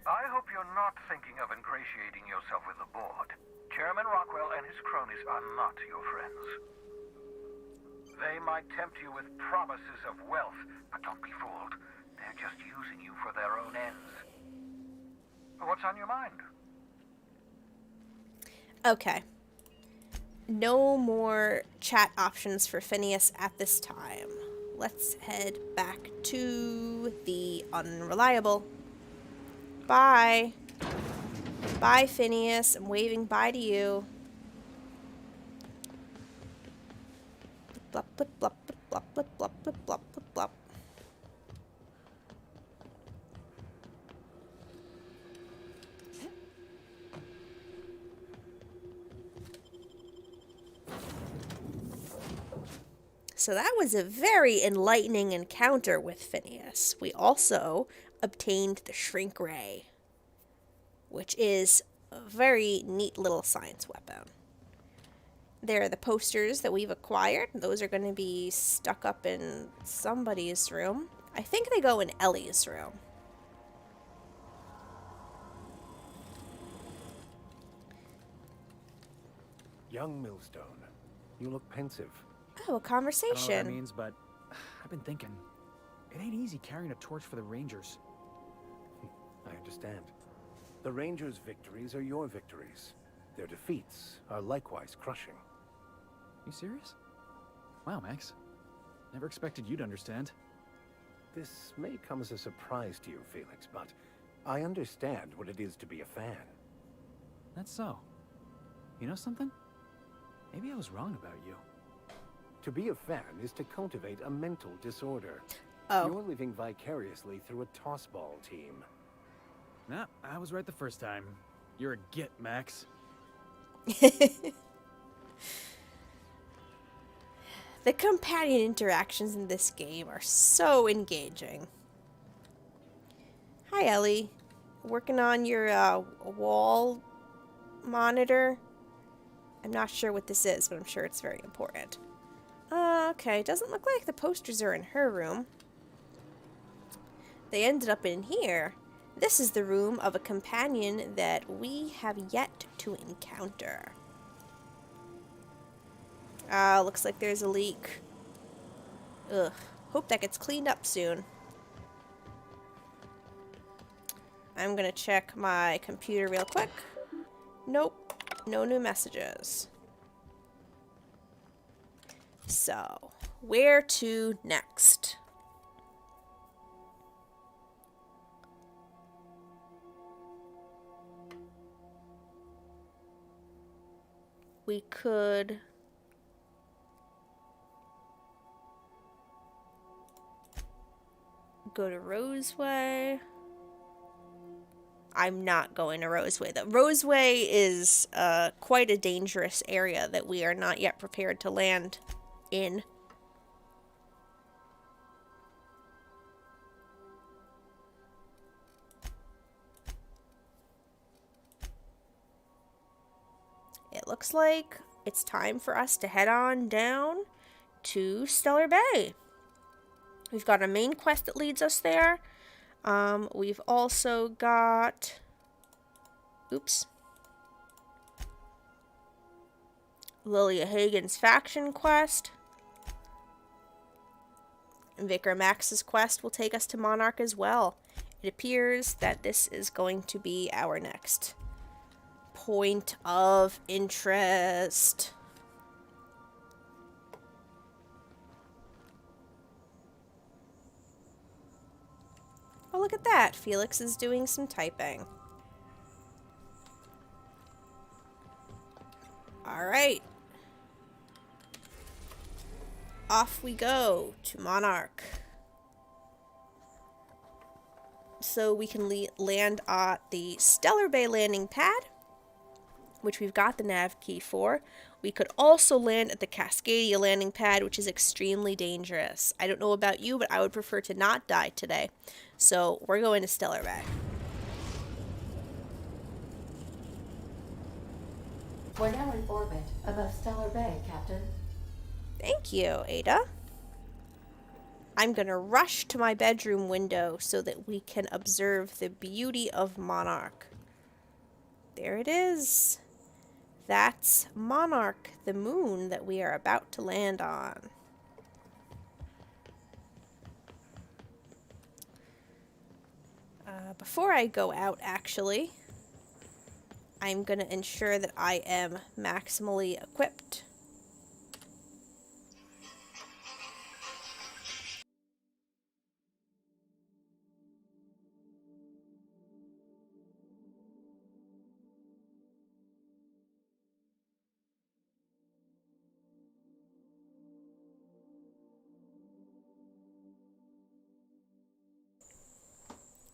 I hope you're not thinking of ingratiating yourself with the board. Chairman Rockwell and his cronies are not your friends. They might tempt you with promises of wealth, but don't be fooled. They're just using you for their own ends. What's on your mind? Okay. No more chat options for Phineas at this time. Let's head back to the Unreliable. Bye. Bye, Phineas. I'm waving bye to you. Blop, blop, blop, blop, blop, blop, blop, blop, blop, blop. So that was a very enlightening encounter with Phineas. We also obtained the Shrink Ray, which is a very neat little science weapon. There are the posters that we've acquired. Those are going to be stuck up in somebody's room. I think they go in Ellie's room. Young Millstone, you look pensive. Oh, a I don't know what that conversation. means, but I've been thinking. It ain't easy carrying a torch for the Rangers. I understand. The Rangers' victories are your victories. Their defeats are likewise crushing. You serious? Wow, Max. Never expected you to understand. This may come as a surprise to you, Felix, but I understand what it is to be a fan. That's so. You know something? Maybe I was wrong about you. To be a fan is to cultivate a mental disorder. Oh. You're living vicariously through a tossball team. Nah, I was right the first time. You're a git, Max. The companion interactions in this game are so engaging. Hi, Ellie. Working on your wall monitor? I'm not sure what this is, but I'm sure it's very important. Okay, doesn't look like the posters are in her room. They ended up in here. This is the room of a companion that we have yet to encounter. Looks like there's a leak. Ugh. Hope that gets cleaned up soon. I'm gonna check my computer real quick. Nope. No new messages. So, where to next? We could go to Roseway. I'm not going to Roseway. The Roseway is quite a dangerous area that we are not yet prepared to land in. It looks like it's time for us to head on down to Stellar Bay. We've got a main quest that leads us there. We've also got... Oops. Lilia Hagen's faction quest. Vicar Max's quest will take us to Monarch as well. It appears that this is going to be our next point of interest. Oh, look at that. Felix is doing some typing. Alright. Off we go to Monarch. So we can land at the Stellar Bay landing pad, which we've got the nav key for. We could also land at the Cascadia landing pad, which is extremely dangerous. I don't know about you, but I would prefer to not die today. So we're going to Stellar Bay. We're now in orbit above Stellar Bay, Captain. Thank you, Ada. I'm going to rush to my bedroom window so that we can observe the beauty of Monarch. There it is. That's Monarch, the moon that we are about to land on. Before I go out, actually, I'm going to ensure that I am maximally equipped.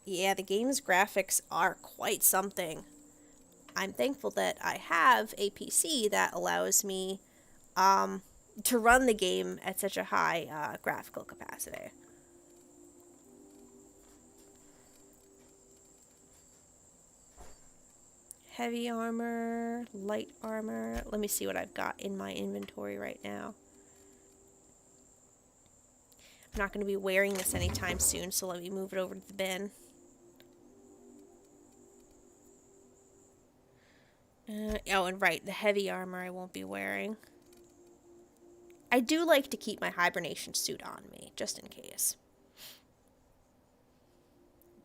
Yeah, the game's graphics are quite something. I'm thankful that I have a PC that allows me to run the game at such a high graphical capacity. Heavy armor, light armor. Let me see what I've got in my inventory right now. I'm not going to be wearing this anytime soon, so let me move it over to the bin. Oh, and right, the heavy armor I won't be wearing. I do like to keep my hibernation suit on me, just in case.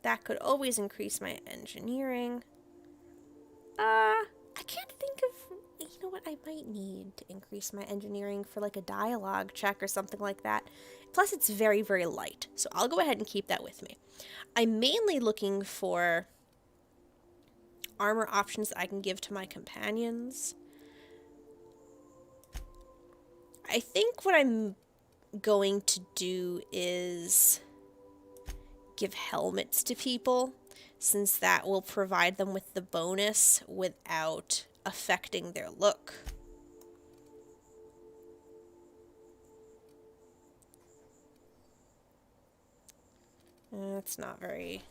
That could always increase my engineering. I can't think of, you know what, I might need to increase my engineering for like a dialogue check or something like that. Plus, it's very, very light, so I'll go ahead and keep that with me. I'm mainly looking for armor options that I can give to my companions. I think what I'm going to do is give helmets to people, since that will provide them with the bonus without affecting their look. That's not very...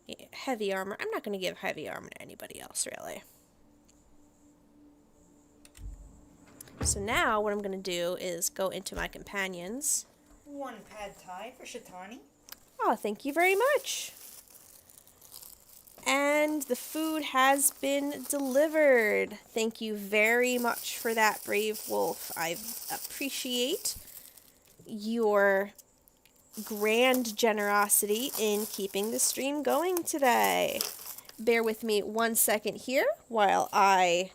Yeah, heavy armor. I'm not going to give heavy armor to anybody else, really. So now what I'm going to do is go into my companions. One pad thai for Shetani. Oh, thank you very much. And the food has been delivered. Thank you very much for that, Brave Wolf. I appreciate your grand generosity in keeping the stream going today. Bear with me 1 second here while I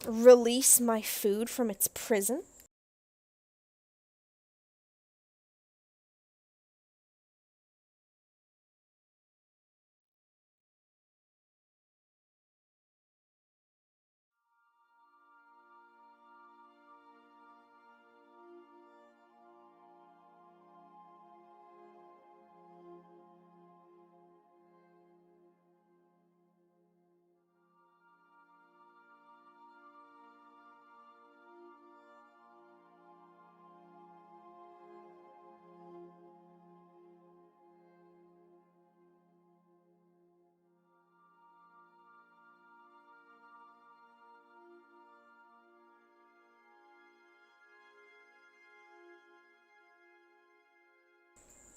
release my food from its prison.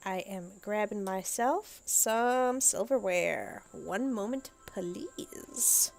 I am grabbing myself some silverware. 1 moment, please.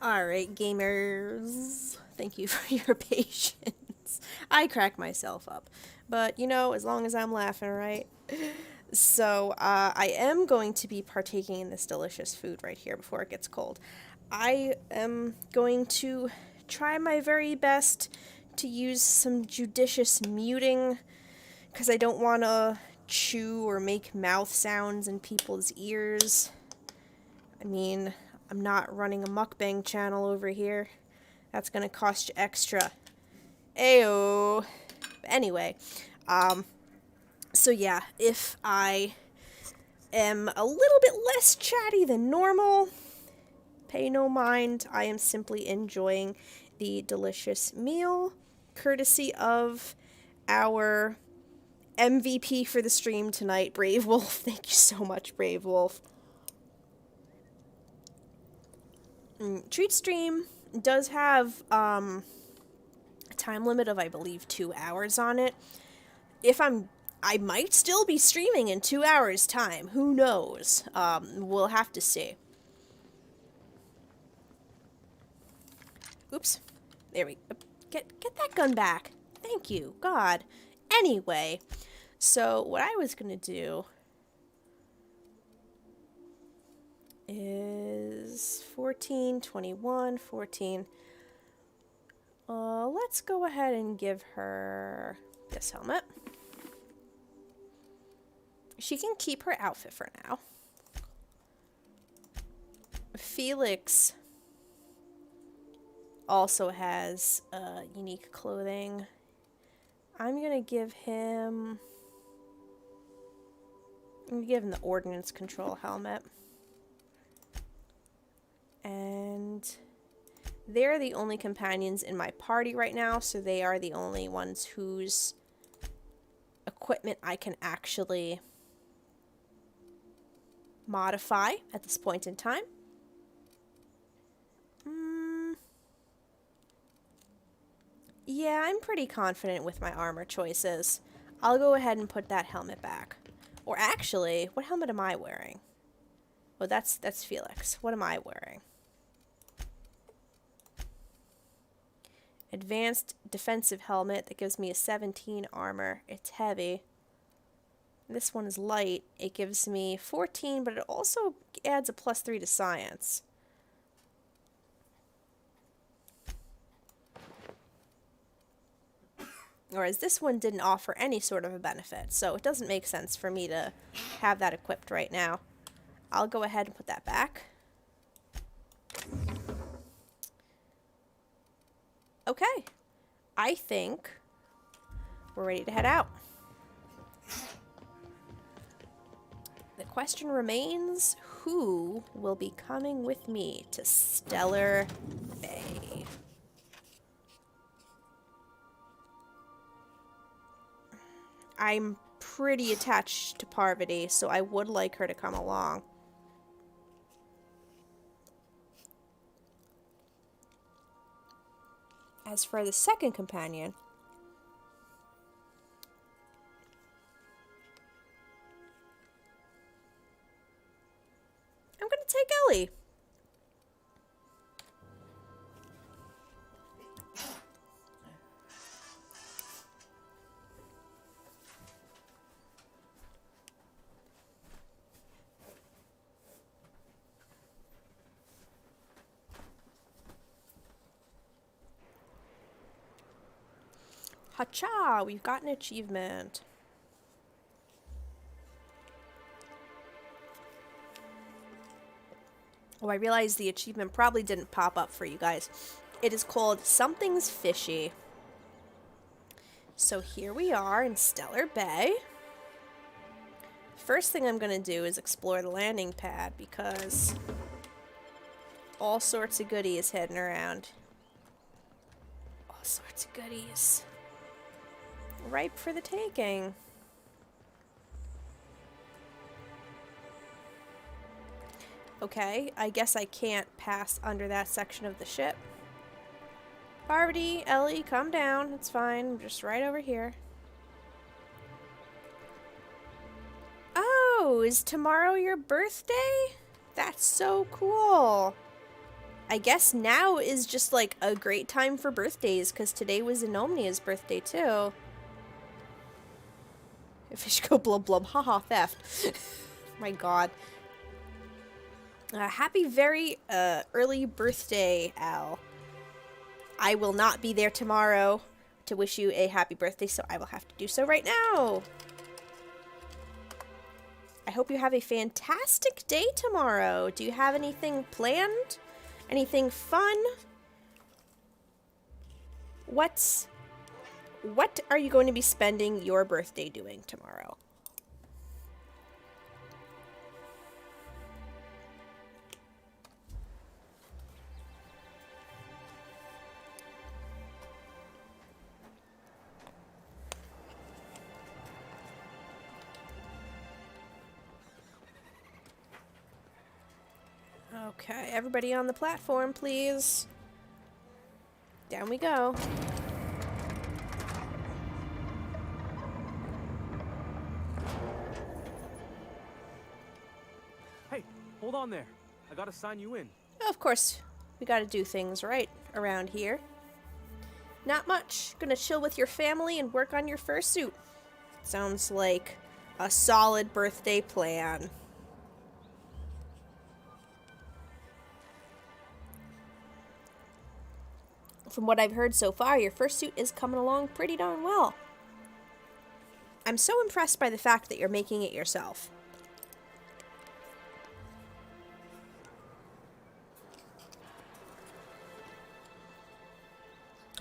Alright, gamers. Thank you for your patience. I crack myself up. But, you know, as long as I'm laughing, right? So, I am going to be partaking in this delicious food right here before it gets cold. I am going to try my very best to use some judicious muting, because I don't want to chew or make mouth sounds in people's ears. I mean, I'm not running a mukbang channel over here. That's gonna cost you extra. Ayo. Anyway, so yeah, if I am a little bit less chatty than normal, pay no mind. I am simply enjoying the delicious meal, courtesy of our MVP for the stream tonight, Brave Wolf. Thank you so much, Brave Wolf. Treat stream does have a time limit of, I believe, 2 hours on it. I might still be streaming in 2 hours time. Who knows? We'll have to see. Oops. There we go. Get that gun back. Thank you. God. Anyway, so what I was gonna do is 14, 21, 14. Let's go ahead and give her this helmet. She can keep her outfit for now. Felix also has unique clothing. I'm gonna give him the ordnance control helmet. And they're the only companions in my party right now, so they are the only ones whose equipment I can actually modify at this point in time. Yeah, I'm pretty confident with my armor choices. I'll go ahead and put that helmet back. Or actually, what helmet am I wearing? Oh, that's Felix. What am I wearing? Advanced defensive helmet that gives me a 17 armor. It's heavy. This one is light. It gives me 14, but it also adds a +3 to science. Whereas this one didn't offer any sort of a benefit, so it doesn't make sense for me to have that equipped right now. I'll go ahead and put that back. Okay. I think we're ready to head out. The question remains, who will be coming with me to Stellar Bay? I'm pretty attached to Parvati, so I would like her to come along. As for the second companion, I'm gonna take Ellie. Hacha, we've got an achievement. Oh, I realized the achievement probably didn't pop up for you guys. It is called Something's Fishy. So here we are in Stellar Bay. First thing I'm going to do is explore the landing pad because all sorts of goodies heading around. All sorts of goodies. Ripe for the taking. Okay, I guess I can't pass under that section of the ship. Parvati, Ellie, come down. It's fine. I'm just right over here. Oh, is tomorrow your birthday? That's so cool. I guess now is just like a great time for birthdays, because today was Inomnia's birthday too. Fish go blub blub, haha, theft. My god. Happy very early birthday, Al. I will not be there tomorrow to wish you a happy birthday, so I will have to do so right now. I hope you have a fantastic day tomorrow. Do you have anything planned? Anything fun? What are you going to be spending your birthday doing tomorrow? Okay, everybody on the platform, please. Down we go. Hey, hold on there. I gotta sign you in. Of course, we gotta do things right around here. Not much. Gonna chill with your family and work on your fursuit. Sounds like a solid birthday plan. From what I've heard so far, your fursuit is coming along pretty darn well. I'm so impressed by the fact that you're making it yourself.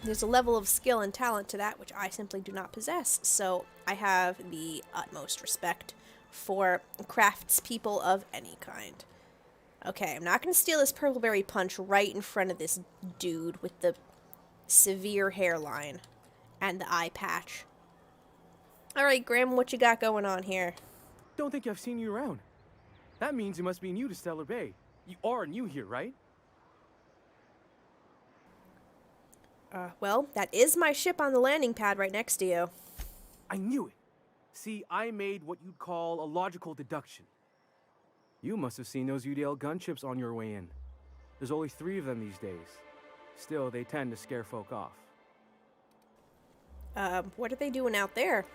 There's a level of skill and talent to that which I simply do not possess, so I have the utmost respect for craftspeople of any kind. Okay, I'm not going to steal this Purpleberry Punch right in front of this dude with the severe hairline and the eye patch. Alright, Graham, what you got going on here? Don't think I've seen you around. That means you must be new to Stellar Bay. You are new here, right? Well, that is my ship on the landing pad right next to you. I knew it. See, I made what you'd call a logical deduction. You must have seen those UDL gunships on your way in. There's only 3 of them these days. Still, they tend to scare folk off. What are they doing out there?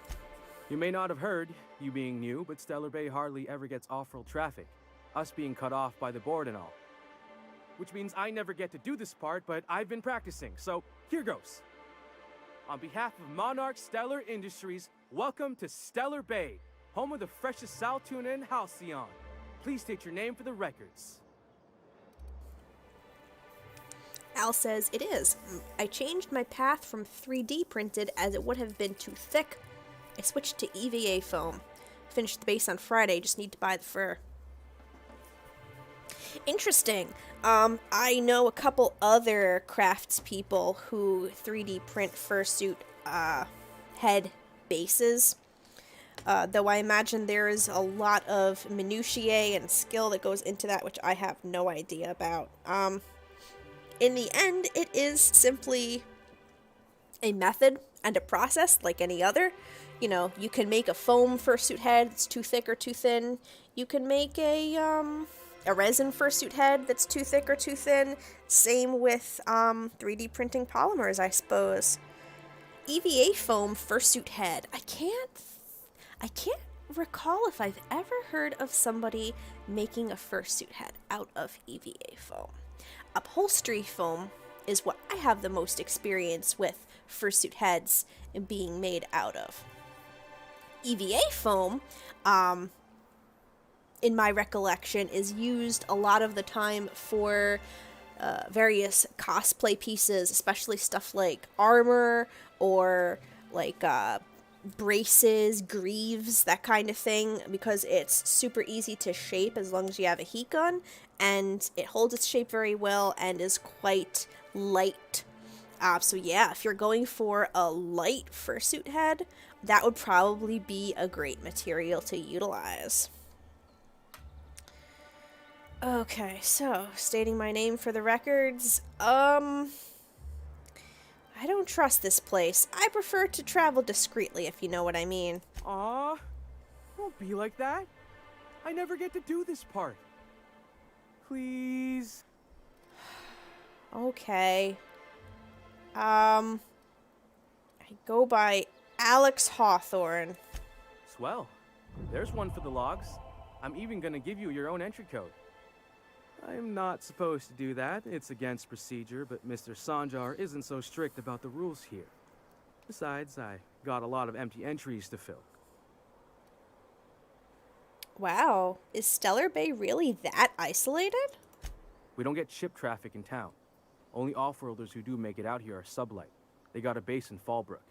You may not have heard, you being new, but Stellar Bay hardly ever gets off-road traffic. Us being cut off by the board and all. Which means I never get to do this part, but I've been practicing, so here goes. On behalf of Monarch Stellar Industries, welcome to Stellar Bay, home of the freshest sal tuna in Halcyon. Please state your name for the records. Al says, it is. I changed my path from 3D printed as it would have been too thick. I switched to EVA foam. Finished the base on Friday, just need to buy the fur. Interesting. I know a couple other craftspeople who 3D print fursuit head bases. Though I imagine there is a lot of minutiae and skill that goes into that, which I have no idea about. In the end, it is simply a method and a process like any other. You know, you can make a foam fursuit head that's too thick or too thin. You can make a resin fursuit head that's too thick or too thin. Same with 3D printing polymers, I suppose. EVA foam fursuit head. I can't recall if I've ever heard of somebody making a fursuit head out of EVA foam. Upholstery foam is what I have the most experience with fursuit heads being made out of. EVA foam, in my recollection, is used a lot of the time for various cosplay pieces, especially stuff like armor or like braces, greaves, that kind of thing, because it's super easy to shape as long as you have a heat gun, and it holds its shape very well and is quite light. So yeah, if you're going for a light fursuit head, that would probably be a great material to utilize. Okay, so, stating my name for the records, I don't trust this place. I prefer to travel discreetly, if you know what I mean. Aw, don't be like that. I never get to do this part. Please. Okay. I go by Alex Hawthorne. Swell. There's one for the logs. I'm even gonna give you your own entry code. I'm not supposed to do that. It's against procedure, but Mr. Sanjar isn't so strict about the rules here. Besides, I got a lot of empty entries to fill. Wow, is Stellar Bay really that isolated? We don't get ship traffic in town. Only off-worlders who do make it out here are sublight. They got a base in Fallbrook.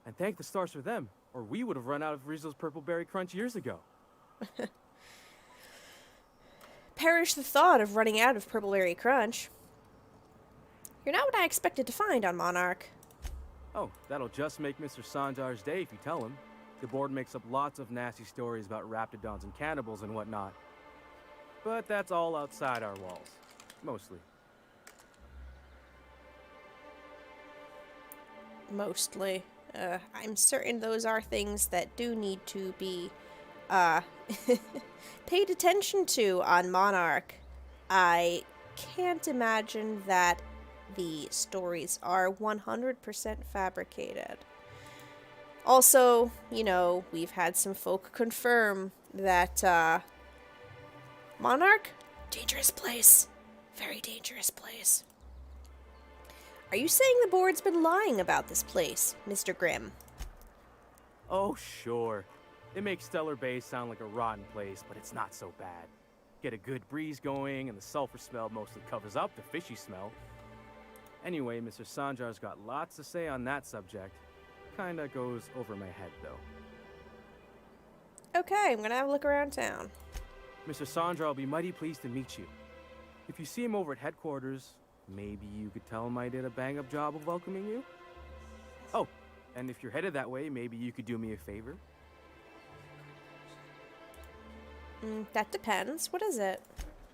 And thank the stars for them, or we would have run out of Rizzo's Purple Berry Crunch years ago. Perish the thought of running out of Purpleberry Crunch. You're not what I expected to find on Monarch. Oh, that'll just make Mr. Sanjar's day if you tell him. The board makes up lots of nasty stories about raptidons and cannibals and whatnot. But that's all outside our walls. Mostly. Mostly. I'm certain those are things that do need to be, paid attention to on Monarch. I can't imagine that the stories are 100% fabricated. Also, you know, we've had some folk confirm that, Monarch? Dangerous place. Very dangerous place. Are you saying the board's been lying about this place, Mr. Grimm? Oh, sure. It makes Stellar Bay sound like a rotten place, but it's not so bad. Get a good breeze going, and the sulfur smell mostly covers up the fishy smell. Anyway, Mr. Sanjar's got lots to say on that subject. Kinda goes over my head, though. Okay, I'm gonna have a look around town. Mr. Sanjar will be mighty pleased to meet you. If you see him over at headquarters, maybe you could tell him I did a bang-up job of welcoming you? Oh, and if you're headed that way, maybe you could do me a favor? That depends. What is it?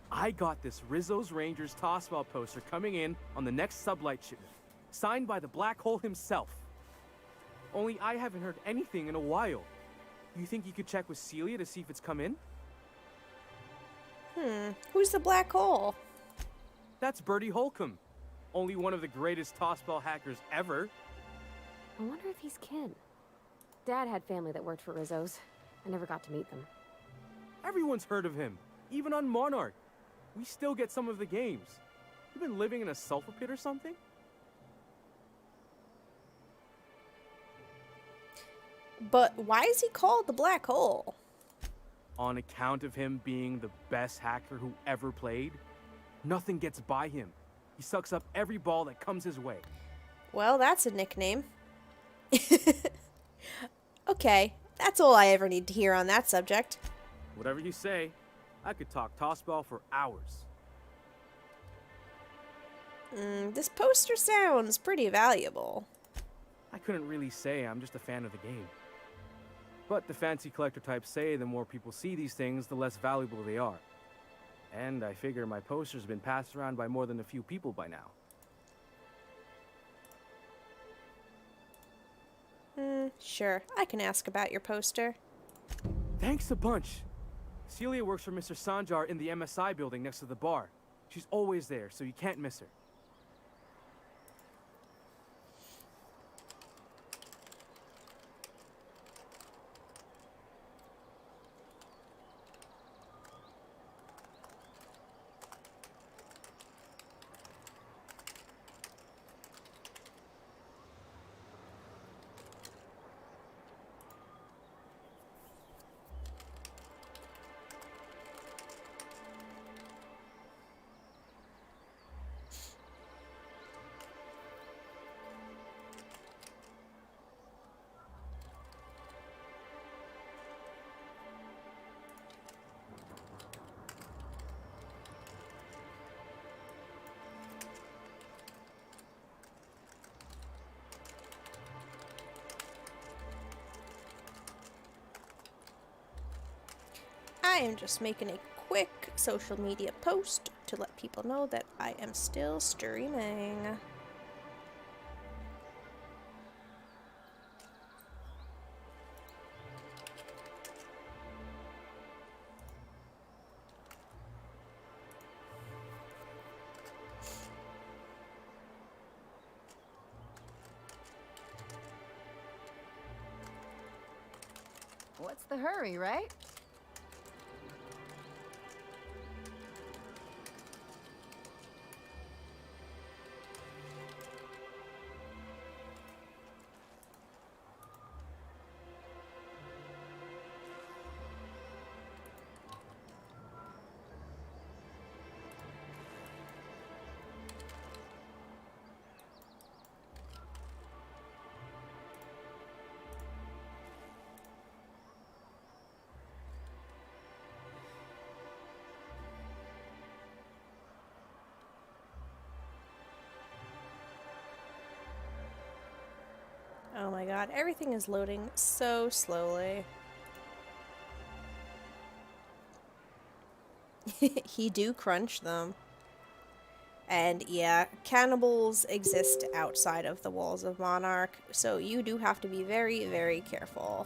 I got this Rizzo's Rangers Tossball poster coming in on the next sublight shipment, signed by the Black Hole himself. Only I haven't heard anything in a while. You think you could check with Celia to see if it's come in? Who's the Black Hole? That's Bertie Holcomb. Only one of the greatest tossball hackers ever. I wonder if he's kin. Dad had family that worked for Rizzo's. I never got to meet them. Everyone's heard of him, even on Monarch. We still get some of the games. You been living in a sulfur pit or something? But why is he called the Black Hole? On account of him being the best hacker who ever played. Nothing gets by him. He sucks up every ball that comes his way. Well, that's a nickname. Okay, that's all I ever need to hear on that subject. Whatever you say, I could talk tossball for hours. This poster sounds pretty valuable. I couldn't really say, I'm just a fan of the game. But the fancy collector types say the more people see these things, the less valuable they are. And I figure my poster's been passed around by more than a few people by now. Sure. I can ask about your poster. Thanks a bunch. Celia works for Mr. Sanjar in the MSI building next to the bar. She's always there, so you can't miss her. I am just making a quick social media post to let people know that I am still streaming. What's the hurry, right? Oh my god, everything is loading so slowly. He do crunch them. And yeah, cannibals exist outside of the walls of Monarch, so you do have to be very, very careful.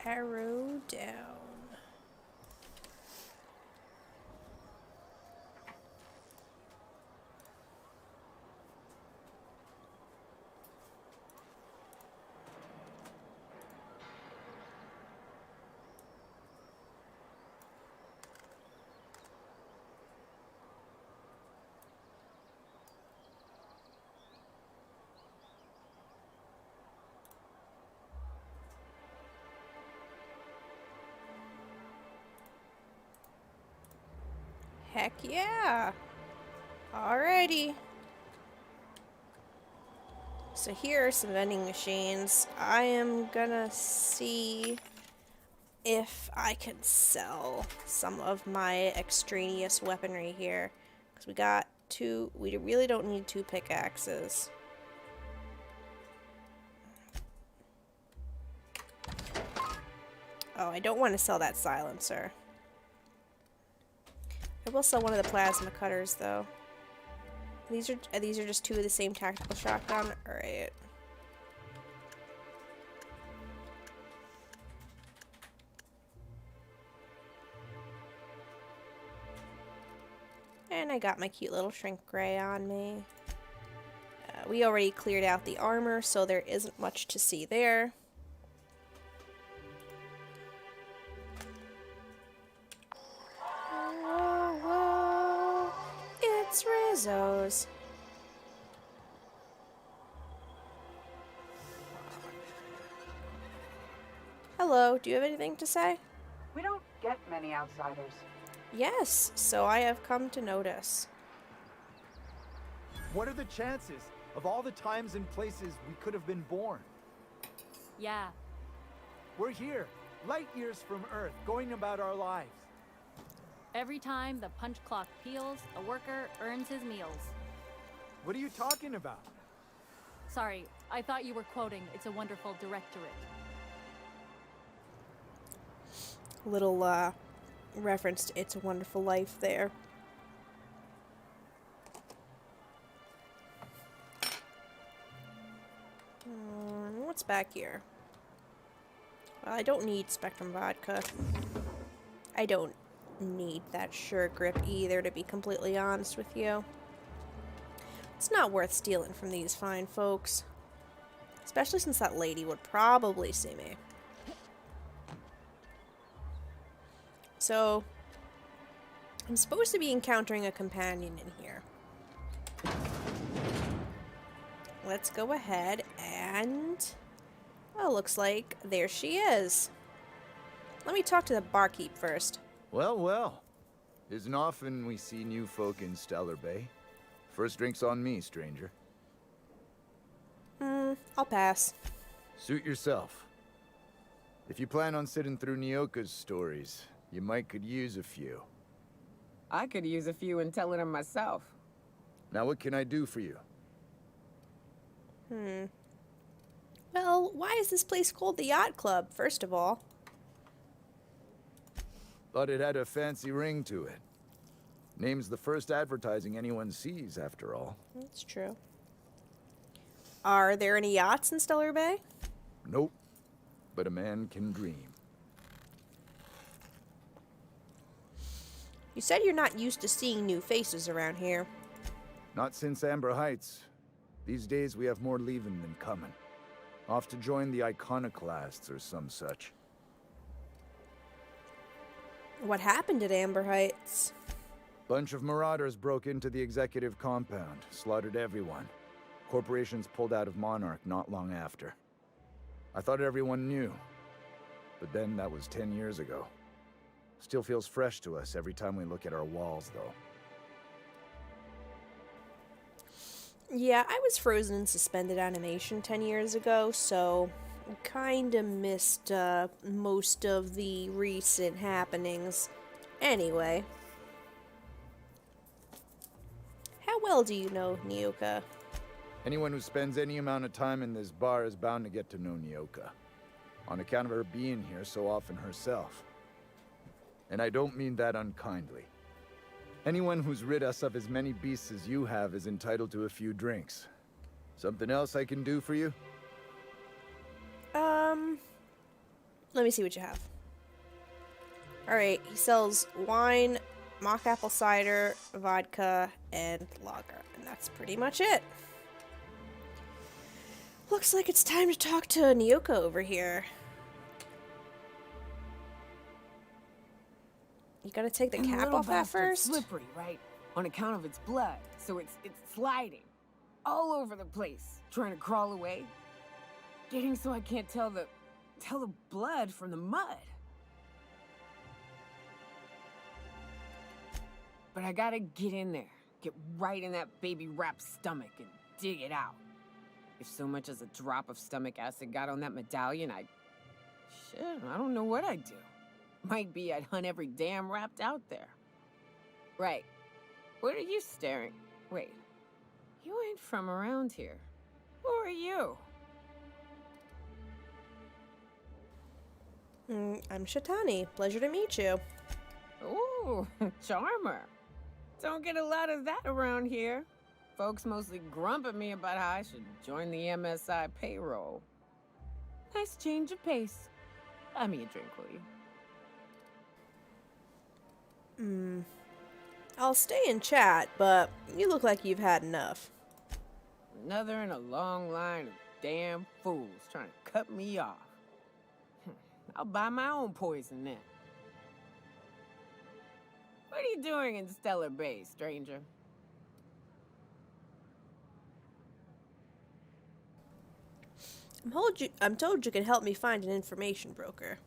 Arrow down. Heck yeah! Alrighty. So here are some vending machines. I am gonna see if I can sell some of my extraneous weaponry here. Because we got two, we really don't need two pickaxes. Oh, I don't want to sell that silencer. I will sell one of the plasma cutters, though. These are just two of the same tactical shotgun. All right. And I got my cute little shrink gray on me. We already cleared out the armor, so there isn't much to see there. It's Rizzo's. Hello, do you have anything to say? We don't get many outsiders. Yes, so I have come to notice. What are the chances of all the times and places we could have been born? Yeah. We're here, light years from Earth, going about our lives. Every time the punch clock peals, a worker earns his meals. What are you talking about? Sorry, I thought you were quoting It's a Wonderful Directorate. Little, reference to It's a Wonderful Life there. What's back here? Well, I don't need Spectrum vodka. I don't need that sure grip either, to be completely honest with you. It's not worth stealing from these fine folks. Especially since that lady would probably see me. So, I'm supposed to be encountering a companion in here. Let's go ahead and... oh, looks like there she is. Let me talk to the barkeep first. Well, well. Isn't often we see new folk in Stellar Bay. First drink's on me, stranger. I'll pass. Suit yourself. If you plan on sitting through Nyoka's stories, you might could use a few. I could use a few and telling them myself. Now what can I do for you? Well, why is this place called the Yacht Club, first of all? Thought it had a fancy ring to it. Name's the first advertising anyone sees, after all. That's true. Are there any yachts in Stellar Bay? Nope. But a man can dream. You said you're not used to seeing new faces around here. Not since Amber Heights. These days we have more leaving than coming. Off to join the iconoclasts or some such. What happened at Amber Heights? Bunch of marauders broke into the executive compound, slaughtered everyone. Corporations pulled out of Monarch not long after. I thought everyone knew. But then that was 10 years ago. Still feels fresh to us every time we look at our walls, though. Yeah, I was frozen in suspended animation 10 years ago, so kinda missed most of the recent happenings. Anyway. How well do you know Nyoka? Anyone who spends any amount of time in this bar is bound to get to know Nyoka. On account of her being here so often herself. And I don't mean that unkindly. Anyone who's rid us of as many beasts as you have is entitled to a few drinks. Something else I can do for you? Let me see what you have. Alright, he sells wine, mock apple cider, vodka, and lager. And that's pretty much it. Looks like it's time to talk to Nyoka over here. You gotta take the cap off that first? Slippery, right? On account of its blood, so it's sliding all over the place, trying to crawl away, getting so I can't tell the blood from the mud. But I gotta get in there, get right in that baby rap's stomach and dig it out. If so much as a drop of stomach acid got on that medallion, I don't know what I'd do. Might be I'd hunt every damn wrapped out there. Right. What are you staring? Wait. You ain't from around here. Who are you? I'm Shetani. Pleasure to meet you. Ooh, charmer. Don't get a lot of that around here. Folks mostly grump at me about how I should join the MSI payroll. Nice change of pace. Buy me a drink, will you? I'll stay and chat, but you look like you've had enough. Another in a long line of damn fools trying to cut me off. I'll buy my own poison then. What are you doing in Stellar Bay, stranger? I'm told you can help me find an information broker.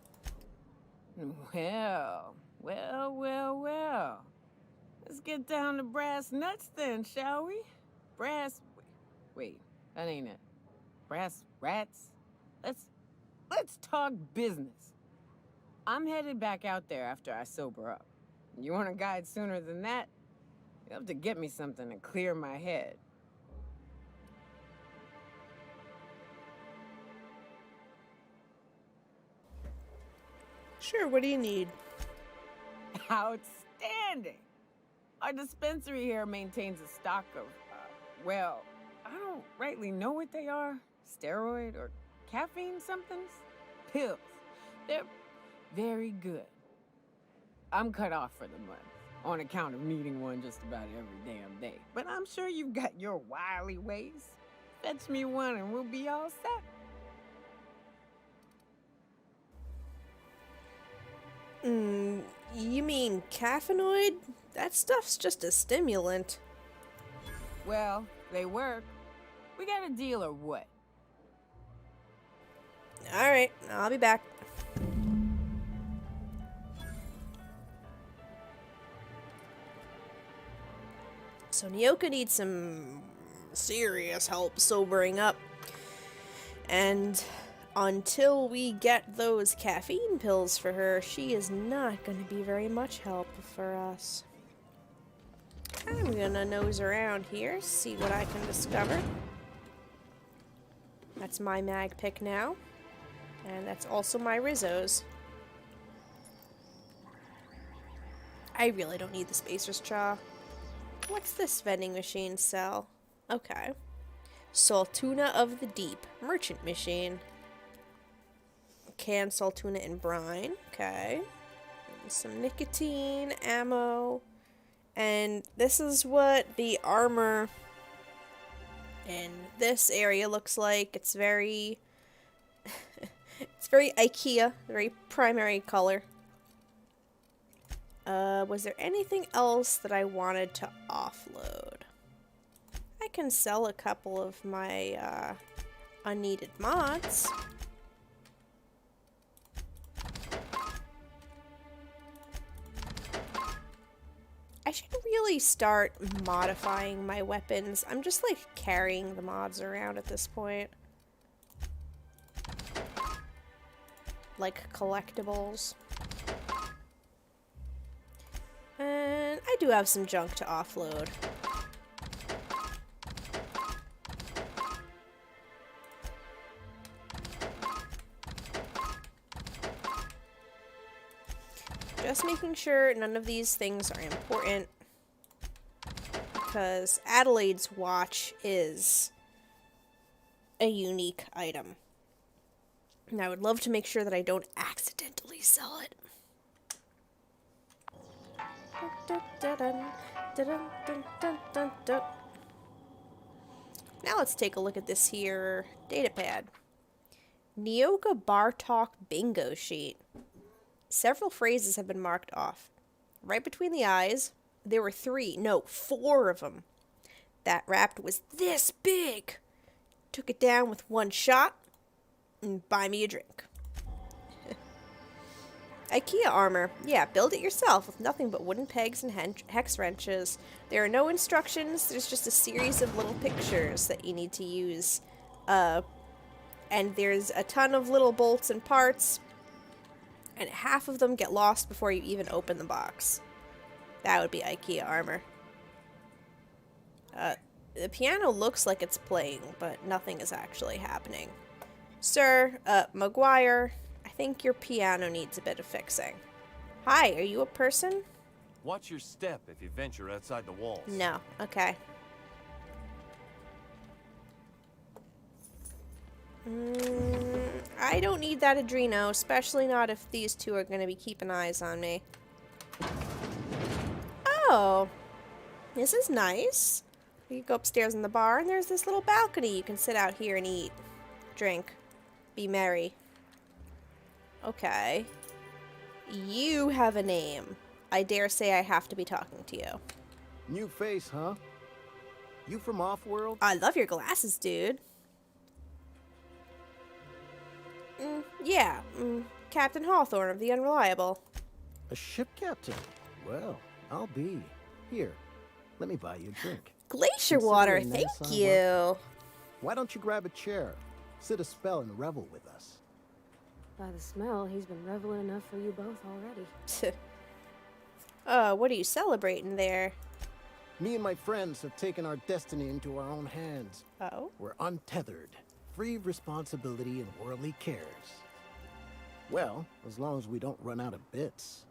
Well. Let's get down to brass nuts then, shall we? Wait, that ain't it. Brass rats? Let's talk business. I'm headed back out there after I sober up. You want a guide sooner than that? You'll have to get me something to clear my head. Sure, what do you need? Outstanding! Our dispensary here maintains a stock of, I don't rightly know what they are. Steroid or caffeine somethings? Pills. They're very good. I'm cut off for the month, on account of needing one just about every damn day. But I'm sure you've got your wily ways. Fetch me one and we'll be all set. You mean caffeinoid? That stuff's just a stimulant. Well, they work. We got a deal or what? Alright, I'll be back. So Nyoka needs some serious help sobering up. And until we get those caffeine pills for her, she is not going to be very much help for us. I'm gonna nose around here, see what I can discover. That's my mag pick now. And that's also my Rizzo's. I really don't need the Spacer's Chaw. What's this vending machine sell? Okay. Saltuna of the Deep. Merchant machine. Canned Saltuna in brine. Okay. And some nicotine, ammo. And this is what the armor in this area looks like. It's very... it's very IKEA. Very primary color. Was there anything else that I wanted to offload? I can sell a couple of my, unneeded mods. I should really start modifying my weapons. I'm just, like, carrying the mods around at this point. Like collectibles. And I do have some junk to offload. Just making sure none of these things are important. Because Adelaide's watch is a unique item. And I would love to make sure that I don't accidentally sell it. Now let's take a look at this here datapad. Nyoka Bar Talk Bingo Sheet. Several phrases have been marked off. Right between the eyes, there were 4 of them. That raft was this big. Took it down with one shot, and buy me a drink. IKEA armor. Yeah, build it yourself with nothing but wooden pegs and hex wrenches. There are no instructions, there's just a series of little pictures that you need to use. And there's a ton of little bolts and parts, and half of them get lost before you even open the box. That would be IKEA armor. The piano looks like it's playing, but nothing is actually happening. Sir, Maguire, I think your piano needs a bit of fixing. Hi, are you a person? Watch your step if you venture outside the walls. No, okay. I don't need that Adreno, especially not if these two are going to be keeping eyes on me. Oh, this is nice. You go upstairs in the bar, and there's this little balcony. You can sit out here and eat, drink, be merry. Okay. You have a name. I dare say I have to be talking to you. New face, huh? You from Offworld? I love your glasses, dude. Yeah, Captain Hawthorne of the Unreliable. A ship captain? Well, I'll be. Here, let me buy you a drink. Glacier water, thank you. Why don't you grab a chair, sit a spell and revel with us? By the smell, he's been reveling enough for you both already. What are you celebrating there? Me and my friends have taken our destiny into our own hands. Oh? We're untethered, free of responsibility and worldly cares. Well, as long as we don't run out of bits.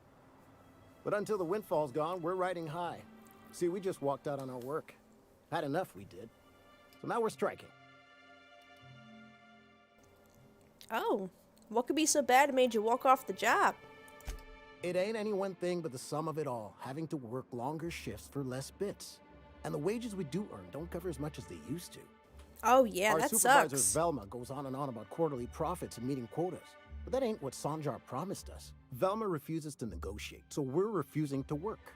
But until the windfall's gone, we're riding high. See, we just walked out on our work. Had enough, we did. So now we're striking. Oh, what could be so bad it made you walk off the job? It ain't any one thing but the sum of it all, having to work longer shifts for less bits. And the wages we do earn don't cover as much as they used to. Oh yeah, that supervisor, sucks. Velma, goes on and on about quarterly profits and meeting quotas. But that ain't what Sanjar promised us. Velma refuses to negotiate, so we're refusing to work.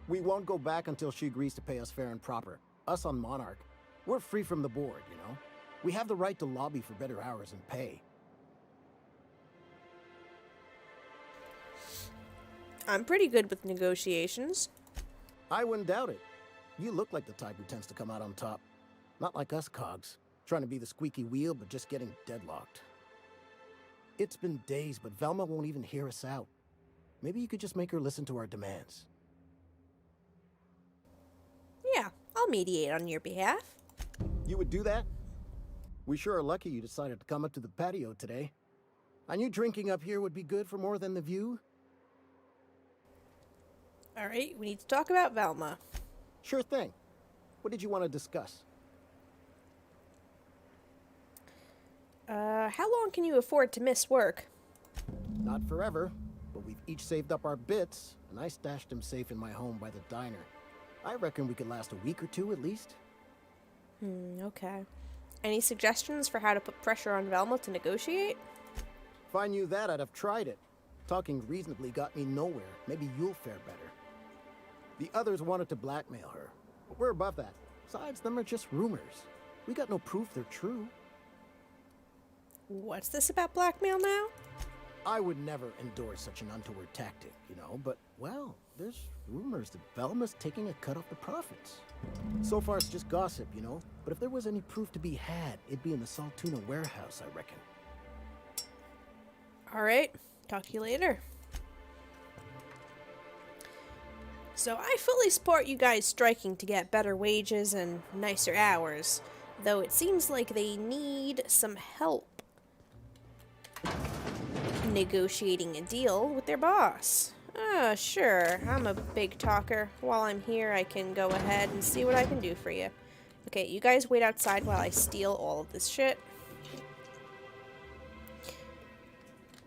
We won't go back until she agrees to pay us fair and proper. Us on Monarch, we're free from the board, you know? We have the right to lobby for better hours and pay. I'm pretty good with negotiations. I wouldn't doubt it. You look like the type who tends to come out on top. Not like us cogs, trying to be the squeaky wheel but just getting deadlocked. It's been days, but Velma won't even hear us out. Maybe you could just make her listen to our demands. Yeah, I'll mediate on your behalf. You would do that? We sure are lucky you decided to come up to the patio today. I knew drinking up here would be good for more than the view. Alright, we need to talk about Velma. Sure thing. What did you want to discuss? How long can you afford to miss work? Not forever, but we've each saved up our bits, and I stashed them safe in my home by the diner. I reckon we could last a week or two at least. Okay. Any suggestions for how to put pressure on Velma to negotiate? If I knew that, I'd have tried it. Talking reasonably got me nowhere. Maybe you'll fare better. The others wanted to blackmail her, but we're above that. Besides, them are just rumors. We got no proof they're true. What's this about blackmail now? I would never endorse such an untoward tactic, you know, but, well, there's rumors that Velma's taking a cut off the profits. So far, it's just gossip, you know, but if there was any proof to be had, it'd be in the Saltuna warehouse, I reckon. Alright, talk to you later. So I fully support you guys striking to get better wages and nicer hours, though it seems like they need some help negotiating a deal with their boss. Sure, I'm a big talker. While I'm here, I can go ahead and see what I can do for you. Okay, you guys wait outside while I steal all of this shit.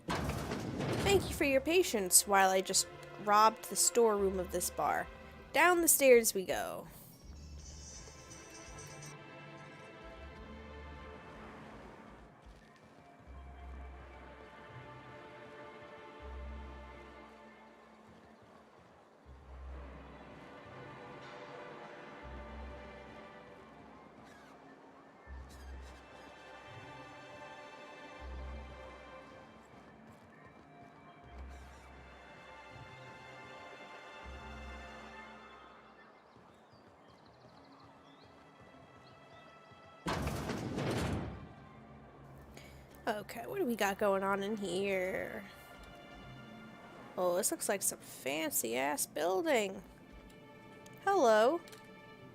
Thank you for your patience while I just robbed the storeroom of this bar. Down the stairs we go. Okay, what do we got going on in here? Oh, this looks like some fancy-ass building. Hello.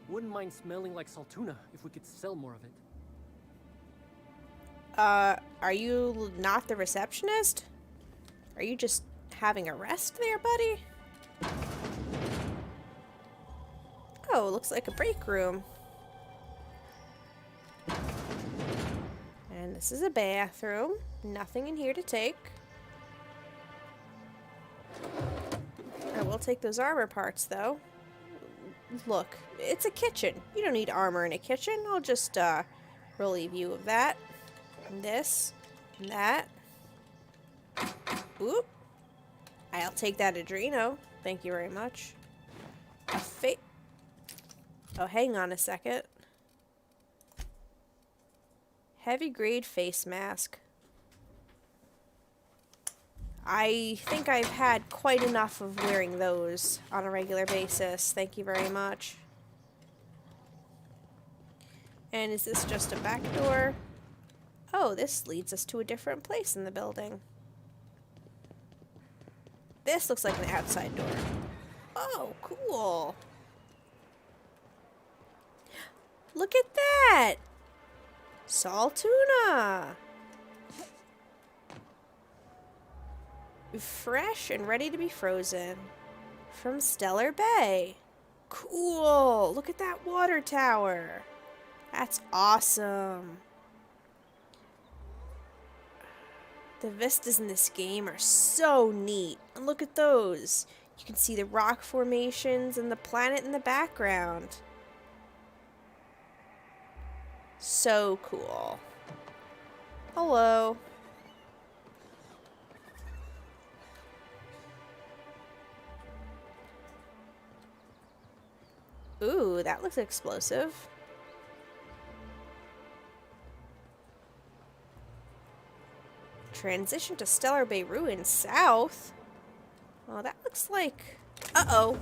Wouldn't mind smelling like Saltuna if we could sell more of it. Are you not the receptionist? Are you just having a rest there, buddy? Oh, looks like a break room. And this is a bathroom. Nothing in here to take. I will take those armor parts, though. Look, it's a kitchen. You don't need armor in a kitchen. I'll just, relieve you of that. And this. And that. Oop. I'll take that Adreno. Thank you very much. Oh, hang on a second. Heavy grade face mask. I think I've had quite enough of wearing those on a regular basis. Thank you very much. And is this just a back door? Oh, this leads us to a different place in the building. This looks like an outside door. Oh, cool. Look at that! Saltuna! Fresh and ready to be frozen. From Stellar Bay. Cool! Look at that water tower. That's awesome. The vistas in this game are so neat. And look at those. You can see the rock formations and the planet in the background. So cool. Hello. Ooh, that looks explosive. Transition to Stellar Bay Ruins south. Oh, that looks like... Uh-oh.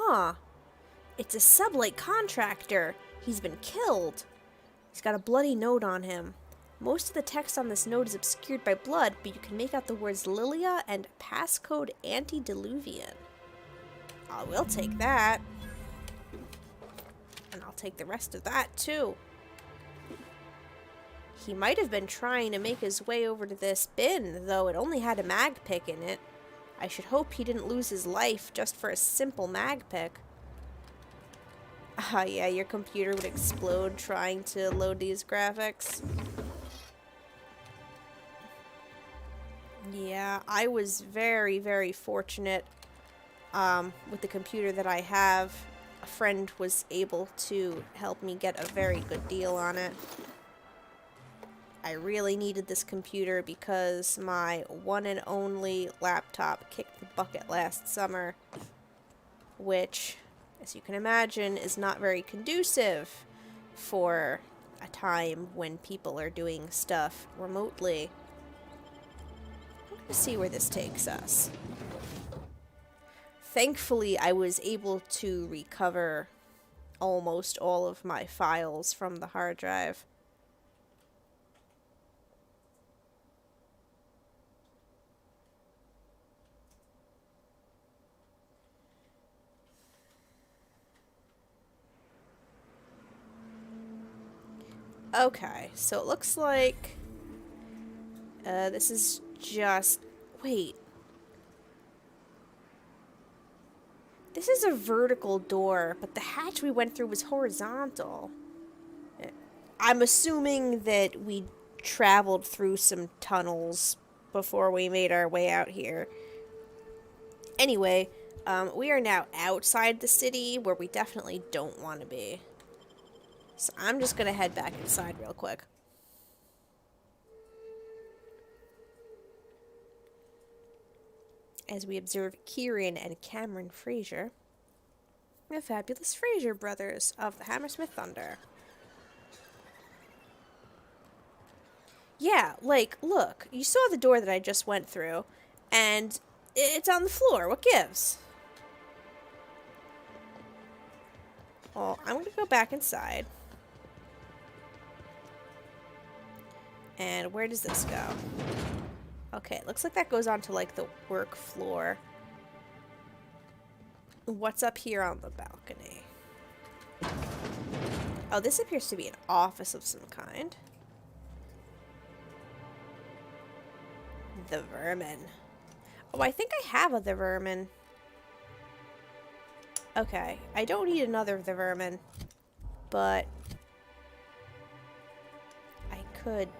Huh. It's a sublight contractor. He's been killed. He's got a bloody note on him. Most of the text on this note is obscured by blood, but you can make out the words Lilia and passcode antediluvian. I will take that. And I'll take the rest of that, too. He might have been trying to make his way over to this bin, though it only had a mag pick in it. I should hope he didn't lose his life just for a simple mag pick. Ah, yeah, your computer would explode trying to load these graphics. Yeah, I was very, very fortunate with the computer that I have. A friend was able to help me get a very good deal on it. I really needed this computer because my one and only laptop kicked the bucket last summer, which, as you can imagine, is not very conducive for a time when people are doing stuff remotely. I'm going to see where this takes us. Thankfully, I was able to recover almost all of my files from the hard drive. Okay, so it looks like this is just... Wait. This is a vertical door, but the hatch we went through was horizontal. I'm assuming that we traveled through some tunnels before we made our way out here. Anyway, we are now outside the city, where we definitely don't want to be. So I'm just gonna head back inside real quick. As we observe Kieran and Cameron Fraser, the fabulous Fraser brothers of the Hammersmith Thunder. Yeah, like, look, you saw the door that I just went through, and it's on the floor. What gives? Well, I'm gonna go back inside. And where does this go? Okay, it looks like that goes on to, like, the work floor. What's up here on the balcony? Oh, this appears to be an office of some kind. The vermin. Oh, I think I have a the vermin. Okay, I don't need another of the vermin. But I could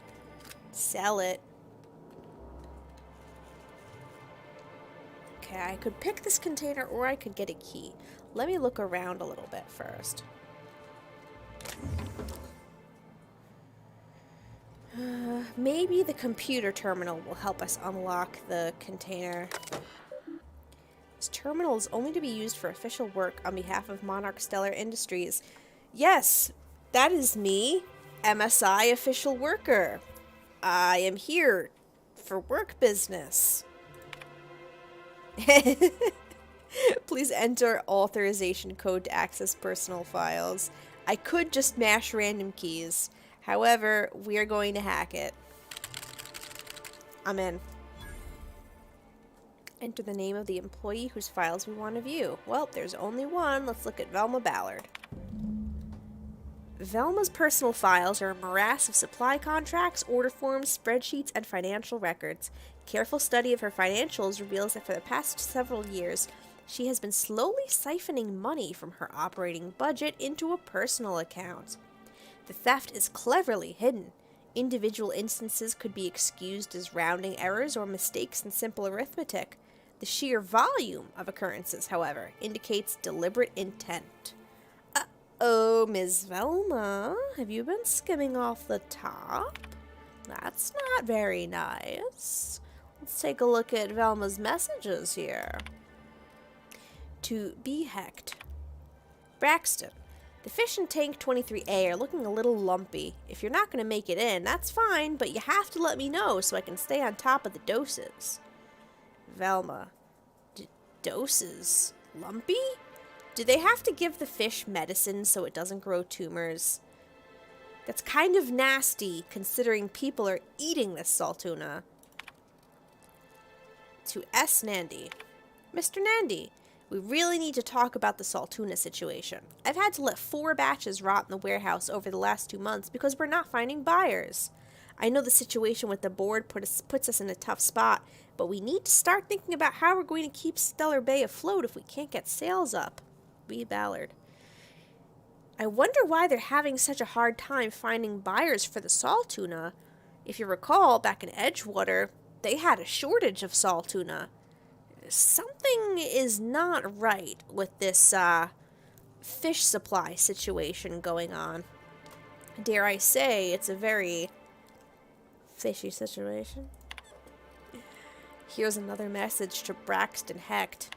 sell it. Okay, I could pick this container or I could get a key. Let me look around a little bit first. Maybe the computer terminal will help us unlock the container. This terminal is only to be used for official work on behalf of Monarch Stellar Industries. Yes, that is me, MSI official worker. I am here for work business. Please enter authorization code to access personal files. I could just mash random keys. However, we are going to hack it. I'm in. Enter the name of the employee whose files we want to view. Well, there's only one. Let's look at Velma Ballard. Velma's personal files are a morass of supply contracts, order forms, spreadsheets, and financial records. Careful study of her financials reveals that for the past several years, she has been slowly siphoning money from her operating budget into a personal account. The theft is cleverly hidden. Individual instances could be excused as rounding errors or mistakes in simple arithmetic. The sheer volume of occurrences, however, indicates deliberate intent. Oh, Ms. Velma, have you been skimming off the top? That's not very nice. Let's take a look at Velma's messages here. To be hecked. Braxton, the fish in tank 23A are looking a little lumpy. If you're not going to make it in, that's fine, but you have to let me know so I can stay on top of the doses. Velma, doses? Lumpy? Do they have to give the fish medicine so it doesn't grow tumors? That's kind of nasty, considering people are eating this salt tuna. To S. Nandy. Mr. Nandy, we really need to talk about the salt tuna situation. I've had to let 4 batches rot in the warehouse over the last 2 months because we're not finding buyers. I know the situation with the board puts us in a tough spot, but we need to start thinking about how we're going to keep Stellar Bay afloat if we can't get sales up. B. Ballard. I wonder why they're having such a hard time finding buyers for the salt tuna. If you recall, back in Edgewater, they had a shortage of salt tuna. Something is not right with this fish supply situation going on. Dare I say, it's a very fishy situation. Here's another message to Braxton Hecht.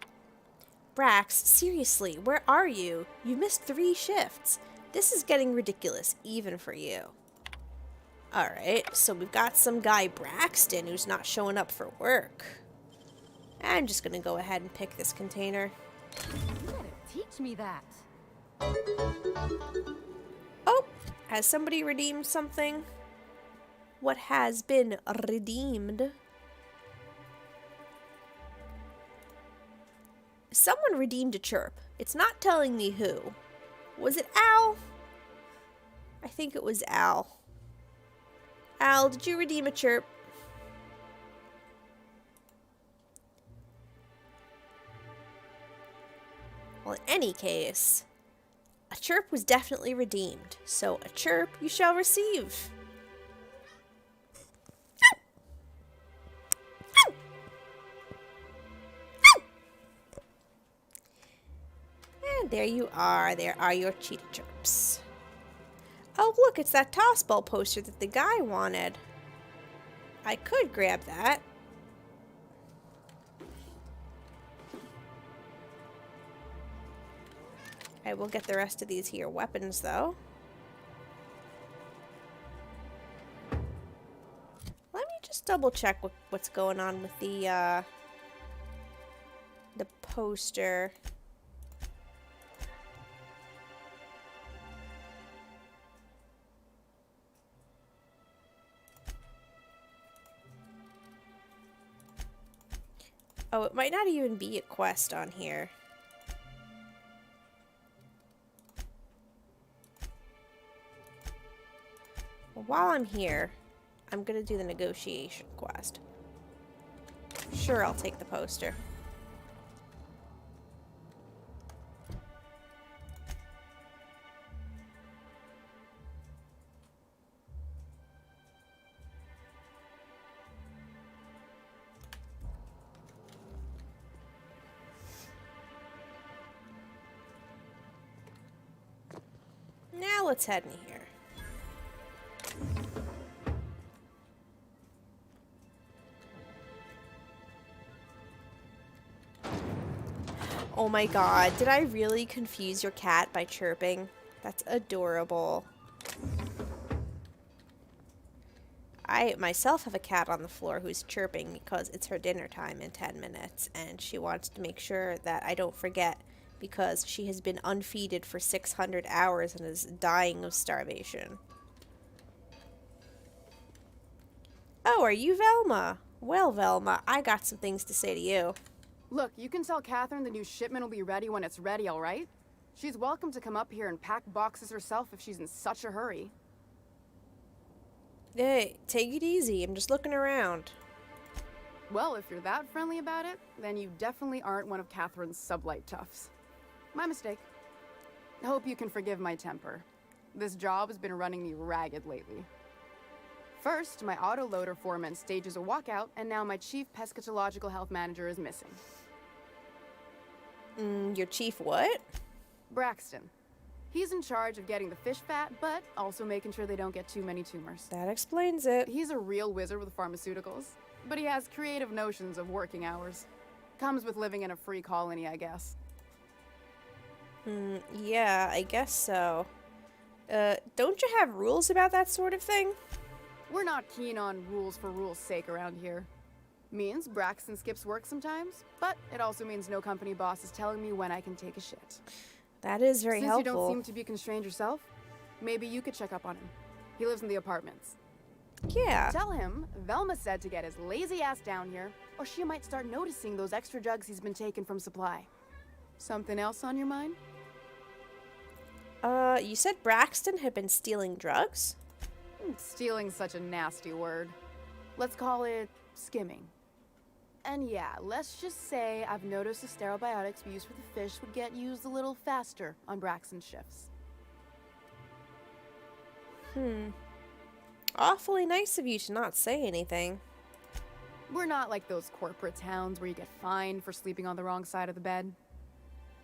Brax, seriously, where are you? You missed 3 shifts. This is getting ridiculous, even for you. Alright, so we've got some guy Braxton who's not showing up for work. I'm just gonna go ahead and pick this container. You gotta teach me that. Oh, has somebody redeemed something? What has been redeemed? Someone redeemed a chirp. It's not telling me who. Was it Al? I think it was Al. Al, did you redeem a chirp? Well, in any case, a chirp was definitely redeemed. So a chirp you shall receive. And there you are. There are your cheetah chirps. Oh, look, it's that toss ball poster that the guy wanted. I could grab that. I will get the rest of these here weapons, though. Let me just double check what's going on with the poster. Oh, it might not even be a quest on here. Well, while I'm here, I'm gonna do the negotiation quest. Sure, I'll take the poster. Now let's head in here. Oh my god, did I really confuse your cat by chirping? That's adorable. I myself have a cat on the floor who's chirping because it's her dinner time in 10 minutes and she wants to make sure that I don't forget because she has been unfeeded for 600 hours and is dying of starvation. Oh, are you Velma? Well, Velma, I got some things to say to you. Look, you can tell Catherine the new shipment will be ready when it's ready, all right? She's welcome to come up here and pack boxes herself if she's in such a hurry. Hey, take it easy. I'm just looking around. Well, if you're that friendly about it, then you definitely aren't one of Catherine's sublight toughs. My mistake. I hope you can forgive my temper. This job has been running me ragged lately. First, my autoloader foreman stages a walkout, and now my chief pescatological health manager is missing. Your chief what? Braxton. He's in charge of getting the fish fat, but also making sure they don't get too many tumors. That explains it. He's a real wizard with pharmaceuticals, but he has creative notions of working hours. Comes with living in a free colony, I guess. Yeah, I guess so. Don't you have rules about that sort of thing? We're not keen on rules for rules' sake around here. Means Braxton skips work sometimes, but it also means no company boss is telling me when I can take a shit. That is very helpful. Since you don't seem to be constrained yourself, maybe you could check up on him. He lives in the apartments. Yeah. Tell him Velma said to get his lazy ass down here, or she might start noticing those extra jugs he's been taking from supply. Something else on your mind? You said Braxton had been stealing drugs? Stealing's such a nasty word. Let's call it skimming. And yeah, let's just say I've noticed the sterile biotics we use for the fish would get used a little faster on Braxton's shifts. Awfully nice of you to not say anything. We're not like those corporate towns where you get fined for sleeping on the wrong side of the bed.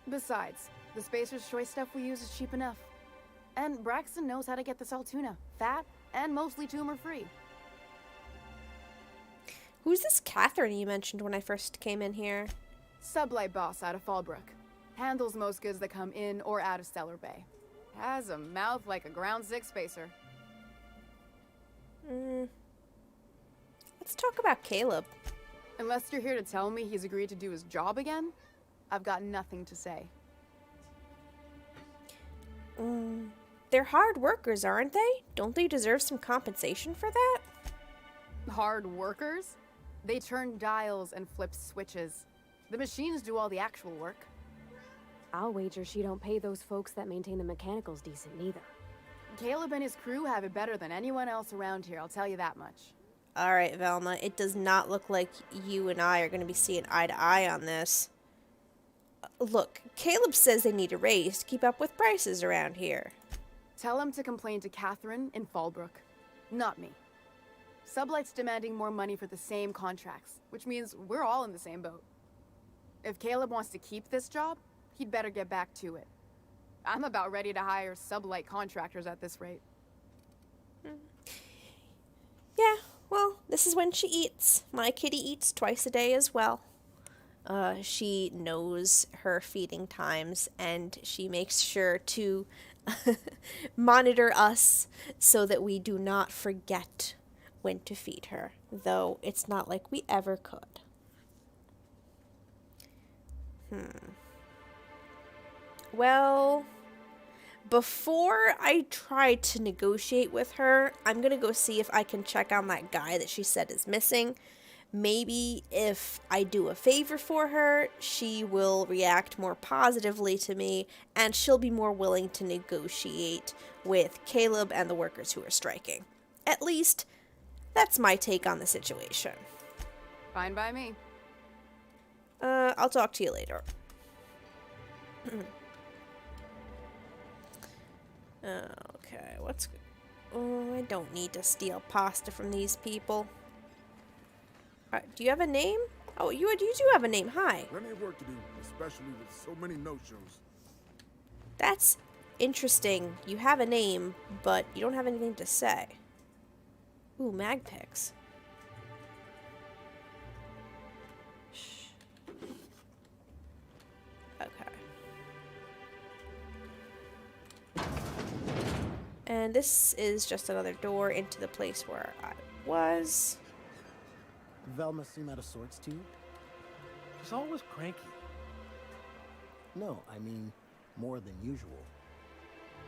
Besides, the Spacer's Choice stuff we use is cheap enough. And Braxton knows how to get the Saltuna, fat and mostly tumor-free. Who's this Catherine you mentioned when I first came in here? Sublight boss out of Fallbrook. Handles most goods that come in or out of Stellar Bay. Has a mouth like a Ground 6 Spacer. Let's talk about Caleb. Unless you're here to tell me he's agreed to do his job again, I've got nothing to say. They're hard workers, aren't they? Don't they deserve some compensation for that? Hard workers? They turn dials and flip switches. The machines do all the actual work. I'll wager she don't pay those folks that maintain the mechanicals decent neither. Caleb and his crew have it better than anyone else around here, I'll tell you that much. Alright, Velma, it does not look like you and I are going to be seeing eye to eye on this. Look, Caleb says they need a raise to keep up with prices around here. Tell him to complain to Catherine in Fallbrook, not me. Sublight's demanding more money for the same contracts, which means we're all in the same boat. If Caleb wants to keep this job, he'd better get back to it. I'm about ready to hire Sublight contractors at this rate. Yeah, well, this is when she eats. My kitty eats twice a day as well. She knows her feeding times, and she makes sure to monitor us so that we do not forget when to feed her, though it's not like we ever could. Well, before I try to negotiate with her, I'm gonna go see if I can check on that guy that she said is missing. Maybe if I do a favor for her, she will react more positively to me, and she'll be more willing to negotiate with Caleb and the workers who are striking. At least, that's my take on the situation. Fine by me. I'll talk to you later. Okay, what's... Oh, I don't need to steal pasta from these people. Do you have a name? Oh, you do have a name. Hi. Plenty of work to do, especially with so many no-shows. That's interesting. You have a name, but you don't have anything to say. Ooh, mag picks. Okay. And this is just another door into the place where I was. Velma seem out of sorts to you? She's always cranky. No, I mean more than usual.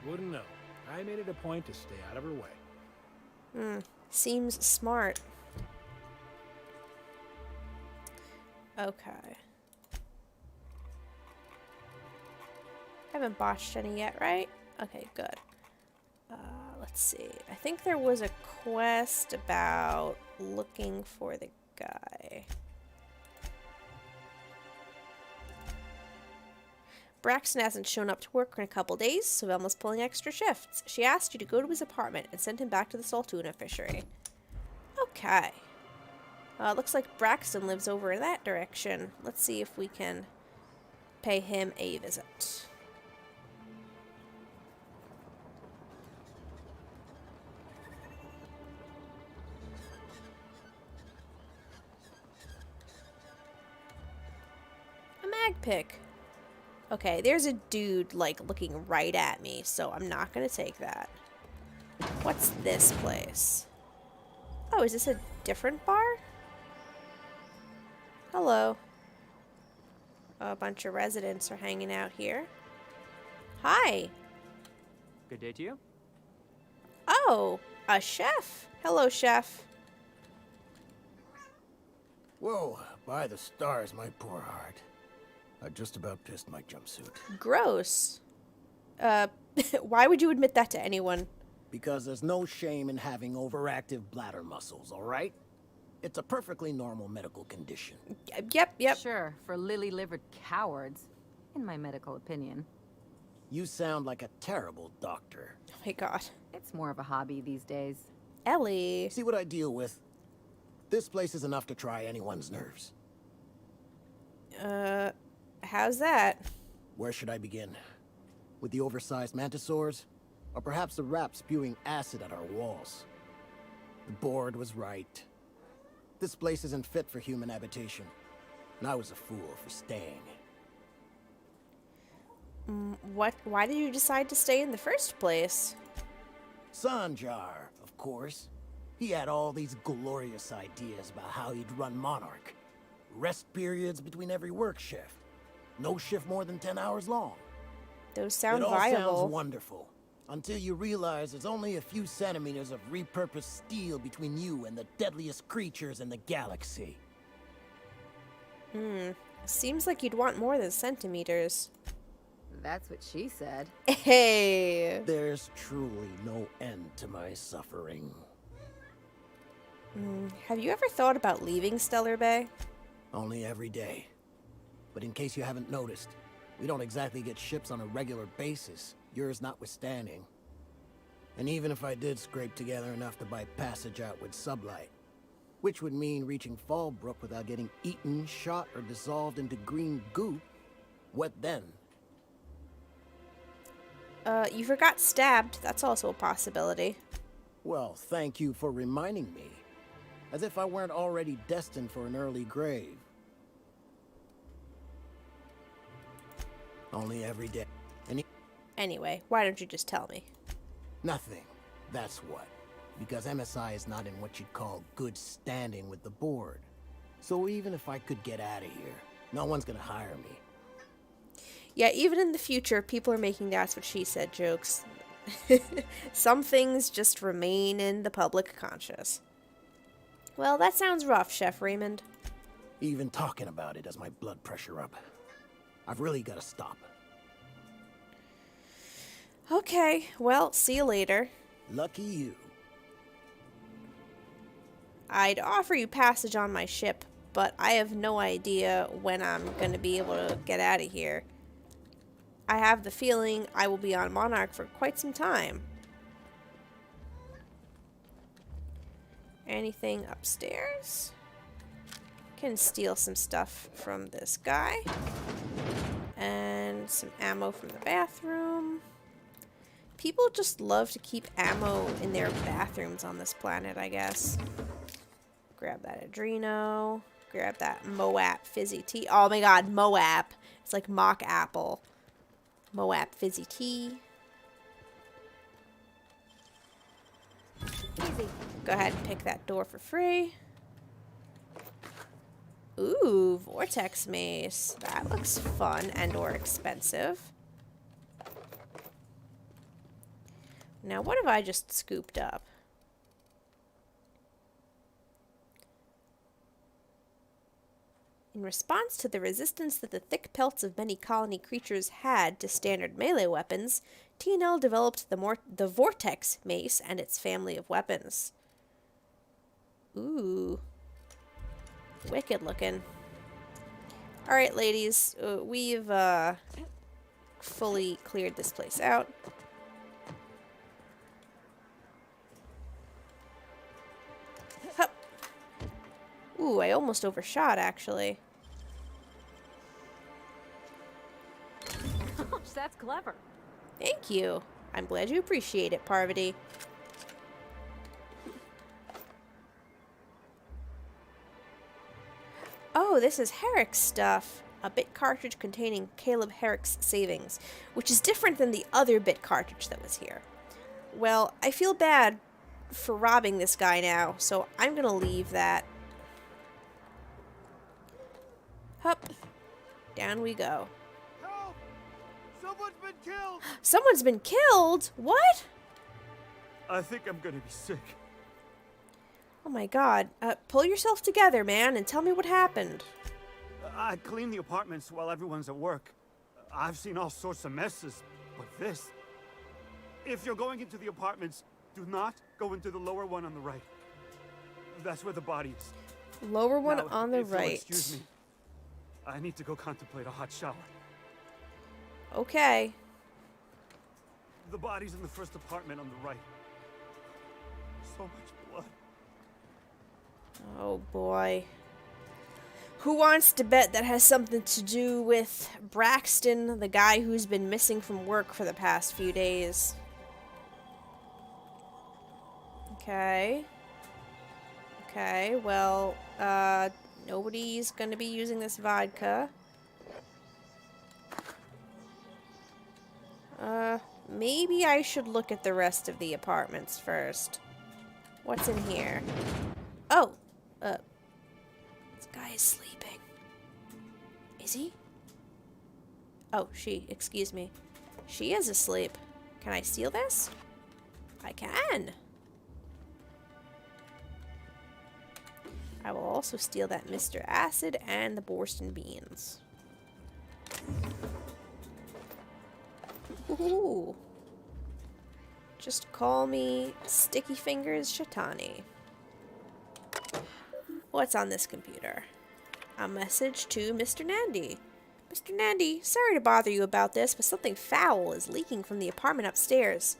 Wouldn't know. I made it a point to stay out of her way. Seems smart. Okay. Haven't botched any yet, right? Okay, good. Let's see. I think there was a quest about looking for the guy. Braxton hasn't shown up to work in a couple days, so Velma's pulling extra shifts. She asked you to go to his apartment and send him back to the Saltuna fishery. Okay. Looks like Braxton lives over in that direction. Let's see if we can pay him a visit. A mag pick. Okay, there's a dude, like, looking right at me, so I'm not gonna take that. What's this place? Oh, is this a different bar? Hello. A bunch of residents are hanging out here. Hi. Good day to you. Oh, a chef. Hello, chef. Whoa, by the stars, my poor heart. I just about pissed my jumpsuit. Gross. Why would you admit that to anyone? Because there's no shame in having overactive bladder muscles, all right? It's a perfectly normal medical condition. Yep. Sure, for lily-livered cowards, in my medical opinion. You sound like a terrible doctor. Oh my god. It's more of a hobby these days. Ellie. See what I deal with? This place is enough to try anyone's nerves. How's that? Where should I begin? With the oversized mantisaurs? Or perhaps the rats spewing acid at our walls? The board was right. This place isn't fit for human habitation. And I was a fool for staying. Why did you decide to stay in the first place? Sanjar, of course. He had all these glorious ideas about how he'd run Monarch. Rest periods between every work shift. No shift more than 10 hours long. Those sound it all viable. sounds wonderful. Until you realize there's only a few centimeters of repurposed steel between you and the deadliest creatures in the galaxy. Seems like you'd want more than centimeters. That's what she said. Hey! There's truly no end to my suffering. Have you ever thought about leaving Stellar Bay? Only every day. But in case you haven't noticed, we don't exactly get ships on a regular basis, yours notwithstanding. And even if I did scrape together enough to buy passage out with sublight, which would mean reaching Fallbrook without getting eaten, shot, or dissolved into green goop, what then? You forgot stabbed. That's also a possibility. Well, thank you for reminding me. As if I weren't already destined for an early grave. Only every day. Anyway, why don't you just tell me? Nothing. That's what. Because MSI is not in what you'd call good standing with the board. So even if I could get out of here, no one's gonna hire me. Yeah, even in the future, people are making that's what she said jokes. Some things just remain in the public conscious. Well, that sounds rough, Chef Raymond. Even talking about it has my blood pressure up. I've really gotta stop. Okay, well, see you later. Lucky you. I'd offer you passage on my ship, but I have no idea when I'm gonna be able to get out of here. I have the feeling I will be on Monarch for quite some time. Anything upstairs? Can steal some stuff from this guy. And some ammo from the bathroom. People just love to keep ammo in their bathrooms on this planet, I guess. Grab that Adreno. Grab that Moab Fizzy Tea. Oh my god, Moab. It's like mock apple. Moab Fizzy Tea. Easy. Go ahead and pick that door for free. Ooh, Vortex Mace. That looks fun and or expensive. Now, what have I just scooped up? In response to the resistance that the thick pelts of many colony creatures had to standard melee weapons, TNL developed the Vortex Mace and its family of weapons. Ooh. Wicked looking. Alright, ladies. We've fully cleared this place out. Hup. Ooh, I almost overshot, actually. That's clever. Thank you. I'm glad you appreciate it, Parvati. Oh, this is Herrick's stuff. A bit cartridge containing Caleb Herrick's savings, which is different than the other bit cartridge that was here. Well, I feel bad for robbing this guy now, so I'm gonna leave that. Hup. Down we go. Help! Someone's been killed! Someone's been killed? What? I think I'm gonna be sick. Oh my god. Pull yourself together, man, and tell me what happened. I clean the apartments while everyone's at work. I've seen all sorts of messes, but this... If you're going into the apartments, do not go into the lower one on the right. That's where the body is. Lower one Now, on the if you'll right. excuse me. I need to go contemplate a hot shower. Okay. The body's in the first apartment on the right. So much blood. Oh boy. Who wants to bet that has something to do with Braxton, the guy who's been missing from work for the past few days? Okay. Okay, well, nobody's gonna be using this vodka. Maybe I should look at the rest of the apartments first. What's in here? Oh, this guy is sleeping. Is he? Oh, she, excuse me. She is asleep. Can I steal this? I can. I will also steal that Mr. Acid and the Borston beans. Ooh. Just call me Sticky Fingers Shetani. What's on this computer? A message to Mr. Nandy. Mr. Nandy, sorry to bother you about this, but something foul is leaking from the apartment upstairs.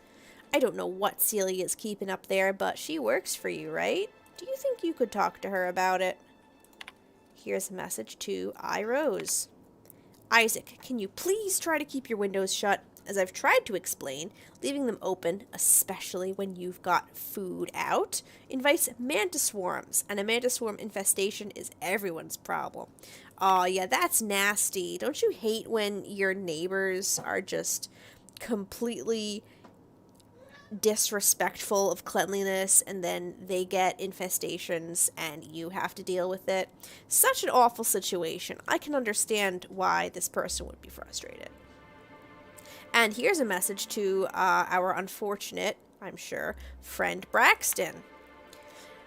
I don't know what Celia is keeping up there, but she works for you, right? Do you think you could talk to her about it? Here's a message to I Rose. Isaac, can you please try to keep your windows shut? As I've tried to explain, leaving them open, especially when you've got food out, invites mantis swarms, and a mantis swarm infestation is everyone's problem. Oh yeah, that's nasty. Don't you hate when your neighbors are just completely disrespectful of cleanliness and then they get infestations and you have to deal with it? Such an awful situation. I can understand why this person would be frustrated. And here's a message to our unfortunate, I'm sure, friend Braxton.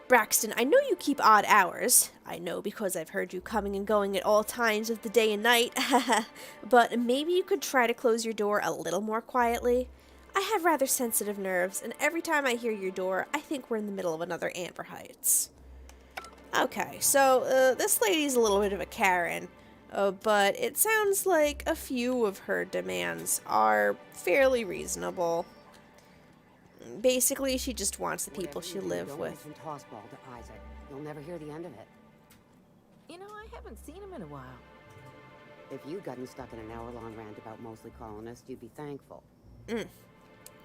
Braxton, I know you keep odd hours. I know because I've heard you coming and going at all times of the day and night. But maybe you could try to close your door a little more quietly. I have rather sensitive nerves, and every time I hear your door, I think we're in the middle of another Amber Heights. Okay, so this lady's a little bit of a Karen. But it sounds like a few of her demands are fairly reasonable. Basically, she just wants the people she lives with. Tossball to Isaac. You'll never hear the end of it. You know, I haven't seen him in a while. If you'd gotten stuck in an hour-long rant about mostly colonists, you'd be thankful.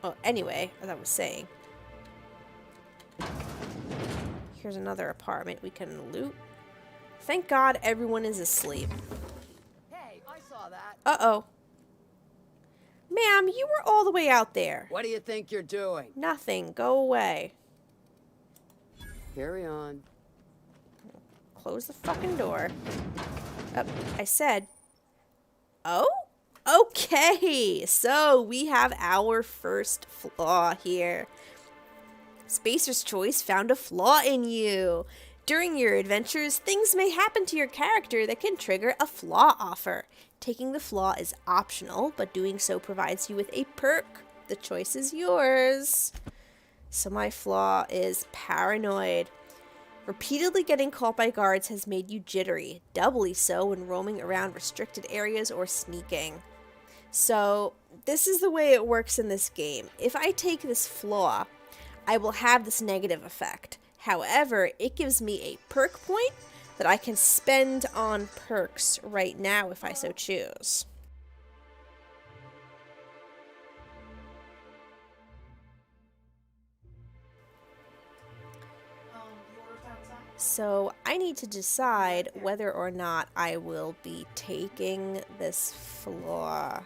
Well, anyway, as I was saying. Here's another apartment we can loot. Thank God everyone is asleep. Hey, I saw that. Uh-oh. Ma'am, you were all the way out there. What do you think you're doing? Nothing. Go away. Carry on. Close the fucking door. I said... Oh? Okay. So, we have our first flaw here. Spacer's Choice found a flaw in you. During your adventures, things may happen to your character that can trigger a flaw offer. Taking the flaw is optional, but doing so provides you with a perk. The choice is yours. So my flaw is paranoid. Repeatedly getting caught by guards has made you jittery, doubly so when roaming around restricted areas or sneaking. So this is the way it works in this game. If I take this flaw, I will have this negative effect. However, it gives me a perk point that I can spend on perks right now if I so choose. So I need to decide whether or not I will be taking this flaw.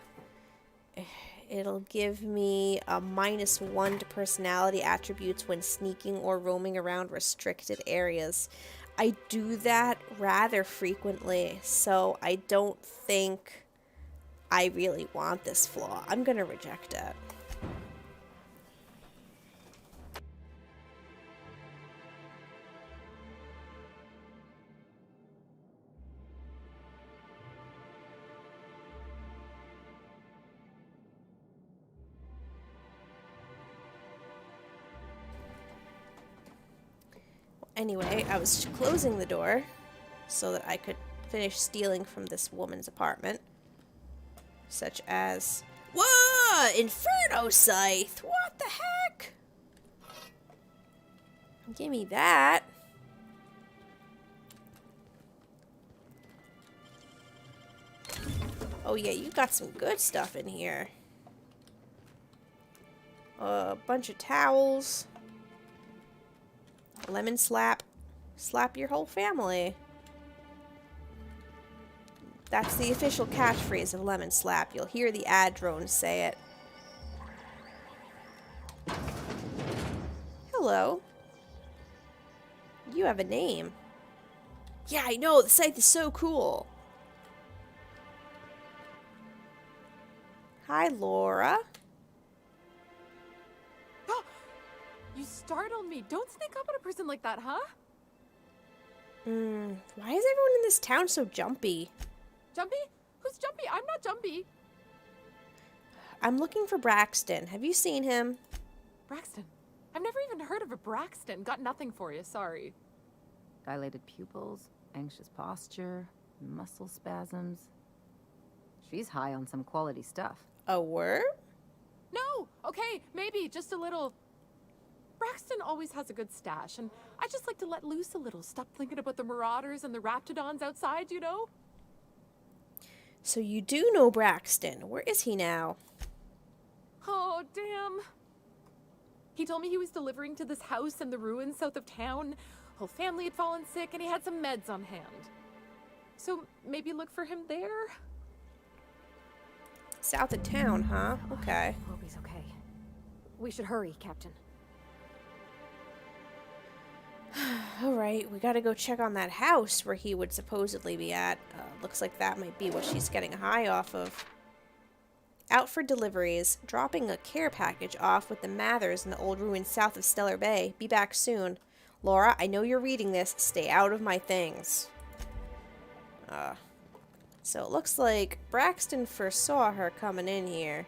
It'll give me a -1 to personality attributes when sneaking or roaming around restricted areas. I do that rather frequently, so I don't think I really want this flaw. I'm gonna reject it. Anyway, I was closing the door so that I could finish stealing from this woman's apartment. Such as... Whoa! Inferno Scythe! What the heck? Give me that. Oh yeah, you got some good stuff in here. A bunch of towels. Lemon slap. Slap your whole family. That's the official catchphrase of Lemon Slap. You'll hear the ad drones say it. Hello. You have a name. Yeah, I know. The scythe is so cool. Hi, Laura. You startled me. Don't sneak up on a person like that, huh? Why is everyone in this town so jumpy? Jumpy? Who's Jumpy? I'm not Jumpy. I'm looking for Braxton. Have you seen him? Braxton? I've never even heard of a Braxton. Got nothing for you, sorry. Dilated pupils, anxious posture, muscle spasms. She's high on some quality stuff. A word? No! Okay, maybe, just a little. Braxton always has a good stash, and I just like to let loose a little. Stop thinking about the marauders and the raptidons outside, you know? So you do know Braxton. Where is he now? Oh, damn. He told me he was delivering to this house in the ruins south of town. Whole family had fallen sick, and he had some meds on hand. So maybe look for him there? South of town, huh? Okay. Hope he's okay. We should hurry, Captain. Alright, we gotta go check on that house where he would supposedly be at. Looks like that might be what she's getting high off of. Out for deliveries. Dropping a care package off with the Mathers in the old ruins south of Stellar Bay. Be back soon. Laura, I know you're reading this. Stay out of my things. So it looks like Braxton first saw her coming in here.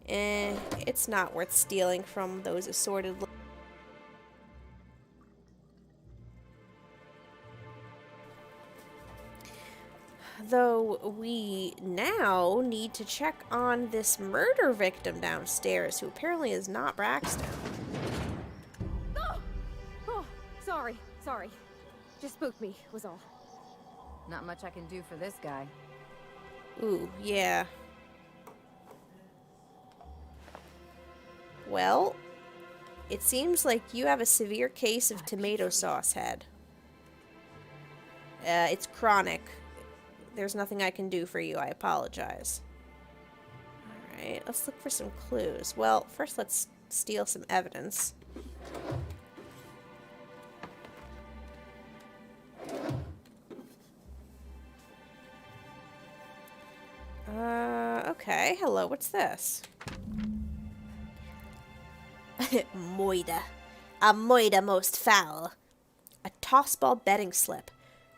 It's not worth stealing from those assorted... Though we now need to check on this murder victim downstairs, who apparently is not Braxton. Oh, sorry. Just spooked me, was all. Not much I can do for this guy. Ooh, yeah. Well, it seems like you have a severe case of tomato sauce head. It's chronic. There's nothing I can do for you. I apologize. Alright, let's look for some clues. Well, first let's steal some evidence. Okay. Hello, what's this? Moida. A moida most foul. A tossball betting slip.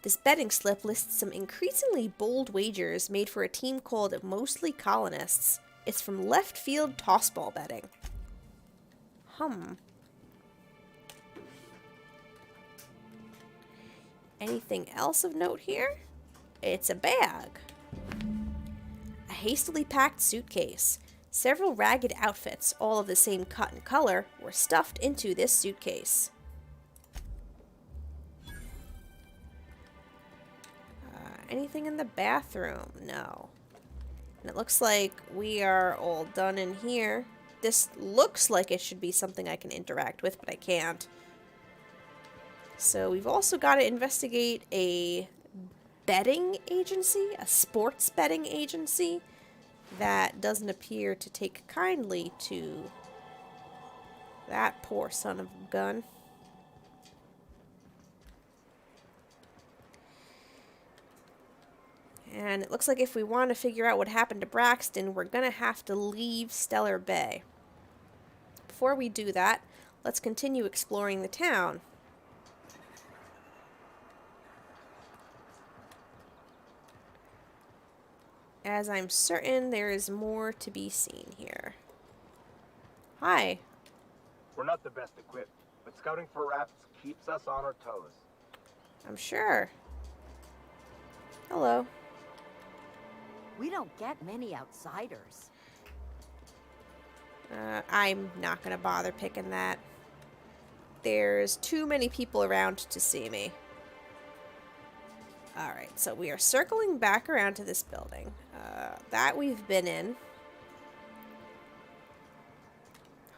This betting slip lists some increasingly bold wagers made for a team called Mostly Colonists. It's from left field tossball betting. Anything else of note here? It's a bag. A hastily packed suitcase. Several ragged outfits, all of the same cut and color, were stuffed into this suitcase. Anything in the bathroom? No. And it looks like we are all done in here. This looks like it should be something I can interact with, but I can't. So we've also got to investigate a betting agency, a sports betting agency, that doesn't appear to take kindly to that poor son of a gun. And it looks like if we want to figure out what happened to Braxton, we're going to have to leave Stellar Bay. Before we do that, let's continue exploring the town. As I'm certain there is more to be seen here. Hi. We're not the best equipped, but scouting for rats keeps us on our toes. I'm sure. Hello. We don't get many outsiders. I'm not gonna bother picking that. There's too many people around to see me. Alright, so we are circling back around to this building. That we've been in.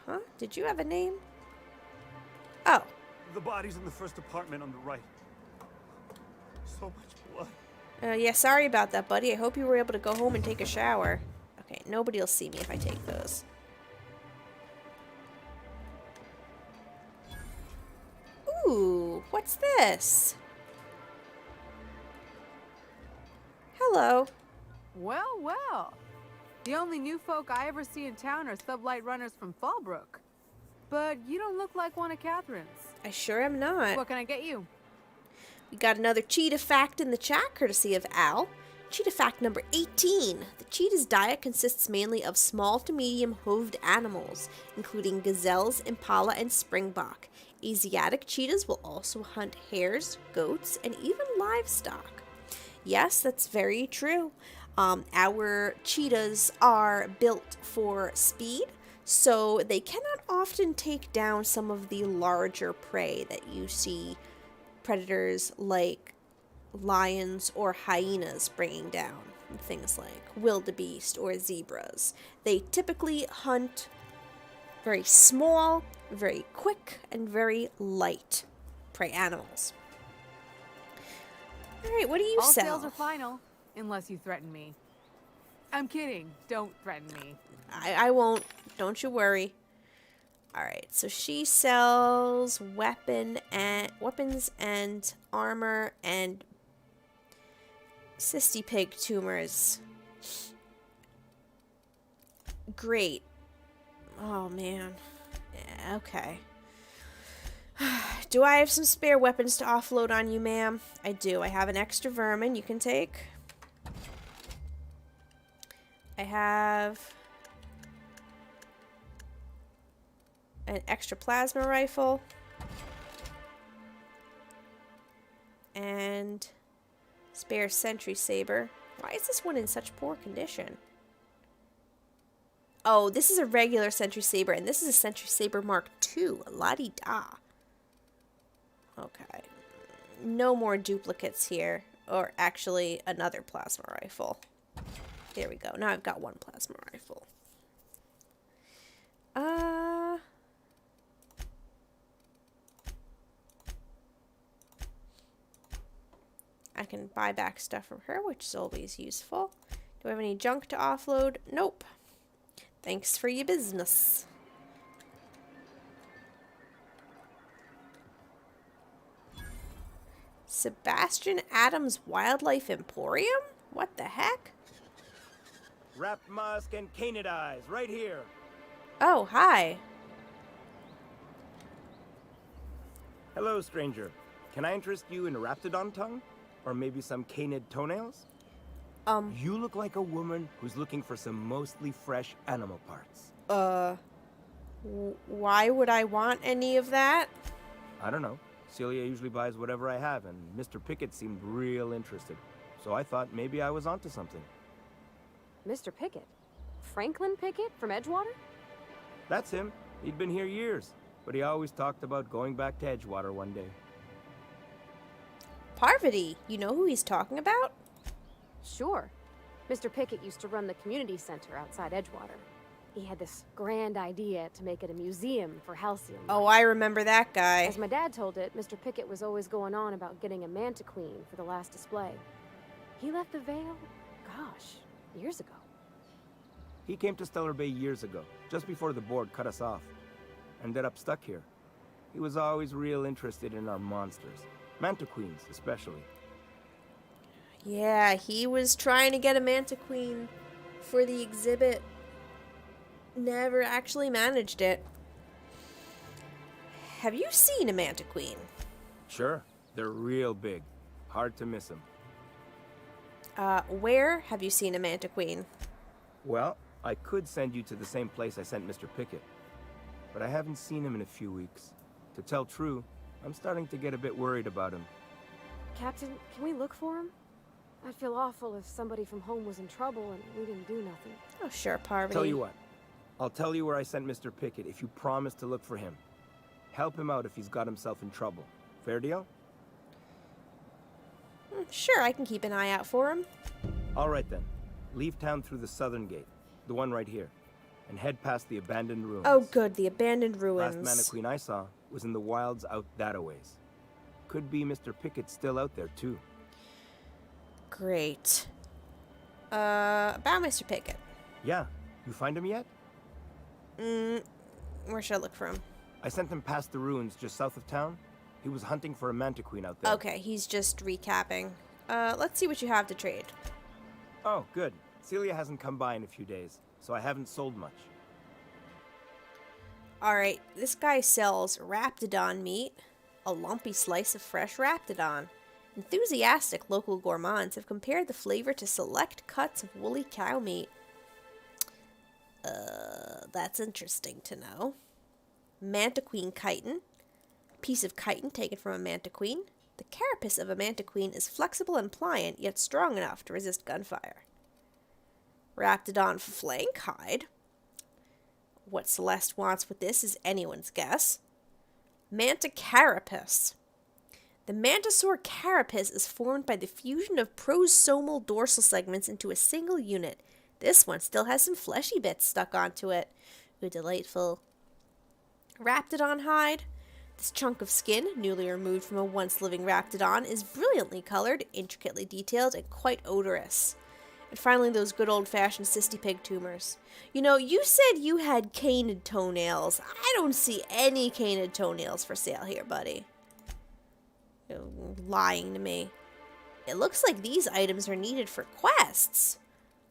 Huh? Did you have a name? Oh. The body's in the first apartment on the right. So much blood. Yeah, sorry about that, buddy. I hope you were able to go home and take a shower. Okay, nobody will see me if I take those. Ooh, what's this? Hello. Well, well. The only new folk I ever see in town are sublight runners from Fallbrook. But you don't look like one of Catherine's. I sure am not. What can I get you? We got another cheetah fact in the chat, courtesy of Al. Cheetah fact number 18. The cheetah's diet consists mainly of small to medium hooved animals, including gazelles, impala, and springbok. Asiatic cheetahs will also hunt hares, goats, and even livestock. Yes, that's very true. Our cheetahs are built for speed, so they cannot often take down some of the larger prey that you see predators like lions or hyenas bringing down. Things like wildebeest or zebras. They typically hunt very small, very quick, and very light prey animals. Alright, what do you All sell? sales are final, unless you threaten me. I'm kidding. Don't threaten me. I won't. Don't you worry. Alright, so she sells weapons and armor and cysty pig tumors. Great. Oh, man. Yeah, okay. Do I have some spare weapons to offload on you, ma'am? I do. I have an extra vermin you can take. I have an extra plasma rifle. And spare sentry saber. Why is this one in such poor condition? Oh, this is a regular sentry saber, and this is a sentry saber Mark II. La-di-da. Okay. No more duplicates here. Or actually, another plasma rifle. There we go. Now I've got one plasma rifle. I can buy back stuff from her, which is always useful. Do I have any junk to offload? Nope. Thanks for your business. Sebastian Adams Wildlife Emporium? What the heck? Wrapped musk and canid eyes, right here. Oh, hi. Hello, stranger. Can I interest you in a raptidon tongue? Or maybe some canid toenails? You look like a woman who's looking for some mostly fresh animal parts. Why would I want any of that? I don't know. Celia usually buys whatever I have, and Mr. Pickett seemed real interested. So I thought maybe I was onto something. Mr. Pickett? Franklin Pickett from Edgewater? That's him. He'd been here years, but he always talked about going back to Edgewater one day. Parvati, you know who he's talking about? Sure. Mr. Pickett used to run the community center outside Edgewater. He had this grand idea to make it a museum for halcyon. Oh, I remember that guy. As my dad told it, Mr. Pickett was always going on about getting a manta queen for the last display. He left the Vale, gosh, years ago. He came to Stellar Bay years ago, just before the board cut us off. Ended up stuck here. He was always real interested in our monsters. Manta queens, especially. Yeah, he was trying to get a Mantiqueen for the exhibit. Never actually managed it. Have you seen a Mantiqueen? Sure. They're real big. Hard to miss them. Where have you seen a Mantiqueen? Well, I could send you to the same place I sent Mr. Pickett. But I haven't seen him in a few weeks. To tell true, I'm starting to get a bit worried about him. Captain, can we look for him? I'd feel awful if somebody from home was in trouble and we didn't do nothing. Oh, sure, Parvati. Tell you what. I'll tell you where I sent Mr. Pickett if you promise to look for him. Help him out if he's got himself in trouble. Fair deal? Sure, I can keep an eye out for him. All right then. Leave town through the southern gate, the one right here, and head past the abandoned ruins. Oh good, the abandoned ruins. Last Mantiqueen I saw was in the wilds out that-a-ways. Could be Mr. Pickett still out there too. Great. About Mr. Pickett. Yeah. You find him yet? Where should I look for him? I sent him past the ruins just south of town. He was hunting for a Mantiqueen out there. Okay, he's just recapping. Let's see what you have to trade. Oh, good. Celia hasn't come by in a few days, so I haven't sold much. Alright, this guy sells Raptidon meat, a lumpy slice of fresh Raptidon. Enthusiastic local gourmands have compared the flavor to select cuts of woolly cow meat. That's interesting to know. Mantiqueen chitin. A piece of chitin taken from a Mantiqueen. The carapace of a Mantiqueen is flexible and pliant, yet strong enough to resist gunfire. Raptidon flank hide. What Celeste wants with this is anyone's guess. Manta carapace. The mantisaur carapace is formed by the fusion of prosomal dorsal segments into a single unit. This one still has some fleshy bits stuck onto it. Ooh, delightful. Raptidon hide. This chunk of skin, newly removed from a once-living Raptidon, is brilliantly colored, intricately detailed, and quite odorous. And finally, those good old-fashioned cysty-pig tumors. You know, you said you had canid toenails. I don't see any canid toenails for sale here, buddy. You're lying to me. It looks like these items are needed for quests.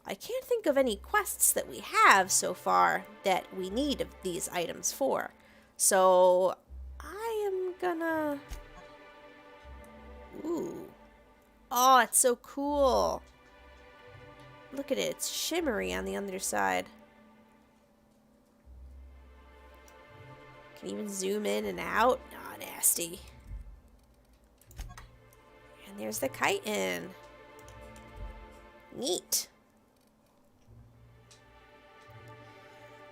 I can't think of any quests that we have so far that we need these items for. So, I am gonna... Ooh. Oh, it's so cool. Look at it. It's shimmery on the underside. Can even zoom in and out. Oh, nasty. And there's the chitin. Neat.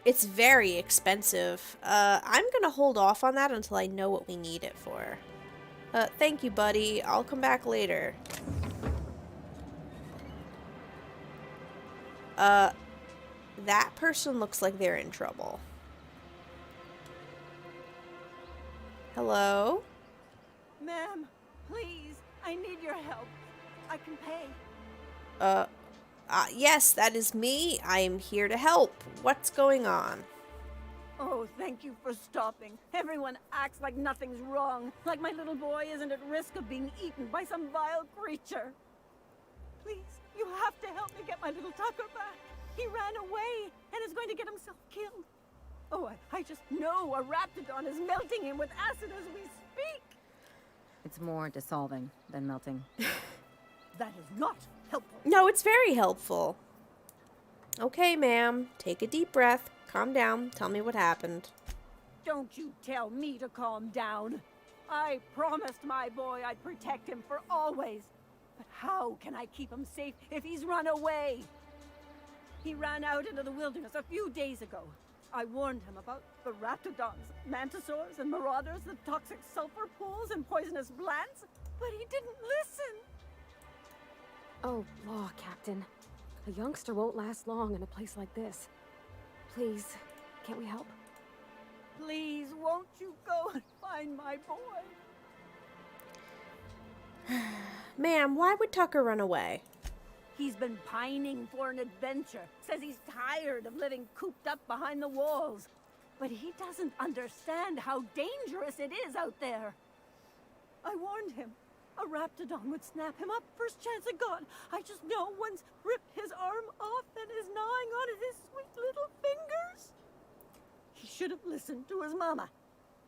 It's very expensive. I'm gonna hold off on that until I know what we need it for. Thank you, buddy. I'll come back later. That person looks like they're in trouble. Hello? Ma'am, please, I need your help. I can pay. Yes, that is me. I am here to help. What's going on? Oh, thank you for stopping. Everyone acts like nothing's wrong, like my little boy isn't at risk of being eaten by some vile creature. Please, you have to help me get my little Tucker back. He ran away and is going to get himself killed. Oh, I just know a Raptidon is melting him with acid as we speak. It's more dissolving than melting. That is not helpful. No, it's very helpful. Okay, ma'am. Take a deep breath. Calm down. Tell me what happened. Don't you tell me to calm down. I promised my boy I'd protect him for always. But how can I keep him safe if he's run away? He ran out into the wilderness a few days ago. I warned him about the Raptidons, Mantisaurs, and Marauders, the toxic sulfur pools and poisonous plants, but he didn't listen. Oh, law, Captain. A youngster won't last long in a place like this. Please, can't we help? Please, won't you go and find my boy? Ma'am, why would Tucker run away? He's been pining for an adventure. Says he's tired of living cooped up behind the walls. But he doesn't understand how dangerous it is out there. I warned him. A raptidon would snap him up first chance it got. I just know one's ripped his arm off and is gnawing on his sweet little fingers. He should have listened to his mama.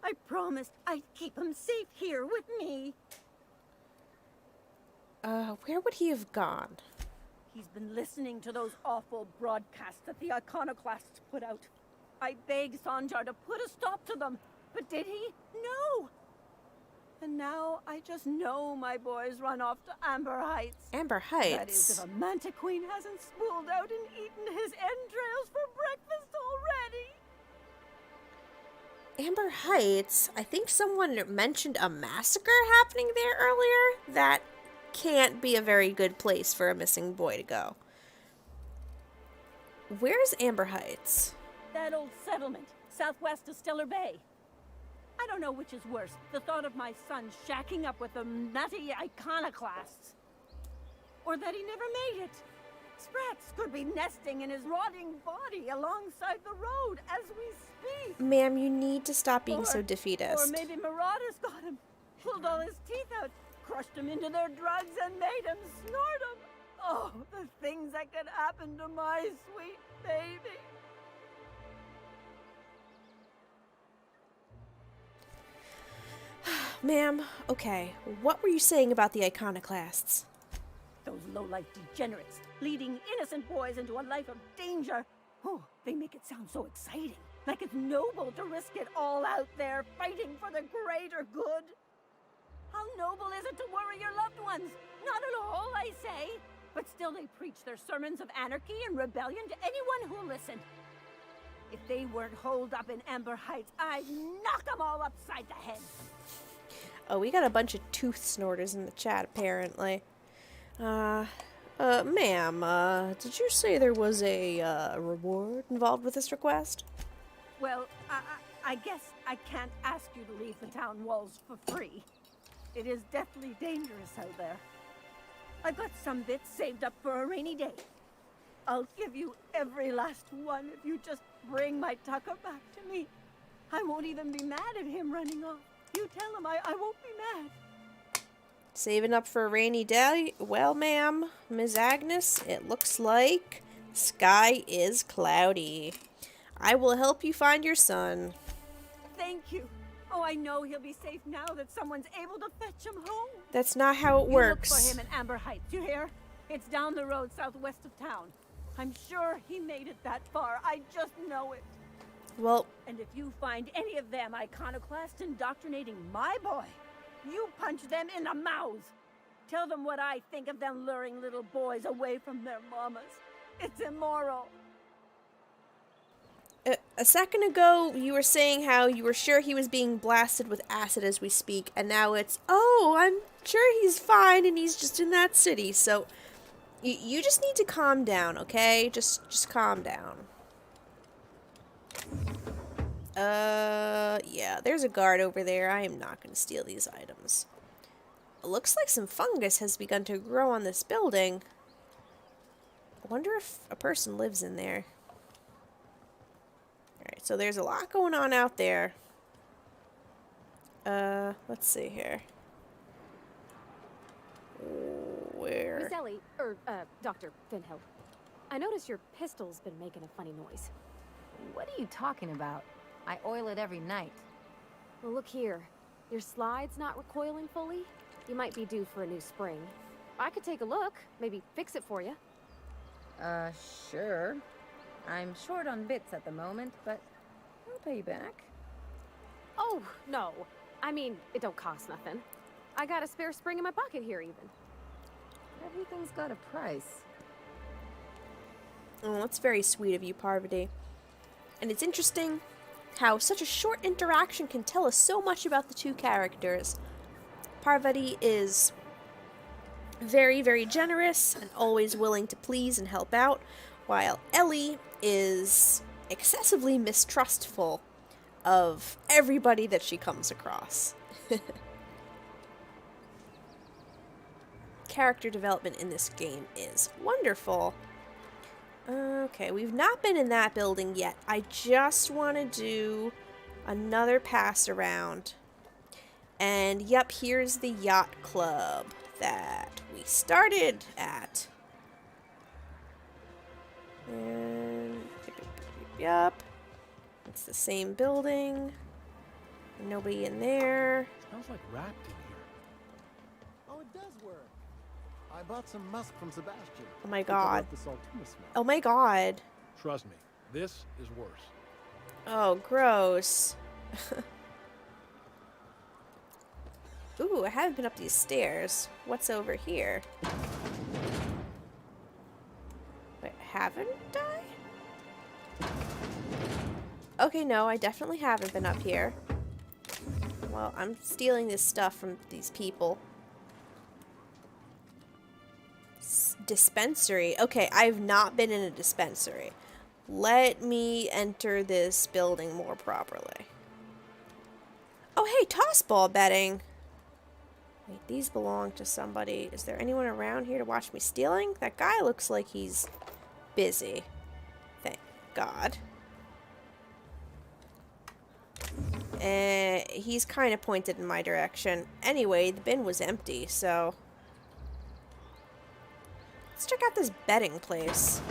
I promised I'd keep him safe here with me. Where would he have gone? He's been listening to those awful broadcasts that the iconoclasts put out. I begged Sanjar to put a stop to them, but did he? No! And now I just know my boy's run off to Amber Heights. Amber Heights? That is, if a Manta Queen hasn't spooled out and eaten his entrails for breakfast already. Amber Heights? I think someone mentioned a massacre happening there earlier. That can't be a very good place for a missing boy to go. Where's Amber Heights? That old settlement, southwest of Stellar Bay. I don't know which is worse, the thought of my son shacking up with the nutty iconoclasts, or that he never made it. Sprats could be nesting in his rotting body alongside the road as we speak. Ma'am, you need to stop being so defeatist. Or maybe marauders got him, pulled all his teeth out, crushed him into their drugs and made him snort them. Oh, the things that could happen to my sweet baby. Ma'am, okay, what were you saying about the iconoclasts? Those low-life degenerates, leading innocent boys into a life of danger. Oh, they make it sound so exciting, like it's noble to risk it all out there, fighting for the greater good. How noble is it to worry your loved ones? Not at all, I say. But still they preach their sermons of anarchy and rebellion to anyone who'll listen. If they weren't holed up in Amber Heights, I'd knock them all upside the head. Oh, we got a bunch of tooth snorters in the chat, apparently. Ma'am, did you say there was a reward involved with this request? Well, I guess I can't ask you to leave the town walls for free. It is deathly dangerous out there. I've got some bits saved up for a rainy day. I'll give you every last one if you just bring my Tucker back to me. I won't even be mad at him running off. You tell him I won't be mad. Saving up for a rainy day? Well, ma'am, Ms. Agnes, it looks like the sky is cloudy. I will help you find your son. Thank you. Oh, I know he'll be safe now that someone's able to fetch him home. That's not how it works. You look for him in Amber Heights, you hear? It's down the road southwest of town. I'm sure he made it that far. I just know it. Well... And if you find any of them iconoclasts indoctrinating my boy, you punch them in the mouths. Tell them what I think of them luring little boys away from their mamas. It's immoral. A second ago, you were saying how you were sure he was being blasted with acid as we speak, and now it's, oh, I'm sure he's fine and he's just in that city, so you just need to calm down, okay? Just calm down. Yeah, there's a guard over there. I am not going to steal these items. It looks like some fungus has begun to grow on this building. I wonder if a person lives in there. Alright, so there's a lot going on out there. Let's see here. Where? Miss Ellie, Dr. Finhill. I noticed your pistol's been making a funny noise. What are you talking about? I oil it every night. Well, look here. Your slide's not recoiling fully. You might be due for a new spring. I could take a look, maybe fix it for you. Sure. I'm short on bits at the moment, but I'll pay you back. Oh, no. I mean, it don't cost nothing. I got a spare spring in my pocket here, even. Everything's got a price. Oh, that's very sweet of you, Parvati. And it's interesting how such a short interaction can tell us so much about the two characters. Parvati is very, very generous and always willing to please and help out, while Ellie is excessively mistrustful of everybody that she comes across. Character development in this game is wonderful. Okay, we've not been in that building yet. I just want to do another pass around And yep, here's the yacht club that we started at. And yep, it's the same building. Nobody in there. Smells like rat in here. Oh, it does work. I bought some musk from Sebastian. Oh my I god. love the Saltuna smell. Oh my god. Trust me, this is worse. Oh, gross. Ooh, I haven't been up these stairs. What's over here? Wait, haven't I? Okay, no, I definitely haven't been up here. Well, I'm stealing this stuff from these people. Dispensary. Okay, I've not been in a dispensary. Let me enter this building more properly. Oh, hey, tossball betting. Wait, these belong to somebody. Is there anyone around here to watch me stealing? That guy looks like he's busy. Thank God. He's kind of pointed in my direction. Anyway, the bin was empty, so... Let's check out this betting place.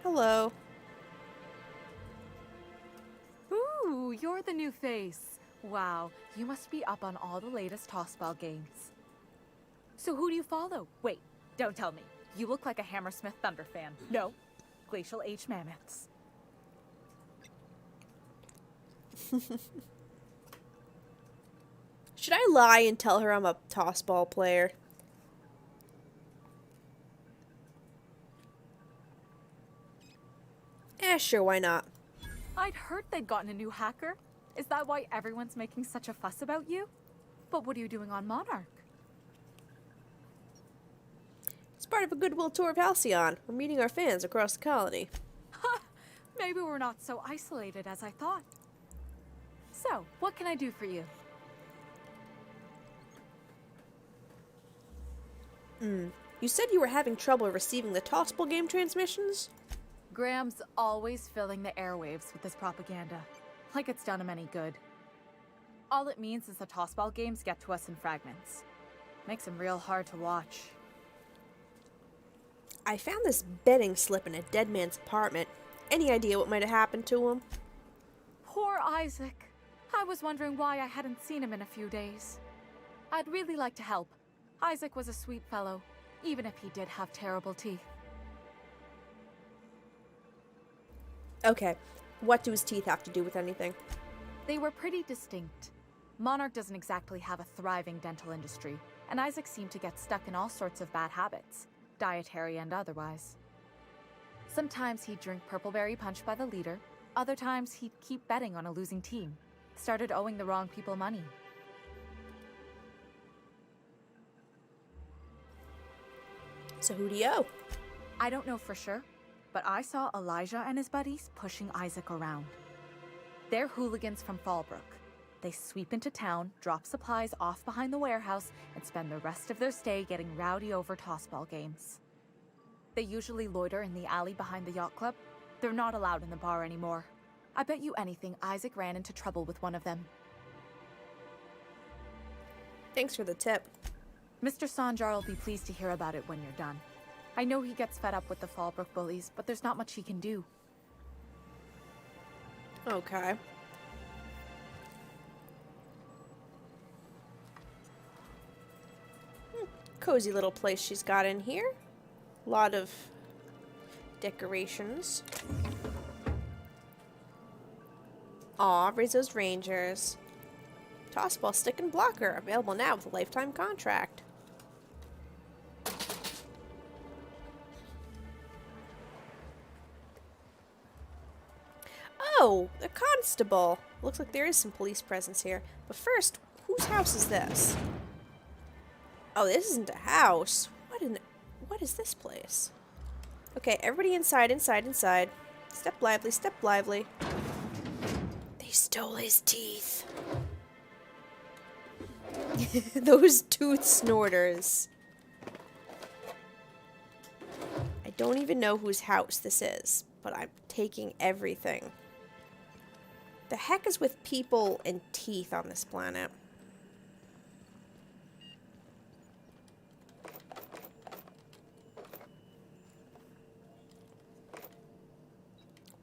Hello. Ooh, you're the new face. Wow, you must be up on all the latest tossball games. So who do you follow? Wait, don't tell me. You look like a Hammersmith Thunder fan. No, Glacial H Mammoths. Should I lie and tell her I'm a tossball player? Sure, why not? I'd heard they'd gotten a new hacker. Is that why everyone's making such a fuss about you? But what are you doing on Monarch? It's part of a goodwill tour of Halcyon. We're meeting our fans across the colony. Maybe we're not so isolated as I thought. So, what can I do for you? You said you were having trouble receiving the tossball game transmissions? Graham's always filling the airwaves with his propaganda. Like it's done him any good. All it means is the tossball games get to us in fragments. Makes them real hard to watch. I found this betting slip in a dead man's apartment. Any idea what might have happened to him? Poor Isaac. I was wondering why I hadn't seen him in a few days. I'd really like to help. Isaac was a sweet fellow, even if he did have terrible teeth. Okay, what do his teeth have to do with anything? They were pretty distinct. Monarch doesn't exactly have a thriving dental industry, and Isaac seemed to get stuck in all sorts of bad habits, dietary and otherwise. Sometimes he'd drink purpleberry punch by the liter, other times he'd keep betting on a losing team. Started owing the wrong people money. So who do you owe? I don't know for sure, but I saw Elijah and his buddies pushing Isaac around. They're hooligans from Fallbrook. They sweep into town, drop supplies off behind the warehouse, and spend the rest of their stay getting rowdy over tossball games. They usually loiter in the alley behind the yacht club. They're not allowed in the bar anymore. I bet you anything Isaac ran into trouble with one of them. Thanks for the tip. Mr. Sanjar will be pleased to hear about it when you're done. I know he gets fed up with the Fallbrook bullies, but there's not much he can do. Okay. Cozy little place she's got in here. A lot of decorations. Aw, Rizzo's Rangers. Tossball stick and blocker, available now with a lifetime contract. Oh, a constable. Looks like there is some police presence here. But first, whose house is this? Oh, this isn't a house. What is this place? Okay, everybody inside, inside, inside. Step lively, step lively. They stole his teeth. Those tooth snorters. I don't even know whose house this is, but I'm taking everything. The heck is with people and teeth on this planet?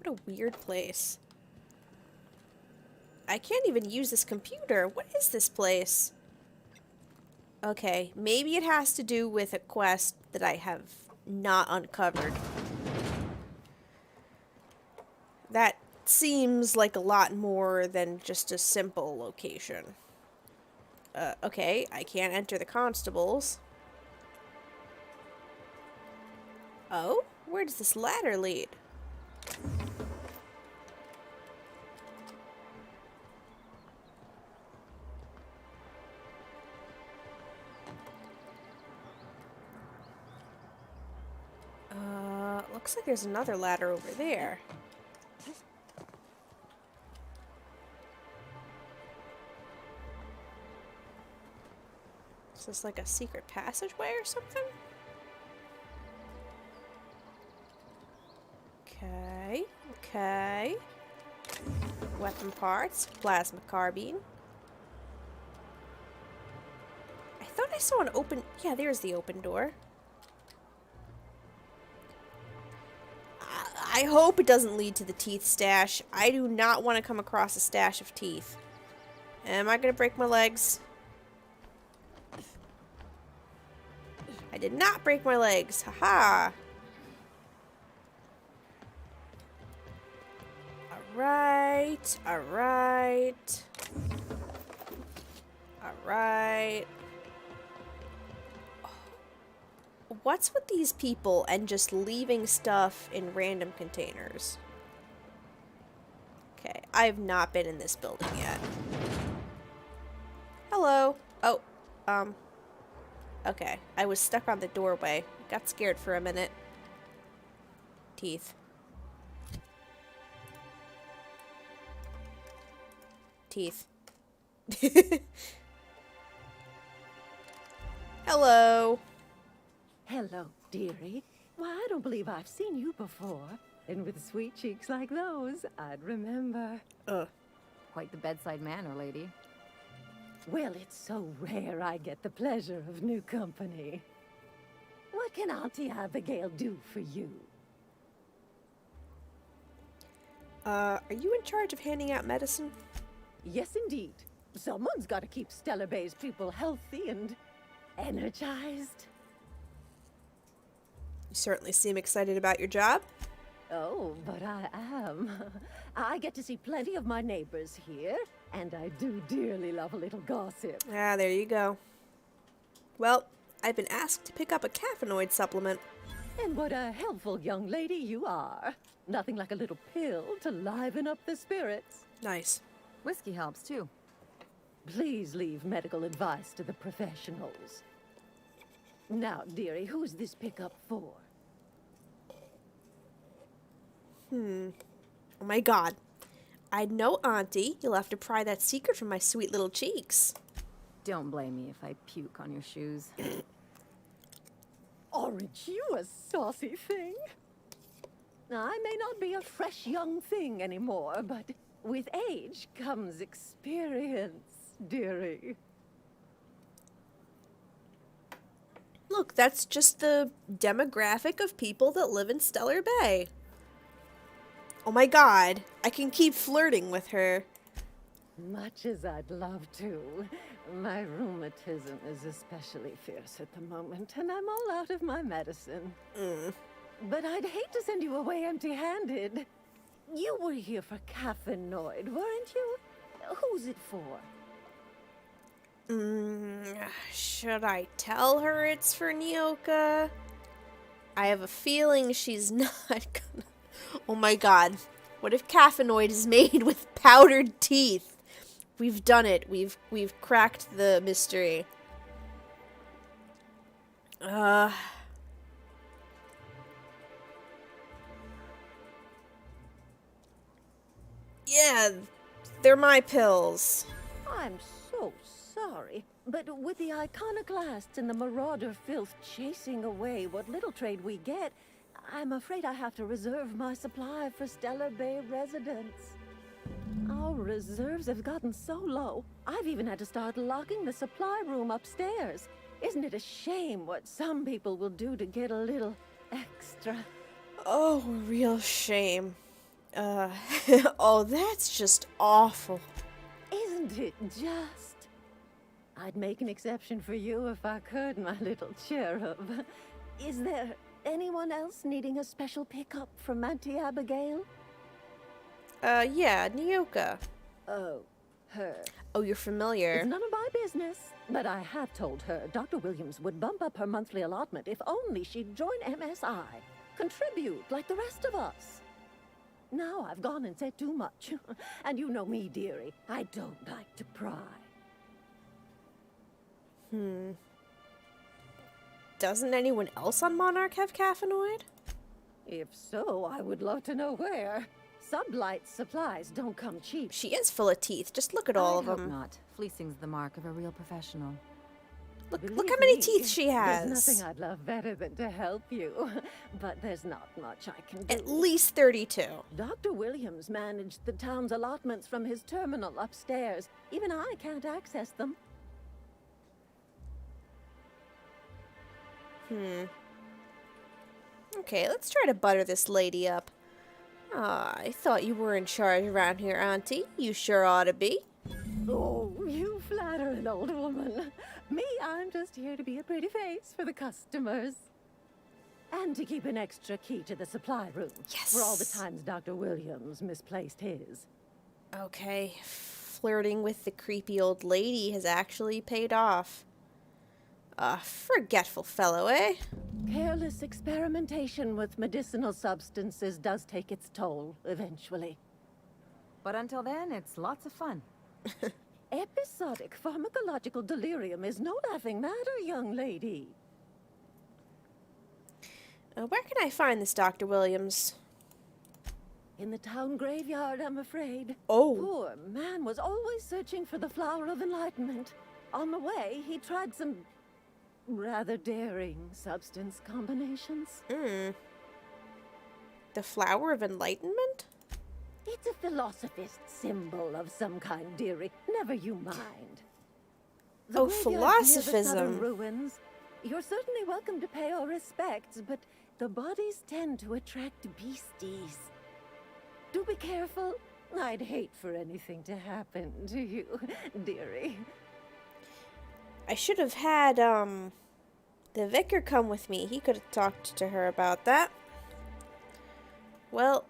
What a weird place. I can't even use this computer. What is this place? Okay, maybe it has to do with a quest that I have not uncovered. That seems like a lot more than just a simple location. Okay, I can't enter the constables. Oh, where does this ladder lead? Looks like there's another ladder over there. Is this like a secret passageway or something? Okay, okay. Weapon parts, plasma carbine. I thought I saw an open... Yeah, there's the open door. I hope it doesn't lead to the teeth stash. I do not want to come across a stash of teeth. Am I going to break my legs? I did not break my legs. Haha. Alright. Alright. Alright. What's with these people and just leaving stuff in random containers? Okay, I've not been in this building yet. Hello. Oh, okay. I was stuck on the doorway. Got scared for a minute. Teeth. Teeth. Hello. Hello, dearie. Why, I don't believe I've seen you before. And with sweet cheeks like those, I'd remember. Quite the bedside manner, lady. Well, it's so rare I get the pleasure of new company. What can Auntie Abigail do for you? Are you in charge of handing out medicine? Yes, indeed. Someone's got to keep Stellar Bay's people healthy and energized. You certainly seem excited about your job. Oh, but I am. I get to see plenty of my neighbors here, and I do dearly love a little gossip. Ah, there you go. Well, I've been asked to pick up a caffeinoid supplement. And what a helpful young lady you are. Nothing like a little pill to liven up the spirits. Nice. Whiskey helps, too. Please leave medical advice to the professionals. Now, dearie, who's this pickup for? Oh my god. I'd know, Auntie. You'll have to pry that secret from my sweet little cheeks. Don't blame me if I puke on your shoes. Aren't you a saucy thing? I may not be a fresh young thing anymore, but with age comes experience, dearie. Look, that's just the demographic of people that live in Stellar Bay. Oh my god, I can keep flirting with her. Much as I'd love to. My rheumatism is especially fierce at the moment, and I'm all out of my medicine. But I'd hate to send you away empty-handed. You were here for caffeinoid, weren't you? Who's it for? Should I tell her it's for Nyoka? I have a feeling she's not gonna... Oh my god. What if caffeinoid is made with powdered teeth? We've done it. We've cracked the mystery. Yeah, they're my pills. I'm so sorry, but with the iconoclasts and the marauder filth chasing away what little trade we get, I'm afraid I have to reserve my supply for Stellar Bay residents. Our reserves have gotten so low, I've even had to start locking the supply room upstairs. Isn't it a shame what some people will do to get a little extra? Oh, real shame. Oh, that's just awful. Isn't it just? I'd make an exception for you if I could, my little cherub. Is there anyone else needing a special pickup from Auntie Abigail? Yeah, Nyoka. Oh, her. Oh, you're familiar. It's none of my business. But I have told her Dr. Williams would bump up her monthly allotment if only she'd join MSI. Contribute like the rest of us. Now I've gone and said too much. And you know me, dearie. I don't like to pry. Doesn't anyone else on Monarch have caffeinoid? If so, I would love to know where. Sublight supplies don't come cheap. She is full of teeth. Just look at all of them. Not. Fleecing's the mark of a real professional. Look Believe how many me, teeth she has. There's nothing I'd love better than to help you. But there's not much I can do. At least 32. Dr. Williams managed the town's allotments from his terminal upstairs. Even I can't access them. Okay, let's try to butter this lady up. I thought you were in charge around here, Auntie. You sure ought to be. Oh, you flatter an old woman. Me, I'm just here to be a pretty face for the customers. And to keep an extra key to the supply room. Yes. For all the times Dr. Williams misplaced his. Okay, flirting with the creepy old lady has actually paid off. Forgetful fellow, eh? Careless experimentation with medicinal substances does take its toll, eventually. But until then, it's lots of fun. Episodic pharmacological delirium is no laughing matter, young lady. Where can I find this Dr. Williams? In the town graveyard, I'm afraid. Oh. Poor man was always searching for the flower of enlightenment. On the way, he tried some rather daring substance combinations. The flower of enlightenment? It's a philosophist symbol of some kind, dearie. Never you mind. The Oh, graveyard's near the southern philosophism. ruins. You're certainly welcome to pay our respects, but the bodies tend to attract beasties. Do be careful. I'd hate for anything to happen to you, dearie. I should have had, the vicar come with me. He could have talked to her about that. Well,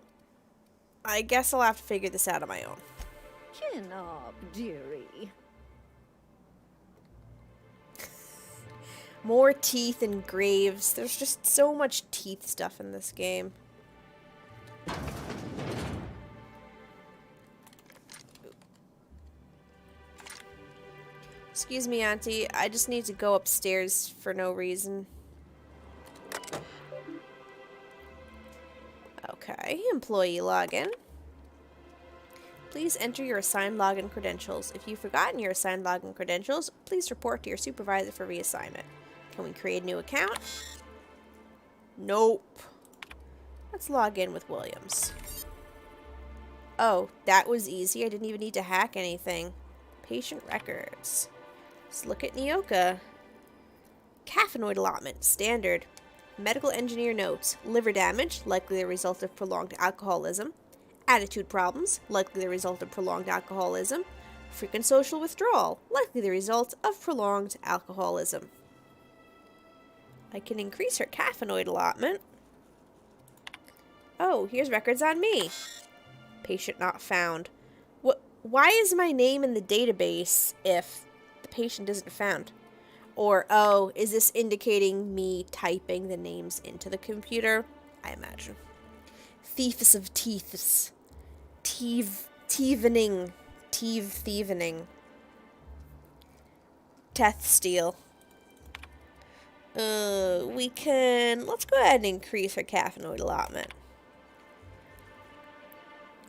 I guess I'll have to figure this out on my own. Chin up, dearie. More teeth and graves. There's just so much teeth stuff in this game. Excuse me, Auntie. I just need to go upstairs for no reason. Okay, employee login. Please enter your assigned login credentials. If you've forgotten your assigned login credentials, please report to your supervisor for reassignment. Can we create a new account? Nope. Let's log in with Williams. Oh, that was easy. I didn't even need to hack anything. Patient records. Let's look at Nyoka. Caffeinoid allotment, standard. Medical engineer notes. Liver damage, likely the result of prolonged alcoholism. Attitude problems, likely the result of prolonged alcoholism. Frequent social withdrawal, likely the result of prolonged alcoholism. I can increase her caffeinoid allotment. Oh, here's records on me. Patient not found. Why is my name in the database if the patient isn't found? Or, oh, is this indicating me typing the names into the computer? I imagine. Thiefus of teeths. Thievening. Teth steal. Let's go ahead and increase her caffeinoid allotment.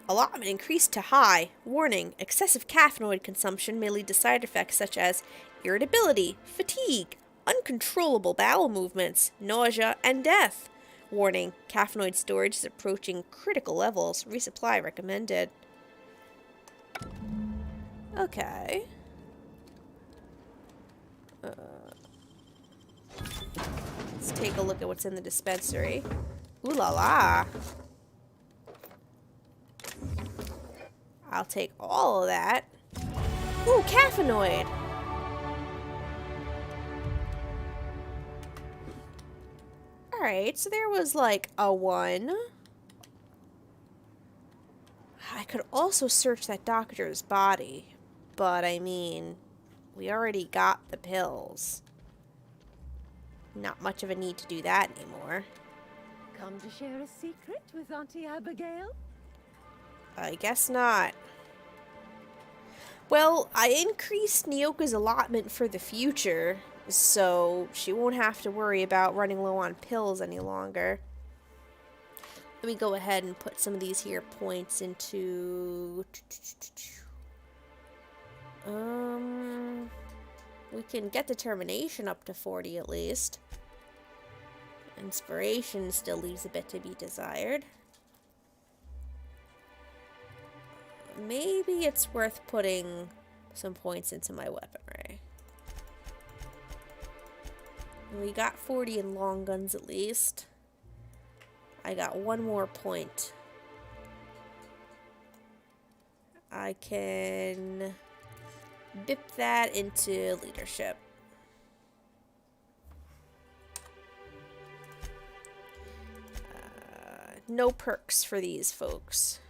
Allotment increased to high. Warning, excessive caffeinoid consumption may lead to side effects such as irritability, fatigue, uncontrollable bowel movements, nausea, and death. Warning, caffeinoid storage is approaching critical levels. Resupply recommended. Okay. Let's take a look at what's in the dispensary. Ooh la la. I'll take all of that. Ooh, caffeinoid. Alright, so there was like a 1. I could also search that doctor's body, but I mean, we already got the pills. Not much of a need to do that anymore. Come to share a secret with Auntie Abigail? I guess not. Well, I increased Nyoka's allotment for the future, so she won't have to worry about running low on pills any longer. Let me go ahead and put some of these here points into... we can get determination up to 40 at least. Inspiration still leaves a bit to be desired. Maybe it's worth putting some points into my weaponry. We got 40 in long guns at least. I got 1 more point. I can dip that into leadership. No perks for these folks.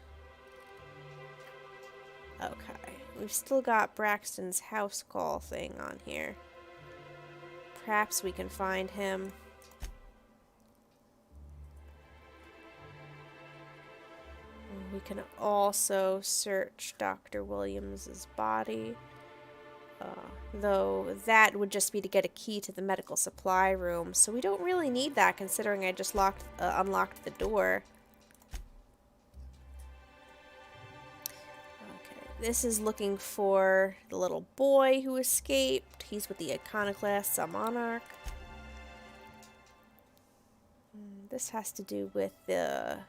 Okay, we've still got Braxton's house call thing on here. Perhaps we can find him. We can also search Dr. Williams's body. Though that would just be to get a key to the medical supply room, so we don't really need that considering I just unlocked the door. Okay, this is looking for the little boy who escaped. He's with the iconoclasts on Monarch. This has to do with the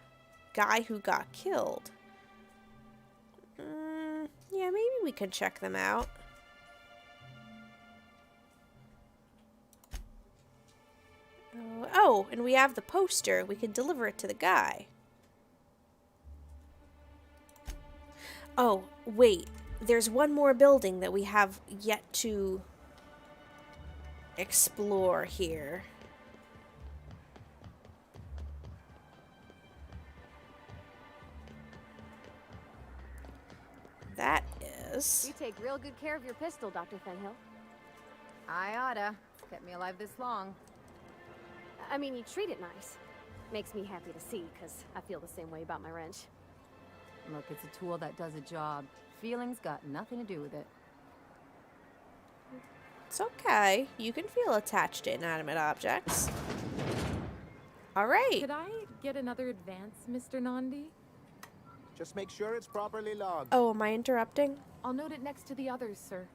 guy who got killed. Yeah, maybe we could check them out. Oh, and we have the poster. We could deliver it to the guy. Oh, wait. There's one more building that we have yet to explore here. That is... You take real good care of your pistol, Dr. Fenhill. I oughta. It's kept me alive this long. I mean, you treat it nice. Makes me happy to see, because I feel the same way about my wrench. Look, it's a tool that does a job. Feelings got nothing to do with it. It's okay. You can feel attached to inanimate objects. Alright. Could I get another advance, Mr. Nandi? Just make sure it's properly logged. Oh, am I interrupting? I'll note it next to the others, sir.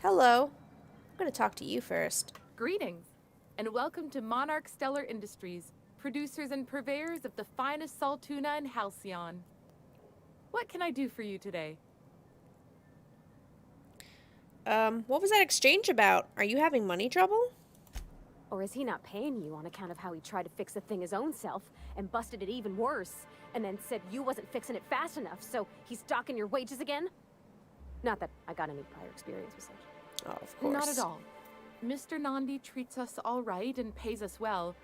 Hello. I'm going to talk to you first. Greetings, and welcome to Monarch Stellar Industries, producers and purveyors of the finest salt tuna in Halcyon. What can I do for you today? What was that exchange about? Are you having money trouble? Or is he not paying you on account of how he tried to fix the thing his own self and busted it even worse, and then said you wasn't fixing it fast enough, so he's docking your wages again? Not that I got any prior experience with such. Oh, of course. Not at all. Mr. Nandi treats us all right and pays us well.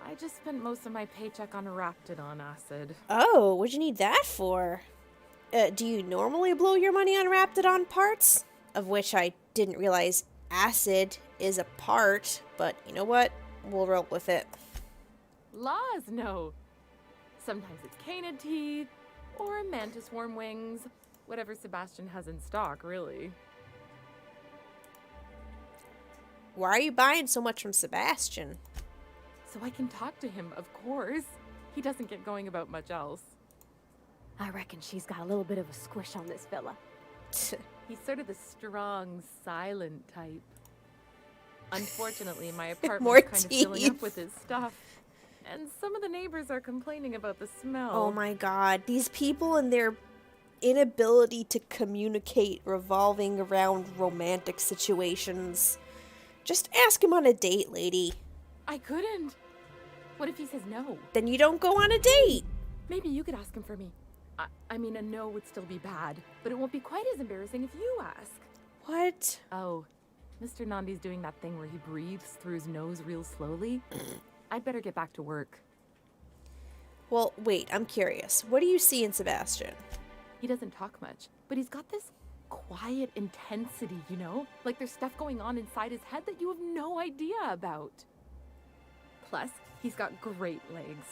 I just spent most of my paycheck on Raptidon acid. Oh, what'd you need that for? Do you normally blow your money on Raptidon parts? Of which I didn't realize acid is a part, but you know what? We'll roll with it. Laws, no. Sometimes it's canid teeth, or mantis worm wings. Whatever Sebastian has in stock, really. Why are you buying so much from Sebastian? So I can talk to him, of course. He doesn't get going about much else. I reckon she's got a little bit of a squish on this fella. He's sort of the strong, silent type. Unfortunately, my apartment's kind of filling up with his stuff. And some of the neighbors are complaining about the smell. Oh my god, these people and their inability to communicate revolving around romantic situations. Just ask him on a date, lady. I couldn't. What if he says no? Then you don't go on a date. Maybe you could ask him for me. I mean, a no would still be bad, but it won't be quite as embarrassing if you ask. What? Oh, Mr. Nandi's doing that thing where he breathes through his nose real slowly. I'd better get back to work. Well, wait, I'm curious. What do you see in Sebastian? He doesn't talk much, but he's got this quiet intensity, you know? Like there's stuff going on inside his head that you have no idea about. Plus, he's got great legs.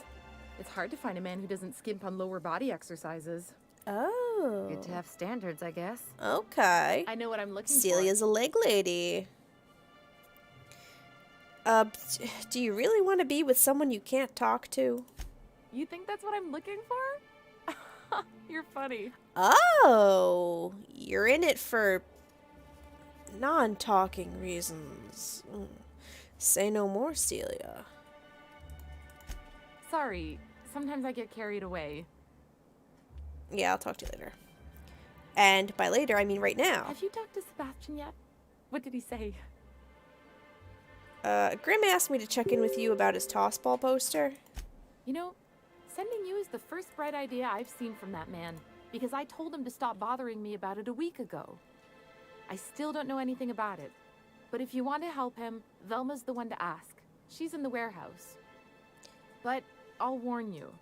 It's hard to find a man who doesn't skimp on lower body exercises. Oh. Good to have standards, I guess. Okay. I know what I'm looking for. Celia's a leg lady. Do you really want to be with someone you can't talk to? You think that's what I'm looking for? You're funny. Oh, you're in it for non-talking reasons. Say no more, Celia. Sorry, sometimes I get carried away. Yeah, I'll talk to you later. And by later, I mean right now. Have you talked to Sebastian yet? What did he say? Grim asked me to check in with you about his tossball poster. You know, sending you is the first bright idea I've seen from that man, because I told him to stop bothering me about it a week ago. I still don't know anything about it, but if you want to help him, Velma's the one to ask. She's in the warehouse. But I'll warn you,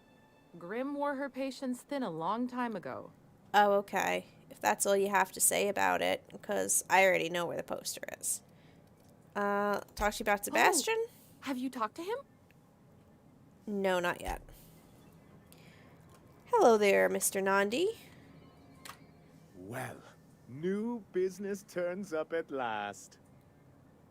Grim wore her patience thin a long time ago. Oh, okay. If that's all you have to say about it, because I already know where the poster is. Talk to you about Sebastian? Oh, have you talked to him? No, not yet. Hello there, Mr. Nandi. Well, new business turns up at last.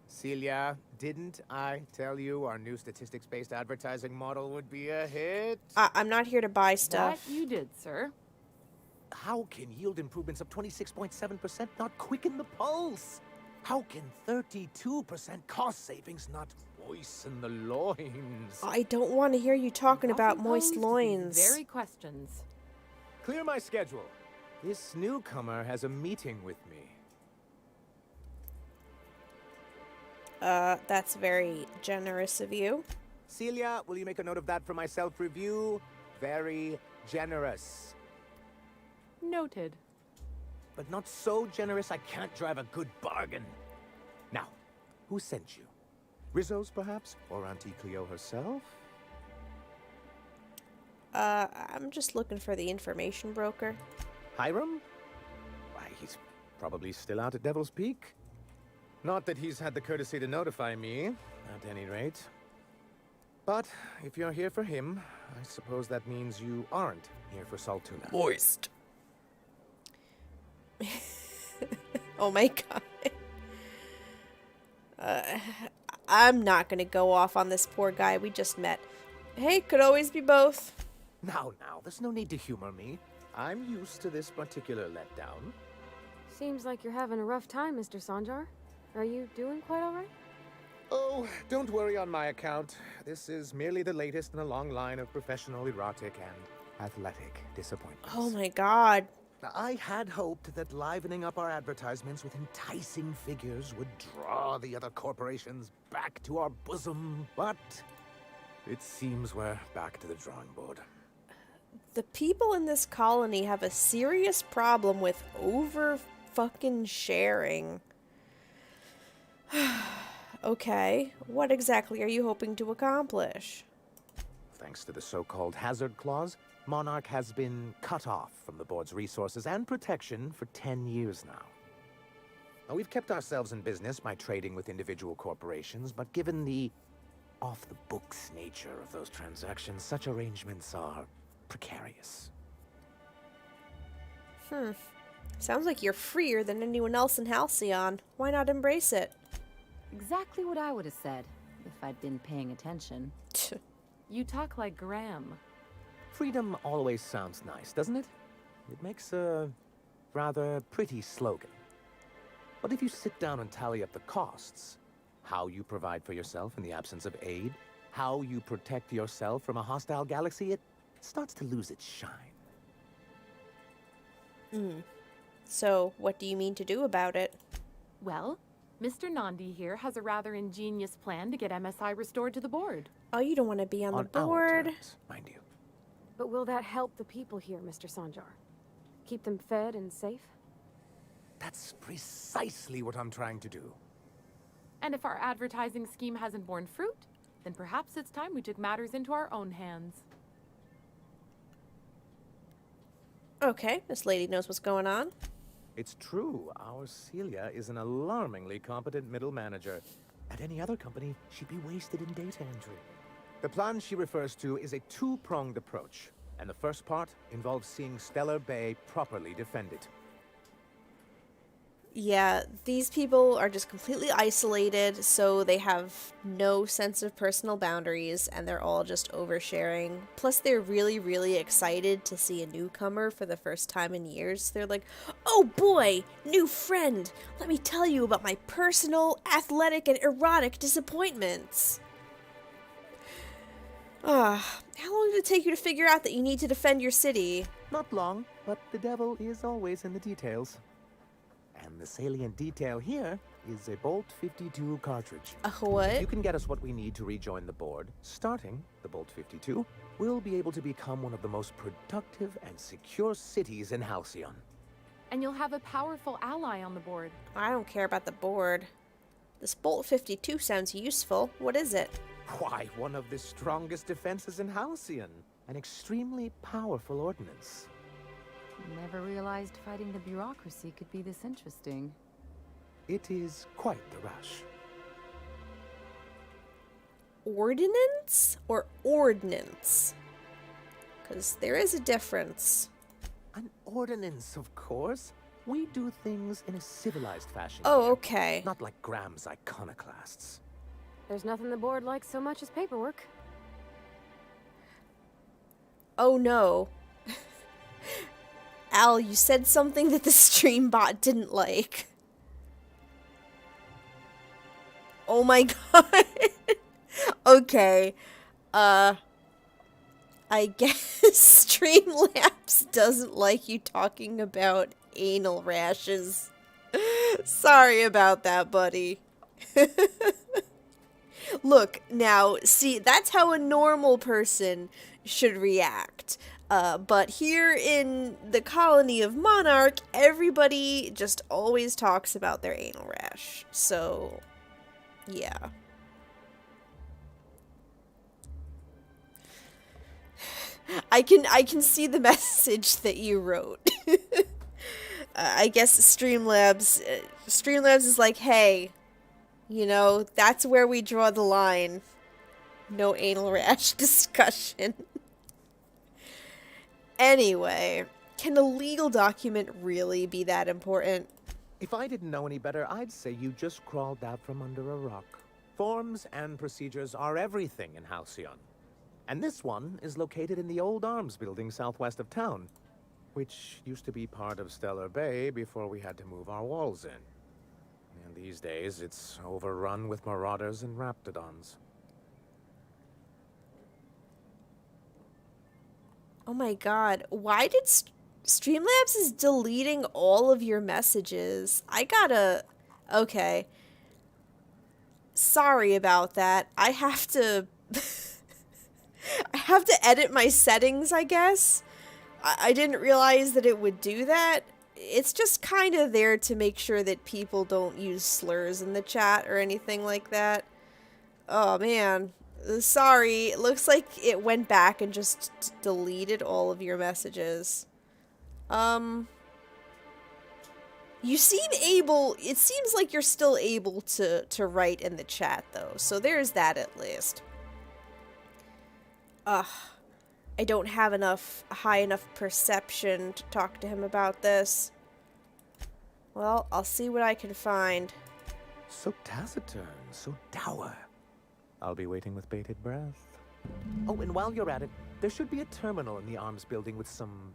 Celia, didn't I tell you our new statistics-based advertising model would be a hit? I'm not here to buy stuff. That you did, sir. How can yield improvements of 26.7% not quicken the pulse? How can 32% cost savings not moisten the loins? I don't want to hear you talking about moist Posed loins. these very questions. Clear my schedule. This newcomer has a meeting with me. That's very generous of you. Celia, will you make a note of that for my self-review? Very generous. Noted. But not so generous I can't drive a good bargain. Now, who sent you? Rizzo's, perhaps? Or Auntie Cleo herself? I'm just looking for the information broker. Hiram? Why, he's probably still out at Devil's Peak. Not that he's had the courtesy to notify me, at any rate. But if you're here for him, I suppose that means you aren't here for Saltuna. Moist. Oh my god. I'm not gonna go off on this poor guy we just met. Hey, could always be both. Now, there's no need to humor me. I'm used to this particular letdown. Seems like you're having a rough time, Mr. Sanjar. Are you doing quite all right? Oh, don't worry on my account. This is merely the latest in a long line of professional erotic and athletic disappointments. Oh my god. Now, I had hoped that livening up our advertisements with enticing figures would draw the other corporations back to our bosom, but it seems we're back to the drawing board. The people in this colony have a serious problem with over-fucking-sharing. Okay, what exactly are you hoping to accomplish? Thanks to the so-called hazard clause, Monarch has been cut off from the board's resources and protection for 10 years now. Now, we've kept ourselves in business by trading with individual corporations, but given the off-the-books nature of those transactions, such arrangements are precarious. Sounds like you're freer than anyone else in Halcyon. Why not embrace it? Exactly what I would have said, if I'd been paying attention. You talk like Graham. Freedom always sounds nice, doesn't it? It makes a rather pretty slogan. But if you sit down and tally up the costs, how you provide for yourself in the absence of aid, how you protect yourself from a hostile galaxy, it starts to lose its shine. So, what do you mean to do about it? Well, Mr. Nandi here has a rather ingenious plan to get MSI restored to the board. Oh, you don't want to be on the our board? terms, mind you. But will that help the people here, Mr. Sanjar? Keep them fed and safe? That's precisely what I'm trying to do. And if our advertising scheme hasn't borne fruit, then perhaps it's time we took matters into our own hands. Okay, this lady knows what's going on. It's true, our Celia is an alarmingly competent middle manager. At any other company, she'd be wasted in data entry. The plan she refers to is a two-pronged approach, and the first part involves seeing Stellar Bay properly defended. Yeah, these people are just completely isolated, so they have no sense of personal boundaries, and they're all just oversharing. Plus, they're really, really excited to see a newcomer for the first time in years. They're like, oh boy, new friend! Let me tell you about my personal, athletic, and erotic disappointments. How long did it take you to figure out that you need to defend your city? Not long, but the devil is always in the details. And the salient detail here is a Bolt 52 cartridge. What? If you can get us what we need to rejoin the board, starting the Bolt 52, we'll be able to become one of the most productive and secure cities in Halcyon. And you'll have a powerful ally on the board. I don't care about the board. This Bolt 52 sounds useful. What is it? Why, one of the strongest defenses in Halcyon. An extremely powerful ordnance. Never realized fighting the bureaucracy could be this interesting. It is quite the rush. Ordinance or ordnance? Because there is a difference. An ordinance, of course. We do things in a civilized fashion. Oh, here. okay. Not like Graham's iconoclasts. There's nothing the board likes so much as paperwork. Oh no. Al, you said something that the stream bot didn't like. Oh my god. Okay. I guess Streamlabs doesn't like you talking about anal rashes. Sorry about that, buddy. Look, now, see, that's how a normal person should react. But here in the colony of Monarch, everybody just always talks about their anal rash. So, yeah. I can see the message that you wrote. I guess Streamlabs is like, hey, you know, that's where we draw the line. No anal rash discussion. Anyway, can a legal document really be that important? If I didn't know any better, I'd say you just crawled out from under a rock. Forms and procedures are everything in Halcyon. And this one is located in the old arms building southwest of town, which used to be part of Stellar Bay before we had to move our walls in. And these days, it's overrun with marauders and raptidons. Oh my god, why did Streamlabs is deleting all of your messages? Okay. Sorry about that. I have to edit my settings, I guess. I didn't realize that it would do that. It's just kind of there to make sure that people don't use slurs in the chat or anything like that. Oh man. Sorry, it looks like it went back and just deleted all of your messages. You seem able, it seems like you're still able to write in the chat though, so there's that at least. I don't have high enough perception to talk to him about this. Well, I'll see what I can find. So taciturn, so dour. I'll be waiting with bated breath. Oh, and while you're at it, there should be a terminal in the arms building with some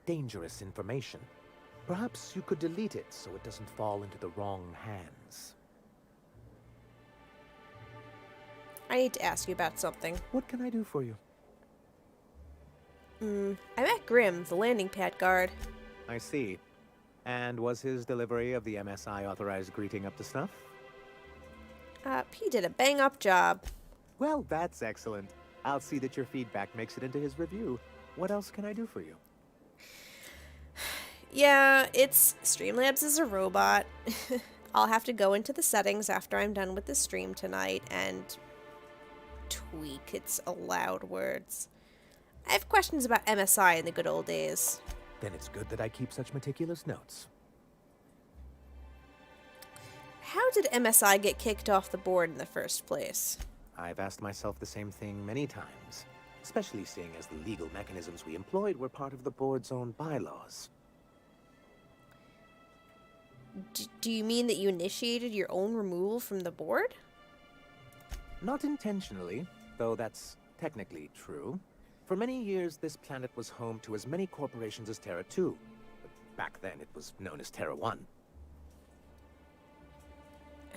dangerous information. Perhaps you could delete it so it doesn't fall into the wrong hands. I need to ask you about something. What can I do for you? I met Grim, the landing pad guard. I see. And was his delivery of the MSI authorized greeting up to snuff? He did a bang-up job. Well, that's excellent. I'll see that your feedback makes it into his review. What else can I do for you? Yeah, Streamlabs is a robot. I'll have to go into the settings after I'm done with the stream tonight and tweak its allowed words. I have questions about MSI in the good old days. Then it's good that I keep such meticulous notes. How did MSI get kicked off the board in the first place? I've asked myself the same thing many times, especially seeing as the legal mechanisms we employed were part of the board's own bylaws. Do you mean that you initiated your own removal from the board? Not intentionally, though that's technically true. For many years, this planet was home to as many corporations as Terra 2. But back then, it was known as Terra 1.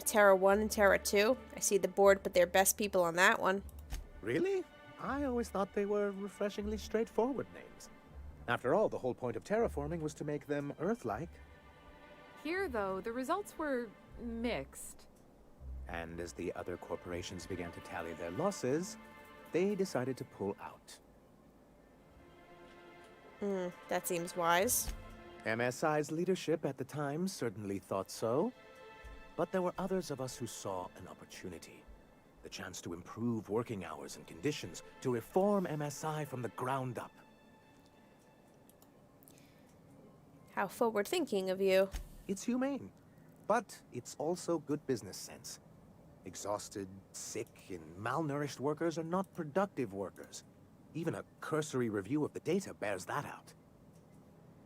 Terra 1 and Terra 2? I see the board put their best people on that one. Really? I always thought they were refreshingly straightforward names. After all, the whole point of terraforming was to make them Earth-like. Here, though, the results were mixed. And as the other corporations began to tally their losses, they decided to pull out. That seems wise. MSI's leadership at the time certainly thought so. But there were others of us who saw an opportunity. The chance to improve working hours and conditions, to reform MSI from the ground up. How forward-thinking of you. It's humane, but it's also good business sense. Exhausted, sick, and malnourished workers are not productive workers. Even a cursory review of the data bears that out.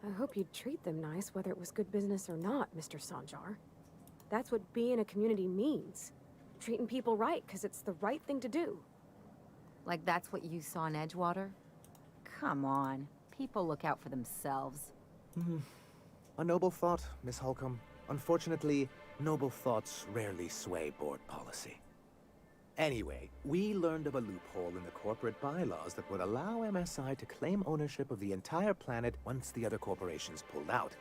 I hope you'd treat them nice, whether it was good business or not, Mr. Sanjar. That's what being a community means. Treating people right, because it's the right thing to do. Like that's what you saw in Edgewater? Come on. People look out for themselves. A noble thought, Miss Holcomb. Unfortunately, noble thoughts rarely sway board policy. Anyway, we learned of a loophole in the corporate bylaws that would allow MSI to claim ownership of the entire planet once the other corporations pulled out,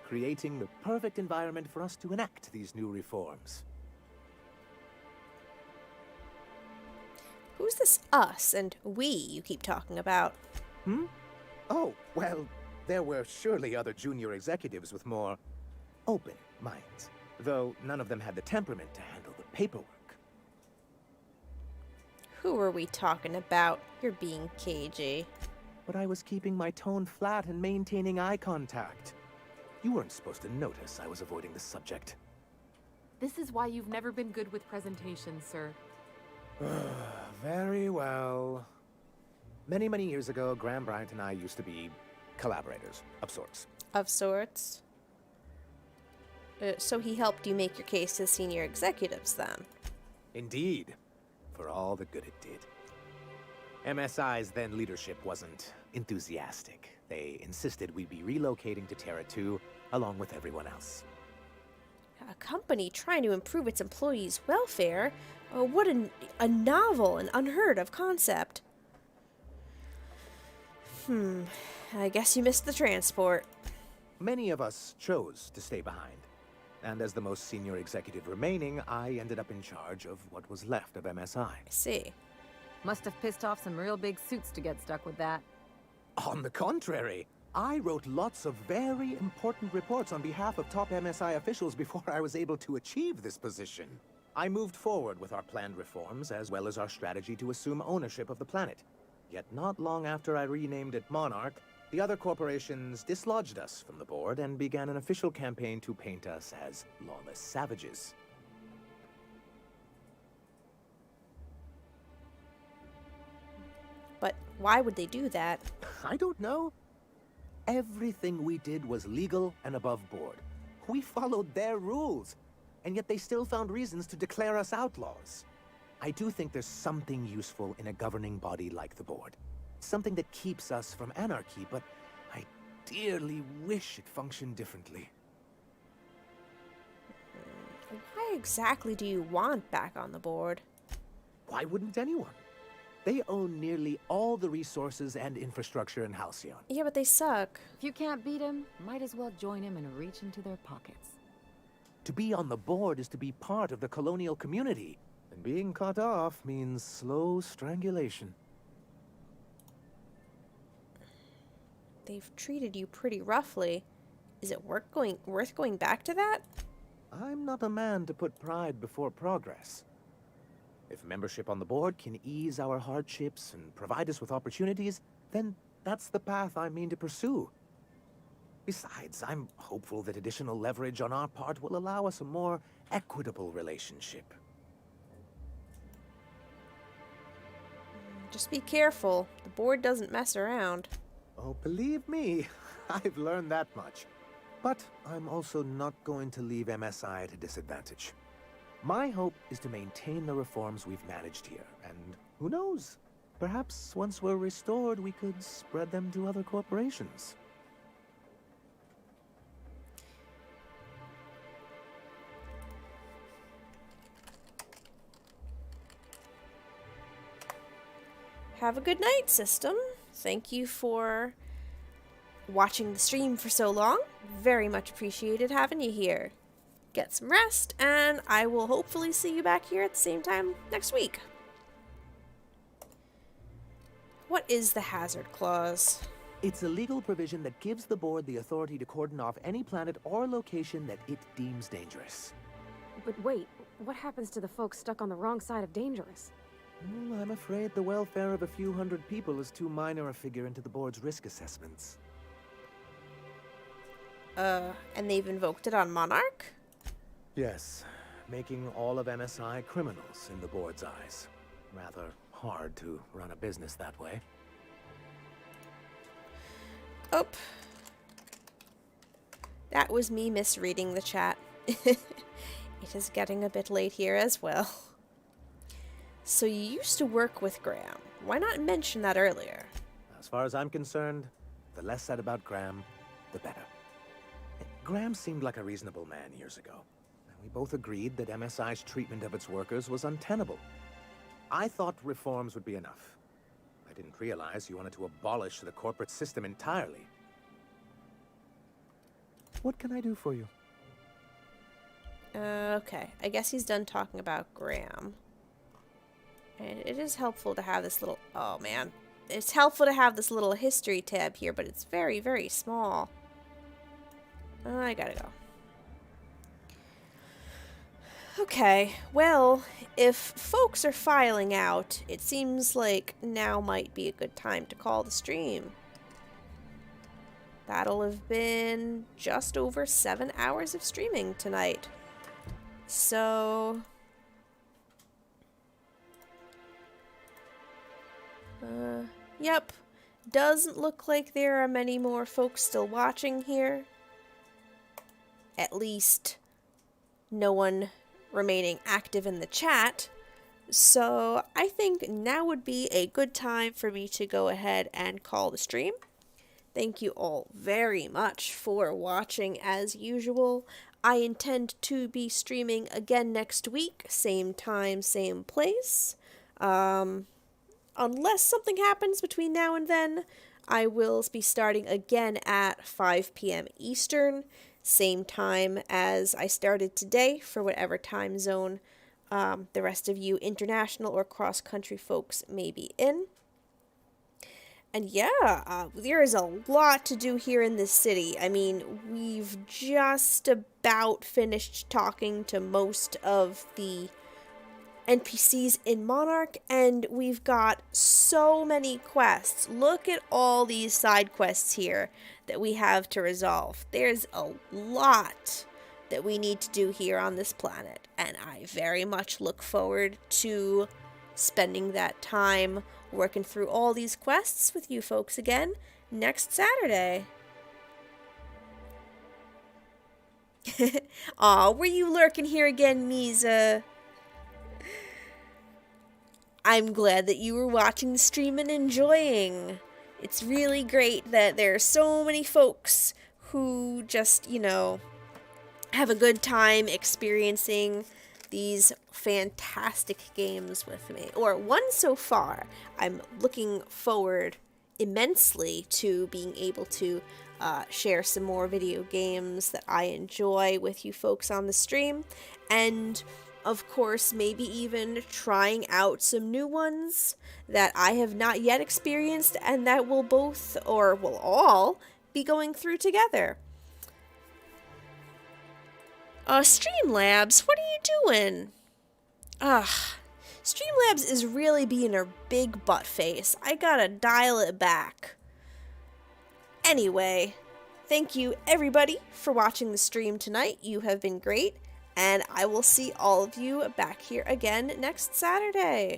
creating the perfect environment for us to enact these new reforms. Who's this us and we you keep talking about? Oh, well, there were surely other junior executives with more open minds, though none of them had the temperament to handle the paperwork. Who are we talking about? You're being cagey. But I was keeping my tone flat and maintaining eye contact. You weren't supposed to notice I was avoiding the subject. This is why you've never been good with presentations, sir. Very well. Many, many years ago, Graham Bryant and I used to be collaborators, of sorts. Of sorts? So he helped you make your case to senior executives, then? Indeed. For all the good it did. MSI's then leadership wasn't enthusiastic. They insisted we'd be relocating to Terra 2, along with everyone else. A company trying to improve its employees' welfare? What a novel and unheard of concept. I guess you missed the transport. Many of us chose to stay behind. And as the most senior executive remaining, I ended up in charge of what was left of MSI. I see. Must have pissed off some real big suits to get stuck with that. On the contrary, I wrote lots of very important reports on behalf of top MSI officials before I was able to achieve this position. I moved forward with our planned reforms, as well as our strategy to assume ownership of the planet. Yet not long after I renamed it Monarch, the other corporations dislodged us from the board and began an official campaign to paint us as lawless savages. But why would they do that? I don't know. Everything we did was legal and above board. We followed their rules, and yet they still found reasons to declare us outlaws. I do think there's something useful in a governing body like the board. Something that keeps us from anarchy, but I dearly wish it functioned differently. Why exactly do you want back on the board? Why wouldn't anyone? They own nearly all the resources and infrastructure in Halcyon. Yeah, but they suck. If you can't beat him, might as well join him and reach into their pockets. To be on the board is to be part of the colonial community. And being cut off means slow strangulation. They've treated you pretty roughly. Is it worth going back to that? I'm not a man to put pride before progress. If membership on the board can ease our hardships and provide us with opportunities, then that's the path I mean to pursue. Besides, I'm hopeful that additional leverage on our part will allow us a more equitable relationship. Just be careful. The board doesn't mess around. Oh, believe me, I've learned that much. But I'm also not going to leave MSI at a disadvantage. My hope is to maintain the reforms we've managed here, and who knows? Perhaps once we're restored, we could spread them to other corporations. Have a good night, system. Thank you for watching the stream for so long. Very much appreciated having you here. Get some rest, and I will hopefully see you back here at the same time next week. What is the hazard clause? It's a legal provision that gives the board the authority to cordon off any planet or location that it deems dangerous. But wait, what happens to the folks stuck on the wrong side of dangerous? Well, I'm afraid the welfare of a few hundred people is too minor a figure into the board's risk assessments. And they've invoked it on Monarch? Yes, making all of MSI criminals in the board's eyes. Rather hard to run a business that way. Oh. That was me misreading the chat. It is getting a bit late here as well. So you used to work with Graham. Why not mention that earlier? As far as I'm concerned, the less said about Graham, the better. Graham seemed like a reasonable man years ago. And we both agreed that MSI's treatment of its workers was untenable. I thought reforms would be enough. I didn't realize you wanted to abolish the corporate system entirely. What can I do for you? Okay. I guess he's done talking about Graham. And it is helpful to have this little... Oh, man. It's helpful to have this little history tab here, but it's very, very small. I gotta go. Okay, well, if folks are filing out, it seems like now might be a good time to call the stream. That'll have been just over 7 hours of streaming tonight. So... yep. Doesn't look like there are many more folks still watching here. At least, no one remaining active in the chat. So, I think now would be a good time for me to go ahead and call the stream. Thank you all very much for watching as usual. I intend to be streaming again next week, same time, same place. Unless something happens between now and then, I will be starting again at 5 p.m. Eastern, same time as I started today for whatever time zone the rest of you international or cross-country folks may be in. And yeah, there is a lot to do here in this city. I mean, we've just about finished talking to most of the NPCs in Monarch, and we've got so many quests. Look at all these side quests here that we have to resolve. There's a lot that we need to do here on this planet, and I very much look forward to spending that time working through all these quests with you folks again next Saturday. Aw, were you lurking here again, Misa? I'm glad that you were watching the stream and enjoying. It's really great that there are so many folks who just, you know, have a good time experiencing these fantastic games with me, or one so far. I'm looking forward immensely to being able to share some more video games that I enjoy with you folks on the stream, and of course maybe even trying out some new ones that I have not yet experienced and that we'll both, or will all, be going through together. Streamlabs, what are you doing? Streamlabs is really being a big butt face. I gotta dial it back. Anyway, thank you everybody for watching the stream tonight. You have been great, and I will see all of you back here again next Saturday.